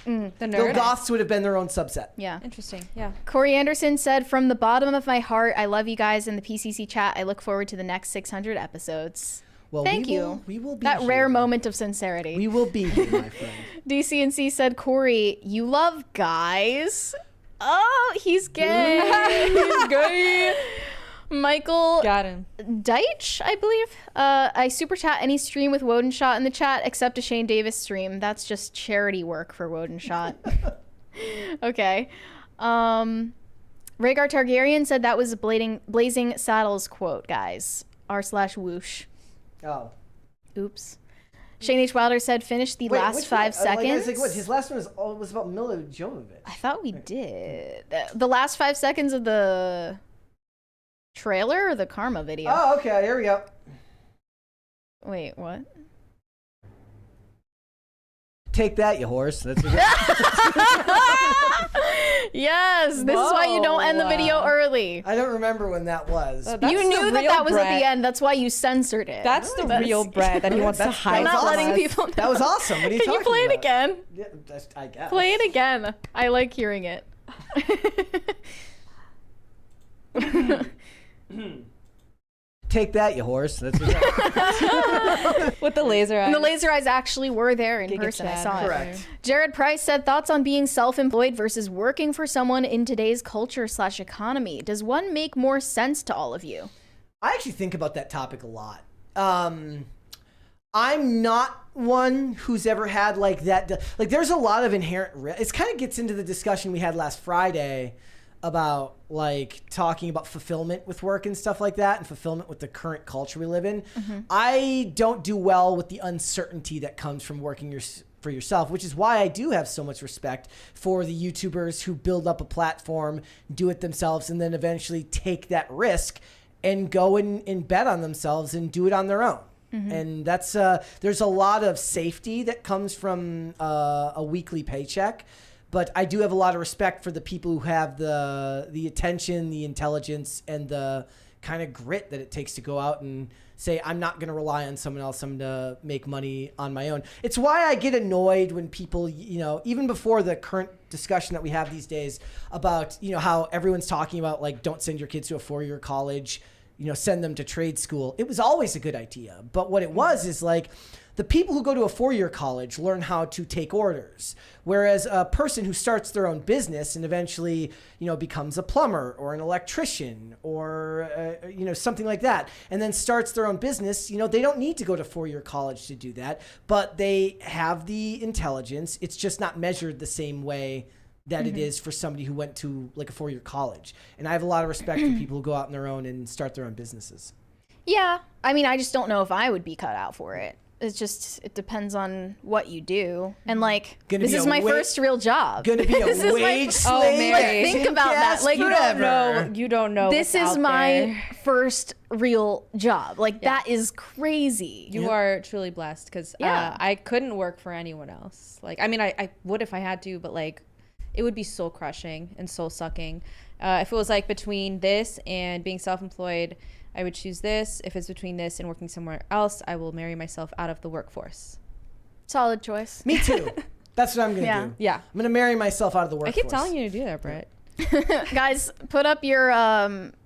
The The nerd. goths would have been their own subset. Yeah. Interesting. Yeah. Corey Anderson said, from the bottom of my heart, I love you guys in the PCC chat. I look forward to the next 600 episodes. Well, Thank we you. will- we will be that here. rare moment of sincerity. We will be here, my friend. DCNC said, Corey, you love guys. Oh, he's gay. He's gay. Michael Got him. Deitch, I believe. I super chat any stream with Woden Shot in the chat except a Shane Davis stream. That's just charity work for Woden Shot. Okay. Rhaegar Targaryen said that was a Blazing Saddles quote, guys. r/whoosh. Oh. Oops. Shane H. Wilder said, finish the last which 5 one? Like, I was seconds. like, what? His last one was about Mila Jovovich. I thought we did. The last 5 seconds of the trailer or the Karma video? Oh, okay. Here we go. Wait, what? Take that, you horse. That's what Yes, this is why you don't end the video early. I don't remember when that was. You knew that was at the end. That's why you censored it. That's the real Brett that he wants to hide. I'm not letting awesome. people know. That was awesome. What are you Can you talking play about? it again? Yeah, I guess. Play it again. I like hearing it. Take that, you horse. That's what With the laser eyes. And the laser eyes actually were there in Giga person. I Chad. saw it. Correct. Jared Price said, thoughts on being self-employed versus working for someone in today's culture/economy. Does one make more sense to all of you? I actually think about that topic a lot. I'm not one who's ever had like that. Like, there's a lot of inherent risk. It kind of gets into the discussion we had last Friday about like talking about fulfillment with work and stuff like that, and fulfillment with the current culture we live in. I don't do well with the uncertainty that comes from working for yourself, which is why I do have so much respect for the YouTubers who build up a platform, do it themselves, and then eventually take that risk and go and bet on themselves and do it on their own. And that's there's a lot of safety that comes from a weekly paycheck, but I do have a lot of respect for the people who have the attention, the intelligence, and the kind of grit that it takes to go out and say, I'm not going to rely on someone else. I'm going to make money on my own. It's why I get annoyed when people, even before the current discussion that we have these days about, how everyone's talking about, like, don't send your kids to a 4-year college, send them to trade school. It was always a good idea. But what it was is like, the people who go to a 4-year college learn how to take orders, whereas a person who starts their own business and eventually, becomes a plumber or an electrician or, something like that, and then starts their own business, they don't need to go to 4-year college to do that, but they have the intelligence. It's just not measured the same way that it is for somebody who went to like a 4-year college. And I have a lot of respect for people who go out on their own and start their own businesses. Yeah. I mean, I just don't know if I would be cut out for it. It depends on what you do. And like, this is my first real job. Gonna be a wage slave. Think about that. Like, you don't know. This is my first real job. Like, that is crazy. You are truly blessed because I couldn't work for anyone else. Like, I mean, I would if I had to, but like, it would be soul crushing and soul sucking. If it was like between this and being self-employed, I would choose this. If it's between this and working somewhere else, I will marry myself out of the workworkforce. Solid choice. Me too. That's what I'm going to do. Yeah. I'm going to marry myself out of the workforce. I keep telling you to do that, Brett. Guys, put up your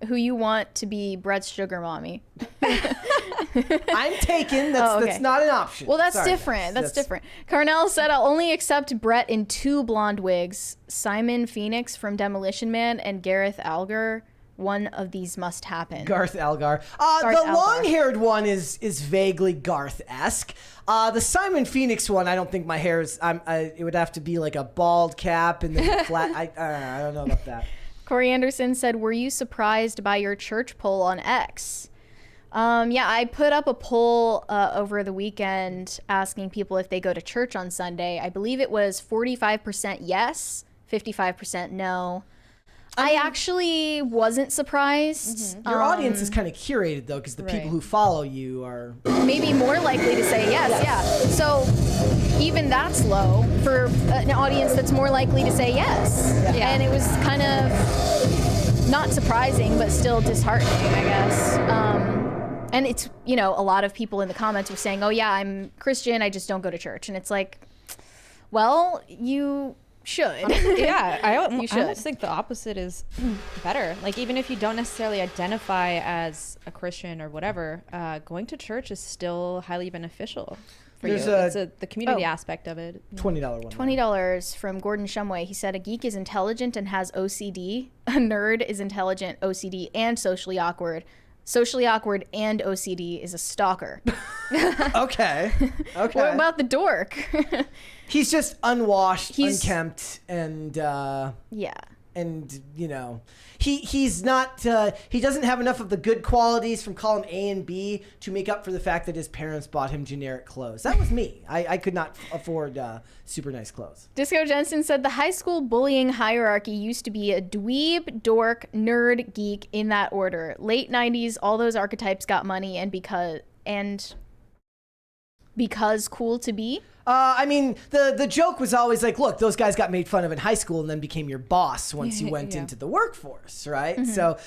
who you want to be Brett's sugar mommy. I'm taken. That's not an option. Well, that's different. That's different. Carnell said, I'll only accept Brett in 2 blonde wigs. Simon Phoenix from Demolition Man and Gareth Algar. One of these must happen. Garth Algar. The long-haired one is vaguely Garth-esque. The Simon Phoenix one, I don't think my hair is. It would have to be like a bald cap and then flat. I don't know about that. Corey Anderson said, "Were you surprised by your church poll on X?" Yeah, I put up a poll over the weekend asking people if they go to church on Sunday. I believe it was 45% yes, 55% no. I actually wasn't surprised. Your audience is kind of curated, though, because the people who follow you are maybe more likely to say yes. Yeah. So even that's low for an audience that's more likely to say yes. Yeah. And it was kind of not surprising, but still disheartening, I guess. And it's, a lot of people in the comments were saying, oh, yeah, I'm Christian, I just don't go to church. And it's like, well, you should. Yeah, I almost think the opposite is better. Like, even if you don't necessarily identify as a Christian or whatever, going to church is still highly beneficial for you. It's the community aspect of it. $20 one. $20 from Gordon Shumway. He said, a geek is intelligent and has OCD. A nerd is intelligent, OCD, and socially awkward. Socially awkward and OCD is a stalker. Okay. What about the dork? He's just unwashed, unkempt, and he's not. He doesn't have enough of the good qualities from column A and B to make up for the fact that his parents bought him generic clothes. That was me. I could not afford super nice clothes. Disco Jensen said the high school bullying hierarchy used to be a dweeb, dork, nerd, geek in that order. Late 90s, all those archetypes got money and because cool to be. I mean, the joke was always like, look, those guys got made fun of in high school and then became your boss once you went into the workforce, right? Mm-hmm. So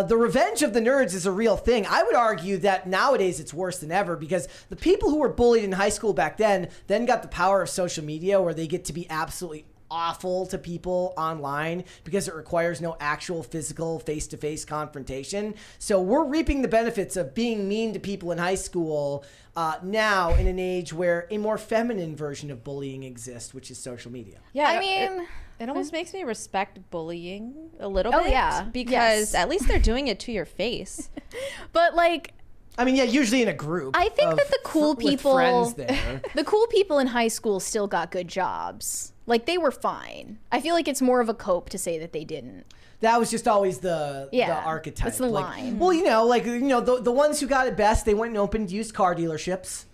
the revenge of the nerds is a real thing. I would argue that nowadays it's worse than ever because the people who were bullied in high school back then got the power of social media where they get to be absolutely awful to people online because it requires no actual physical face-to-face confrontation. So we're reaping the benefits of being mean to people in high school now in an age where a more feminine version of bullying exists, which is social media. Yeah, I mean, it almost makes me respect bullying a little bit. Yeah, because at least they're doing it to your face. But like, I mean, yeah, usually in a group. I think that the cool people, friends there. The cool people in high school still got good jobs. Like, they were fine. I feel like it's more of a cope to say that they didn't. That was just always the archetype. That's the line. Well, the ones who got it best, they went and opened used car dealerships.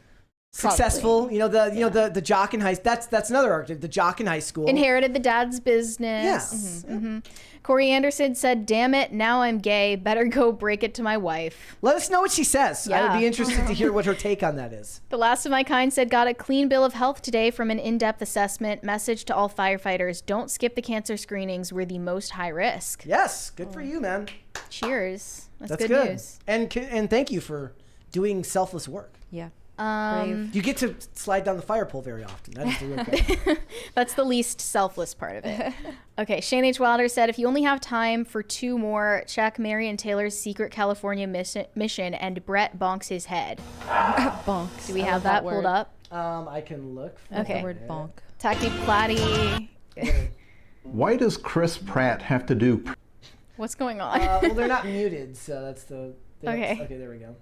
successful. You know the jock in high. That's another archetype. The jock in high school inherited the dad's business. Yeah. Corey Anderson said, "Damn it, now I'm gay. Better go break it to my wife." Let us know what she says. I Yeah. would be interested to hear what her take on that is. The last of my kind said, "Got a clean bill of health today from an in-depth assessment. Message to all firefighters: don't skip the cancer screenings. We're the most high risk." Yes, good for you, man. Cheers. That's good news. And thank you for doing selfless work. Yeah. You get to slide down the fire pole very often. That is the real thing. That's the least selfless part of it. Okay, Shane H. Wilder said, "If you only have time for 2 more, check Mary and Taylor's secret California mission and Brett bonks his head." Bonks. Do we have that pulled up? I can look. Okay. The word bonk. Tacti Platty. Why does Chris Pratt have to do? What's going on? Well, they're not muted, so that's the. Okay. Okay, there we go.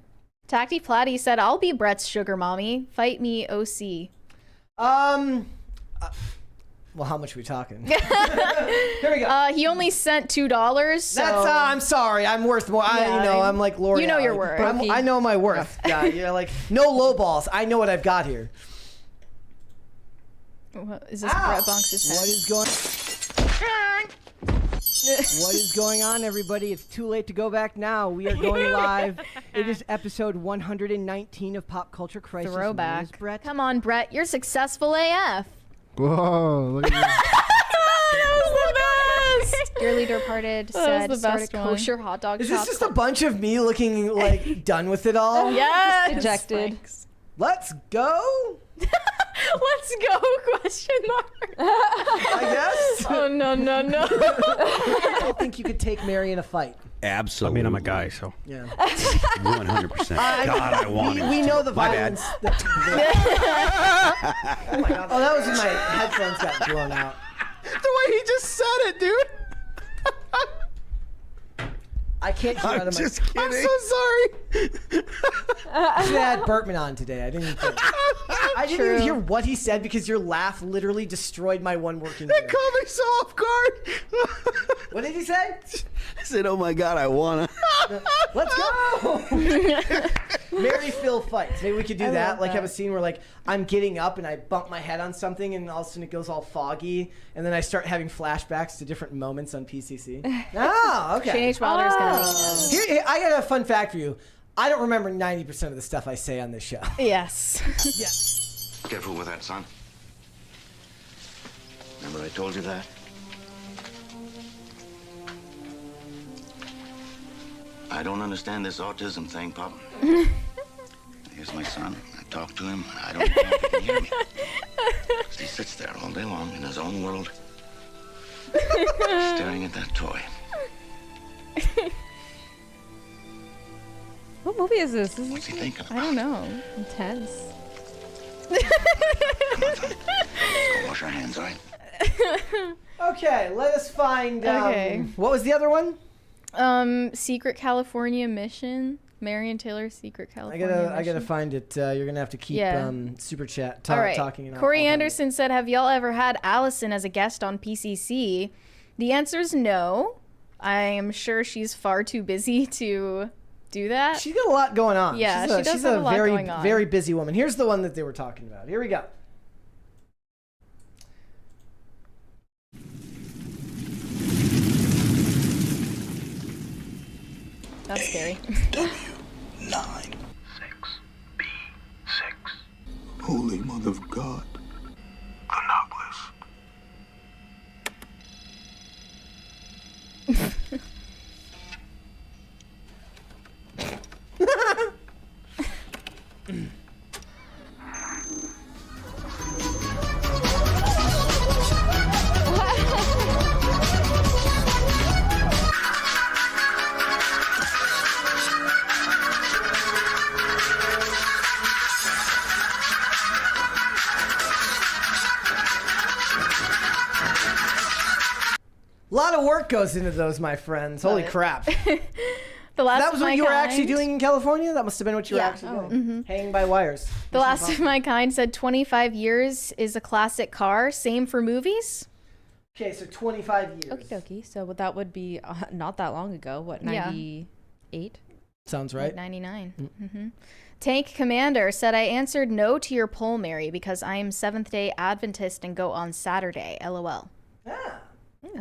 Tacti Platty said, "I'll be Brett's sugar mommy. Fight me, OC." Well, how much are we talking? Here we go. He only sent $2. So That's. I'm sorry. I'm worth more. I'm like L'Oreal. You know your worth. I know my worth. Yeah, you're like no low balls. I know what I've got here. What, is this Brett bonks his head? What is going? What is going on, everybody? It's too late to go back now. We are going live. It is episode 119 of Pop Culture Crisis. Throwback. Brett. Come on, Brett. You're successful AF. Whoa! Look at That was the best. Dearly departed said, the "Start a best one. kosher hot dog Is shop." this just a bunch of me looking like done with it all? Yes. Dejected. Let's go. Let's go? Question mark. I guess. Oh no. I don't think you could take Mary in a fight. Absolutely. I'm a guy, so. Yeah. 100%. God, I want it. We know the My bad. violence. Oh my god. Oh, that was when my headphones got blown out. The way he just said it, dude. I can't hear out I'm of my. just kidding. I'm so sorry. I should have had Bertman on today. I didn't even hear what he said because your laugh literally destroyed my one working ear. That caught me so off guard. What did he say? I said, oh my God, I wanna. Let's go. Mary Phil fights. Maybe we could do that. Like have a scene where like I'm getting up and I bump my head on something and all of a sudden it goes all foggy and then I start having flashbacks to different moments on PCC. Oh, okay. Shane H. Wilder's gonna make it. Here, I got a fun fact for you. I don't remember 90% of the stuff I say on this show. Yes. Yeah. Careful with that, son. Remember I told you that? I don't understand this autism thing, Pop. Here's my son. I talk to him. I don't know if he can hear me. 'Cause he sits there all day long in his own world, staring at that toy. What movie is this? What's he thinking about? I don't know. Intense. Come on, son. Let's go wash our hands, all right? Okay, let us find. Okay. What was the other one? Secret California mission. Mary and Taylor's secret California mission. I gotta find it. You're gonna have to keep super chat All right. talking. And Corey I'll find Anderson said, "Have y'all ever had Allison as a guest on PCC?" The answer is no. I am sure she's far too busy to do that. She's got a lot going on. Yeah, she's she does she's have a a lot very, going on. very busy woman. Here's the one that they were talking about. Here we go. That's scary. W9. 6B6. Holy Mother of God. The Knogless. A lot of work goes into those, my friends. Holy crap. The last That was of what my you were kind. actually doing in California? That must have been what you were Yeah. actually doing. Mhm. Hanging by wires. The last of my kind said 25 years is a classic car. Same for movies. Okay, so 25 years. Okie dokie. So that would be not that long ago. What, Yeah. 98? Sounds right. 99. Mm-hmm. Tank Commander said, I answered no to your poll, Mary, because I am Seventh-day Adventist and go on Saturday. LOL. Yeah.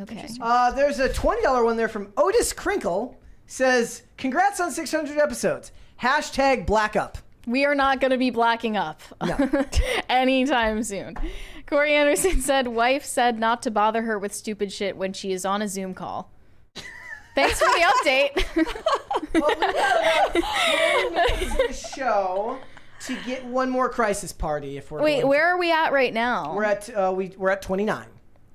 Okay. There's a $20 one there from Otis Crinkle. Says, congrats on 600 episodes. Hashtag black up. We are not going to be blacking up No. anytime soon. Corey Anderson said, wife said not to bother her with stupid shit when she is on a Zoom call. Thanks for the update. Well, we got about 10 minutes of the show to get one more crisis party. If we're Wait, where are we at right now? We're at 29.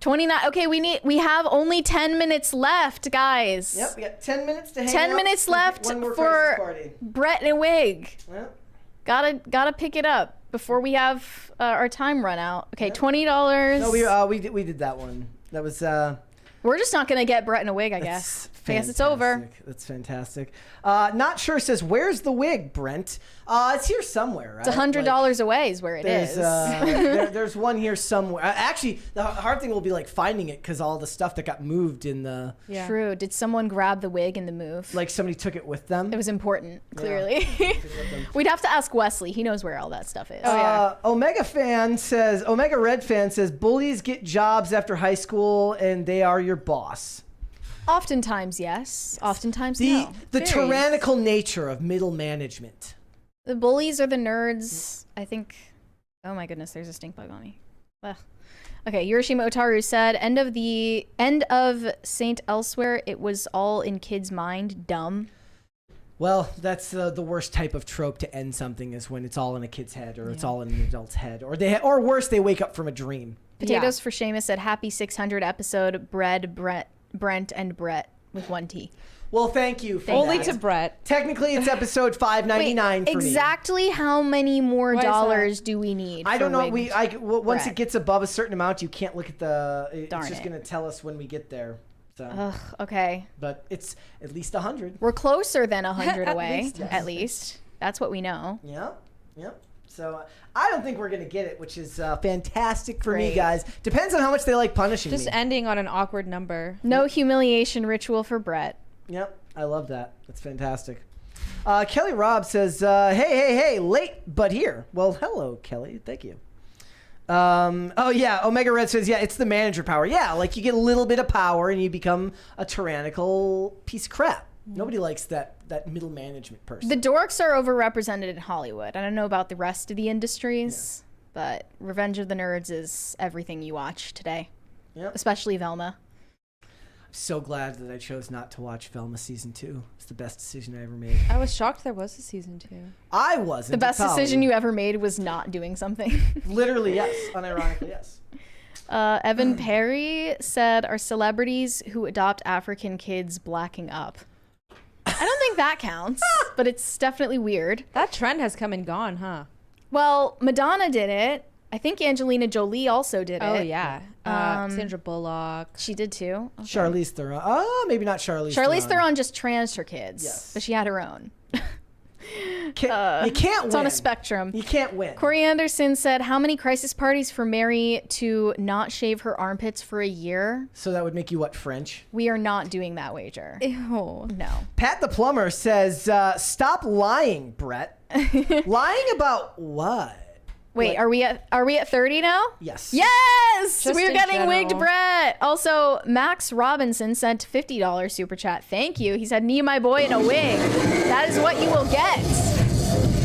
29. Okay, we have only 10 minutes left, guys. Yep, we got 10 minutes to hang 10 out minutes left one more crisis party. for Brett and Wig. Yep. Gotta pick it up before we have our time run out. Okay, $20. No, we did that one. That was. We're just not gonna get Brett and a wig, I guess. I guess it's over. That's fantastic. Not sure says, where's the wig, Brent? It's here somewhere, right? It's $100 away is where it is. There's one here somewhere. Actually, the hard thing will be like finding it because all the stuff that got moved in the... Yeah. True. Did someone grab the wig in the move? Like somebody took it with them? It was important, clearly. Yeah. We'd have to ask Wesley. He knows where all that stuff is. Omega Red fan says, bullies get jobs after high school and they are your boss. Oftentimes, yes. Oftentimes, no. The tyrannical nature of middle management. The bullies are the nerds. I think. Oh my goodness, there's a stink bug on me. Ugh. Okay, Yorishima Otaru said, end of Saint Elsewhere, it was all in kids' mind. Dumb. Well, that's the worst type of trope to end something is when it's all in a kid's head or it's all in an adult's head. Or worse, they wake up from a dream. Potatoes for Seamus said, happy 600 episode, Brent and Brett with 1 T. Well, thank you for Only that. to Brett. Technically, it's episode 599 for me. Exactly how many more dollars do we need? I don't know. Once Brett. it gets above a certain amount, you can't look at the... It's Darn just it. going to tell us when we get there. So. Ugh, okay. But it's at least 100. We're closer than 100 away, least, yes. at least. That's what we know. Yep. So I don't think we're going to get it, which is fantastic for me, Great. guys. Depends on how much they like punishing me. Just ending on an awkward number. No humiliation ritual for Brett. Yep, I love that. That's fantastic. Kelly Robb says, hey, late but here. Well, hello, Kelly. Thank you. Omega Red says, it's the manager power. Yeah, like you get a little bit of power and you become a tyrannical piece of crap. Nobody likes that middle management person. The dorks are overrepresented in Hollywood. I don't know about the rest of the industries, but Revenge of the Nerds is everything you watch today. Yep. Especially Velma. I'm so glad that I chose not to watch Velma season 2. It's the best decision I ever made. I was shocked there was a season 2. I wasn't. The best decision you ever made was not doing something. Literally, yes. Unironically, yes. Evan Perry said, are celebrities who adopt African kids blacking up? I don't think that counts, but it's definitely weird. That trend has come and gone, huh? Well, Madonna did it. I think Angelina Jolie also did it. Oh, yeah. Sandra Bullock. She did too. Okay. Charlize Theron. Oh, maybe not Charlize Theron just transed her kids, but she had her own. You can't win. It's on a spectrum. You can't win. Corey Anderson said, how many crisis parties for Mary to not shave her armpits for a year? So that would make you what, French? We are not doing that wager. Ew. No. Pat the Plumber says, stop lying, Brett. Lying about what? Wait, are we at 30 now? Yes. Yes! Just We're in getting general. wigged Brett. Also, Max Robinson sent $50 super chat. Thank you. He said, "Me and my boy in a wig." That is what you will get.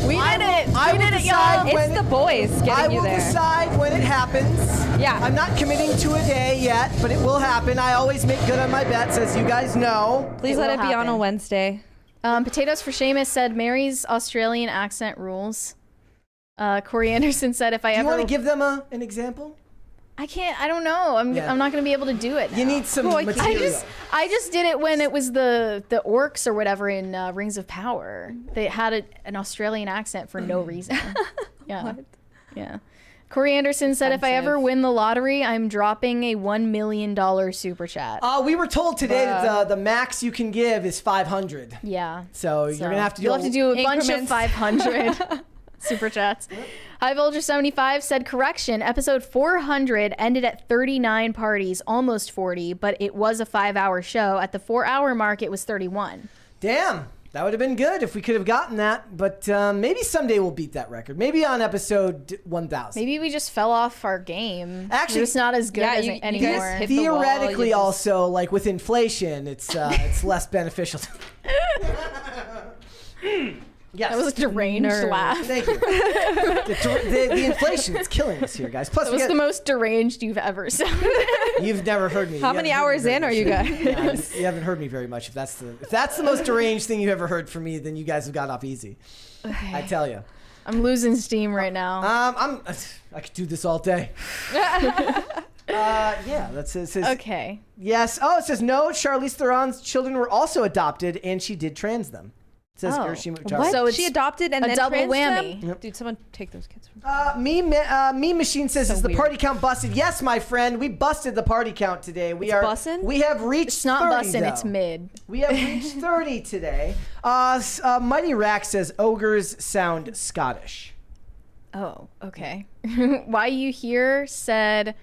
We did it. We did it, y'all. It's the boys getting you there. I will decide when it happens. Yeah. I'm not committing to a day yet, but it will happen. I always make good on my bets, as you guys know. Please let it be on a Wednesday. Potatoes for Seamus said, Mary's Australian accent rules. Corey Anderson said, if I ever... Do you want to give them an example? I can't. I don't know. I'm not going to be able to do it now. You need some material. I just did it when it was the orcs or whatever in Rings of Power. They had an Australian accent for no reason. Yeah. What? Yeah. Corey Anderson said, if I ever win the lottery, I'm dropping a $1 million super chat. We were told today that the max you can give is 500. Yeah. So you're going to have to do You'll have to do a bunch of increments. 500 super chats. High Volger 75 said, correction, episode 400 ended at 39 parties, almost 40, but it was a 5-hour show. At the 4-hour mark, it was 31. Damn. That would have been good if we could have gotten that, but maybe someday we'll beat that record. Maybe on episode 1000. Maybe we just fell off our game. Actually, it's not as good anymore. Theoretically, also, like with inflation, it's less beneficial. Yes. That was a deranged laugh. Thank you. The inflation is killing us here, guys. Plus, that was the most deranged you've ever sounded. You've never heard me. How many hours in are you guys? Yeah, you haven't heard me very much. If that's the most deranged thing you ever heard from me, then you guys have got off easy. Okay. I tell you. I'm losing steam right now. I could do this all day. Yeah, that's it. Says, okay. Yes. Oh, it says no. Charlize Theron's children were also adopted, and she did trans them. It says what? So she adopted and a then double trans whammy. them? Yep. Dude, someone take those kids from Meme Machine says, is the party count busted? Yes, my friend. We busted the party count today. We have reached It's not 30, busting, though. it's mid. We have reached 30 today. Mighty Rack says, ogres sound Scottish. Oh, okay. Why You Here said,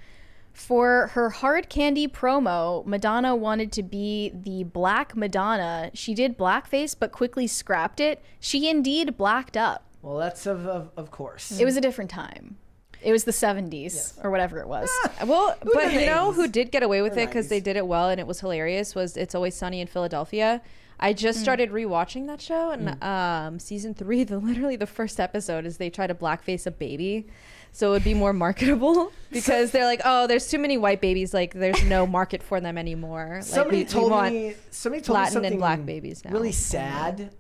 for her hard candy promo, Madonna wanted to be the Black Madonna. She did blackface, but quickly scrapped it. She indeed blacked up. Well, that's of course. It was a different time. It was the 70s or whatever it was. Well, but you know who did get away with it because they did it well and it was hilarious was It's Always Sunny in Philadelphia. I just started rewatching that show and season 3, literally the first episode is they try to blackface a baby. So it would be more marketable because they're like, oh, there's too many white babies. Like, there's no market for them anymore. Somebody told me Latin something and black babies now. Really sad.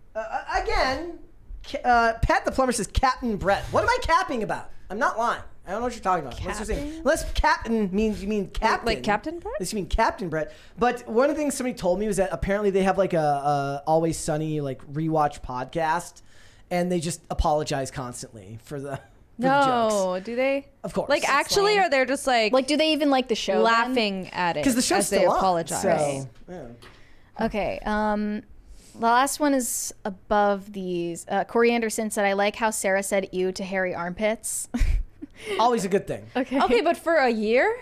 Again, Pat the plumber says Captain Brett. What am I capping about? I'm not lying. I don't know what you're talking about. Let's just say, unless Captain means you mean Captain. Like Captain Brett? Unless you mean Captain Brett. But one of the things somebody told me was that apparently they have like a Always Sunny like rewatch podcast, and they just apologize constantly for the. No, do they? Of course. Like actually, or they're just like do they even like the show? Laughing at it because the show's as they still apologize. On, so, yeah. Okay. The last one is above these. Corey Anderson said, "I like how Sarah said ew to hairy armpits." Always a good thing. Okay, but for a year?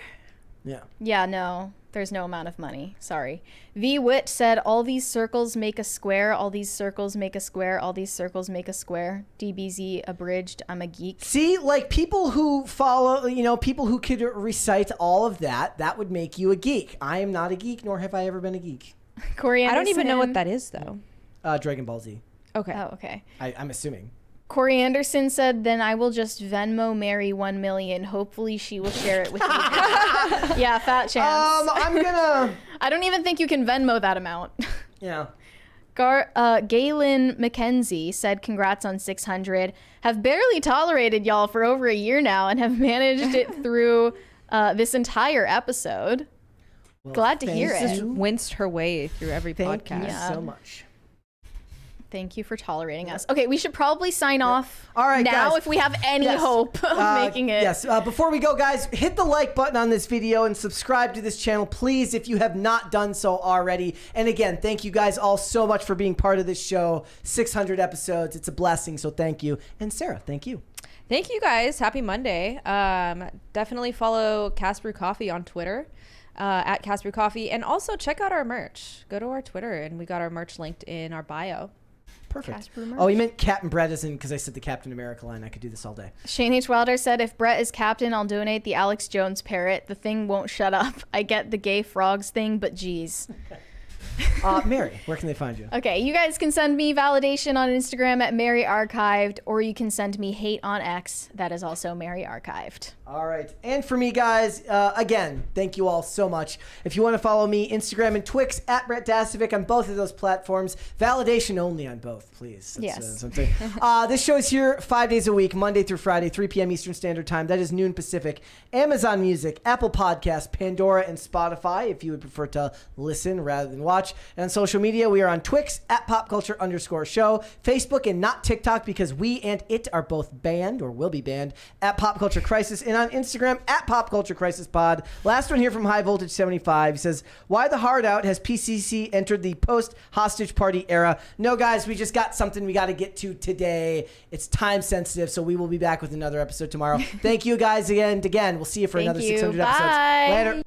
Yeah. Yeah, no. There's no amount of money. Sorry. V. Witt said, all these circles make a square. All these circles make a square. All these circles make a square. DBZ abridged. I'm a geek. See, like people who follow, people who could recite all of that, that would make you a geek. I am not a geek, nor have I ever been a geek. Corey Anderson. I don't even know what that is, though. Dragon Ball Z. Okay. Oh, okay. I'm assuming. Corey Anderson said, then I will just Venmo Mary 1 million. Hopefully she will share it with me. Yeah, fat chance. I'm gonna... I don't even think you can Venmo that amount. Yeah. Galen McKenzie said, congrats on 600. Have barely tolerated y'all for over a year now and have managed it through this entire episode. Well, glad to hear it. Just winced her way through every podcast. Thank you so much. Thank you for tolerating us. Okay, we should probably sign off all right, now guys. if we have any hope of making it. Yes. Before we go, guys, hit the like button on this video and subscribe to this channel, please, if you have not done so already. And again, thank you guys all so much for being part of this show. 600 episodes. It's a blessing, so thank you. And Sarah, thank you. Thank you, guys. Happy Monday. Definitely follow Casper Coffee on Twitter. At Casper Coffee. And also check out our merch. Go to our Twitter, and we got our merch linked in our bio. Perfect. Oh, you meant Captain Brett as in because I said the Captain America line. I could do this all day. Shane H. Wilder said, if Brett is captain, I'll donate the Alex Jones parrot. The thing won't shut up. I get the gay frogs thing, but geez. Mary, where can they find you? Okay, you guys can send me validation on Instagram at Mary Archived, or you can send me hate on X. That is also Mary Archived. All right. And for me, guys, again, thank you all so much. If you want to follow me, Instagram and Twix, at Brett Dasovic on both of those platforms. Validation only on both, please. That's, yes. This show is here 5 days a week, Monday through Friday, 3 p.m. Eastern Standard Time. That is noon Pacific. Amazon Music, Apple Podcasts, Pandora, and Spotify, if you would prefer to listen rather than watch. And on social media, we are on Twix, at PopCulture_show, Facebook, and not TikTok because we and it are both banned, or will be banned, at Pop Culture Crisis, and on Instagram, at Pop Culture Crisis Pod. Last one here from High Voltage 75. He says, why the hard out? Has PCC entered the post-hostage party era? No, guys, we just got something we got to get to today. It's time sensitive, so we will be back with another episode tomorrow. Thank you guys again. We'll see you for another 600 episodes. Later.